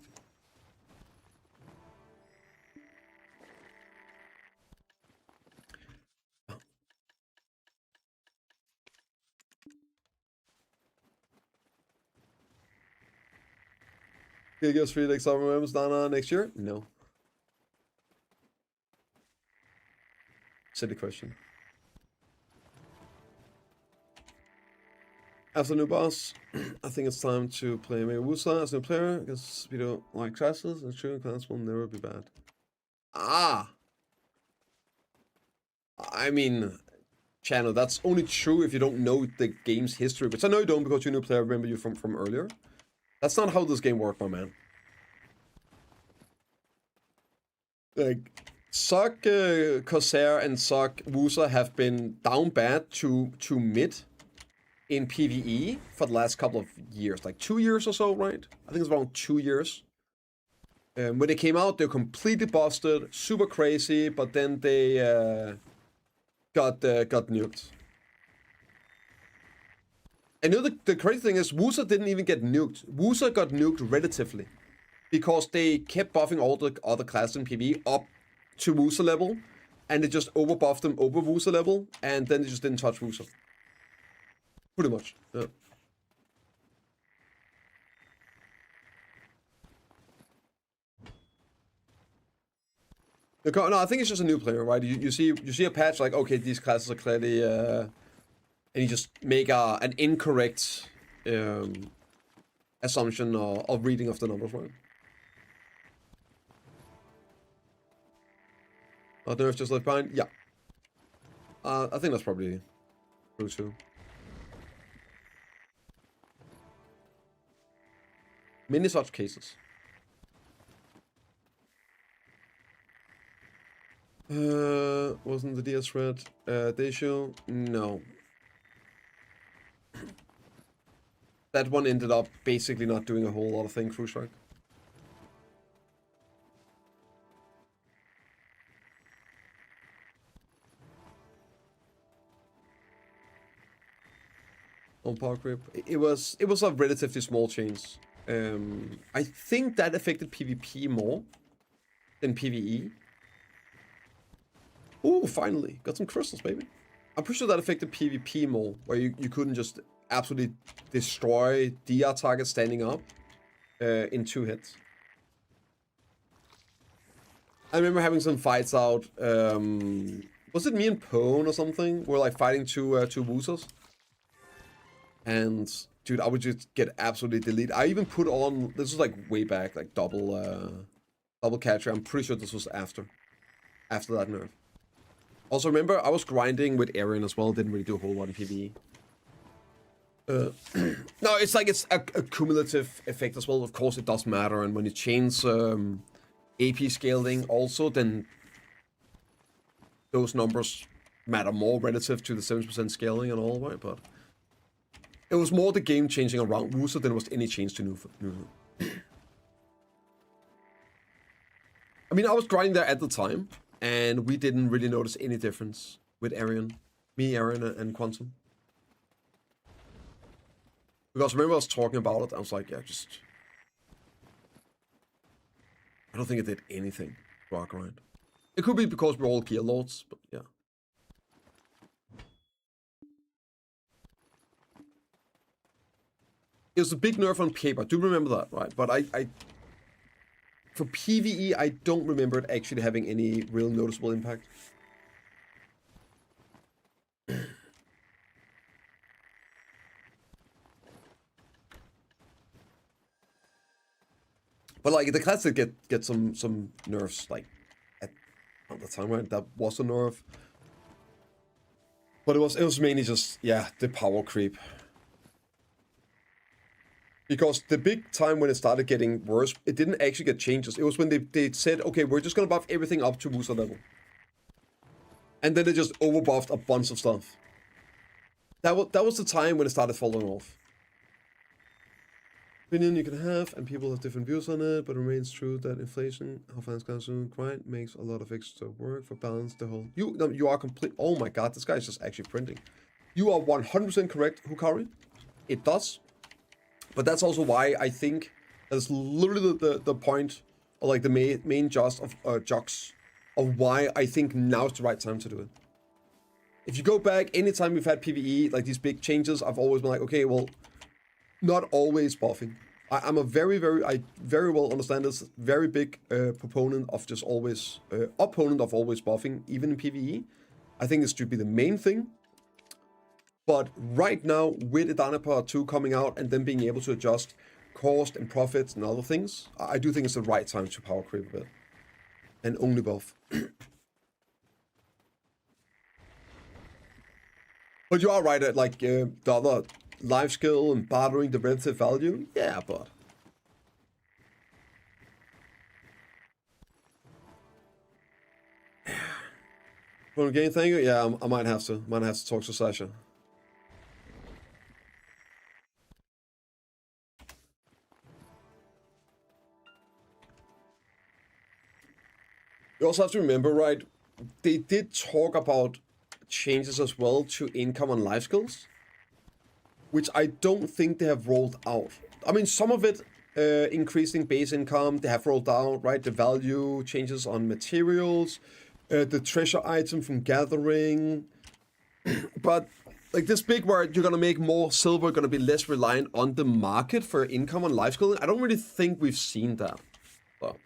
Speaker 3: Can you give us 3 like summer members Dana next year? No. Silly question. As a new boss, I think it's time to play Megabusa as a new player, because we don't like classes, and true class will never be bad. Ah! I mean, Channel, that's only true if you don't know the game's history, which I know you don't because you're a new player, I remember you from earlier. That's not how this game worked, my man. Like, Suck Corsair and Suck Wusa have been down bad to mid in PvE for the last couple of years, like 2 years or so, right? I think it's around 2 years. When they came out, they're completely busted, super crazy, but then they got nuked. And you know the crazy thing is, Wusa didn't even get nuked. Wusa got nuked relatively because they kept buffing all the other classes in PvE up to Wusa level, and they just overbuffed them over Wusa level, and then they just didn't touch Wusa. Pretty much, yeah. No, I think it's just a new player, right? You see a patch like, okay, these classes are clearly, and you just make an incorrect assumption or reading of the numbers, right? Nerf just left behind? Yeah. I think that's probably true too. Many such cases. Wasn't the DS thread the issue? No. That one ended up basically not doing a whole lot of things, Cruise Strike. On power creep. It was a relatively small change. I think that affected PvP more than PvE. Ooh, finally. Got some crystals, baby. I'm pretty sure that affected PvP more, where you couldn't just absolutely destroy DR targets standing up in 2 hits. I remember having some fights out. Was it me and Pone or something? We're like fighting two Wusas. And dude, I would just get absolutely deleted. I even put on, this was like way back, like double catcher. I'm pretty sure this was after that nerf. Also remember, I was grinding with Aaron as well. Didn't really do a whole lot in PvE. No, it's like it's a cumulative effect as well. Of course, it does matter. And when you change AP scaling also, then those numbers matter more relative to the 70% scaling and all, right? But it was more the game changing around Wusa than it was any change to Nufa. I mean, I was grinding there at the time, and we didn't really notice any difference with Arian. Me, Aaron, and Quantum. Because remember I was talking about it, I was like, yeah, just... I don't think it did anything to our grind. It could be because we're all gear lords, but yeah. It was a big nerf on paper, I do remember that, right? But I for PvE, I don't remember it actually having any real noticeable impact. But like the class did get some nerfs like at the time, right? That was a nerf. But it was mainly just, yeah, the power creep. Because the big time when it started getting worse, it didn't actually get changes. It was when they said, okay, we're just gonna buff everything up to Wusa level. And then they just overbuffed a bunch of stuff. That was the time when it started falling off. opinion you can have, and people have different views on it, but it remains true that inflation, how finance consumer grind, makes a lot of extra work for balance the whole. You are complete. Oh my god, this guy is just actually printing. You are 100% correct, Hukari. It does, but that's also why I think that's literally the point, or like the main just of jocks of why I think now's the right time to do it. If you go back, anytime we've had PvE, like these big changes, I've always been like, okay, well, not always buffing. I'm a I very well understand this, very big proponent of just always, opponent of always buffing, even in PvE. I think this should be the main thing. But right now, with Idana Part 2 coming out and then being able to adjust cost and profits and other things, I do think it's the right time to power creep a bit. And only buff. But you are right at like the other life skill and bartering the relative value. Yeah, but from game, thank you. Yeah, I might have to talk to Sasha. You also have to remember, right? They did talk about changes as well to income and life skills, which I don't think they have rolled out. I mean, some of it, increasing base income, they have rolled out, right? The value changes on materials, the treasure item from gathering. But like this big word, you're gonna make more silver, gonna be less reliant on the market for income and life skill. I don't really think we've seen that. So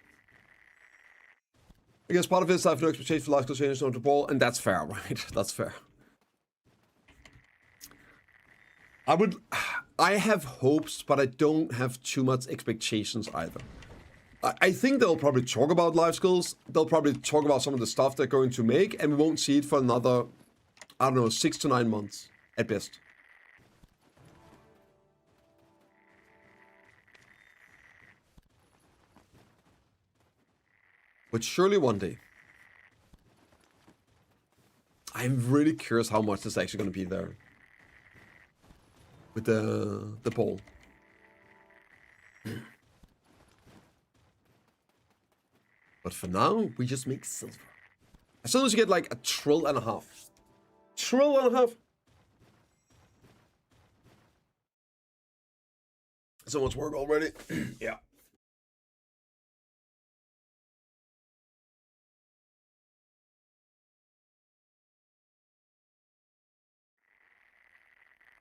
Speaker 3: I guess part of it is I have no expectation for life skill changes on the ball, and that's fair, right? That's fair. I have hopes, but I don't have too much expectations either. I think they'll probably talk about life skills. They'll probably talk about some of the stuff they're going to make, and we won't see it for another, I don't know, 6 to 9 months at best. But surely one day. I'm really curious how much is actually going to be there. With the ball. But for now, we just make silver. As soon as you get like a trill and a half. Trill and a half? So much work already. Yeah.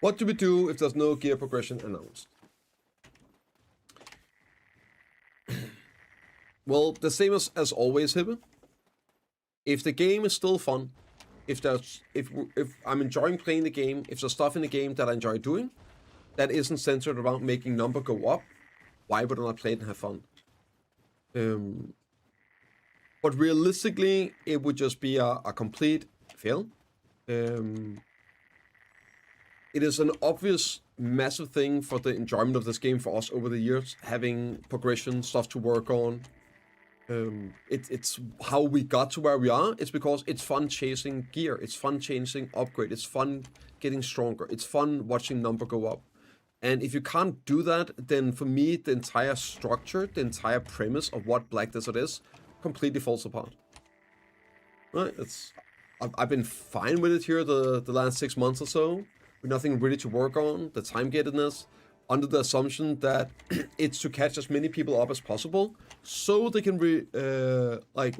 Speaker 3: What do we do if there's no gear progression announced? Well, the same as always, Hibbe. If the game is still fun, if I'm enjoying playing the game, if there's stuff in the game that I enjoy doing, that isn't centered around making number go up, why would I not play it and have fun? But realistically, it would just be a complete fail. It is an obvious, massive thing for the enjoyment of this game for us over the years, having progression, stuff to work on. It's how we got to where we are. It's because it's fun chasing gear. It's fun chasing upgrade. It's fun getting stronger. It's fun watching number go up. And if you can't do that, then for me, the entire structure, the entire premise of what Black Desert is, completely falls apart. Right? I've been fine with it here the last 6 months or so. With nothing really to work on, the time-gatedness, under the assumption that it's to catch as many people up as possible, so they can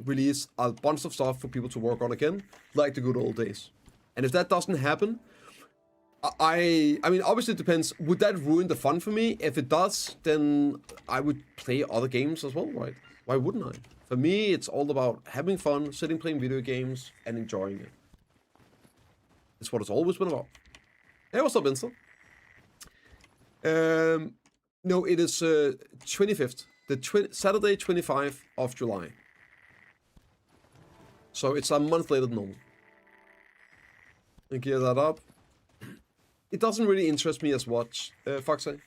Speaker 3: release a bunch of stuff for people to work on again, like the good old days. And if that doesn't happen, I mean, obviously it depends. Would that ruin the fun for me? If it does, then I would play other games as well, right? Why wouldn't I? For me, it's all about having fun, sitting playing video games, and enjoying it. It's what it's always been about. Hey, what's up, Vincent? No, it is 25th. Saturday, 25th of July. So it's a month later than normal. And gear that up. It doesn't really interest me as much, Foxy.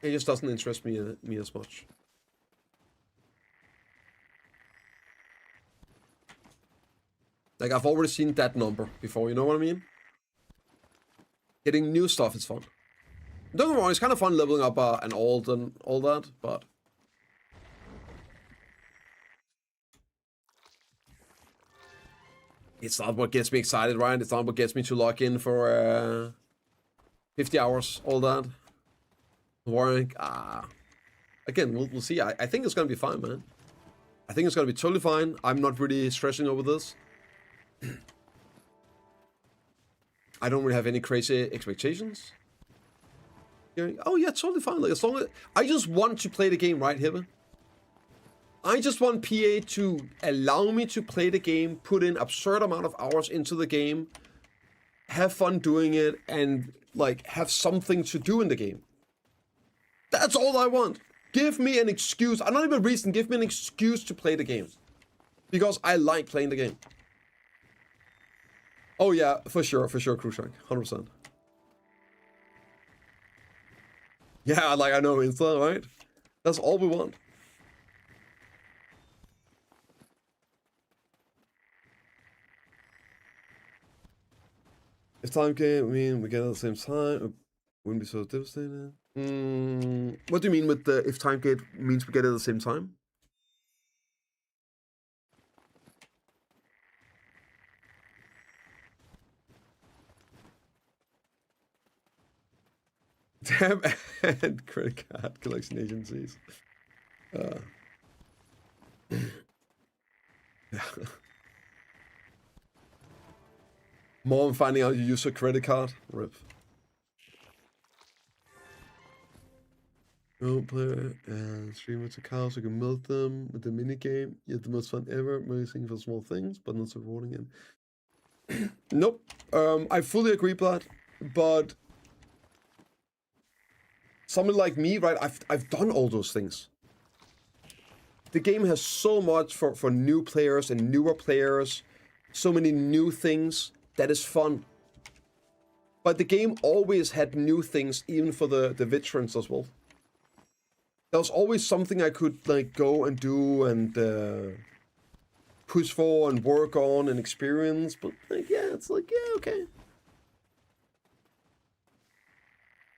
Speaker 3: It just doesn't interest me as much. Like, I've already seen that number before, you know what I mean? Getting new stuff is fun. Don't get me wrong, it's kind of fun leveling up an alt and all that, but... It's not what gets me excited, right? It's not what gets me to log in for 50 hours, all that. Warring, again, we'll see. I think it's gonna be fine, man. I think it's gonna be totally fine. I'm not really stressing over this. I don't really have any crazy expectations. Oh yeah, totally fine. Like as long as I just want to play the game, right, Hibba? I just want PA to allow me to play the game, put in absurd amount of hours into the game, have fun doing it, and like have something to do in the game. That's all I want. Give me an excuse. I'm not even a reason. Give me an excuse to play the game. Because I like playing the game. Oh yeah, for sure, Cruikshank. 100%. Yeah, like I know, Insta, right? That's all we want. If time game, I mean, we get at the same time, it wouldn't be so devastating. What do you mean with the if time gate means we get it at the same time? Damn, and credit card collection agencies. Yeah. More on finding out you use a credit card. Rip. Go player and streamer to cows, you can milk them with the mini game. You have the most fun ever, amazing for small things, but not so rewarding. And nope. I fully agree, Blood. But someone like me, right? I've done all those things. The game has so much for new players and newer players. So many new things that is fun. But the game always had new things, even for the veterans as well. There was always something I could like go and do and push for and work on and experience. But like, yeah, it's like, yeah, okay.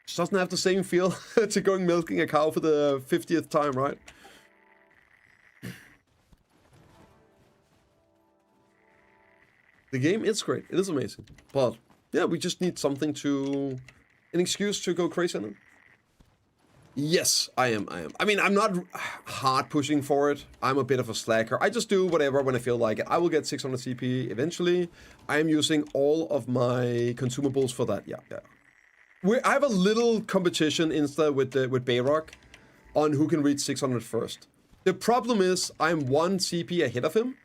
Speaker 3: It doesn't have the same feel to going milking a cow for the 50th time, right? The game is great. It is amazing. But yeah, we just need something an excuse to go crazy on it. Yes, I am. I mean, I'm not hard pushing for it. I'm a bit of a slacker. I just do whatever when I feel like it. I will get 600 CP eventually. I am using all of my consumables for that. Yeah. I have a little competition instead with Bayrock on who can reach 600 first. The problem is I'm 1 CP ahead of him.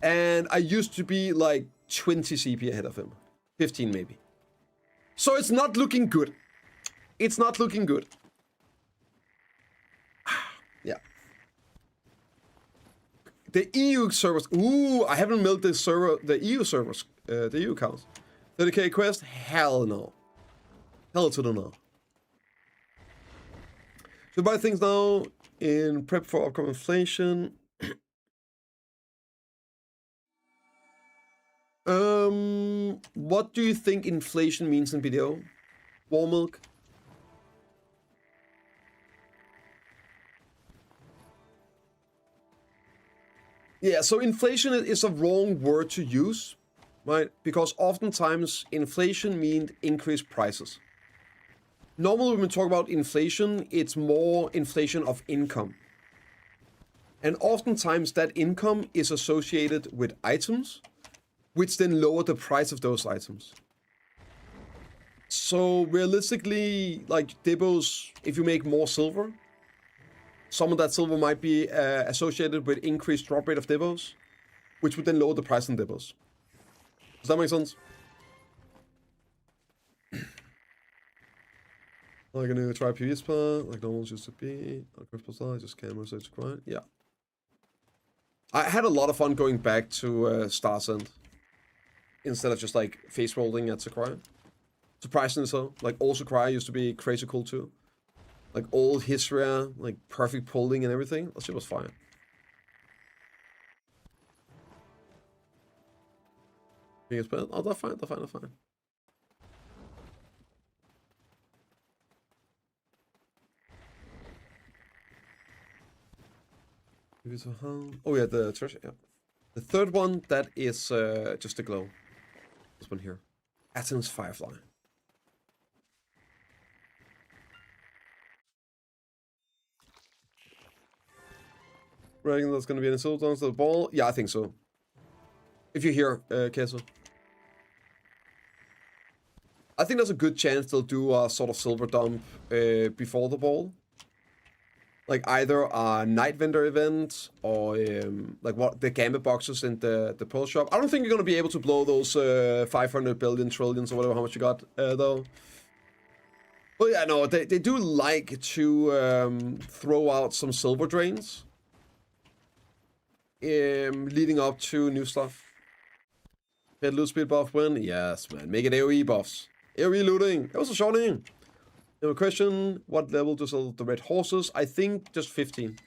Speaker 3: And I used to be like 20 CP ahead of him. 15 maybe. So it's not looking good. It's not looking good. Yeah. The EU servers. Ooh, I haven't milked the server, the EU servers, the EU accounts. 30k quest? Hell no. Hell to the no. So buy things now in prep for upcoming inflation. What do you think inflation means in video? War milk? Yeah, so inflation is a wrong word to use, right? Because oftentimes inflation means increased prices. Normally when we talk about inflation, it's more inflation of income. And oftentimes that income is associated with items, which then lower the price of those items. So realistically, like Dibos, if you make more silver, some of that silver might be associated with increased drop rate of Dibos, which would then lower the price in Dibos. Does that make sense? Like a new try PvS part, like normal used to be, just camera search quiet. Yeah. I had a lot of fun going back to Star's End instead of just like face rolling at Sakurai. Surprisingly so. Like old Sakurai used to be crazy cool too. Like old Hisria, like perfect pulling and everything. That shit was fire. Oh, they're fine. Oh yeah, the treasure. Yeah, the third one that is just a glow. This one here, Athens Firefly. Reckon there's gonna be an assault on the ball? Yeah, I think so. If you're here, Keso. I think there's a good chance they'll do a sort of silver dump before the ball. Like either a night vendor event or like what the gambit boxes in the pearl shop. I don't think you're gonna be able to blow those 500 billion trillions or whatever how much you got though. But yeah, no, they do like to throw out some silver drains leading up to new stuff. Get loot speed buff win? Yes, man. Make it AoE buffs. AoE looting. That was a short name. No question. What level to sell the red horses? I think just 15.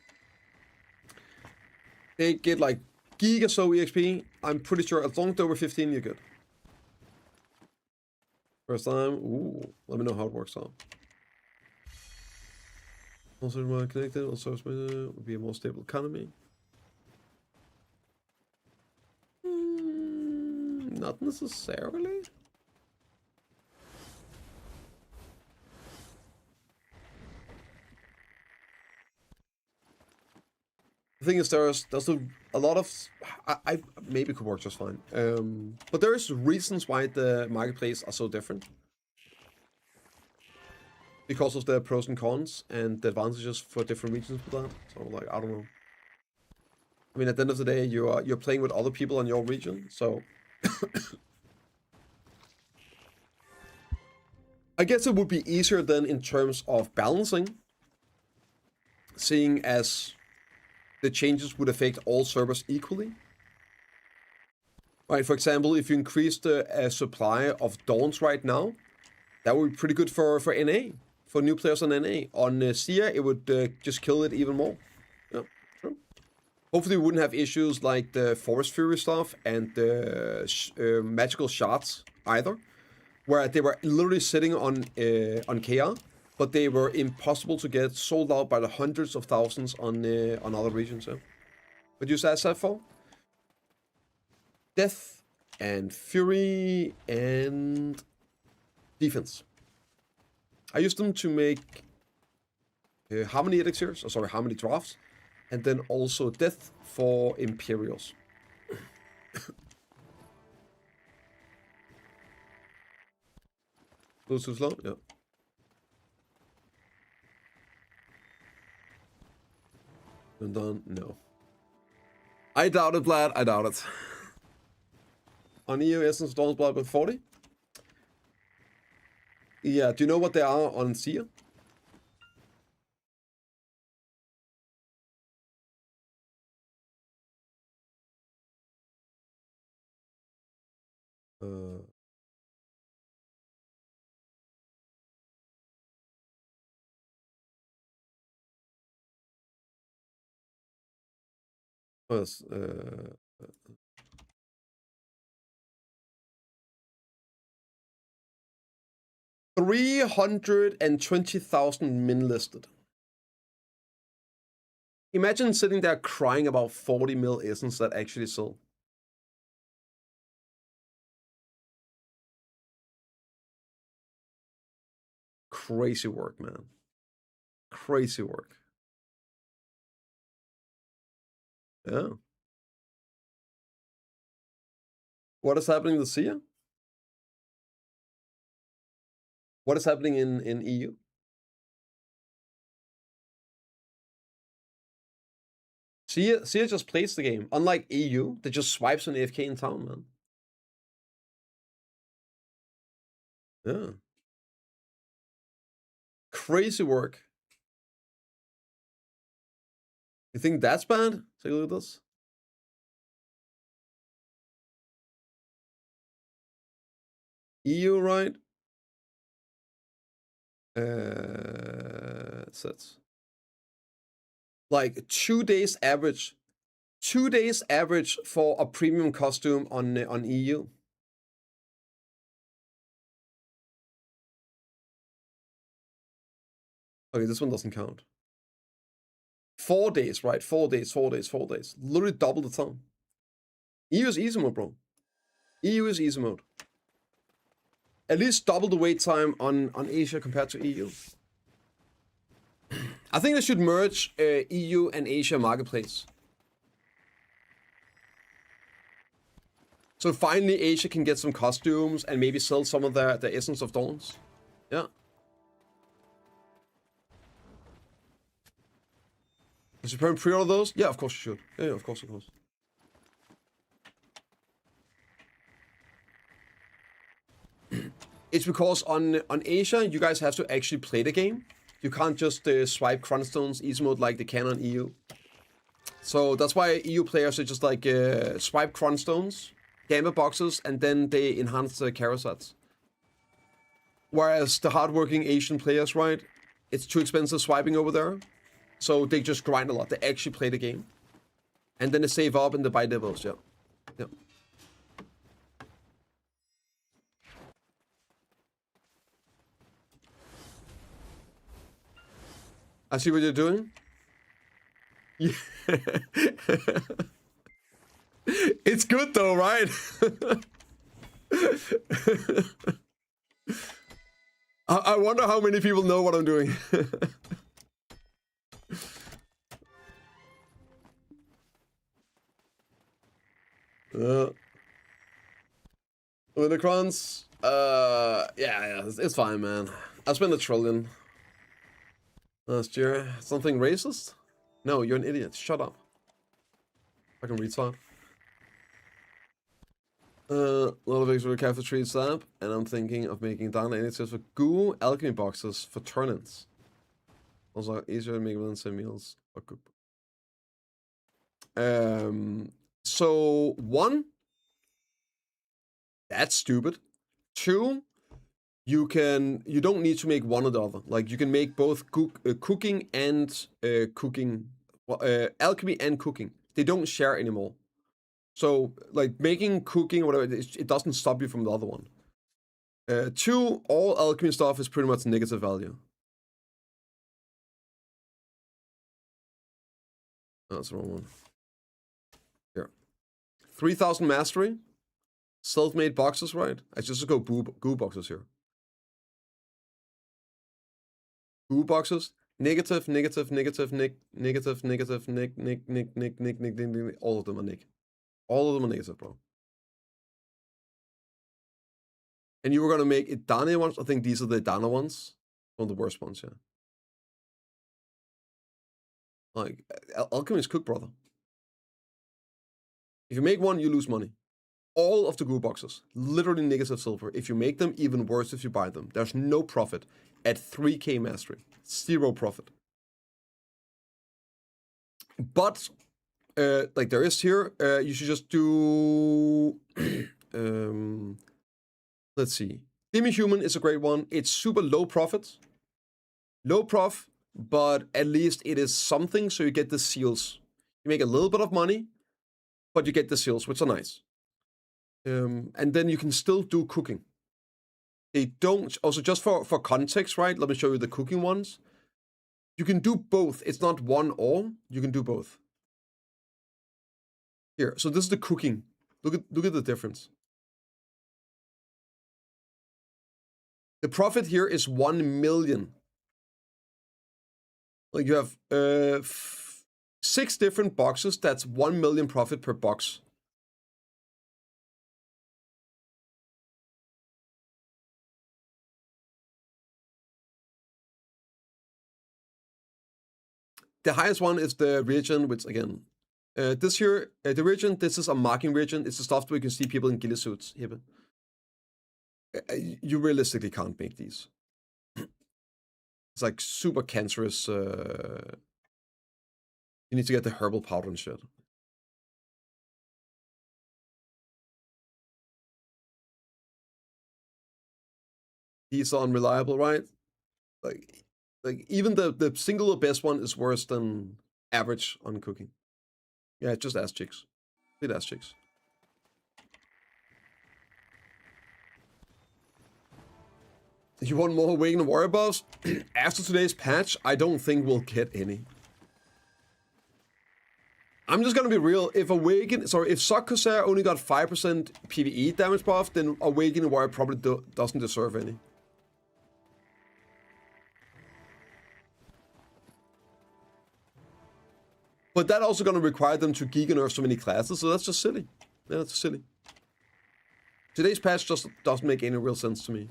Speaker 3: They get like giga so EXP. I'm pretty sure as long as they're over 15, you're good. First time. Ooh. Let me know how it works out. Also, well connected. Also, would be a more stable economy. Not necessarily. The thing is, there's a lot of I maybe could work just fine. But there's reasons why the marketplace are so different. Because of the pros and cons and the advantages for different regions for that. So like I don't know. I mean, at the end of the day, you're playing with other people in your region, so I guess it would be easier then in terms of balancing, seeing as the changes would affect all servers equally. Right, for example, if you increase the supply of Dawns right now, that would be pretty good for NA, for new players on NA. On Sia, it would just kill it even more. Yeah, true. Hopefully we wouldn't have issues like the Forest Fury stuff and the magical shards either, where they were literally sitting on KR, but they were impossible to get, sold out by the hundreds of thousands on other regions. Yeah. What you say for? Death and Fury and Defense. I used them to make Harmony elixirs, or sorry, Harmony drafts, and then also Death for Imperials. Goes too slow? Yeah. And done? No. I doubt it, Vlad. I doubt it. On EU Essence Dawn's Blood with 40? Yeah, do you know what they are on Sia? Was 320,000 min listed. Imagine sitting there crying about 40 mil essence that actually sold. Crazy work, man. Crazy work. Yeah. What is happening to Sia? What is happening in EU? Sia just plays the game. Unlike EU, they just swipes on AFK in town, man. Yeah. Crazy work. You think that's bad? Take a look at this. EU, right? Sets. Like 2 days average. 2 days average for a premium costume on EU. Okay, this one doesn't count. 4 days, right? 4 days, 4 days, 4 days. Literally double the time. EU is easy mode, bro. EU is easy mode. At least double the wait time on Asia compared to EU. I think they should merge EU and Asia marketplace. So finally Asia can get some costumes and maybe sell some of the Essence of Dawns. Yeah. Does you pre-order those? Yeah, of course you should. Yeah, of course, of course. It's because on Asia, you guys have to actually play the game. You can't just swipe Chronstones easy mode like they can on EU. So that's why EU players are just like swipe Chronstones, Gambit boxes, and then they enhance the Karasats. Whereas the hardworking Asian players, right, it's too expensive swiping over there. So they just grind a lot. They actually play the game. And then they save up and they buy devils, yeah. Yeah. I see what you're doing. Yeah. It's good though, right? I wonder how many people know what I'm doing. Unicrons, yeah, it's fine, man. I spent $1 trillion last year. Something racist? No, you're an idiot. Shut up. Fucking retard. A lot of eggs with a cafe tree sap, and I'm thinking of making Dana initiatives for goo alchemy boxes for turn-ins. Also easier to make than some meals or cook. So 1, that's stupid. 2, you don't need to make one or the other. Like you can make both cooking and alchemy and cooking. They don't share anymore. So like making cooking or whatever, it doesn't stop you from the other one. 2, all alchemy stuff is pretty much negative value. Oh, that's the wrong one. Here. 3,000 mastery. Self-made boxes, right? I just go goo boxes here. Goo boxes. Negative, negative, negative, nick, negative, negative, nick, nick, nick, nick, nick, nick, nick, nick. All of them are nick. All of them are negative, bro. And you were gonna make Idana ones? I think these are the Idana ones. One of the worst ones, yeah. Like, alchemy is cooked, brother. If you make one, you lose money. All of the goo boxes, literally negative silver. If you make them, even worse if you buy them. There's no profit at 3k mastery. 0 profit. But, like there is here, you should just do... let's see. Demi-human is a great one. It's super low profit. Low prof, but at least it is something, so you get the seals. You make a little bit of money, but you get the seals, which are nice. And then you can still do cooking. They don't, also just for context, right? Let me show you the cooking ones. You can do both. It's not one or, you can do both. Here, so this is the cooking. Look at the difference. The profit here is 1 million. Like you have 6 different boxes, that's 1 million profit per box. The highest one is the reagent, which again, this here, the reagent, this is a marking reagent. It's the stuff where you can see people in ghillie suits. You realistically can't make these. It's like super cancerous. You need to get the herbal powder and shit. These are unreliable, right? Like even the single best one is worse than average on cooking. Yeah, just ass chicks. Complete ass chicks. You want more Awakened Warrior buffs? After today's patch, I don't think we'll get any. I'm just gonna be real. If Sock Corsair only got 5% PvE damage buff, then Awakening Warrior probably doesn't deserve any. But that also gonna require them to giga nerf so many classes, so that's just silly. Yeah, that's silly. Today's patch just doesn't make any real sense to me.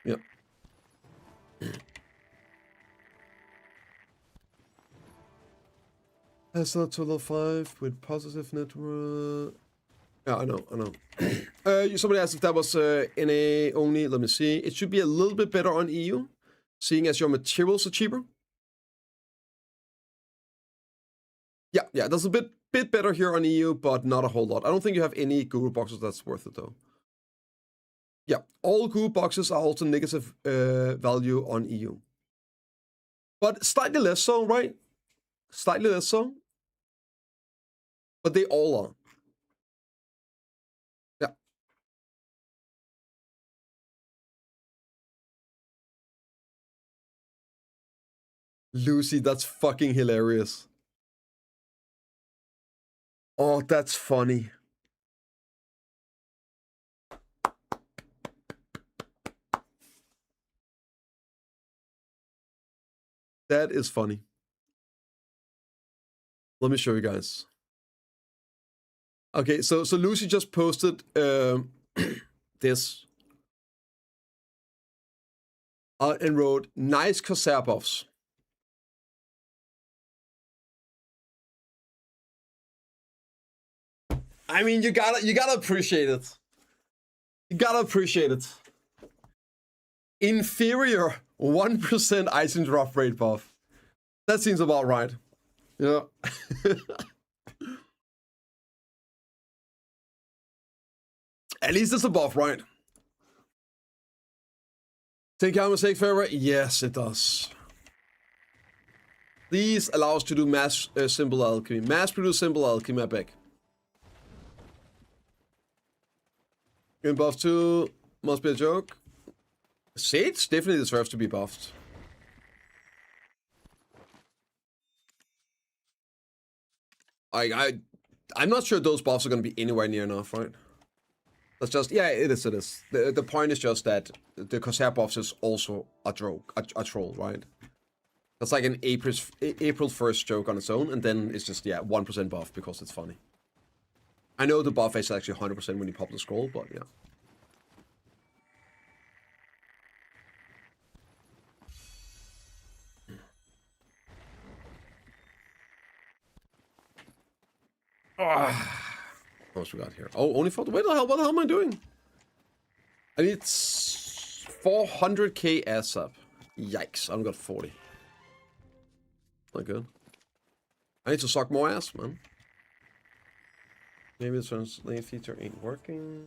Speaker 3: Yeah. That's not to level 5 with positive network. Yeah, I know. Somebody asked if that was NA only. Let me see. It should be a little bit better on EU, seeing as your materials are cheaper. Yeah, that's a bit better here on EU, but not a whole lot. I don't think you have any guru boxes that's worth it though. Yeah, all guru boxes are also negative value on EU. But slightly less so, right? Slightly less so. But they all are. Yeah. Lucy, that's fucking hilarious. Oh, that's funny. That is funny. Let me show you guys. Okay, so Lucy just posted this and wrote nice Corsair buffs. I mean, you gotta appreciate it. You gotta appreciate it. Inferior 1% ice and drop rate buff. That seems about right. Yeah. At least it's a buff, right? Take out mistakes forever? Yes, it does. These allow us to do mass symbol alchemy. Mass produce symbol alchemy, I beg. Green buff 2 must be a joke. Sage definitely deserves to be buffed. I'm not sure those buffs are going to be anywhere near enough, right? That's just, yeah, it is. The point is just that the Corsair buffs is also a troll, right? That's like an April 1st joke on its own, and then it's just, yeah, 1% buff because it's funny. I know the buff is actually 100% when you pop the scroll, but yeah. What else we got here? Oh, only for the... What the hell am I doing? I need 400k ass up. Yikes, I only got 40. Not good. I need to suck more ass, man. Maybe the translate feature ain't working.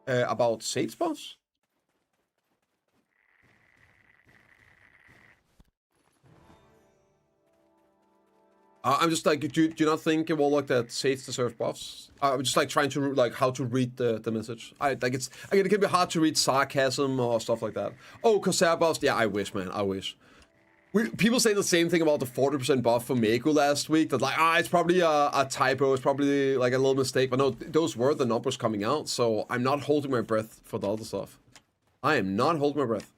Speaker 3: About Sage buffs? I'm just like, do you not think, Warlock, that Sage deserves buffs? I'm just like trying to like how to read the message. It can be hard to read sarcasm or stuff like that. Oh, Corsair buffs? Yeah, I wish, man. I wish. People say the same thing about the 40% buff for Mako last week. That like, it's probably a typo. It's probably like a little mistake. But no, those were the numbers coming out. So I'm not holding my breath for the other stuff. I am not holding my breath.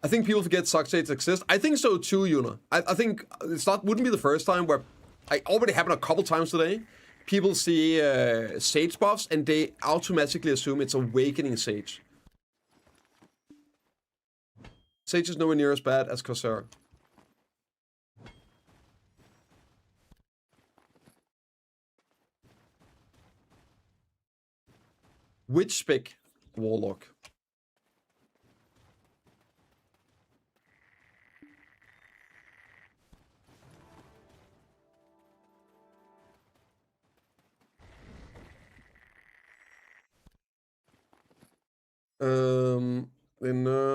Speaker 3: I think people forget Suckshades exist. I think so too, Yuna. I think wouldn't be the first time where... It already happened a couple times today. People see Sage buffs and they automatically assume it's Awakening Sage. Sage is nowhere near as bad as Corsair. Which spec, Warlock?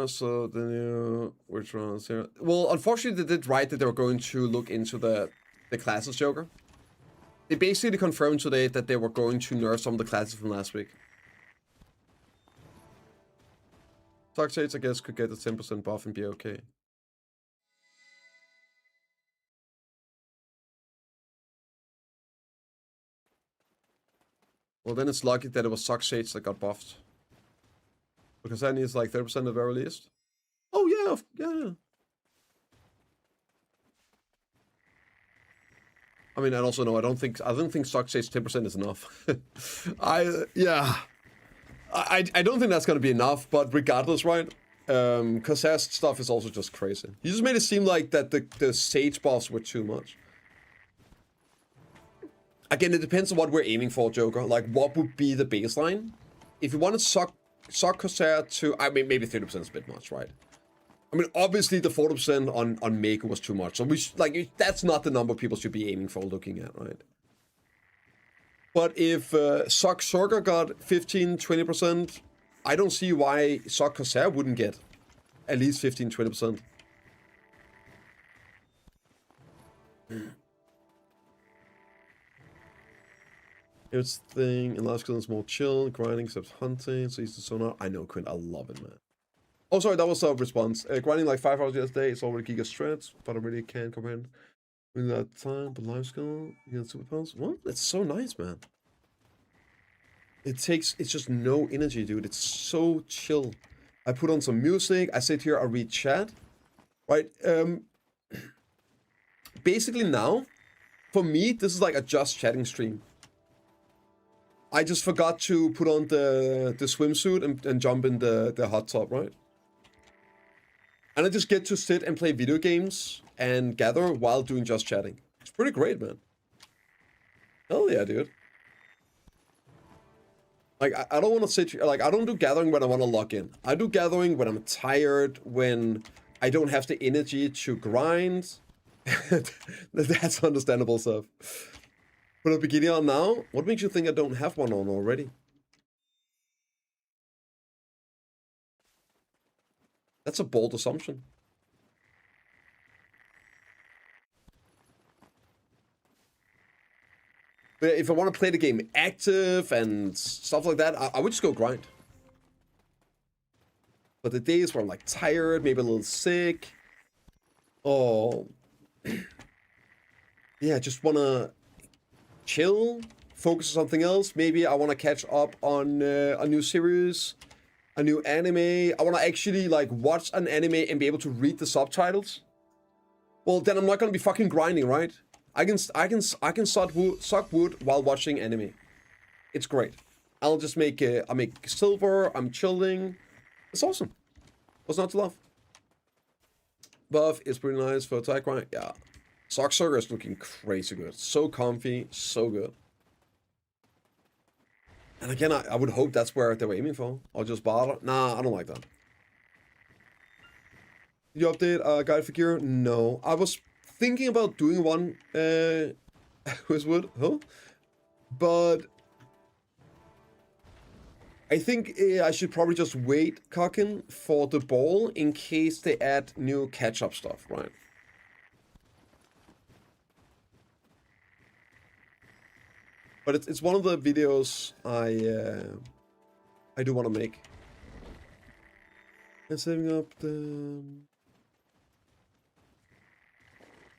Speaker 3: So then you... Which one's here? Well, unfortunately, they did write that they were going to look into the classes Joker. They basically confirmed today that they were going to nerf some of the classes from last week. Suckshades, I guess, could get a 10% buff and be okay. Well, then it's lucky that it was Sock Shades that got buffed. Because that needs like 30% at the very least. Oh yeah, yeah. I mean, and also no, I don't think Sock Shades 10% is enough. I don't think that's gonna be enough, but regardless, right? Corsair's stuff is also just crazy. You just made it seem like that the Sage buffs were too much. Again, it depends on what we're aiming for, Joker. Like, what would be the baseline? If you want to suck Corsair to, I mean, maybe 30% is a bit much, right? I mean, obviously the 40% on Maker was too much. So that's not the number people should be aiming for looking at, right? But if Sock Sorga got 15, 20%, I don't see why Sock Corsair wouldn't get at least 15, 20%. It's the thing, in life skills is more chill, grinding except hunting, so easy to sonar. I know, Quint, I love it, man. Oh, sorry, that was a response. Grinding like 5 hours yesterday, it's already giga strats, but I really can't comprehend with that time, but life skill, you get superpowers. What? That's so nice, man. It's just no energy, dude. It's so chill. I put on some music, I sit here, I read chat, right? Basically now, for me, this is like a just chatting stream. I just forgot to put on the swimsuit and jump in the hot tub, right? And I just get to sit and play video games and gather while doing just chatting. It's pretty great, man. Hell yeah, dude. Like, I don't want to sit here, like, I don't do gathering when I want to log in. I do gathering when I'm tired, when I don't have the energy to grind. That's understandable stuff. Put a bikini on now? What makes you think I don't have one on already? That's a bold assumption. But if I want to play the game active and stuff like that, I would just go grind. But the days where I'm like tired, maybe a little sick, oh, yeah, just want to chill, focus on something else. Maybe I want to catch up on a new series, a new anime. I want to actually like watch an anime and be able to read the subtitles. Well, then I'm not gonna be fucking grinding, right? I can suck wood while watching anime. It's great. I'll just make I make silver. I'm chilling. It's awesome. What's not to love? Buff is pretty nice for attack grind. Yeah. Sock Sugar is looking crazy good. So comfy, so good. And again, I would hope that's where they were aiming for. Or just bother. Nah, I don't like that. Did you update guide for gear? No. I was thinking about doing one with wood, huh? But I think I should probably just wait, Cockin, for the ball in case they add new catch-up stuff, right? But it's one of the videos I do want to make. And saving up the...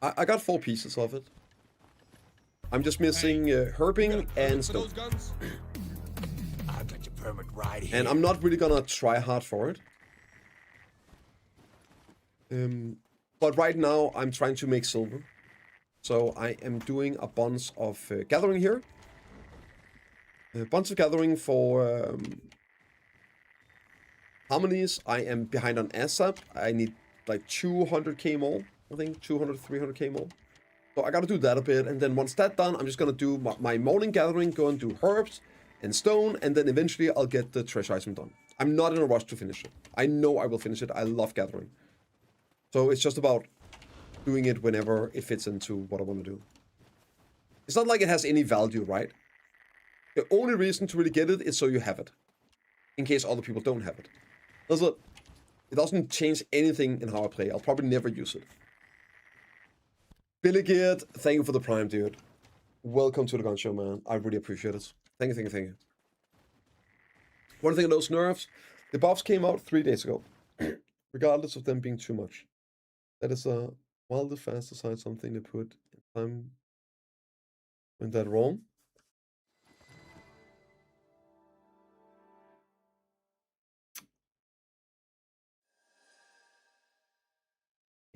Speaker 3: I got 4 pieces of it. I'm just missing herbing and stone.
Speaker 4: I've got your permit right here.
Speaker 3: And I'm not really gonna try hard for it. But right now I'm trying to make silver. So I am doing a bunch of gathering here. A bunch of gathering for harmonies. I am behind on ASAP. I need like 200k more. I think 200, 300k more. So I gotta do that a bit. And then once that's done, I'm just gonna do my morning gathering, go and do herbs and stone. And then eventually I'll get the treasure item done. I'm not in a rush to finish it. I know I will finish it. I love gathering. So it's just about doing it whenever it fits into what I want to do. It's not like it has any value, right? The only reason to really get it is so you have it. In case other people don't have it. It doesn't change anything in how I play. I'll probably never use it. Billy Geared, thank you for the Prime, dude. Welcome to the Gun Show, man. I really appreciate it. Thank you, thank you, thank you. One thing of those nerfs, the buffs came out 3 days ago. Regardless of them being too much. That is a wildly fast aside something they put in time. Went that wrong?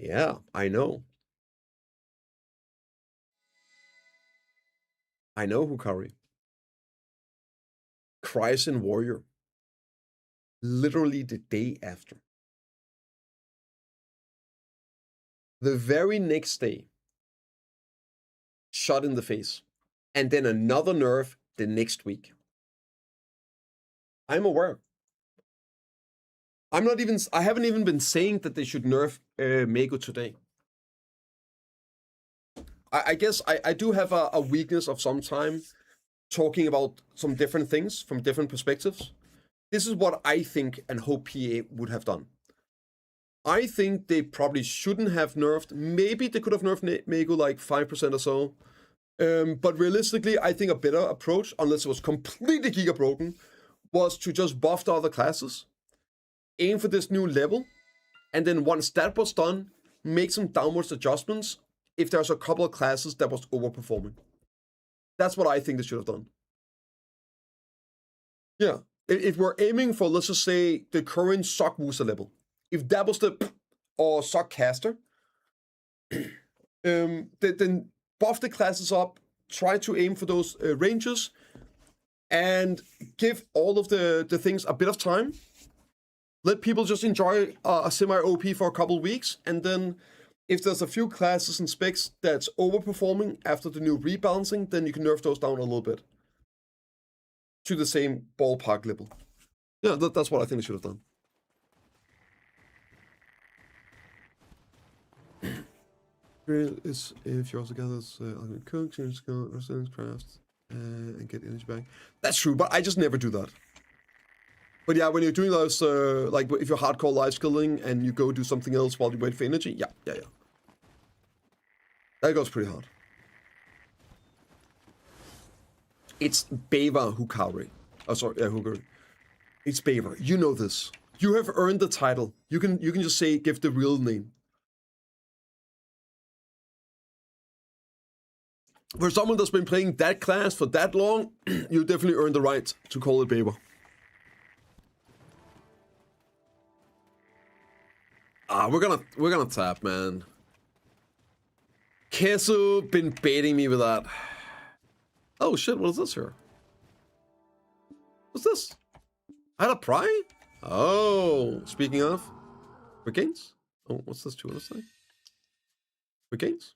Speaker 3: Yeah, I know. I know Hukari. Cryson Warrior. Literally the day after. The very next day, shot in the face. And then another nerf the next week. I'm aware. I haven't even been saying that they should nerf Mego today. I guess I do have a weakness of some time talking about some different things from different perspectives. This is what I think and hope PA would have done. I think they probably shouldn't have nerfed. Maybe they could have nerfed Mego like 5% or so. But realistically, I think a better approach, unless it was completely giga broken, was to just buff the other classes, aim for this new level, and then once that was done, make some downwards adjustments if there's a couple of classes that was overperforming. That's what I think they should have done. Yeah, if we're aiming for, let's just say, the current Sock Wooster level, if that was the, or Sock Caster, then buff the classes up, try to aim for those ranges, and give all of the things a bit of time. Let people just enjoy a semi-OP for a couple weeks, and then if there's a few classes and specs that's overperforming after the new rebalancing, then you can nerf those down a little bit to the same ballpark level. Yeah, that's what I think they should have done. Is if you also gather cook, change skill, resilience craft, and get energy back. That's true, but I just never do that. But yeah, when you're doing those, like if you're hardcore life skilling and you go do something else while you wait for energy, yeah. That goes pretty hard. It's Beva Hukari. Oh, sorry, yeah, Hukari. It's Beva. You know this. You have earned the title. You can just say, give the real name. For someone that's been playing that class for that long, you definitely earned the right to call it Beva. We're gonna tap, man. Kesu been baiting me with that. Oh shit, what is this here? What's this? I had a pry? Oh, speaking of. Quick gains? Oh, what's this 2 on this side? Quick gains?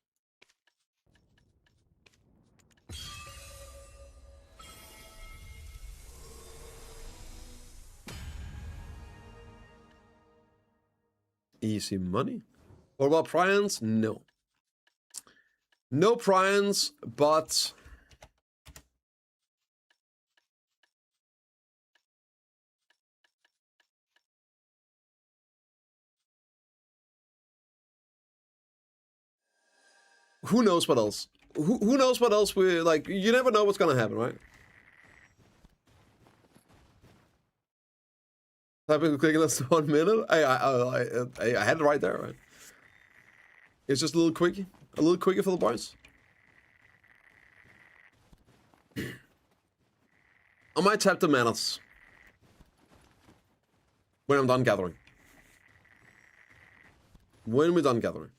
Speaker 3: Easy money. What about Prions? No. No Prions, but who knows what else? Who knows what else we like? You never know what's gonna happen, right? Typing clicking less than 1 minute. I had it right there, right? It's just a little quickie for the boys. I might tap the manas when I'm done gathering. When we're done gathering.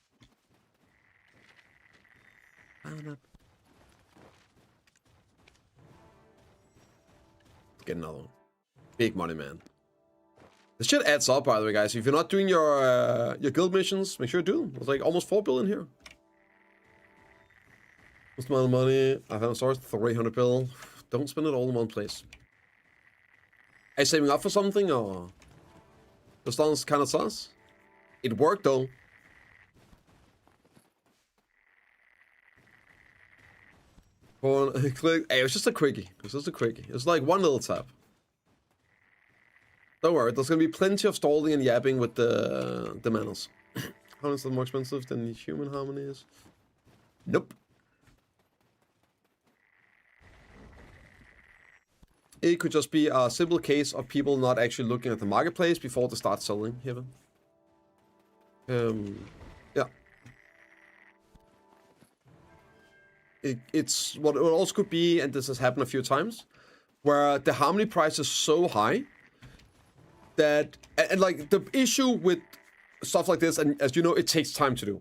Speaker 3: Get another one. Big money, man. This shit adds up, by the way, guys. If you're not doing your guild missions, make sure you do them. It's like almost 4 billion here. What's the amount of money? I found a source, 300 bill. Don't spend it all in one place. Are you saving up for something, or? This sounds kind of sus. It worked, though. Click. Hey, it was just a quickie. It was just a quickie. It was like one little tap. Don't worry, there's gonna be plenty of stalling and yapping with the manas. How is that more expensive than human harmony is? Nope. It could just be a simple case of people not actually looking at the marketplace before they start selling here. Yeah. It's what it also could be, and this has happened a few times, where the harmony price is so high that, and like the issue with stuff like this, and as you know, it takes time to do.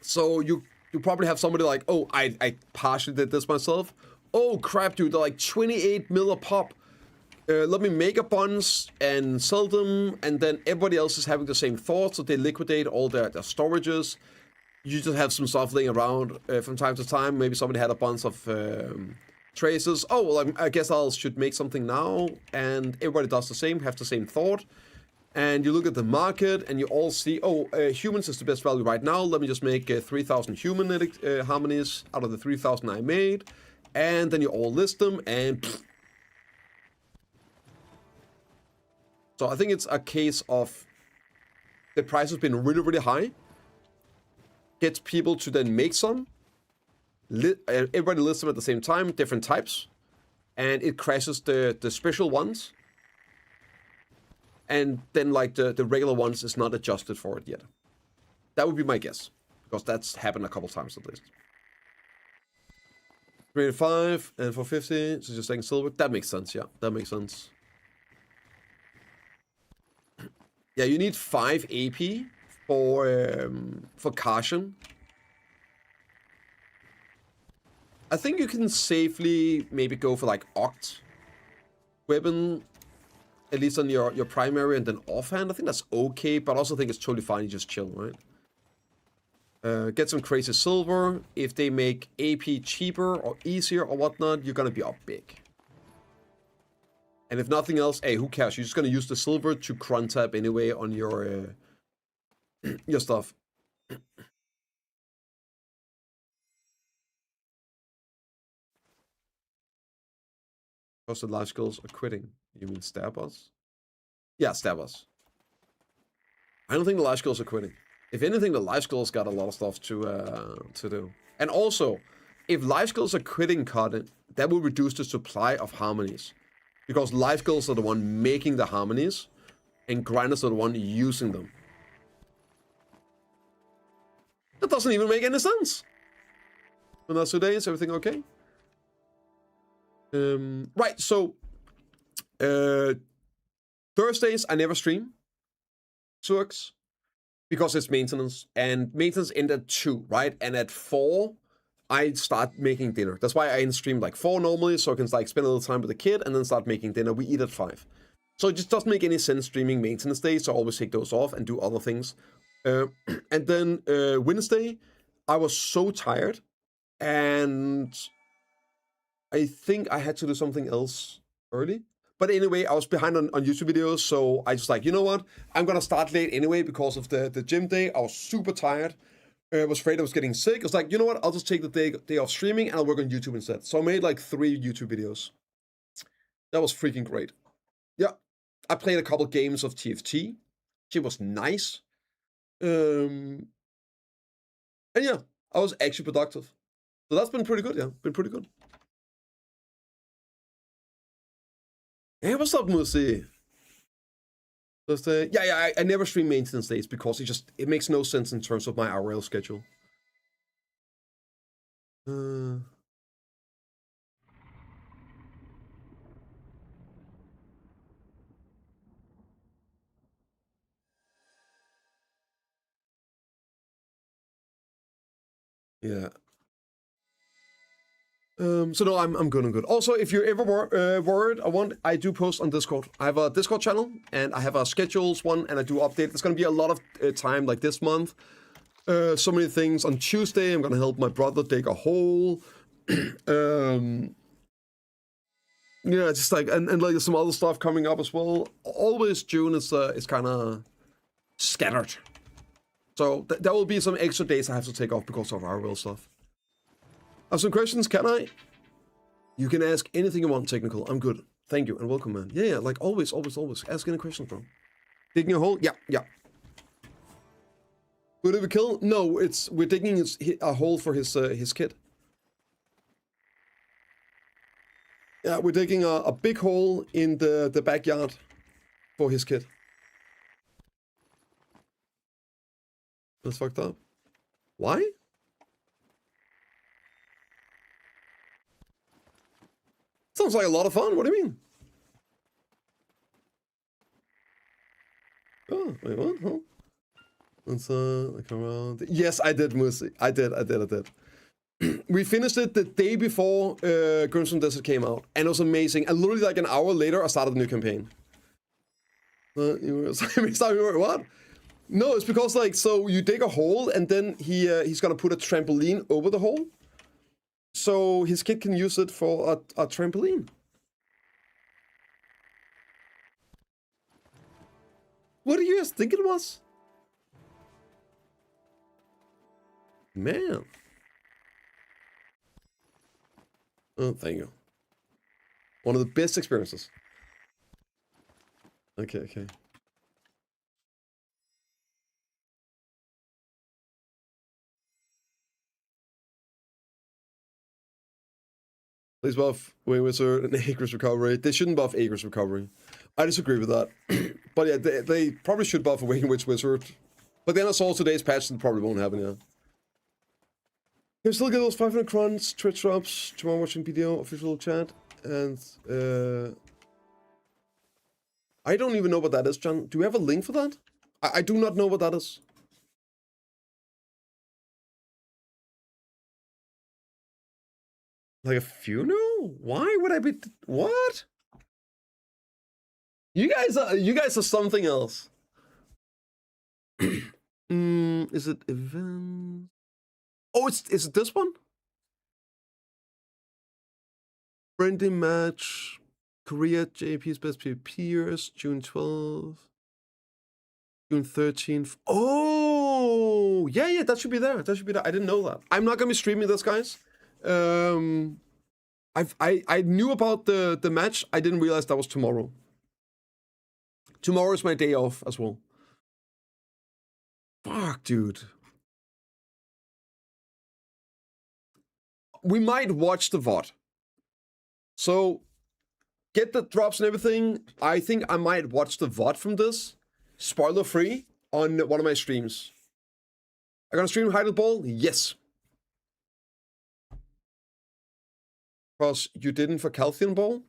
Speaker 3: So you probably have somebody like, oh, I partially did this myself. Oh crap, dude, they're like 28 mil a pop. Let me make a bunch and sell them, and then everybody else is having the same thought, so they liquidate all their storages. You just have some stuff laying around from time to time. Maybe somebody had a bunch of traces. Oh, well, I guess I should make something now, and everybody does the same, have the same thought. And you look at the market, and you all see, oh, humans is the best value right now. Let me just make 3,000 human harmonies out of the 3,000 I made. And then you all list them, and... Pfft. So I think it's a case of the price has been really, really high. Gets people to then make some. Everybody lists them at the same time, different types. And it crashes the special ones. And then, like, the regular ones is not adjusted for it yet. That would be my guess. Because that's happened a couple times at least. 385 and 450, so just taking silver. That makes sense, yeah. That makes sense. Yeah, you need 5 AP for caution. I think you can safely maybe go for like Oct weapon, at least on your primary, and then offhand. I think that's okay, but I also think it's totally fine. You just chill, right? Get some crazy silver. If they make AP cheaper or easier or whatnot, you're gonna be up big. And if nothing else, hey, who cares? You're just gonna use the silver to crunch tap anyway on your stuff. Because the life skills are quitting. You mean stab us? Yeah, stab us. I don't think the life skills are quitting. If anything, the life skills got a lot of stuff to do. And also, if life skills are quitting content, that will reduce the supply of harmonies. Because life skills are the one making the harmonies, and grinders are the one using them. That doesn't even make any sense. And that's today, is everything okay? Right, so Thursdays I never stream. Sucks. Because it's maintenance. And maintenance ends at 2, right? And at 4, I start making dinner. That's why I stream like 4 normally, so I can like spend a little time with the kid and then start making dinner. We eat at 5. So it just doesn't make any sense streaming maintenance days, so I always take those off and do other things. And then Wednesday, I was so tired, and I think I had to do something else early. But anyway, I was behind on YouTube videos, so I just like, you know what? I'm gonna start late anyway because of the gym day. I was super tired. I was afraid I was getting sick. I was like, you know what? I'll just take the day off streaming and I'll work on YouTube instead. So I made like 3 YouTube videos. That was freaking great. Yeah. I played a couple games of TFT. It was nice. And yeah, I was actually productive. So that's been pretty good, yeah. Been pretty good. Hey, what's up, Musi? Just, yeah, I never stream maintenance days because it makes no sense in terms of my RL schedule. Yeah. So no, I'm good. Also, if you're ever worried, I do post on Discord. I have a Discord channel, and I have a schedules one, and I do update. There's gonna be a lot of time, like this month. So many things. On Tuesday, I'm gonna help my brother dig a hole. Yeah, just like and like some other stuff coming up as well. Always June is kind of scattered. So there will be some extra days I have to take off because of our real stuff. I have some questions, can I? You can ask anything you want, technical. I'm good. Thank you and welcome, man. Yeah, like always. Ask any questions, bro. Digging a hole? Yeah. Would it be kill? No, we're digging a hole for his kid. Yeah, we're digging a big hole in the backyard for his kid. That's fucked up. Why? Sounds like a lot of fun. What do you mean? Oh, wait, what? Huh? Let's look around. Yes, I did, Musi. I did. We finished it the day before Crimson Desert came out, and it was amazing. And literally like an hour later, I started a new campaign. What? No, it's because like, so you dig a hole, and then he's gonna put a trampoline over the hole, so his kid can use it for a trampoline. What do you guys think it was? Man. Oh, thank you. One of the best experiences. Okay. Please buff Wing Wizard and Acre's Recovery. They shouldn't buff Acre's Recovery. I disagree with that. But yeah, they probably should buff Awakened Witch Wizard. But then I saw today's patch that probably won't happen, yeah. You can still get those 500 crowns, Twitch drops, tomorrow watching PDO, official chat, and I don't even know what that is, John. Do we have a link for that? I do not know what that is. Like a funeral? Why would I be... What? You guys are something else. Is it event? Oh, is it this one? Friendly match. Korea JP's best peers. June 12th. June 13th. Oh, yeah, that should be there. That should be there. I didn't know that. I'm not gonna be streaming this, guys. I knew about the match. I didn't realize that was tomorrow. Tomorrow is my day off as well. Fuck, dude. We might watch the VOD. So, get the drops and everything. I think I might watch the VOD from this. Spoiler free on one of my streams. I'm gonna stream Heidel Ball? Yes. Because you didn't for Calcium Ball?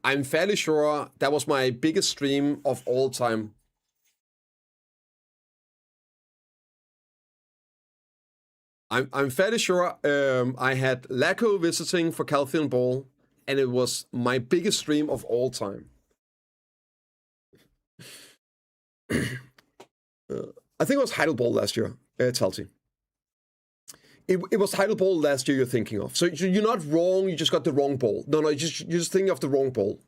Speaker 3: I'm fairly sure that was my biggest stream of all time. I'm fairly sure I had Laco visiting for Calcium Ball, and it was my biggest stream of all time. I think it was Heidel Ball last year, Talty. It was Heidel Ball last year you're thinking of. So you're not wrong, you just got the wrong ball. No, you're just thinking of the wrong ball.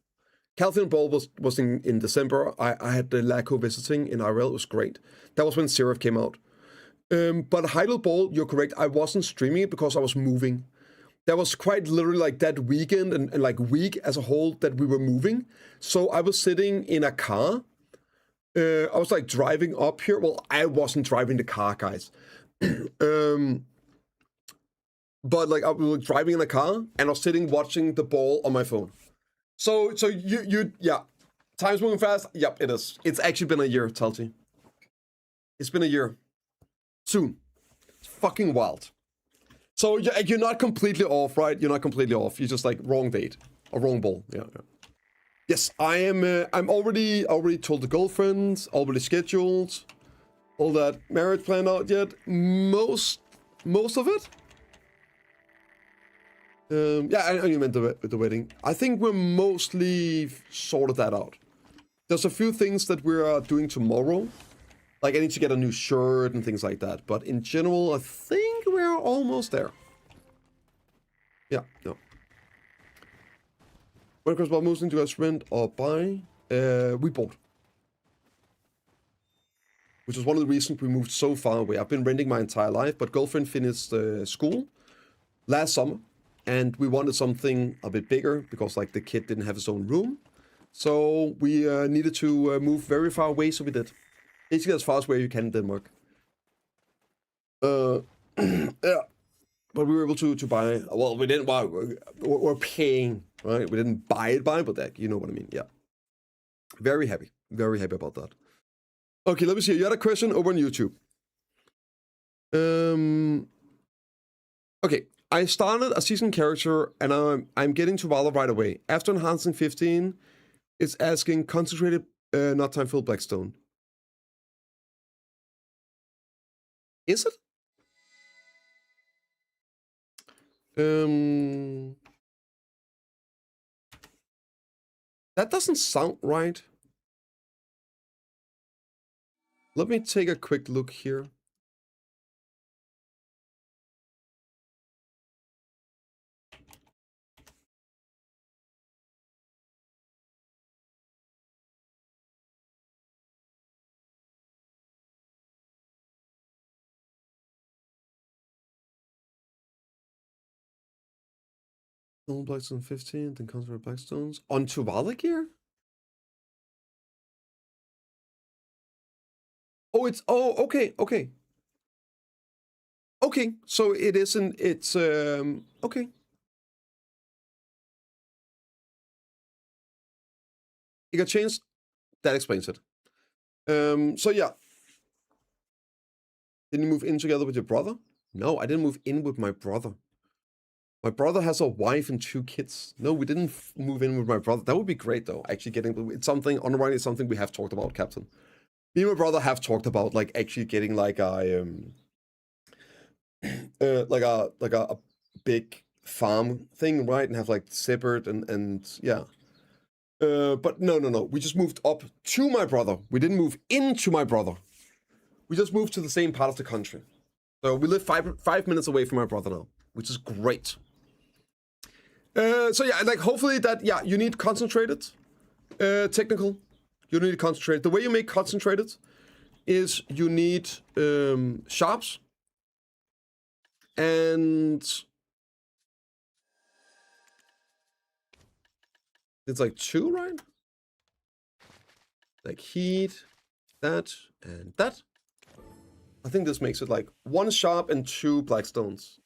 Speaker 3: Calcium Ball was in December. I had the Laco visiting in IRL. It was great. That was when Seraph came out. But Heidel Ball, you're correct. I wasn't streaming it because I was moving. That was quite literally like that weekend and like week as a whole that we were moving. So I was sitting in a car. I was like driving up here. Well, I wasn't driving the car, guys. But like I was driving in a car and I was sitting watching the ball on my phone. So yeah. Time's moving fast. Yep, it is. It's actually been a year, Talty. It's been a year. Soon. It's fucking wild. So you're not completely off, right? You're not completely off. You're just like wrong date or wrong ball. Yeah. Yes, I am. I'm already told the girlfriend. Already scheduled. All that marriage planned out yet? Most of it. Yeah, I know you meant the wedding. I think we're mostly sorted that out. There's a few things that we're doing tomorrow. Like I need to get a new shirt and things like that. But in general, I think we're almost there. Yeah, no. When it comes about moving to a rent or buy, we bought. Which is one of the reasons we moved so far away. I've been renting my entire life, but girlfriend finished school last summer. And we wanted something a bit bigger because like the kid didn't have his own room. So we needed to move very far away, so we did. Basically as far as where you can in Denmark. Yeah. But we were able to buy, well, we didn't buy, we're paying, right? We didn't buy it, but that, you know what I mean, yeah. Very happy about that. Okay, let me see, you had a question over on YouTube. Okay, I started a season character and I'm getting to Valor right away. After enhancing 15, it's asking concentrated, not time filled Blackstone. Is it? That doesn't sound right. Let me take a quick look here. Stone Blackstone 15, then concentrated Blackstones. On Tuvala gear? Oh, it's okay. Okay, so it isn't. It's okay. It got changed. That explains it. So yeah. Didn't you move in together with your brother? No, I didn't move in with my brother. My brother has a wife and 2 kids. No, we didn't move in with my brother. That would be great though. Actually getting it's something on the right. It's something we have talked about, Captain. Me and my brother have talked about like actually getting like a like a big farm thing, right? And have like separate and yeah. But no. We just moved up to my brother. We didn't move into my brother. We just moved to the same part of the country. So we live 5 minutes away from my brother now, which is great. So yeah, like hopefully that, yeah, you need concentrated, technical. You need concentrated. The way you make concentrated is you need sharps and it's like 2, right? Like heat, that, and that. I think this makes it like 1 sharp and 2 blackstones.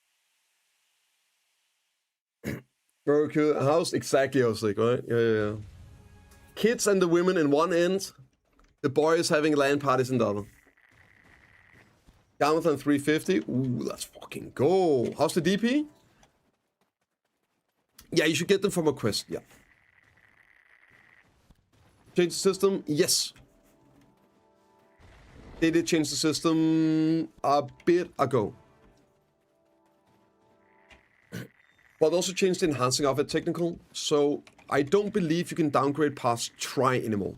Speaker 3: Very cool. House, exactly, I was like, right? Yeah. Kids and the women in one end, the boys having LAN parties in the other. Down than 350. Ooh, let's fucking go. How's the DP? Yeah, you should get them from a quest, yeah. Change the system? Yes. They did change the system a bit ago. But also changed the enhancing of it technical, so I don't believe you can downgrade past try anymore.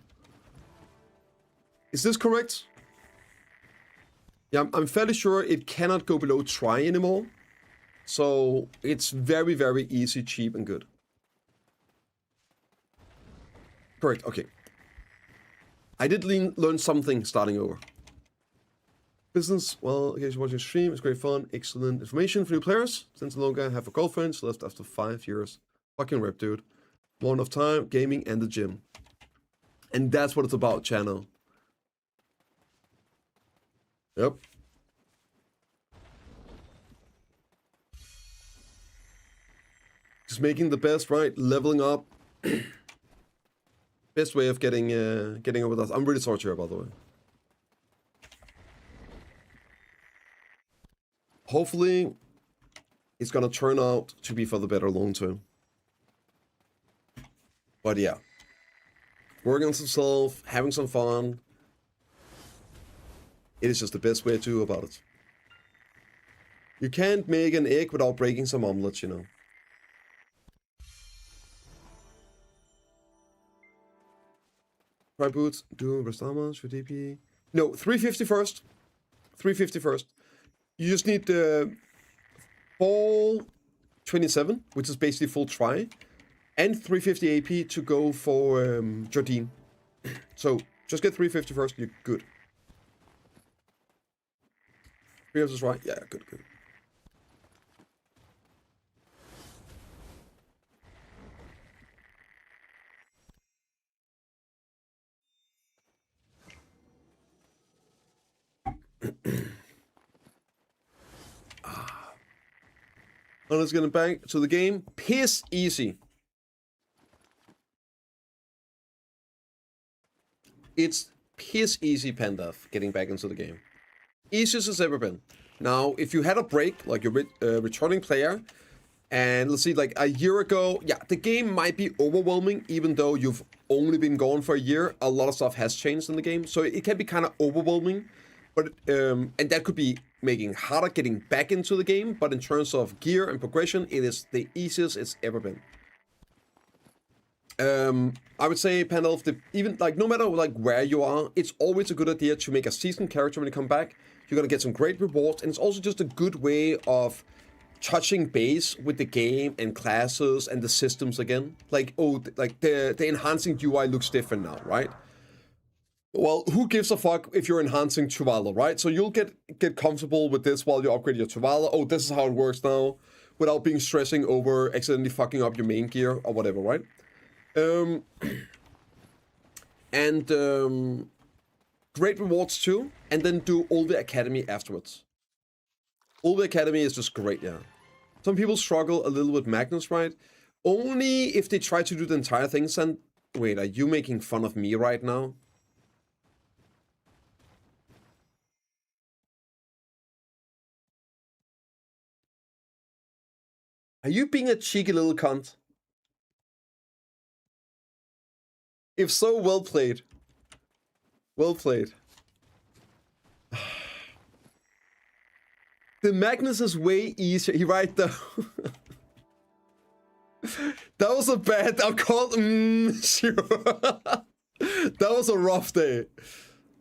Speaker 3: Is this correct? Yeah, I'm fairly sure it cannot go below try anymore. So it's very, very easy, cheap, and good. Correct, okay. I did learn something starting over. Business, well, okay, so watching stream, it's great fun, excellent information for new players. Since no longer have a girlfriend, she left after 5 years. Fucking rip, dude. One of time, gaming, and the gym. And that's what it's about, channel. Yep. Just making the best, right? Leveling up. Best way of getting over that. I'm really sorry to hear, by the way. Hopefully, it's gonna turn out to be for the better long term. But yeah. Working on himself, having some fun. It is just the best way to do about it. You can't make an egg without breaking some omelets, you know. Try boots, do rest damage for DP. No, 350 first. 350 first. You just need the 427, which is basically full try, and 350 AP to go for Jardine. So just get 350 first, you're good. 3 is right? Yeah, good. Now let's get back to the game. Piss easy. It's piss easy, Pandaf, getting back into the game. Easiest it's ever been. Now, if you had a break, like you're a returning player, and let's see, like a year ago, yeah, the game might be overwhelming, even though you've only been gone for a year. A lot of stuff has changed in the game, so it can be kind of overwhelming. But and that could be making harder getting back into the game. But in terms of gear and progression, it is the easiest it's ever been. I would say, Pandalf, even like no matter like where you are, it's always a good idea to make a seasoned character when you come back. You're gonna get some great rewards, and it's also just a good way of touching base with the game and classes and the systems again. Like, oh, like the enhancing UI looks different now, right? Well, who gives a fuck if you're enhancing Tuvala, right? So you'll get comfortable with this while you upgrade your Tuvala. Oh, this is how it works now, without being stressing over accidentally fucking up your main gear or whatever, right? Great rewards too, and then do all the Academy afterwards. All the Academy is just great, yeah. Some people struggle a little with Magnus, right? Only if they try to do the entire thing, and wait, are you making fun of me right now? Are you being a cheeky little cunt? If so, well played. Well played. The Magnus is way easier. He right though. That was a bad. I called. Sure. That was a rough day.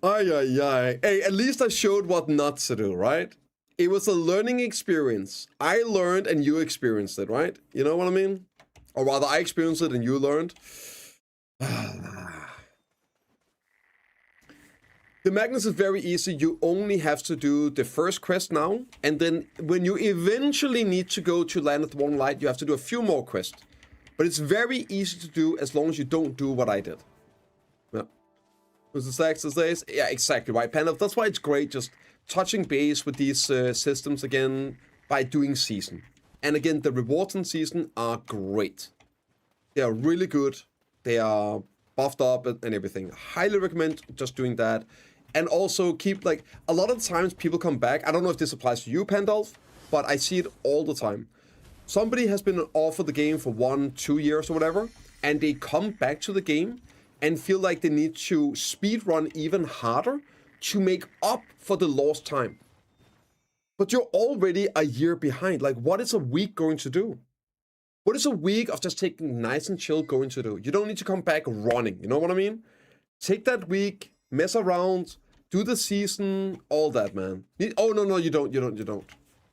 Speaker 3: Ay ay ay. Hey, at least I showed what not to do, right? It was a learning experience. I learned and you experienced it, right? You know what I mean? Or rather, I experienced it and you learned. The Magnus is very easy. You only have to do the first quest now, and then when you eventually need to go to Land of the Warm Light, you have to do a few more quests. But it's very easy to do as long as you don't do what I did. Yeah. Was the sex days? Yeah, exactly right, Panda. That's why it's great just touching base with these systems again by doing season. And again, the rewards in season are great. They are really good. They are buffed up and everything. Highly recommend just doing that. And also keep, like, a lot of times people come back. I don't know if this applies to you, Pandalf, but I see it all the time. Somebody has been off of the game for 1-2 years or whatever, and they come back to the game and feel like they need to speedrun even harder to make up for the lost time. But you're already a year behind. Like, what is a week going to do? What is a week of just taking nice and chill going to do? You don't need to come back running, you know what I mean? Take that week, mess around, do the season, all that, man. Oh, no, you don't.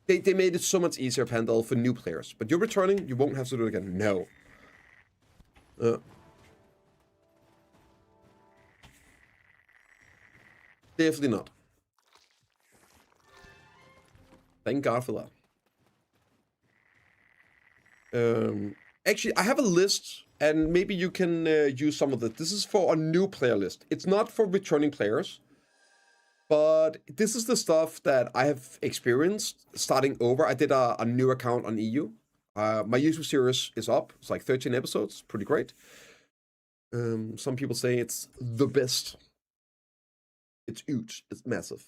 Speaker 3: They made it so much easier, Pandal, for new players. But you're returning, you won't have to do it again. No. Definitely not. Thank God for that. Actually, I have a list, and maybe you can use some of it. This is for a new player list. It's not for returning players, but this is the stuff that I have experienced starting over. I did a new account on EU. My YouTube series is up. It's like 13 episodes. Pretty great. Some people say it's the best. It's huge. It's massive.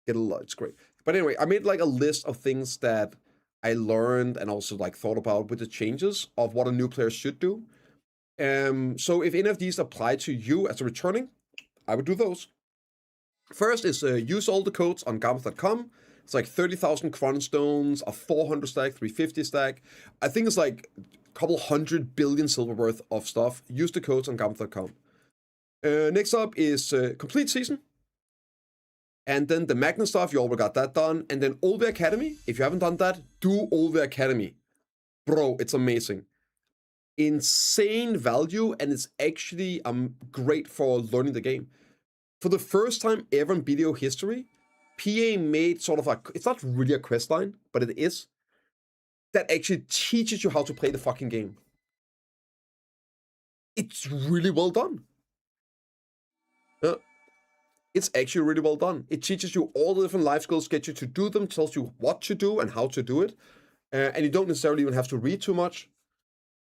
Speaker 3: Get a lot. It's great. But anyway, I made like a list of things that I learned and also like thought about with the changes of what a new player should do. So if any of these apply to you as a returning, I would do those. First is use all the codes on Garmith.com. It's like 30,000 Cronstones, a 400 stack, 350 stack. I think it's like a couple 100 billion silver worth of stuff. Use the codes on Garmith.com. Next up is complete season. And then the Magnus stuff, you already got that done. And then all the Academy, if you haven't done that, do all the Academy. Bro, it's amazing. Insane value, and it's actually great for learning the game. For the first time ever in video history, PA made sort of it's not really a quest line, but it is, that actually teaches you how to play the fucking game. It's really well done. It's actually really well done. It teaches you all the different life skills, gets you to do them, tells you what to do and how to do it. And you don't necessarily even have to read too much.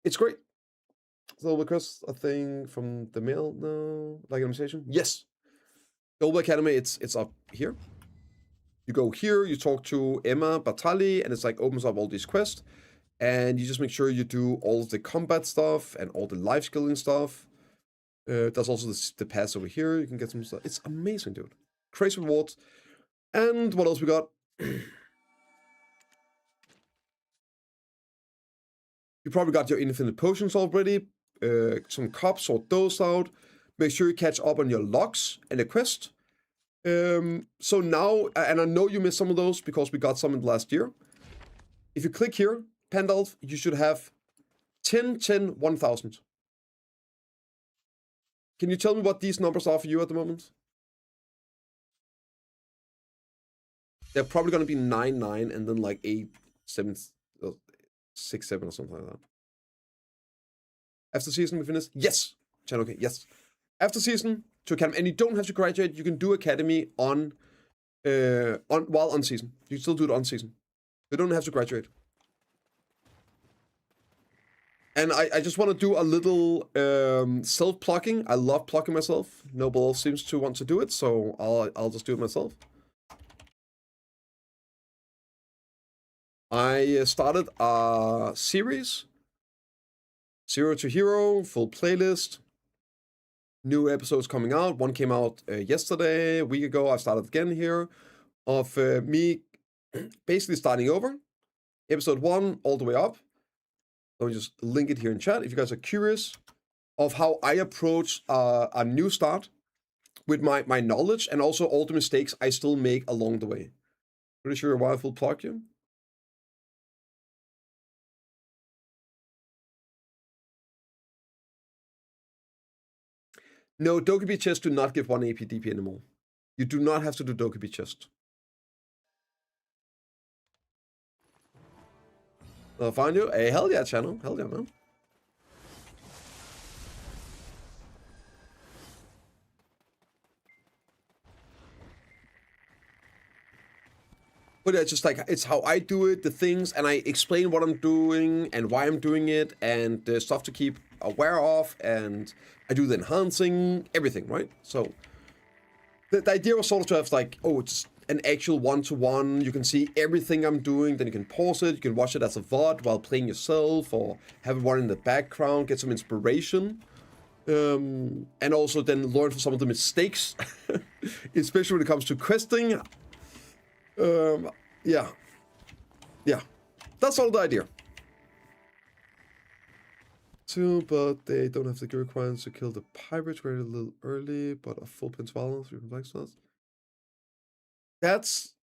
Speaker 3: It's great. So because a thing from the mail now, like an organization? Yes. The Old Academy, it's up here. You go here, you talk to Emma Batali, and it's like opens up all these quests. And you just make sure you do all the combat stuff and all the life skilling stuff. There's also the pass over here. You can get some stuff. It's amazing, dude. Crazy rewards. And what else we got? You probably got your infinite potions already. Some cups, sort those out. Make sure you catch up on your logs and the quest. So now, and I know you missed some of those because we got some in the last year. If you click here, Pandalf, you should have 10, 10, 1000. Can you tell me what these numbers are for you at the moment? They're probably going to be 9, 9, and then like 8, 7, 6, 7 or something like that. After season, we finish? Yes! Channel, okay, yes. After season, to academy, and you don't have to graduate, you can do academy while on season. You can still do it on season. You don't have to graduate. And I just want to do a little self-plugging. I love plugging myself. Nobody else seems to want to do it, so I'll just do it myself. I started a series, Zero to Hero, full playlist. New episodes coming out. One came out yesterday, a week ago. I started again here of me basically starting over. Episode 1 all the way up. Let me just link it here in chat if you guys are curious of how I approach a new start with my knowledge and also all the mistakes I still make along the way. Pretty sure why I full plug you. No, Dokkaebi chests do not give 1 AP DP anymore. You do not have to do Dokkaebi chest. I'll find you. Hey, hell yeah, channel. Hell yeah, man. But it's just like, it's how I do it, the things, and I explain what I'm doing and why I'm doing it, and the stuff to keep aware of, and I do the enhancing, everything, right? So the idea was sort of to have like, oh, it's an actual one-to-one. You can see everything I'm doing, then you can pause it, you can watch it as a VOD while playing yourself, or have it run in the background, get some inspiration. And also then learn from some of the mistakes, especially when it comes to questing. Yeah. That's all the idea. But they don't have the gear requirements to kill the pirates. We're a little early, but a full pins violence, 3 black stars. That's...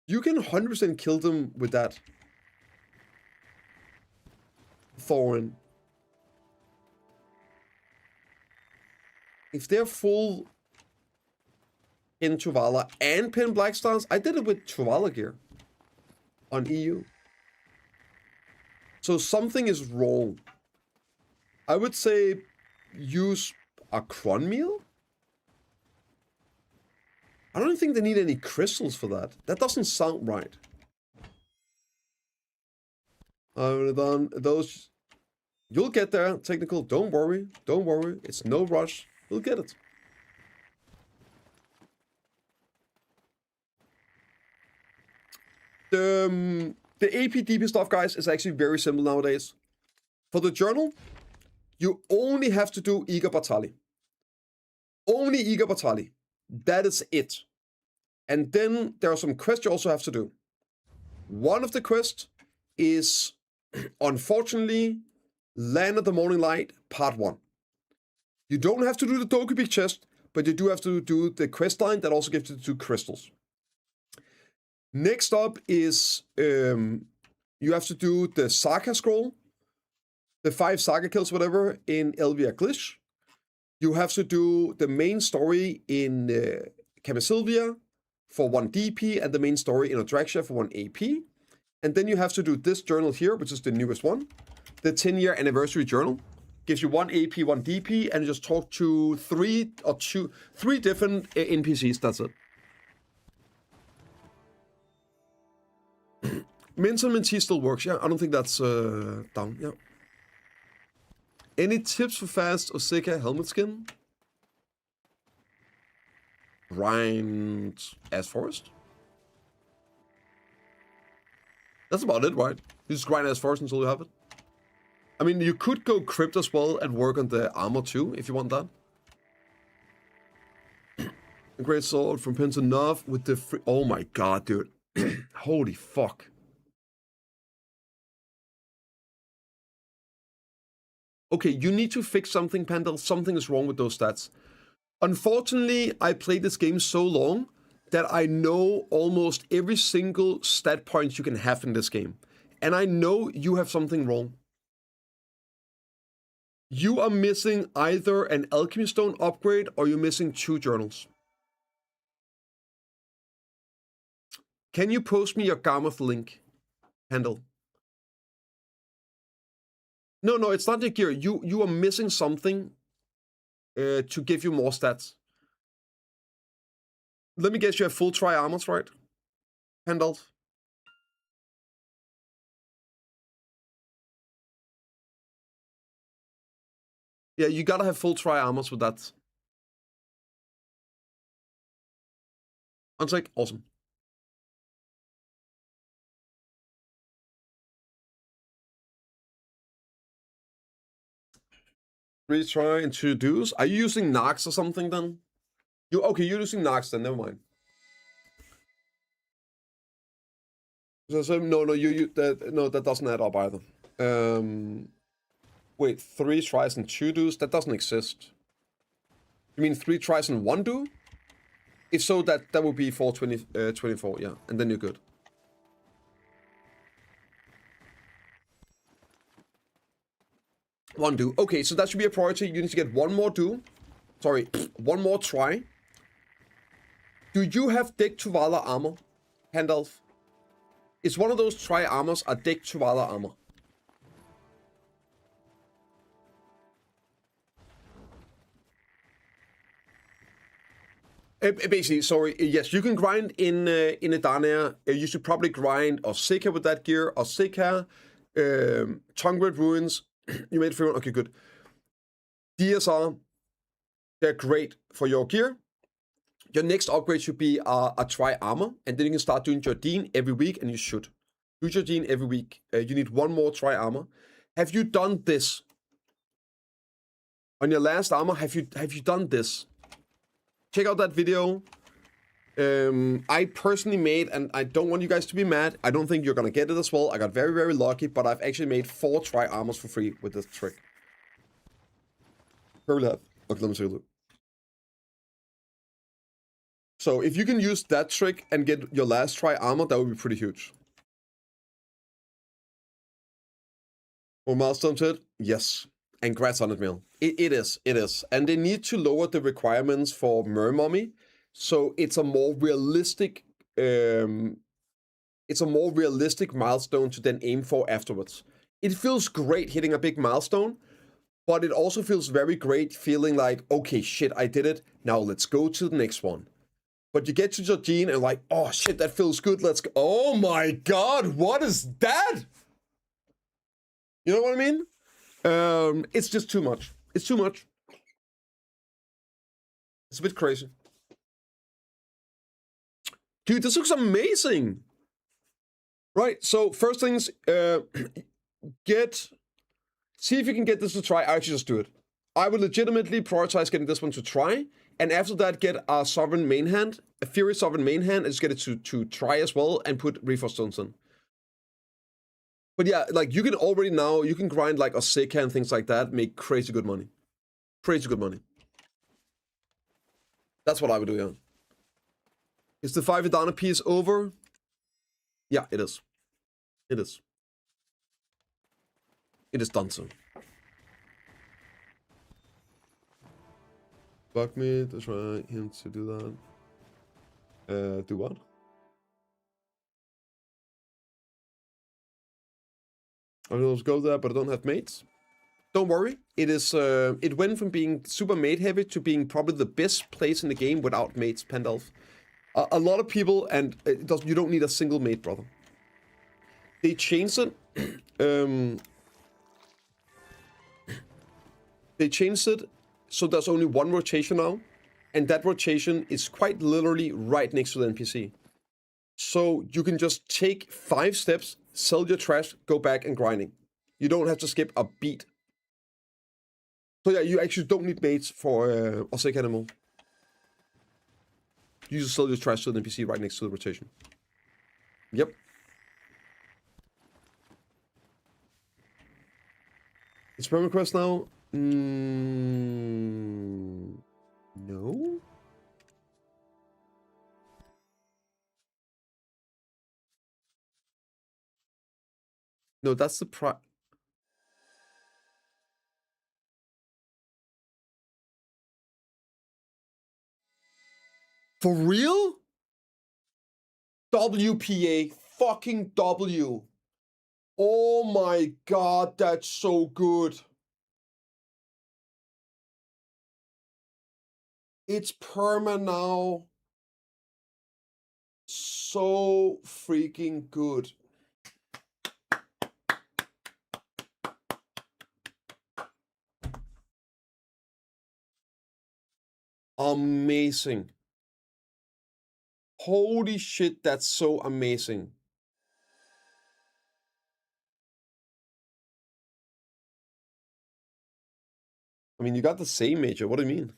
Speaker 3: You can 100% kill them with that. Thorin. If they're full in Chuvala and pin black stars, I did it with Chuvala gear on EU. So something is wrong. I would say use a cron meal. I don't think they need any crystals for that. That doesn't sound right. I've done those. You'll get there, technical. Don't worry. Don't worry. It's no rush. You'll get it. The AP DP stuff, guys, is actually very simple nowadays. For the journal, you only have to do Iga Batali. Only Iga Batali. That is it. And then there are some quests you also have to do. One of the quests is, unfortunately, Land of the Morning Light, Part 1. You don't have to do the Dokkaebi chest, but you do have to do the quest line that also gives you the 2 crystals. Next up is, you have to do the Saga Scroll, the 5 Saga kills, whatever, in Elvia Glitch. You have to do the main story in Camisylvia for 1 DP, and the main story in Odraxia for 1 AP. And then you have to do this journal here, which is the newest one. The 10-year anniversary journal. Gives you 1 AP, 1 DP, and you just talk to 3 different NPCs, that's it. Mental Mentee still works, yeah. I don't think that's down, yeah. Any tips for fast Oseka helmet skin? Grind as forest. That's about it, right? You just grind as first until you have it. I mean, you could go crypt as well and work on the armor too, if you want that. A great sword from Pins enough with the free... Oh my god, dude. Holy fuck. Okay, you need to fix something, Pandal. Something is wrong with those stats. Unfortunately, I played this game so long that I know almost every single stat point you can have in this game. And I know you have something wrong. You are missing either an Alchemy Stone upgrade or you're missing 2 journals. Can you post me your Garmoth link, Handle? No, it's not your gear. You are missing something to give you more stats. Let me guess, you have full tri armors, right? Handle. Yeah, you gotta have full tri armors with that. One sec, awesome. Retry, introduce. Are you using Nox or something then? Okay, you're using Nox then, never mind. So no, that doesn't add up either. Wait, 3 tries and 2 do's? That doesn't exist. You mean 3 tries and 1 do? If so, that would be 424, yeah, and then you're good. One do. Okay, so that should be a priority. You need to get 1 more do. Sorry, 1 more try. Do you have Deck Tuvala armor, Handalf? Is one of those tri armors a Deck Tuvala armor? Basically, sorry, yes, you can grind in Edarnea. You should probably grind Osika with that gear, Osika, Tongue-Red Ruins. You made 3. Okay, good. DSR, they're great for your gear. Your next upgrade should be a tri armor, and then you can start doing Jardine every week, and you should do Jardine every week. You need 1 more tri armor. Have you done this? On your last armor, have you done this? Check out that video. I personally made, and I don't want you guys to be mad, I don't think you're gonna get it as well. I got very, very lucky, but I've actually made 4 tri armors for free with this trick. Probably have. Okay, let me see a look. So if you can use that trick and get your last tri armor, that would be pretty huge. More milestones hit? Yes. And congrats on it, Mill. It is. And they need to lower the requirements for Mermummy, so it's a more realistic milestone to then aim for afterwards. It feels great hitting a big milestone, but it also feels very great feeling like, okay, shit, I did it. Now let's go to the next one. But you get to Georgine and like, oh shit, that feels good. Let's go. Oh my god, what is that? You know what I mean? It's just too much. It's too much. It's a bit crazy. Dude, this looks amazing. Right, so first things, see if you can get this to try. I actually just do it. I would legitimately prioritize getting this one to try, and after that, get a Sovereign main hand, a Fury Sovereign main hand, and just get it to try as well, and put Reforce Stones in. But yeah, like, you can already now, you can grind like Osika and things like that, make crazy good money. Crazy good money. That's what I would do, yeah. Is the 5 Adana piece over? Yeah, it is. It is. It is done so. Fuck me to try him to do that. Do what? I will go there, but I don't have mates. Don't worry. It is. It went from being super mate heavy to being probably the best place in the game without mates, Pandalf. A lot of people, and you don't need a single mate, brother. They changed it. They changed it so there's only 1 rotation now, and that rotation is quite literally right next to the NPC. So you can just take 5 steps, sell your trash, go back and grinding. You don't have to skip a beat. So yeah, you actually don't need mates for a sick animal. You just sell your trash to the NPC right next to the rotation. Yep. It's permanent quest now? No? No, that's the For real? WPA. Fucking W. Oh my god, that's so good. It's perma now. So freaking good. Amazing. Holy shit, that's so amazing. I mean, you got the same major. What do you mean?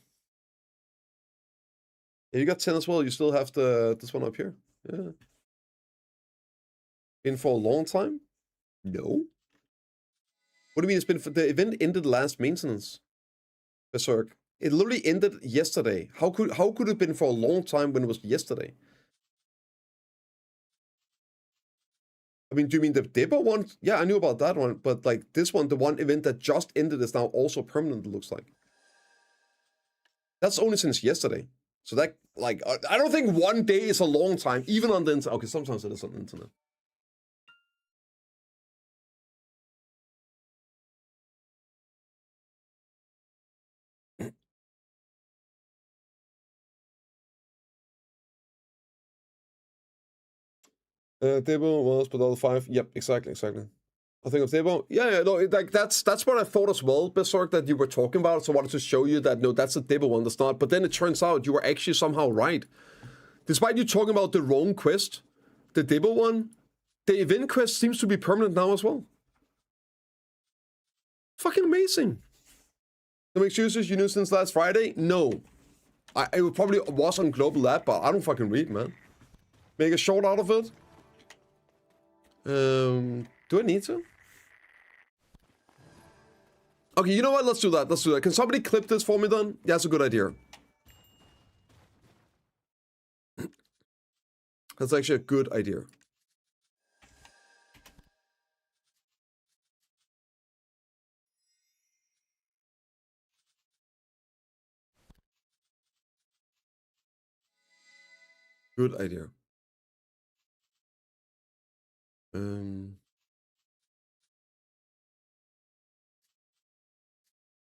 Speaker 3: Yeah, you got 10 as well. You still have this one up here. Yeah. Been for a long time? No. What do you mean it's been for the event ended last maintenance? Berserk. It literally ended yesterday. How could it have been for a long time when it was yesterday? I mean, do you mean the Debo one? Yeah, I knew about that one, but like this one, the one event that just ended is now also permanent, it looks like. That's only since yesterday. So that, like, I don't think 1 day is a long time, even on the internet. Okay, sometimes it is on the internet. Debo was, but all 5. Yep, exactly. I think of Debo. Yeah, no, like that's what I thought as well, Berserk, that you were talking about. So I wanted to show you that no, that's a Debo one, that's not. But then it turns out you were actually somehow right. Despite you talking about the wrong quest, the Debo one, the event quest seems to be permanent now as well. Fucking amazing. The excuses you knew since last Friday? No. It probably was on Global Lab, but I don't fucking read, man. Make a short out of it. Do I need to? Okay, you know what? Let's do that. Can somebody clip this for me then? Yeah, that's a good idea. That's actually a good idea. Good idea.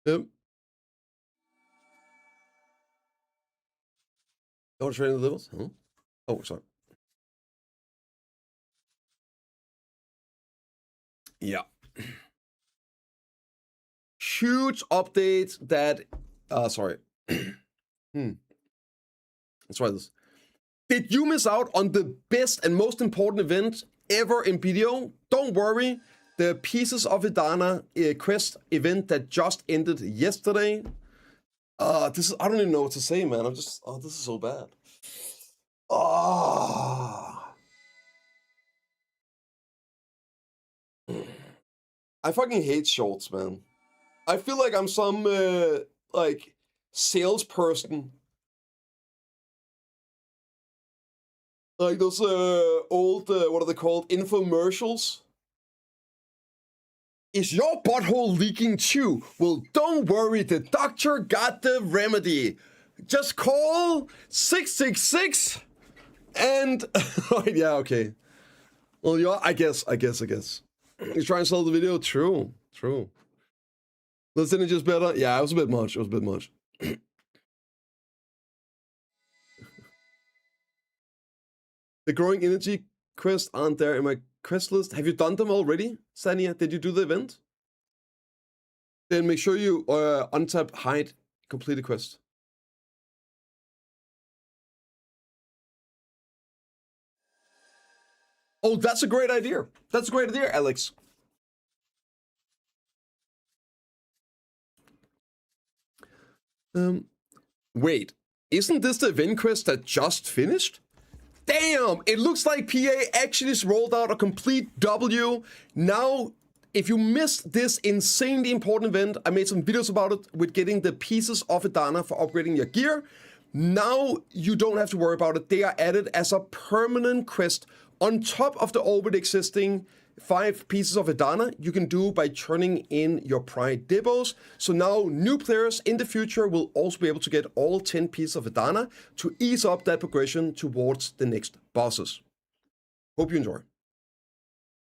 Speaker 3: Yep. Oh, training the levels? Huh? Oh, sorry. Yeah. Huge update that... sorry. Let's try this. Did you miss out on the best and most important event ever in BDO? Don't worry. The Pieces of Idana quest event that just ended yesterday. This is... I don't even know what to say, man. I'm just... Oh, this is so bad. I fucking hate shorts, man. I feel like I'm some, like, salesperson. Like those, old, what are they called? Infomercials. Is your butthole leaking too? Well, don't worry, the doctor got the remedy. Just call 666 and... yeah, okay. Well, yeah, I guess. He's trying to sell the video? True. Listen, it just better? Yeah, it was a bit much. The growing energy quests aren't there in my quest list. Have you done them already, Sania? Did you do the event? Then make sure you untap hide, complete the quest. Oh, that's a great idea. That's a great idea, Alex. Wait, isn't this the event quest that just finished? Damn, it looks like PA actually just rolled out a complete W. Now, if you missed this insanely important event, I made some videos about it with getting the pieces of Adana for upgrading your gear. Now you don't have to worry about it. They are added as a permanent quest on top of the already existing 5 pieces of Adana you can do by turning in your Pride Depots. So now new players in the future will also be able to get all 10 pieces of Adana to ease up that progression towards the next bosses. Hope you enjoy.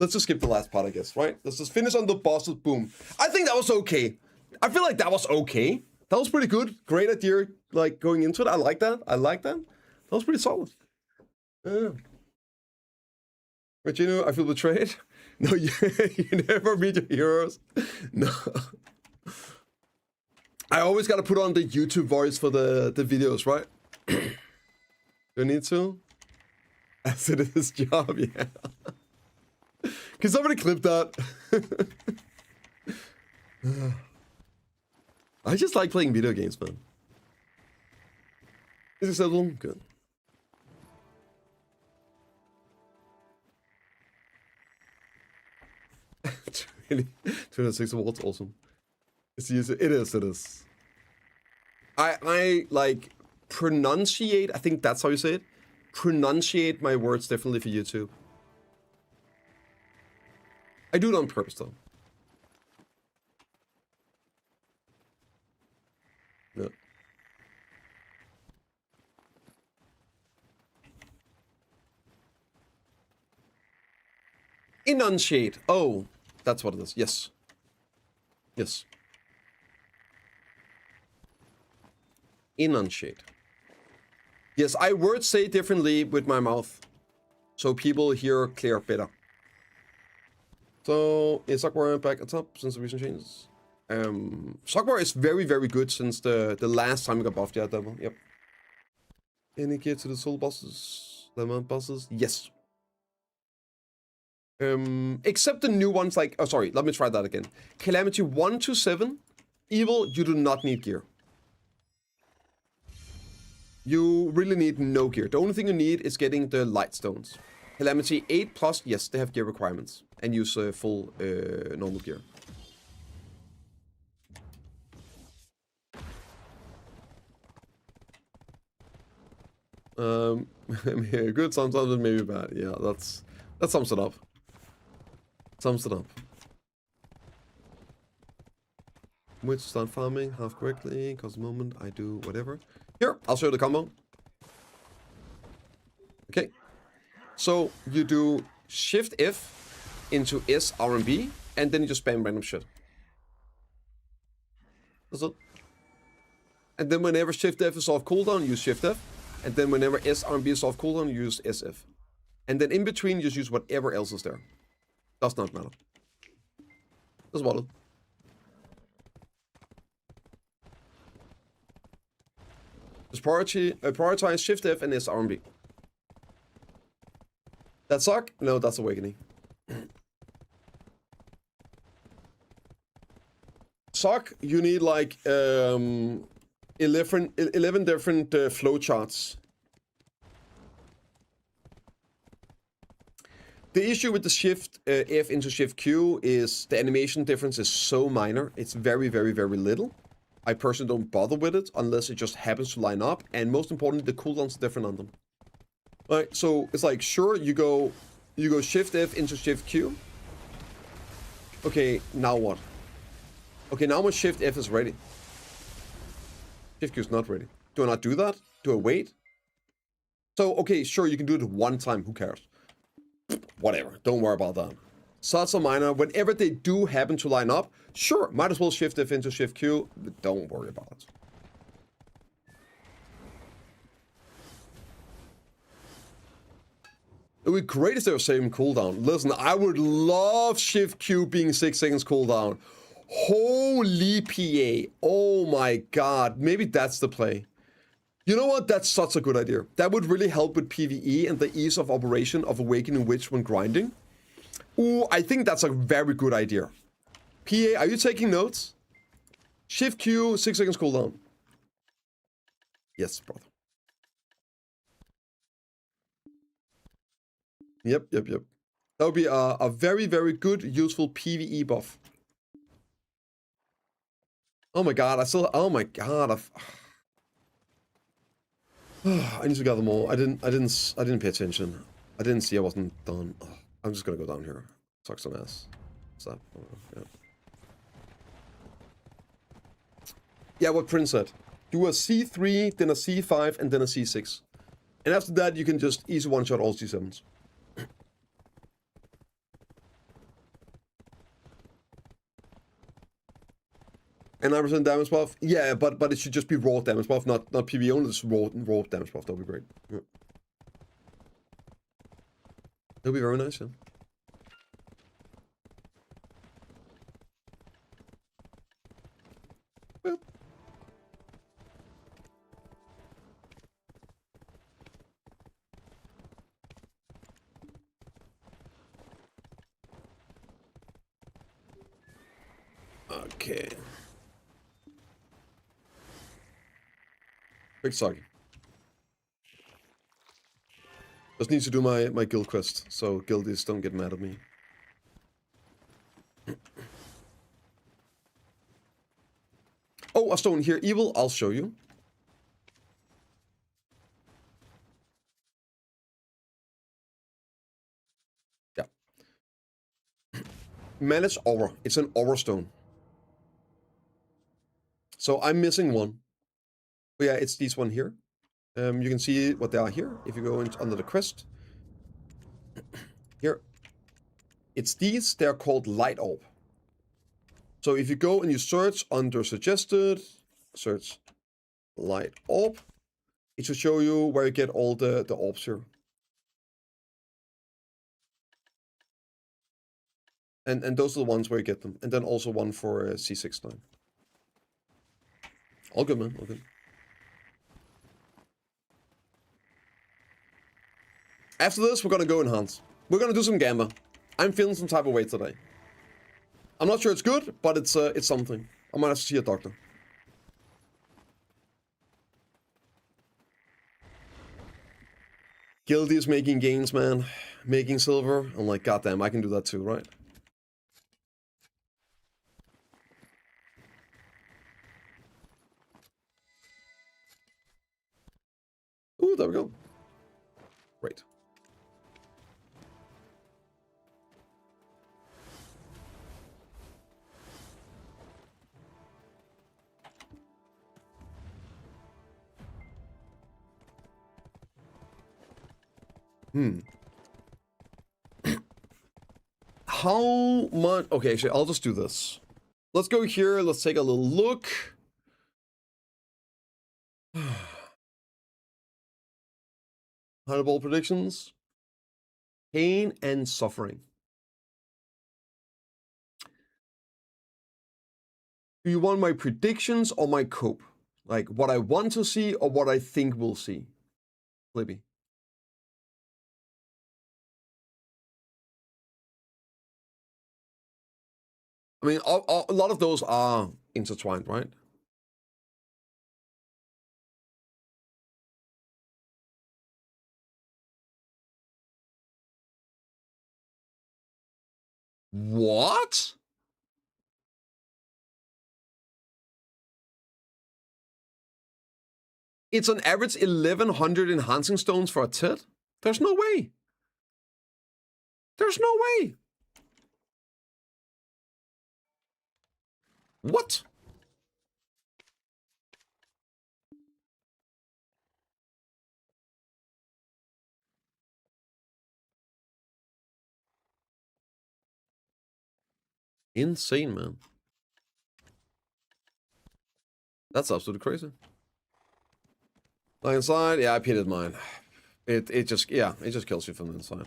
Speaker 3: Let's just skip the last part, I guess, right? Let's just finish on the bosses, boom. I think that was okay. I feel like that was okay. That was pretty good. Great idea, like, going into it. I like that. I like that. That was pretty solid. Regino, I feel betrayed. No, you never meet your heroes. No. I always gotta put on the YouTube voice for the videos, right? Do I need to? As it is job, yeah. Can somebody clip that? I just like playing video games, man. Is it acceptable? Good. Really? 206 awards, awesome. It is. I like pronunciate, I think that's how you say it. Pronunciate my words differently for YouTube. I do it on purpose though. Yeah. Enunciate. Oh, that's what it is. Yes. Yes. Enunciate. Yes, I word say differently with my mouth, so people hear clear better. So is Sockbar back at top since the recent changes? Sockbar is very, very good since the last time we got buffed. Yeah, double. Yep. Any gear to the soul bosses? The mount bosses? Yes. Except the new ones like, oh sorry, let me try that again. Calamity 1 to 7, Evil, you do not need gear. You really need no gear. The only thing you need is getting the light stones. Calamity 8 plus, yes, they have gear requirements. And use full normal gear. Good sometimes, maybe bad. Yeah, that sums it up. Sums it up. Which start farming half correctly, cause the moment I do whatever. Here, I'll show you the combo. Okay. So you do Shift F into S, R, and B, and then you just spam random shit. That's it. And then whenever Shift F is off cooldown, use Shift F. And then whenever S, R, and B is off cooldown, use SF. And then in between, you just use whatever else is there. Does not matter. That's what it. Just prioritize Shift F and S, R, and B. That suck? No, that's Awakening. Suck, you need like 11 different flowcharts. The issue with the Shift F into Shift Q is the animation difference is so minor. It's very, very, very little. I personally don't bother with it unless it just happens to line up. And most importantly, the cooldowns are different on them. Right, so it's like, sure, you go Shift F into Shift Q. Okay, now what? Okay, now my Shift F is ready. Shift Q is not ready. Do I not do that? Do I wait? So, okay, sure, you can do it one time. Who cares? Whatever. Don't worry about that. Such a minor. Whenever they do happen to line up, sure, might as well Shift F into Shift Q, but don't worry about it. It would be great if they were saving cooldown. Listen, I would love Shift Q being 6 seconds cooldown. Holy PA. Oh my god. Maybe that's the play. You know what? That's such a good idea. That would really help with PvE and the ease of operation of Awakening Witch when grinding. Ooh, I think that's a very good idea. PA, are you taking notes? Shift Q, 6 seconds cooldown. Yes, brother. Yep. That would be a very, very good, useful PvE buff. Oh my god, oh my god, I need to gather more. I didn't pay attention. I didn't see I wasn't done. I'm just gonna go down here. Suck some ass. What's up? Yeah. Yeah, what Prince said. Do a C3, then a C5, and then a C6. And after that, you can just easy one-shot all C7s. And 9% damage buff? Yeah, but it should just be raw damage buff, not PvE only, just raw damage buff. That would be great. Yeah. That would be very nice, yeah. Well. Okay. Big sorry. Just need to do my guild quest, so guildies don't get mad at me. Oh, a stone here. Evil, I'll show you. Yeah. Manage aura. It's an aura stone. So I'm missing one. But yeah, it's these one here. You can see what they are here. If you go under the quest. Here. It's these. They're called light orb. So if you go and you search under suggested, search light orb, it should show you where you get all the orbs here. And those are the ones where you get them. And then also one for C69. All good, man. All good. After this, we're gonna go enhance. We're gonna do some Gamba. I'm feeling some type of way today. I'm not sure it's good, but it's something. I might have to see a doctor. Guilty is making gains, man. Making silver. I'm like, goddamn, I can do that too, right? Ooh, there we go. Great. How much? Okay, actually, I'll just do this. Let's go here. Let's take a little look. Hannibal predictions. Pain and suffering. Do you want my predictions or my cope? Like what I want to see or what I think we'll see? Libby. I mean, a lot of those are intertwined, right? What? It's on average 1100 enhancing stones for a tit? There's no way. There's no way. What? Insane, man. That's absolutely crazy. Like inside, yeah, I pitted mine. It just kills you from the inside.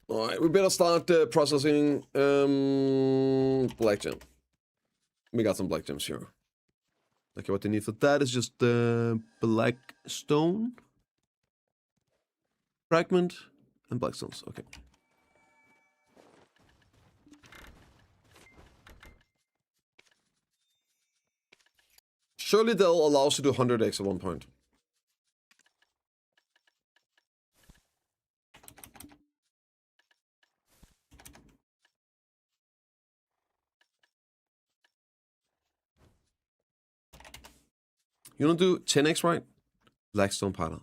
Speaker 3: All right, we better start processing black gem. We got some black gems here. Okay, what they need for that is just black stone, fragment, and black stones. Okay. Surely they'll allow us to do 100x at one point. You want to do 10x, right? Blackstone pile.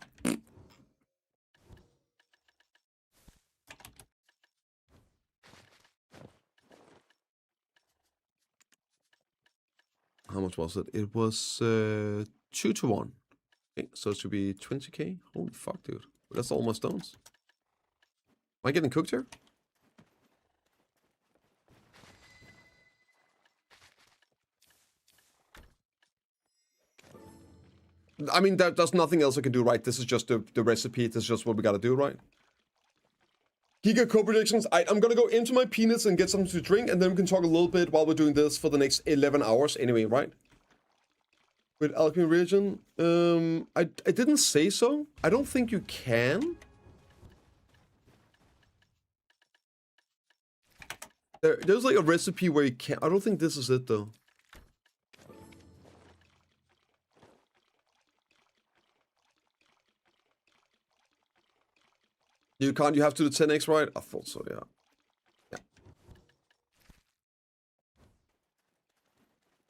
Speaker 3: How much was it? It was 2 to 1. Okay, so it should be 20k. Holy fuck, dude. That's all my stones. Am I getting cooked here? I mean, there's nothing else I can do, right? This is just the recipe. This is just what we gotta do, right? Giga co-predictions. I'm gonna go into my peanuts and get something to drink, and then we can talk a little bit while we're doing this for the next 11 hours anyway, right? With alchemy region, I didn't say so. I don't think you can. There's like a recipe where you can. I don't think this is it though. You can't. You have to do 10x, right? I thought so. Yeah.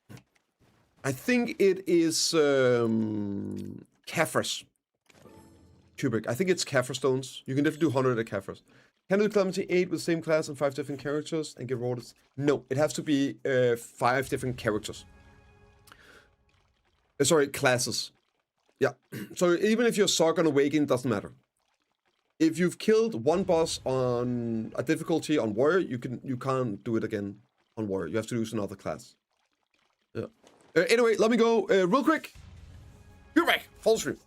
Speaker 3: Yeah. I think it is Caphras. Cubic. I think it's Caphras stones. You can definitely do 100 at Caphras. Can do Calamity 8 with the same class and 5 different characters and get rewarded? No, it has to be 5 different characters. Sorry, classes. Yeah. So even if you're Sark on Awakening, it doesn't matter. If you've killed one boss on a difficulty on Warrior, you can't do it again on Warrior. You have to use another class. Yeah. Anyway, let me go real quick. You're back. Full stream.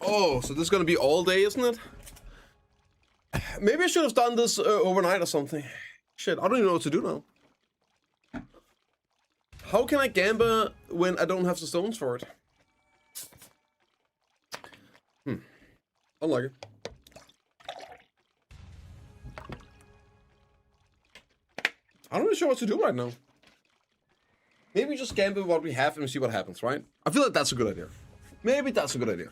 Speaker 3: Oh, so this is gonna be all day, isn't it? Maybe I should have done this overnight or something. Shit, I don't even know what to do now. How can I gamble when I don't have the stones for it? Unlucky. I'm not really sure what to do right now. Maybe just gamble what we have and see what happens, right? I feel like that's a good idea. Maybe that's a good idea.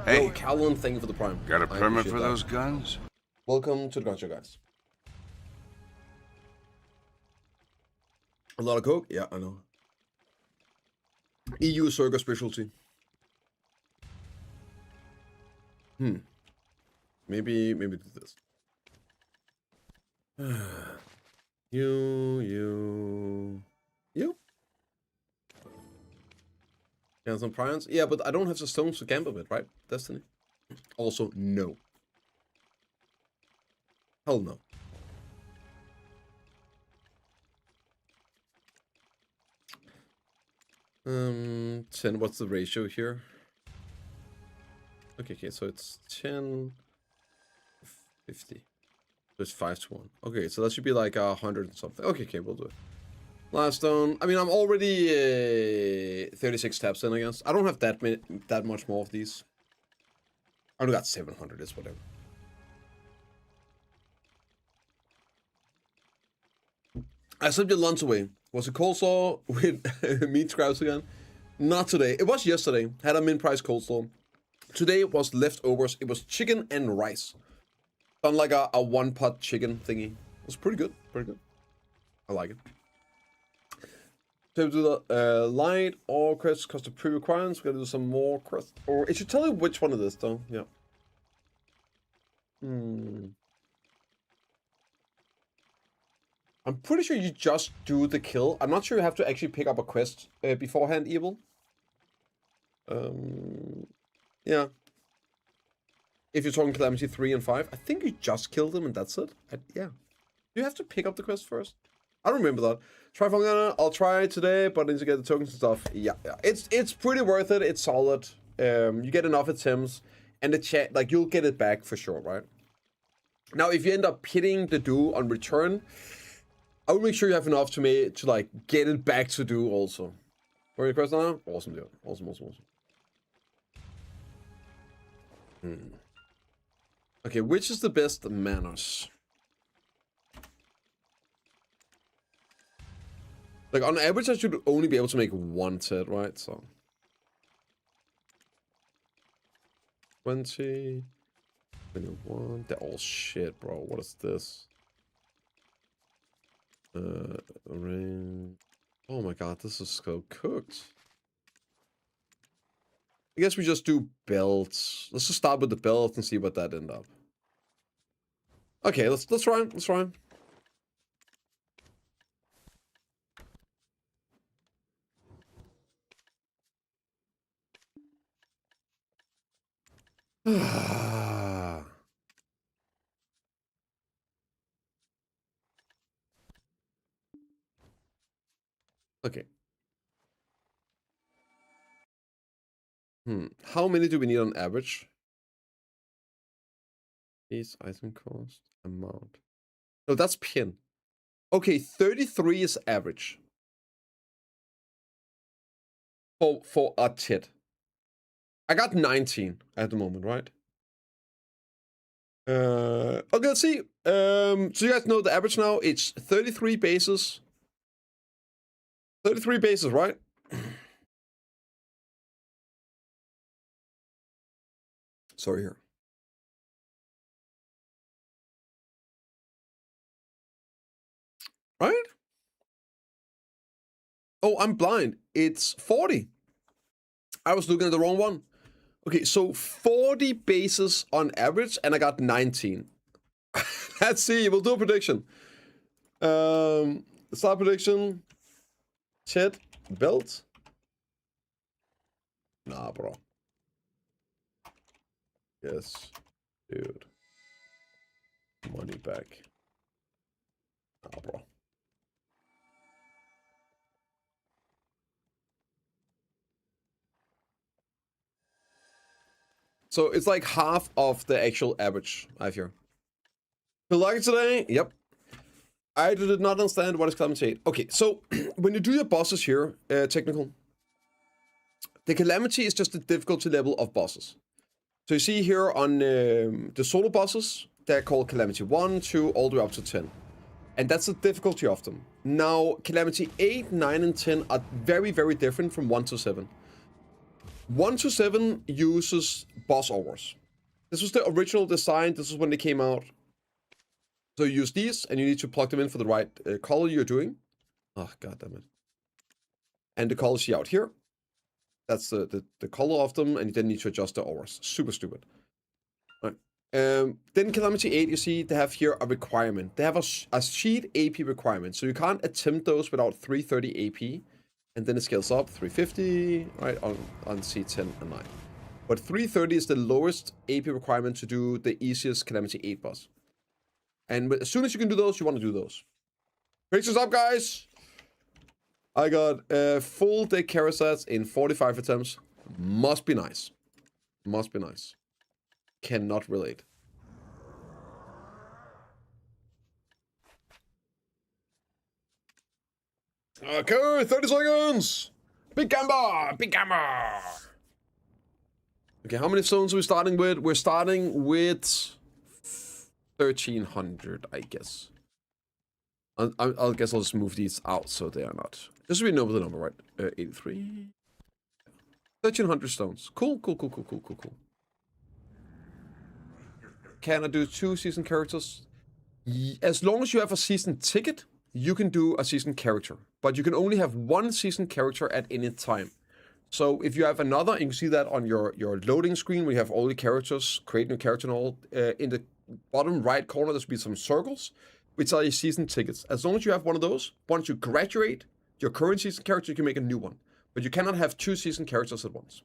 Speaker 2: Hey,
Speaker 3: Yo, Callan, thank you for the prime.
Speaker 2: got a
Speaker 3: I
Speaker 2: permit
Speaker 3: appreciate
Speaker 2: for
Speaker 3: that.
Speaker 2: those guns?
Speaker 3: Welcome to the gun show, guys. A lot of coke? Yeah, I know. EU Circa specialty. Maybe do this. You. And some prions? Yeah, but I don't have the stones to gamble with, right? Destiny. Also, no. Hell no. Um, 10, what's the ratio here? Okay, so it's 10, 50. So it's 5 to 1. Okay, so that should be like 100 and something. Okay, we'll do it. Last stone. I mean, I'm already 36 taps in, I guess. I don't have that much more of these. I only got 700, it's whatever. I slipped your lunch away. Was it coleslaw with meat scraps again? Not today. It was yesterday. Had a min-price coleslaw. Today it was leftovers. It was chicken and rice. Done like a one-pot chicken thingy. It was pretty good. I like it. So do the light or quests cost the pre-requirements. We gotta do some more quests. Or it should tell you which one it is though. Yeah. I'm pretty sure you just do the kill. I'm not sure you have to actually pick up a quest beforehand, Evil. Yeah. If you're talking Calamity 3 and 5, I think you just kill them and that's it. Yeah. You have to pick up the quest first. I don't remember that. Try Fongana. I'll try it today, but I need to get the tokens and stuff. Yeah. It's pretty worth it. It's solid. You get enough items, and the chat, like, you'll get it back for sure, right? Now, if you end up hitting the do on return, I will make sure you have enough to like get it back to do also. Where your quest now? Awesome, dude. Awesome. Okay, which is the best manners? Like, on average, I should only be able to make one set, right? So 20, 21. They're all shit, bro. What is this? Ring. Oh my god, this is so cooked. I guess we just do belts. Let's just start with the belt and see what that end up. Okay, let's try. Okay. How many do we need on average? Piece, item cost, amount. No, that's pin. Okay, 33 is average. For a tit. I got 19 at the moment, right? Okay, let's see. So you guys know the average now. It's 33 bases. 33 bases, right? Sorry here. Right? Oh, I'm blind. It's 40. I was looking at the wrong one. Okay, so 40 bases on average, and I got 19. Let's see. We'll do a prediction. Start prediction. Chet belt. Nah, bro. Yes, dude. Money back. Nah, bro. So it's like half of the actual average, I hear. Feel lucky today? Yep. I did not understand what is Calamity 8. Okay, so when you do your bosses here, technical, the Calamity is just the difficulty level of bosses. So you see here on the solo bosses, they're called Calamity 1, 2, all the way up to 10. And that's the difficulty of them. Now, Calamity 8, 9, and 10 are very, very different from 1 to 7. 1 to 7 uses boss ores. This was the original design. This is when they came out. So you use these, and you need to plug them in for the right color you're doing. Oh, god damn it. And the color see out here. That's the color of them, and you then need to adjust the ores. Super stupid. All right. Then Calamity 8, you see, they have here a requirement. They have a sheet AP requirement. So you can't attempt those without 330 AP. And then it scales up, 350, right, on C10 and 9. But 330 is the lowest AP requirement to do the easiest Calamity 8 boss. And as soon as you can do those, you want to do those. Pictures up, guys! I got full deck Karasats in 45 attempts. Must be nice. Must be nice. Cannot relate. Okay, 30 seconds! Big gamble! Big gamble! Okay, how many zones are we starting with? We're starting with 1,300, I guess. I'll guess I'll just move these out so they are not. This will be over the number, right? 83. 1,300 stones. Cool. Can I do 2 season characters? As long as you have a season ticket, you can do a season character. But you can only have 1 season character at any time. So if you have another, and you can see that on your loading screen, where you have all the characters, create new character and all, in the bottom right corner, there's be some circles, which are your season tickets. As long as you have one of those, once you graduate your current season character, you can make a new one. But you cannot have 2 season characters at once.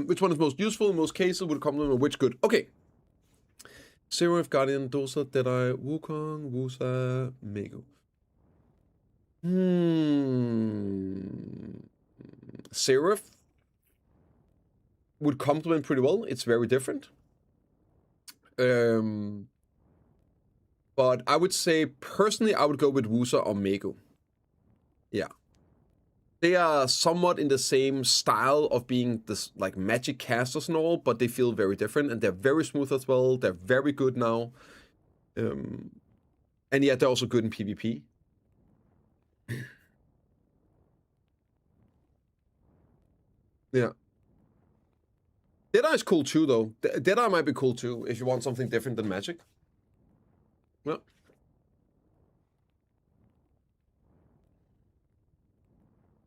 Speaker 3: Which one is most useful? In most cases, would compliment with which good? Okay. Seraph, Guardian, Dosa, Deadeye, Wukong, Wusa, Mego. Seraph would complement pretty well. It's very different. But I would say, personally, I would go with Wusa or Mego. Yeah. They are somewhat in the same style of being this like magic casters and all, but they feel very different, and they're very smooth as well. They're very good now. And yet they're also good in PvP. Yeah. Deadeye is cool too, though. Deadeye might be cool too, if you want something different than magic. Yeah.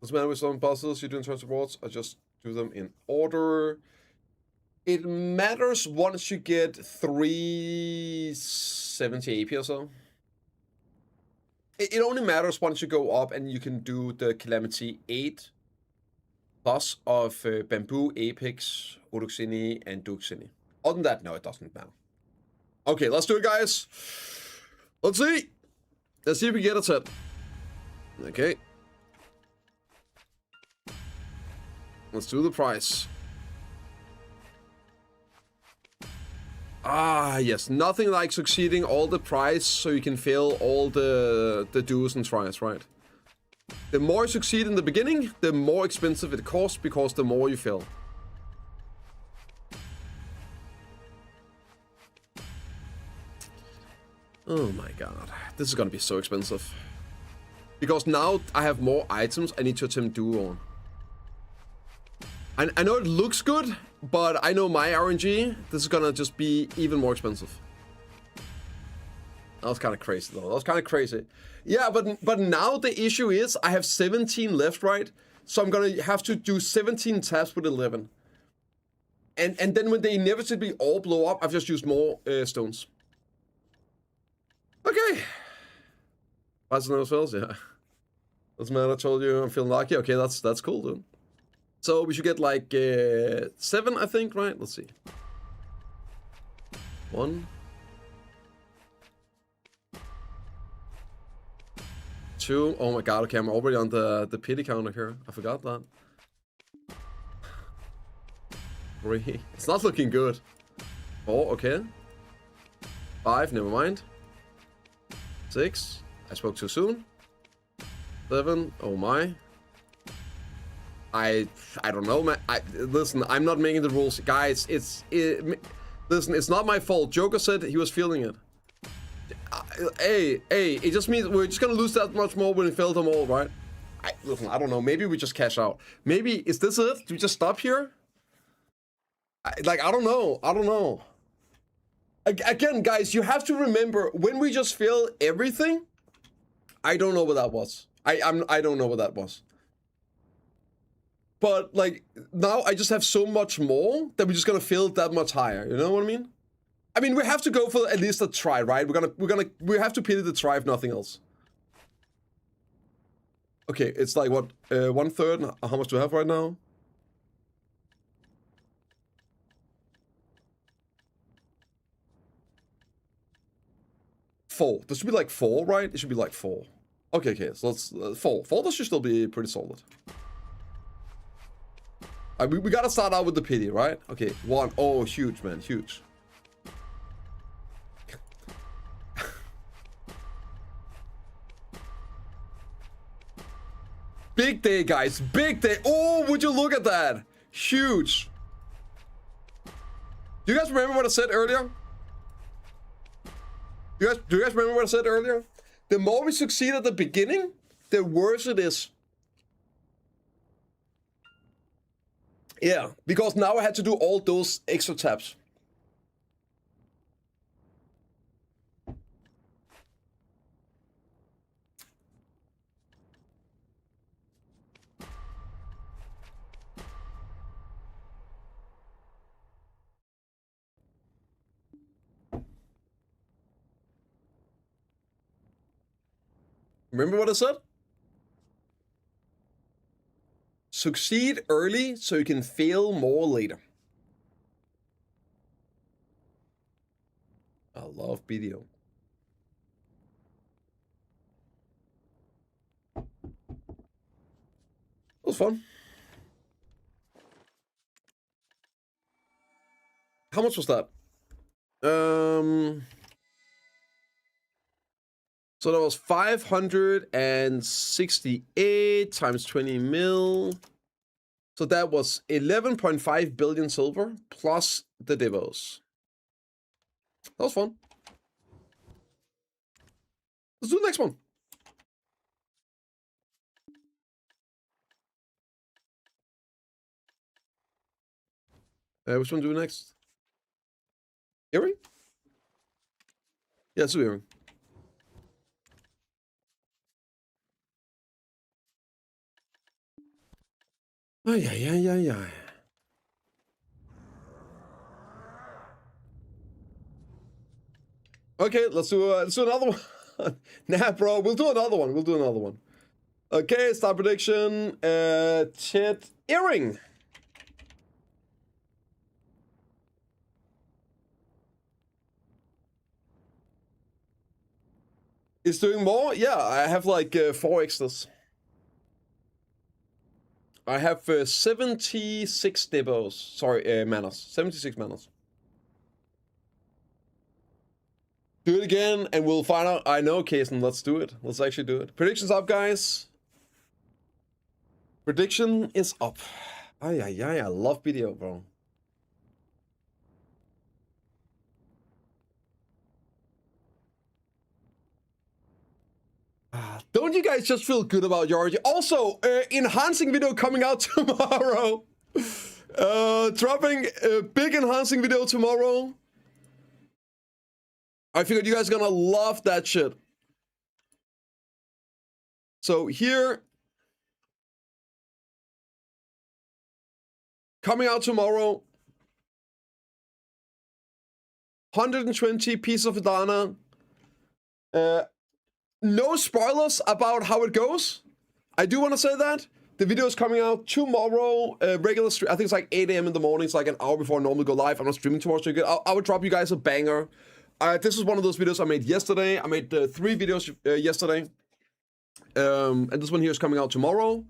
Speaker 3: Doesn't matter with some puzzles you do in terms of rewards, I just do them in order. It matters once you get 370 AP or so. It only matters once you go up and you can do the Calamity 8 plus of Bamboo, Apex, Uruxini, and Duxini. Other than that, no, it doesn't matter. Okay, let's do it, guys. Let's see. Let's see if we get a 10. Okay. Let's do the price. Ah, yes. Nothing like succeeding all the price so you can fail all the do's and tries, right? The more you succeed in the beginning, the more expensive it costs because the more you fail. Oh my god. This is gonna be so expensive. Because now I have more items I need to attempt duo on. I know it looks good, but I know my RNG, this is gonna just be even more expensive. That was kind of crazy, though. That was kind of crazy. Yeah, but now the issue is I have 17 left, right? So I'm gonna have to do 17 taps with 11. And then when they inevitably all blow up, I've just used more stones. Okay. That's no fails, yeah. Doesn't matter, I told you I'm feeling lucky. Okay, that's cool, dude. So we should get like 7, I think, right? Let's see. 1, 2. Oh my god, okay, I'm already on the pity counter here. I forgot that. 3. It's not looking good. 4, okay. 5, never mind. 6, I spoke too soon. 7, oh my. I don't know, man. Listen, I'm not making the rules. Guys, listen, it's not my fault. Joker said he was feeling it. Hey, it just means we're just gonna lose that much more when we fail them all, right? Listen, I don't know. Maybe we just cash out. Maybe, is this it? Do we just stop here? I don't know. Again, guys, you have to remember, when we just fail everything, I don't know what that was. I don't know what that was. But, like, now I just have so much more that we're just gonna fail that much higher. You know what I mean? I mean, we have to go for at least a try, right? We have to pity the try if nothing else. Okay, it's like what, 1/3. How much do I have right now? Four. This should be like 4, right? It should be like 4. Okay. So let's 4. 4. This should still be pretty solid. We gotta start out with the pity, right? Okay, 1. Oh, huge, man, huge. Big day, guys. Big day. Oh, would you look at that? Huge. Do you guys remember what I said earlier? Do you guys remember what I said earlier? The more we succeed at the beginning, the worse it is. Yeah, because now I had to do all those extra taps. Remember what I said? Succeed early so you can fail more later. I love video. It was fun. How much was that? So that was 568 times 20 mil. So that was 11.5 billion silver plus the divos. That was fun. Let's do the next one. Which one do we next? Earring? Yeah, let's do earring. Yeah. Okay, let's do another one. Nah, bro, we'll do another one. Okay, start prediction. Chet earring. Is doing more? Yeah, I have like 4 extras. I have 76 debos. Sorry, manas. 76 manas. Do it again, and we'll find out. I know, Kason. Let's do it. Let's actually do it. Predictions up, guys. Prediction is up. I love video, bro. Don't you guys just feel good about your origin? Also, enhancing video coming out tomorrow. Dropping a big enhancing video tomorrow. I figured you guys are gonna love that shit. So here, coming out tomorrow, 120 pieces of Adana. No spoilers about how it goes. I do want to say that. The video is coming out tomorrow, regular stream. I think it's like 8 a.m. in the morning. It's like an hour before I normally go live. I'm not streaming tomorrow, so I would drop you guys a banger. This is one of those videos I made yesterday. I made 3 videos yesterday. And this one here is coming out tomorrow.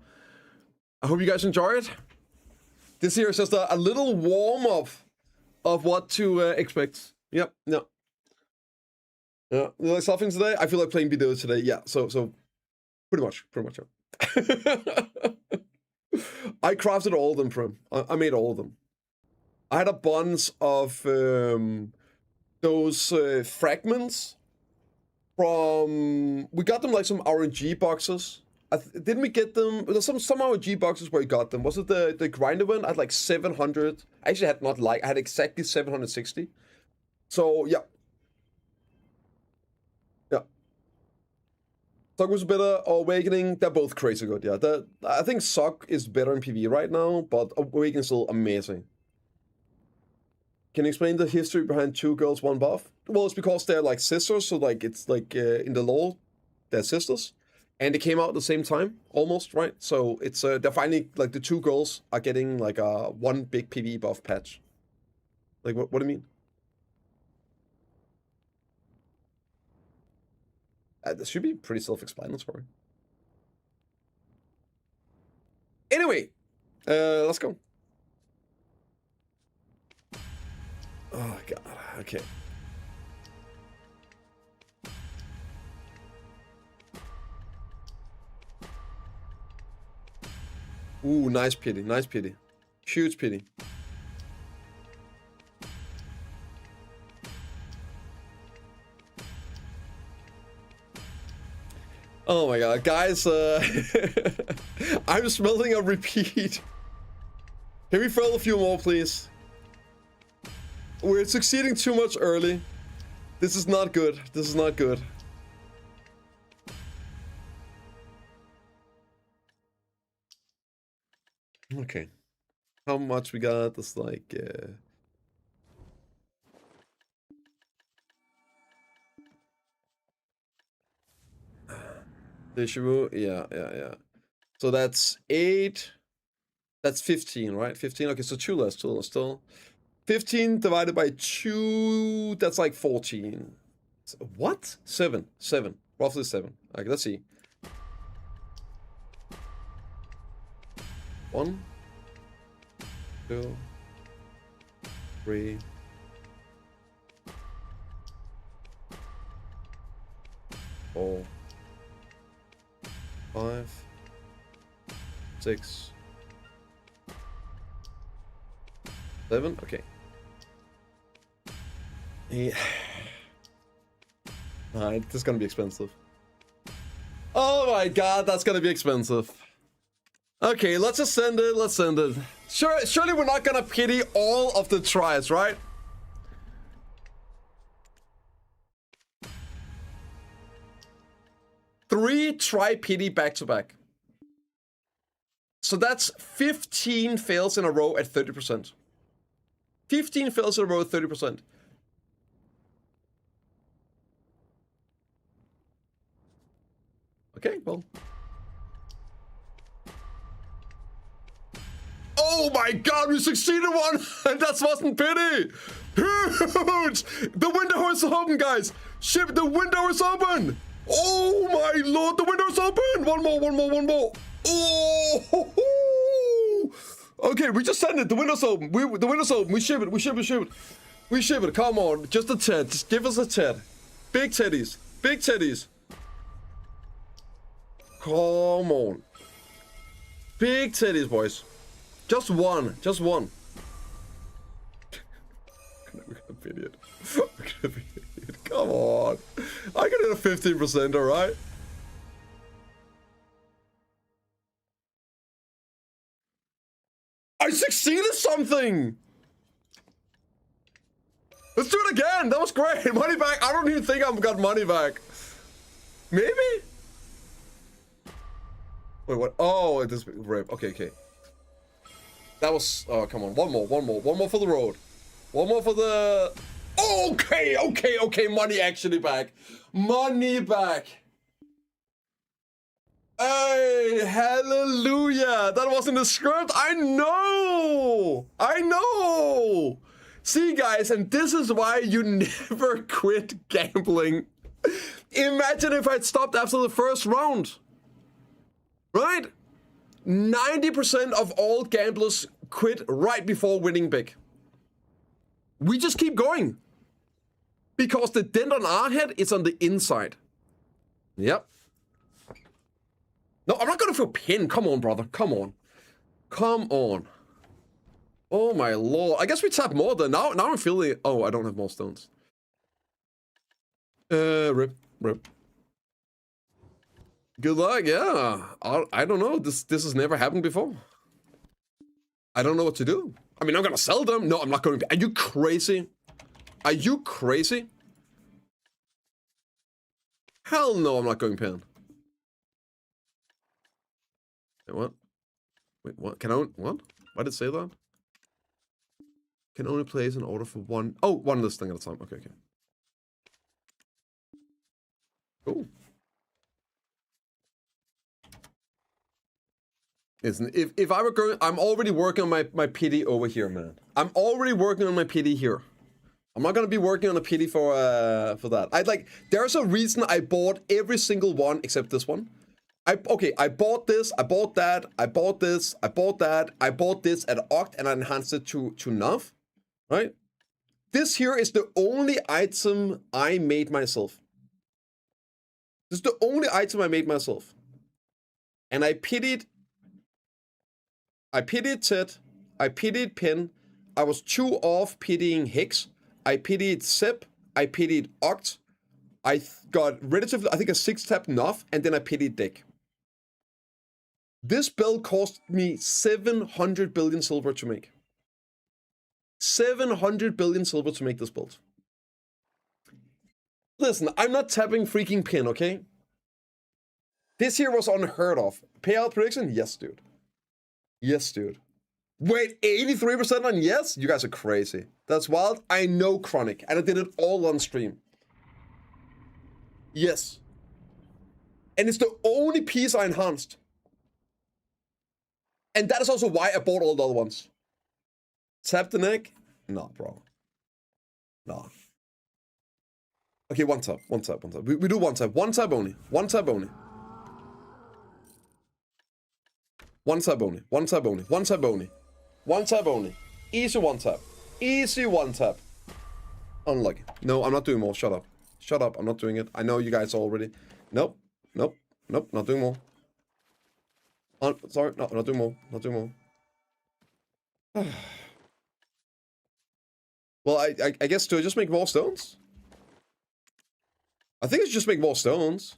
Speaker 3: I hope you guys enjoy it. This here is just a little warm-up of what to expect. Yep, yeah. Yeah, you like something today? I feel like playing videos today. Yeah, so pretty much. Yeah. I crafted all of them, Prim. I made all of them. I had a bunch of those fragments from... We got them like some RNG boxes. Didn't we get them? There's some RNG boxes where we got them. Was it the grinder one? I had like 700. I actually had I had exactly 760. So, yeah. Yeah. Sock was better, or Awakening, they're both crazy good, yeah. I think Sock is better in PvE right now, but Awakening is still amazing. Can you explain the history behind 2 girls, 1 buff? Well, it's because they're like sisters, so like it's like in the lore, they're sisters. And they came out at the same time, almost, right? So it's they're finally, like the 2 girls are getting like one big PvE buff patch. Like, what do you mean? This should be pretty self-explanatory. Anyway, let's go. Oh, God. Okay. Ooh, nice pity. Nice pity. Huge pity. Oh my god, guys, I'm smelling a repeat. Can we fill a few more, please? We're succeeding too much early. This is not good. This is not good. Okay. How much we got? That's like, yeah. So that's 8. That's 15, right? 15. Okay, so 2 less still. 15 divided by 2, that's like 14. What? 7. Roughly 7. Okay, let's see. 1, 2, 3, 4, 5, 6, 7. Okay. Yeah. Alright, this is gonna be expensive. Oh my god, that's gonna be expensive. Okay, let's just send it. Let's send it. Surely we're not gonna pity all of the tries, right? Three try pity back to back. So that's 15 fails in a row at 30%. 15 fails in a row at 30%. Okay, well. Oh my god, we succeeded one! And that wasn't pity! Huge! The window is open, guys! Shit, the window is open! Oh my lord, the window is open! One more! Oh! Okay, we just sent it. The window's open. The window's open. We ship it. We ship it. Come on. Just a ted. Just give us a ted. Big teddies. Come on. Big teddies, boys. Just one. We're gonna be idiot. Come on. I can hit a 15%, alright? I succeeded something! Let's do it again! That was great! Money back! I don't even think I've got money back. Maybe? Wait, what? Oh, this rip. Okay. That was... Oh, come on. One more for the road. One more for the... Okay. Money actually back. Money back. Hey, hallelujah. That wasn't the script. I know. See, guys, and this is why you never quit gambling. Imagine if I'd stopped after the first round. Right? 90% of all gamblers quit right before winning big. We just keep going. Because the dent on our head is on the inside. Yep. No, I'm not going for a pin. Come on, brother. Come on. Come on. Oh, my lord. I guess we tap more then. Now I'm feeling... Oh, I don't have more stones. Rip. Good luck, yeah. I don't know. This has never happened before. I don't know what to do. I mean, I'm gonna sell them. No, I'm not going to. Are you crazy? Are you crazy? Hell no, I'm not going pin. Wait, what? Wait, what? Can I... What? Why did it say that? Can only place an order for one... Oh, one listing at a time. Okay. Cool. Listen, if I were going... I'm already working on my pity over here, man. I'm already working on my pity here. I'm not gonna be working on a pity for that. There's a reason I bought every single one except this one. I bought this, I bought that, I bought this, I bought that, I bought this at Oct and I enhanced it to Nav, right? This here is the only item I made myself. This is the only item I made myself. And I pitied Ted, I pitied Pin, I was 2 off pitying Hicks, I pitied Sip, I pitied Oct, I got relatively, I think a 6-tap Nuff, and then I pitied Dick. This build cost me 700 billion silver to make. 700 billion silver to make this build. Listen, I'm not tapping freaking Pin, okay? This here was unheard of. Payout prediction? Yes, dude. Yes, dude. Wait, 83% on yes? You guys are crazy. That's wild. I know Chronic, and I did it all on stream. Yes. And it's the only piece I enhanced. And that is also why I bought all the other ones. Tap the neck? Nah, bro. Nah. Okay, one tap. We do one tap. One tap only. One tap only. One tap only. One tap only. One tap only. One tap only. Easy one tap. Easy one tap. Unlucky. No, I'm not doing more. Shut up. Shut up. I'm not doing it. I know you guys already. Nope. Not doing more. Sorry. No, not doing more. Not doing more. Well, I guess to just make more stones? I think it's just make more stones.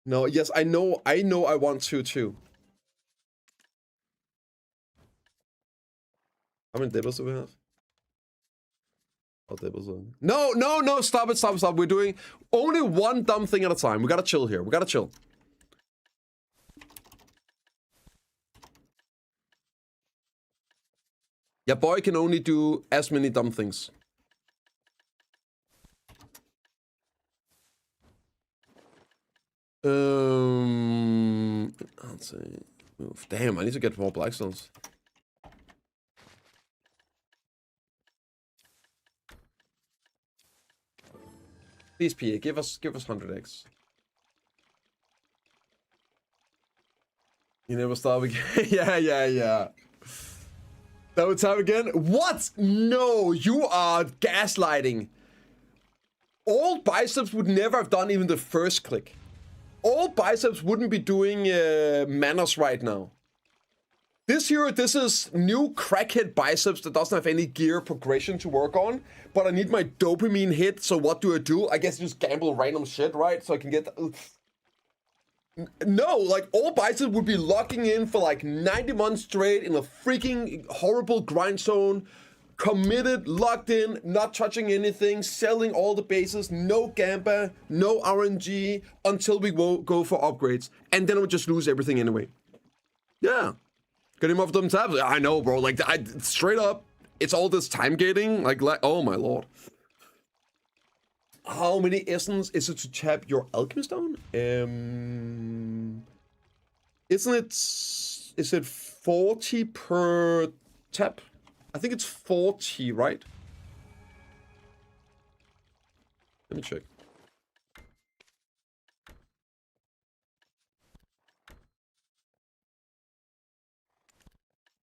Speaker 3: No, yes, I know I want to too. How many dibbles do we have? Oh, dibbles. No, stop it. We're doing only one dumb thing at a time. We gotta chill here. We gotta chill. Yeah, boy can only do as many dumb things. Let's see. Move. Damn, I need to get more blackstones. Please, PA, give us 100x. You never stop again. yeah. That would time again. What? No, you are gaslighting. All biceps would never have done even the first click. All biceps wouldn't be doing manners right now. This is new crackhead biceps that doesn't have any gear progression to work on, but I need my dopamine hit, so what do? I guess just gamble random shit, right? So I can get... No, like, all biceps would be locking in for like 90 months straight in a freaking horrible grind zone, committed, locked in, not touching anything, selling all the bases, no gamba, no RNG, until we go for upgrades, and then I would just lose everything anyway. Yeah. Getting off them tabs. I know, bro. Like, straight up, it's all this time gating. Like, oh my lord. How many essence is it to tap your alchemy stone? Isn't it? Is it 40 per tap? I think it's 40, right? Let me check.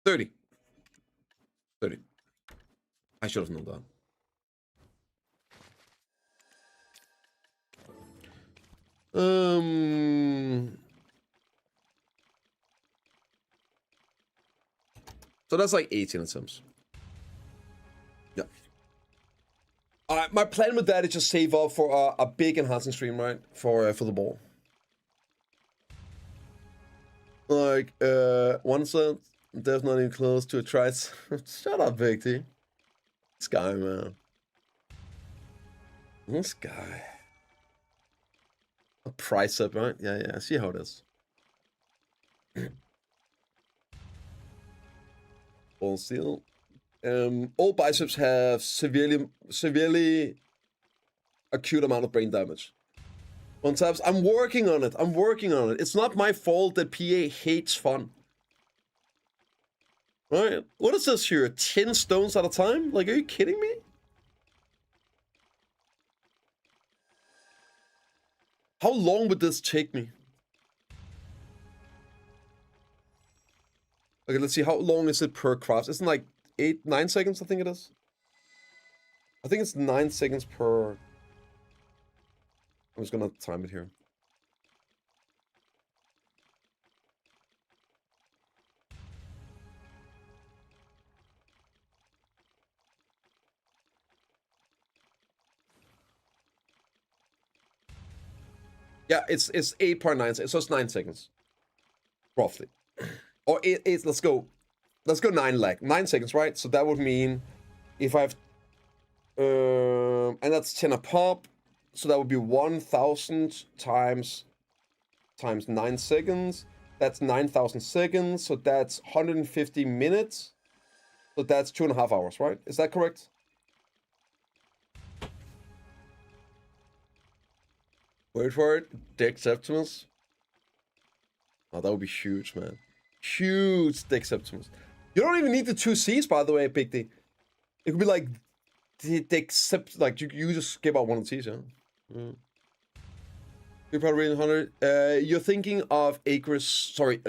Speaker 3: 30. 30. I should have known that. So that's like 18 attempts. Yeah. My plan with that is just save up for a big enhancing stream, right? For the ball. Like, one cent, there's not even close to a try. Shut up, Big T. This guy, man. This guy. A price up, right? Yeah, I see how it is. Ball steal. All biceps have severely acute amount of brain damage. On taps, I'm working on it. It's not my fault that PA hates fun. Right? What is this here? 10 stones at a time? Like, are you kidding me? How long would this take me? Okay, let's see. How long is it per craft? Isn't it like 9 seconds, I think it is. I think it's 9 seconds per... I'm just gonna time it here. Yeah, it's 8.9 seconds, so it's 9 seconds. Roughly. Or let's go 9 seconds, right? So that would mean if I have and that's 10 a pop, so that would be 1,000 times 9 seconds. That's 9,000 seconds, so that's 150 minutes. So that's 2.5 hours, right? Is that correct? Wait for it. Deceptimus. Oh, that would be huge, man. Huge Deceptimus. You don't even need the 2 C's, by the way, Big D. It could be like Decept, like you just skip out one of the C's, yeah. You're probably 100. You're thinking of Acres, sorry,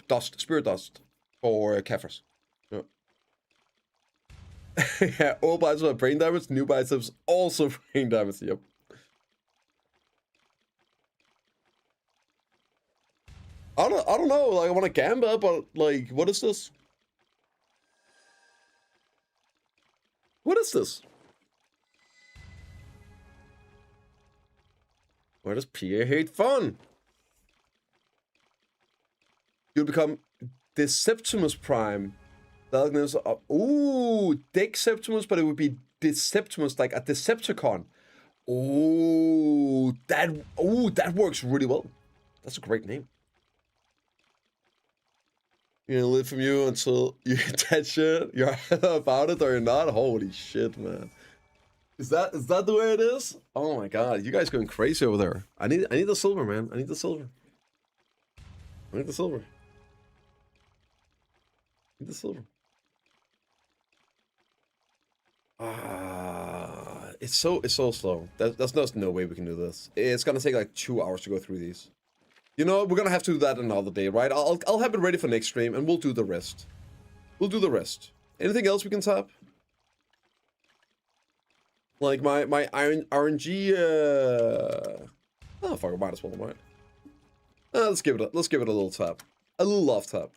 Speaker 3: Dust, Spirit Dust for Kefras. Yeah. Yeah, all biceps have brain damage, new biceps also brain damage, yep. I don't know, like, I want to gamble, but, like, what is this? What is this? Why does PA hate fun? You'll become BiceptimusPrime. Ooh, Deceptimus, but it would be Deceptimus, like a Decepticon. Oh, that works really well. That's a great name. You're gonna live from you until you get that shit. You're about it or you're not. Holy shit, man. Is that the way it is? Oh my god, you guys going crazy over there. I need the silver, man. I need the silver. I need the silver. I need the silver. It's so slow. There's just no way we can do this. It's gonna take like 2 hours to go through these. You know, we're gonna have to do that another day, right? I'll have it ready for next stream, and we'll do the rest. We'll do the rest. Anything else we can tap? Like my RNG. Oh fuck, I might as well, right? Let's give it a little tap, a little love tap.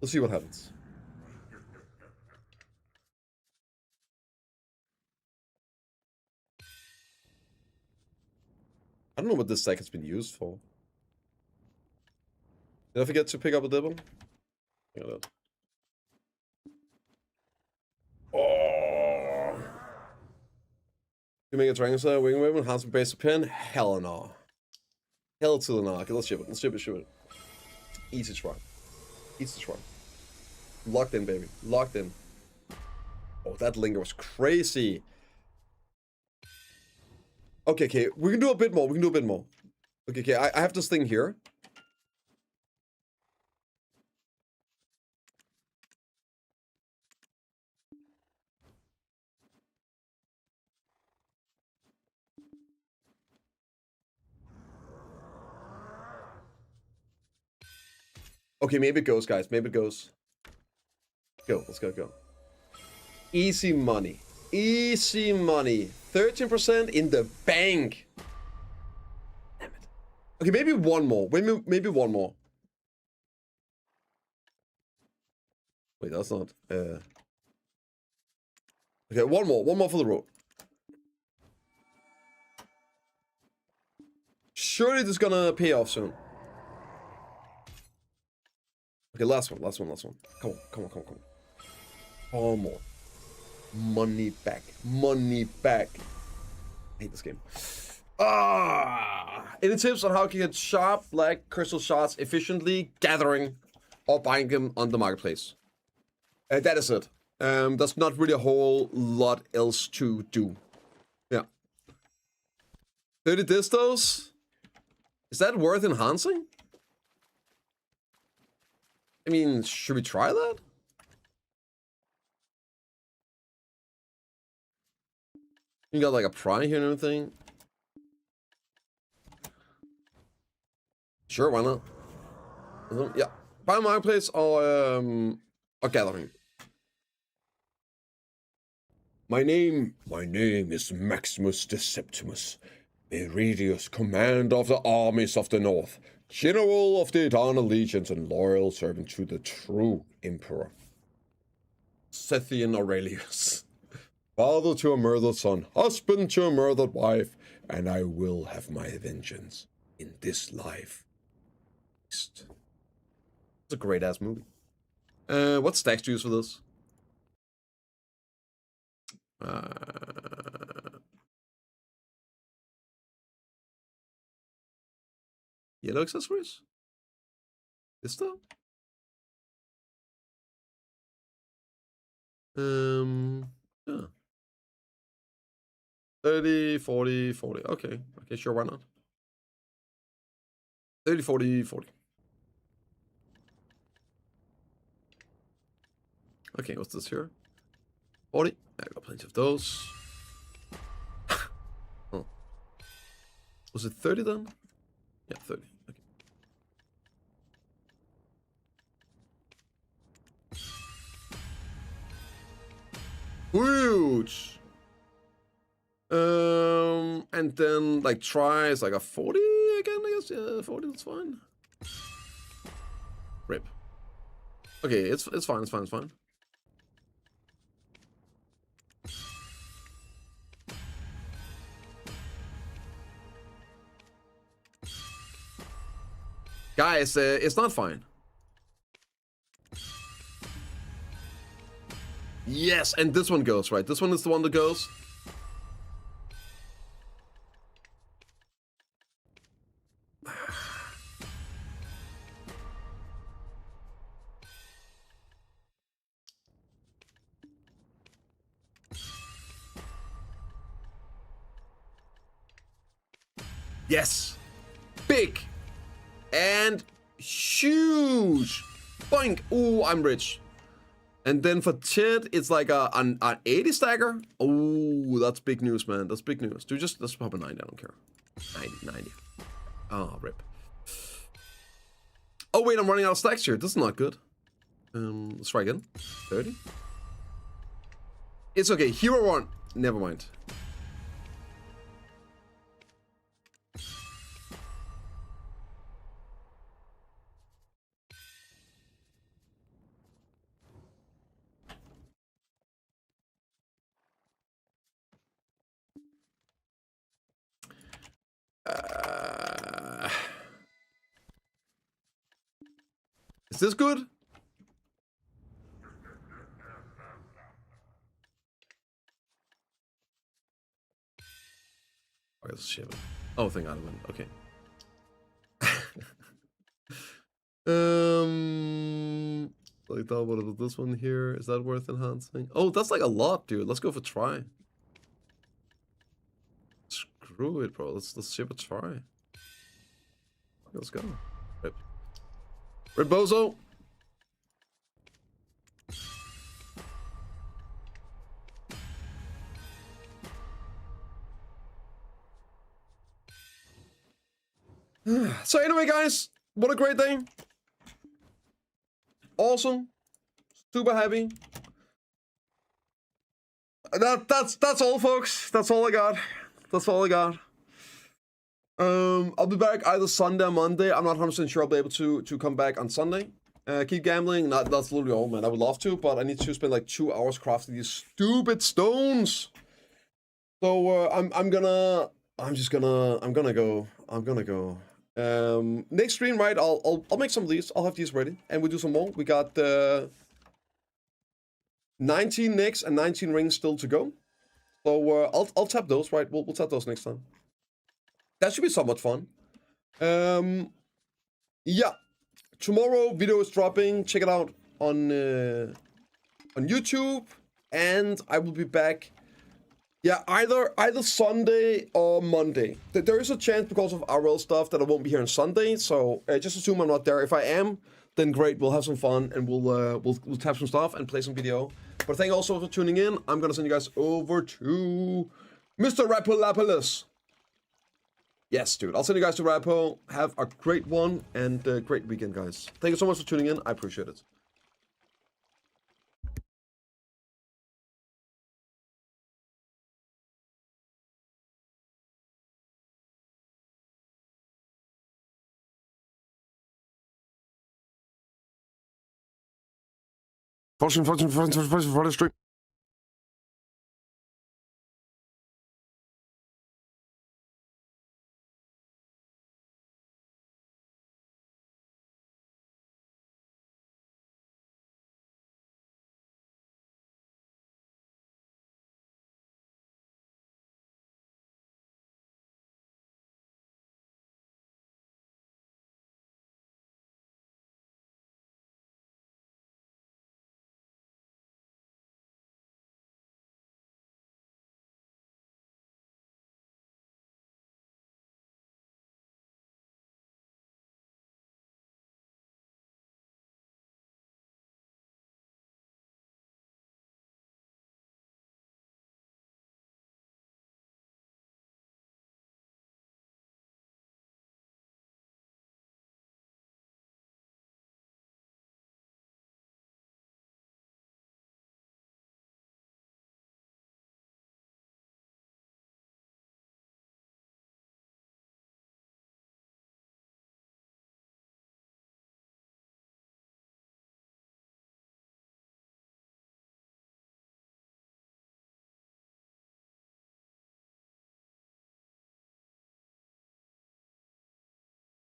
Speaker 3: Let's see what happens. I don't know what this deck has been used for. Did I forget to pick up a dibble? Oh! You make a Dragon Slayer, Wing Weapon, Handsome Base Pin? Hell no. Hell to the no. Okay, let's ship it. Let's ship it. Easy try. Easy try. Locked in, baby. Locked in. Oh, that linger was crazy. Okay. We can do a bit more. Okay. I have this thing here. Okay, maybe it goes, guys. Maybe it goes. Go. Let's go. Easy money. Easy money. 13% in the bank. Damn it. Okay, maybe one more. Maybe one more. Wait, that's not. Okay, one more. One more for the road. Surely this is gonna pay off soon. Okay, last one. Come on. One more. Money back. I hate this game. Any tips on how you can get sharp black crystal shards efficiently gathering or buying them on the marketplace? That is it. There's not really a whole lot else to do. Yeah. 30 distos? Is that worth enhancing? I mean, should we try that? You got like a pry here and everything. Sure, why not? Yeah. Buy marketplace or gathering. My name is Maximus Deceptimus, Meridius, commander of the armies of the north, general of the eternal legions and loyal servant to the true emperor. Sethian Aurelius. Father to a murdered son, husband to a murdered wife, and I will have my vengeance in this life. It's a great-ass movie. What stacks do you use for this? Yellow accessories? This stuff? Yeah. 30, 40, 40. Okay, sure, why not? 30, 40, 40. Okay, what's this here? 40. I got plenty of those. Oh. Was it 30 then? Yeah, 30. Okay. Huge. And then like try is like a 40 again, I guess. Yeah, 40, that's fine. Rip. Okay, it's fine. Guys, it's not fine. Yes, and this one goes, right? This one is the one that goes. Yes! Big! And huge! Boink! Ooh, I'm rich. And then for Chid, it's like an 80 stagger. Oh, that's big news, man. That's big news. Dude, let's pop a 90, I don't care. 90. Oh, rip. Oh, wait, I'm running out of stacks here. This is not good. Let's try again. 30. It's okay. Hero 1. Never mind. Is this good? Oh, let's ship it. Oh, thing out of it. Okay. Like that. What about this one here? Is that worth enhancing? Oh, that's like a lot, dude. Let's go for try. Screw it, bro. Let's ship a try. Let's go. Rip. Rip Bozo. So anyway, guys, what a great day. awesome. Super happy. That's all, folks. That's all I got. That's all I got. I'll be back either Sunday or Monday. I'm not 100% sure I'll be able to come back on Sunday. Keep gambling. That's literally all, man. I would love to, but I need to spend like 2 hours crafting these stupid stones. So I'm gonna go. Next stream, right? I'll make some of these. I'll have these ready, and we'll do some more. We got 19 nicks and 19 rings still to go. So I'll tap those, right? We'll tap those next time. That should be somewhat fun. Yeah. Tomorrow video is dropping. Check it out on YouTube, and I will be back. Yeah, either Sunday or Monday. There is a chance because of RL stuff that I won't be here on Sunday. So just assume I'm not there. If I am, then great. We'll have some fun and we'll tap some stuff and play some video. But thank you also for tuning in. I'm gonna send you guys over to Mr. Rapolapolis. Yes, dude. I'll send you guys to Rapo. Have a great one and a great weekend, guys. Thank you so much for tuning in. I appreciate it. Fortune for the stream.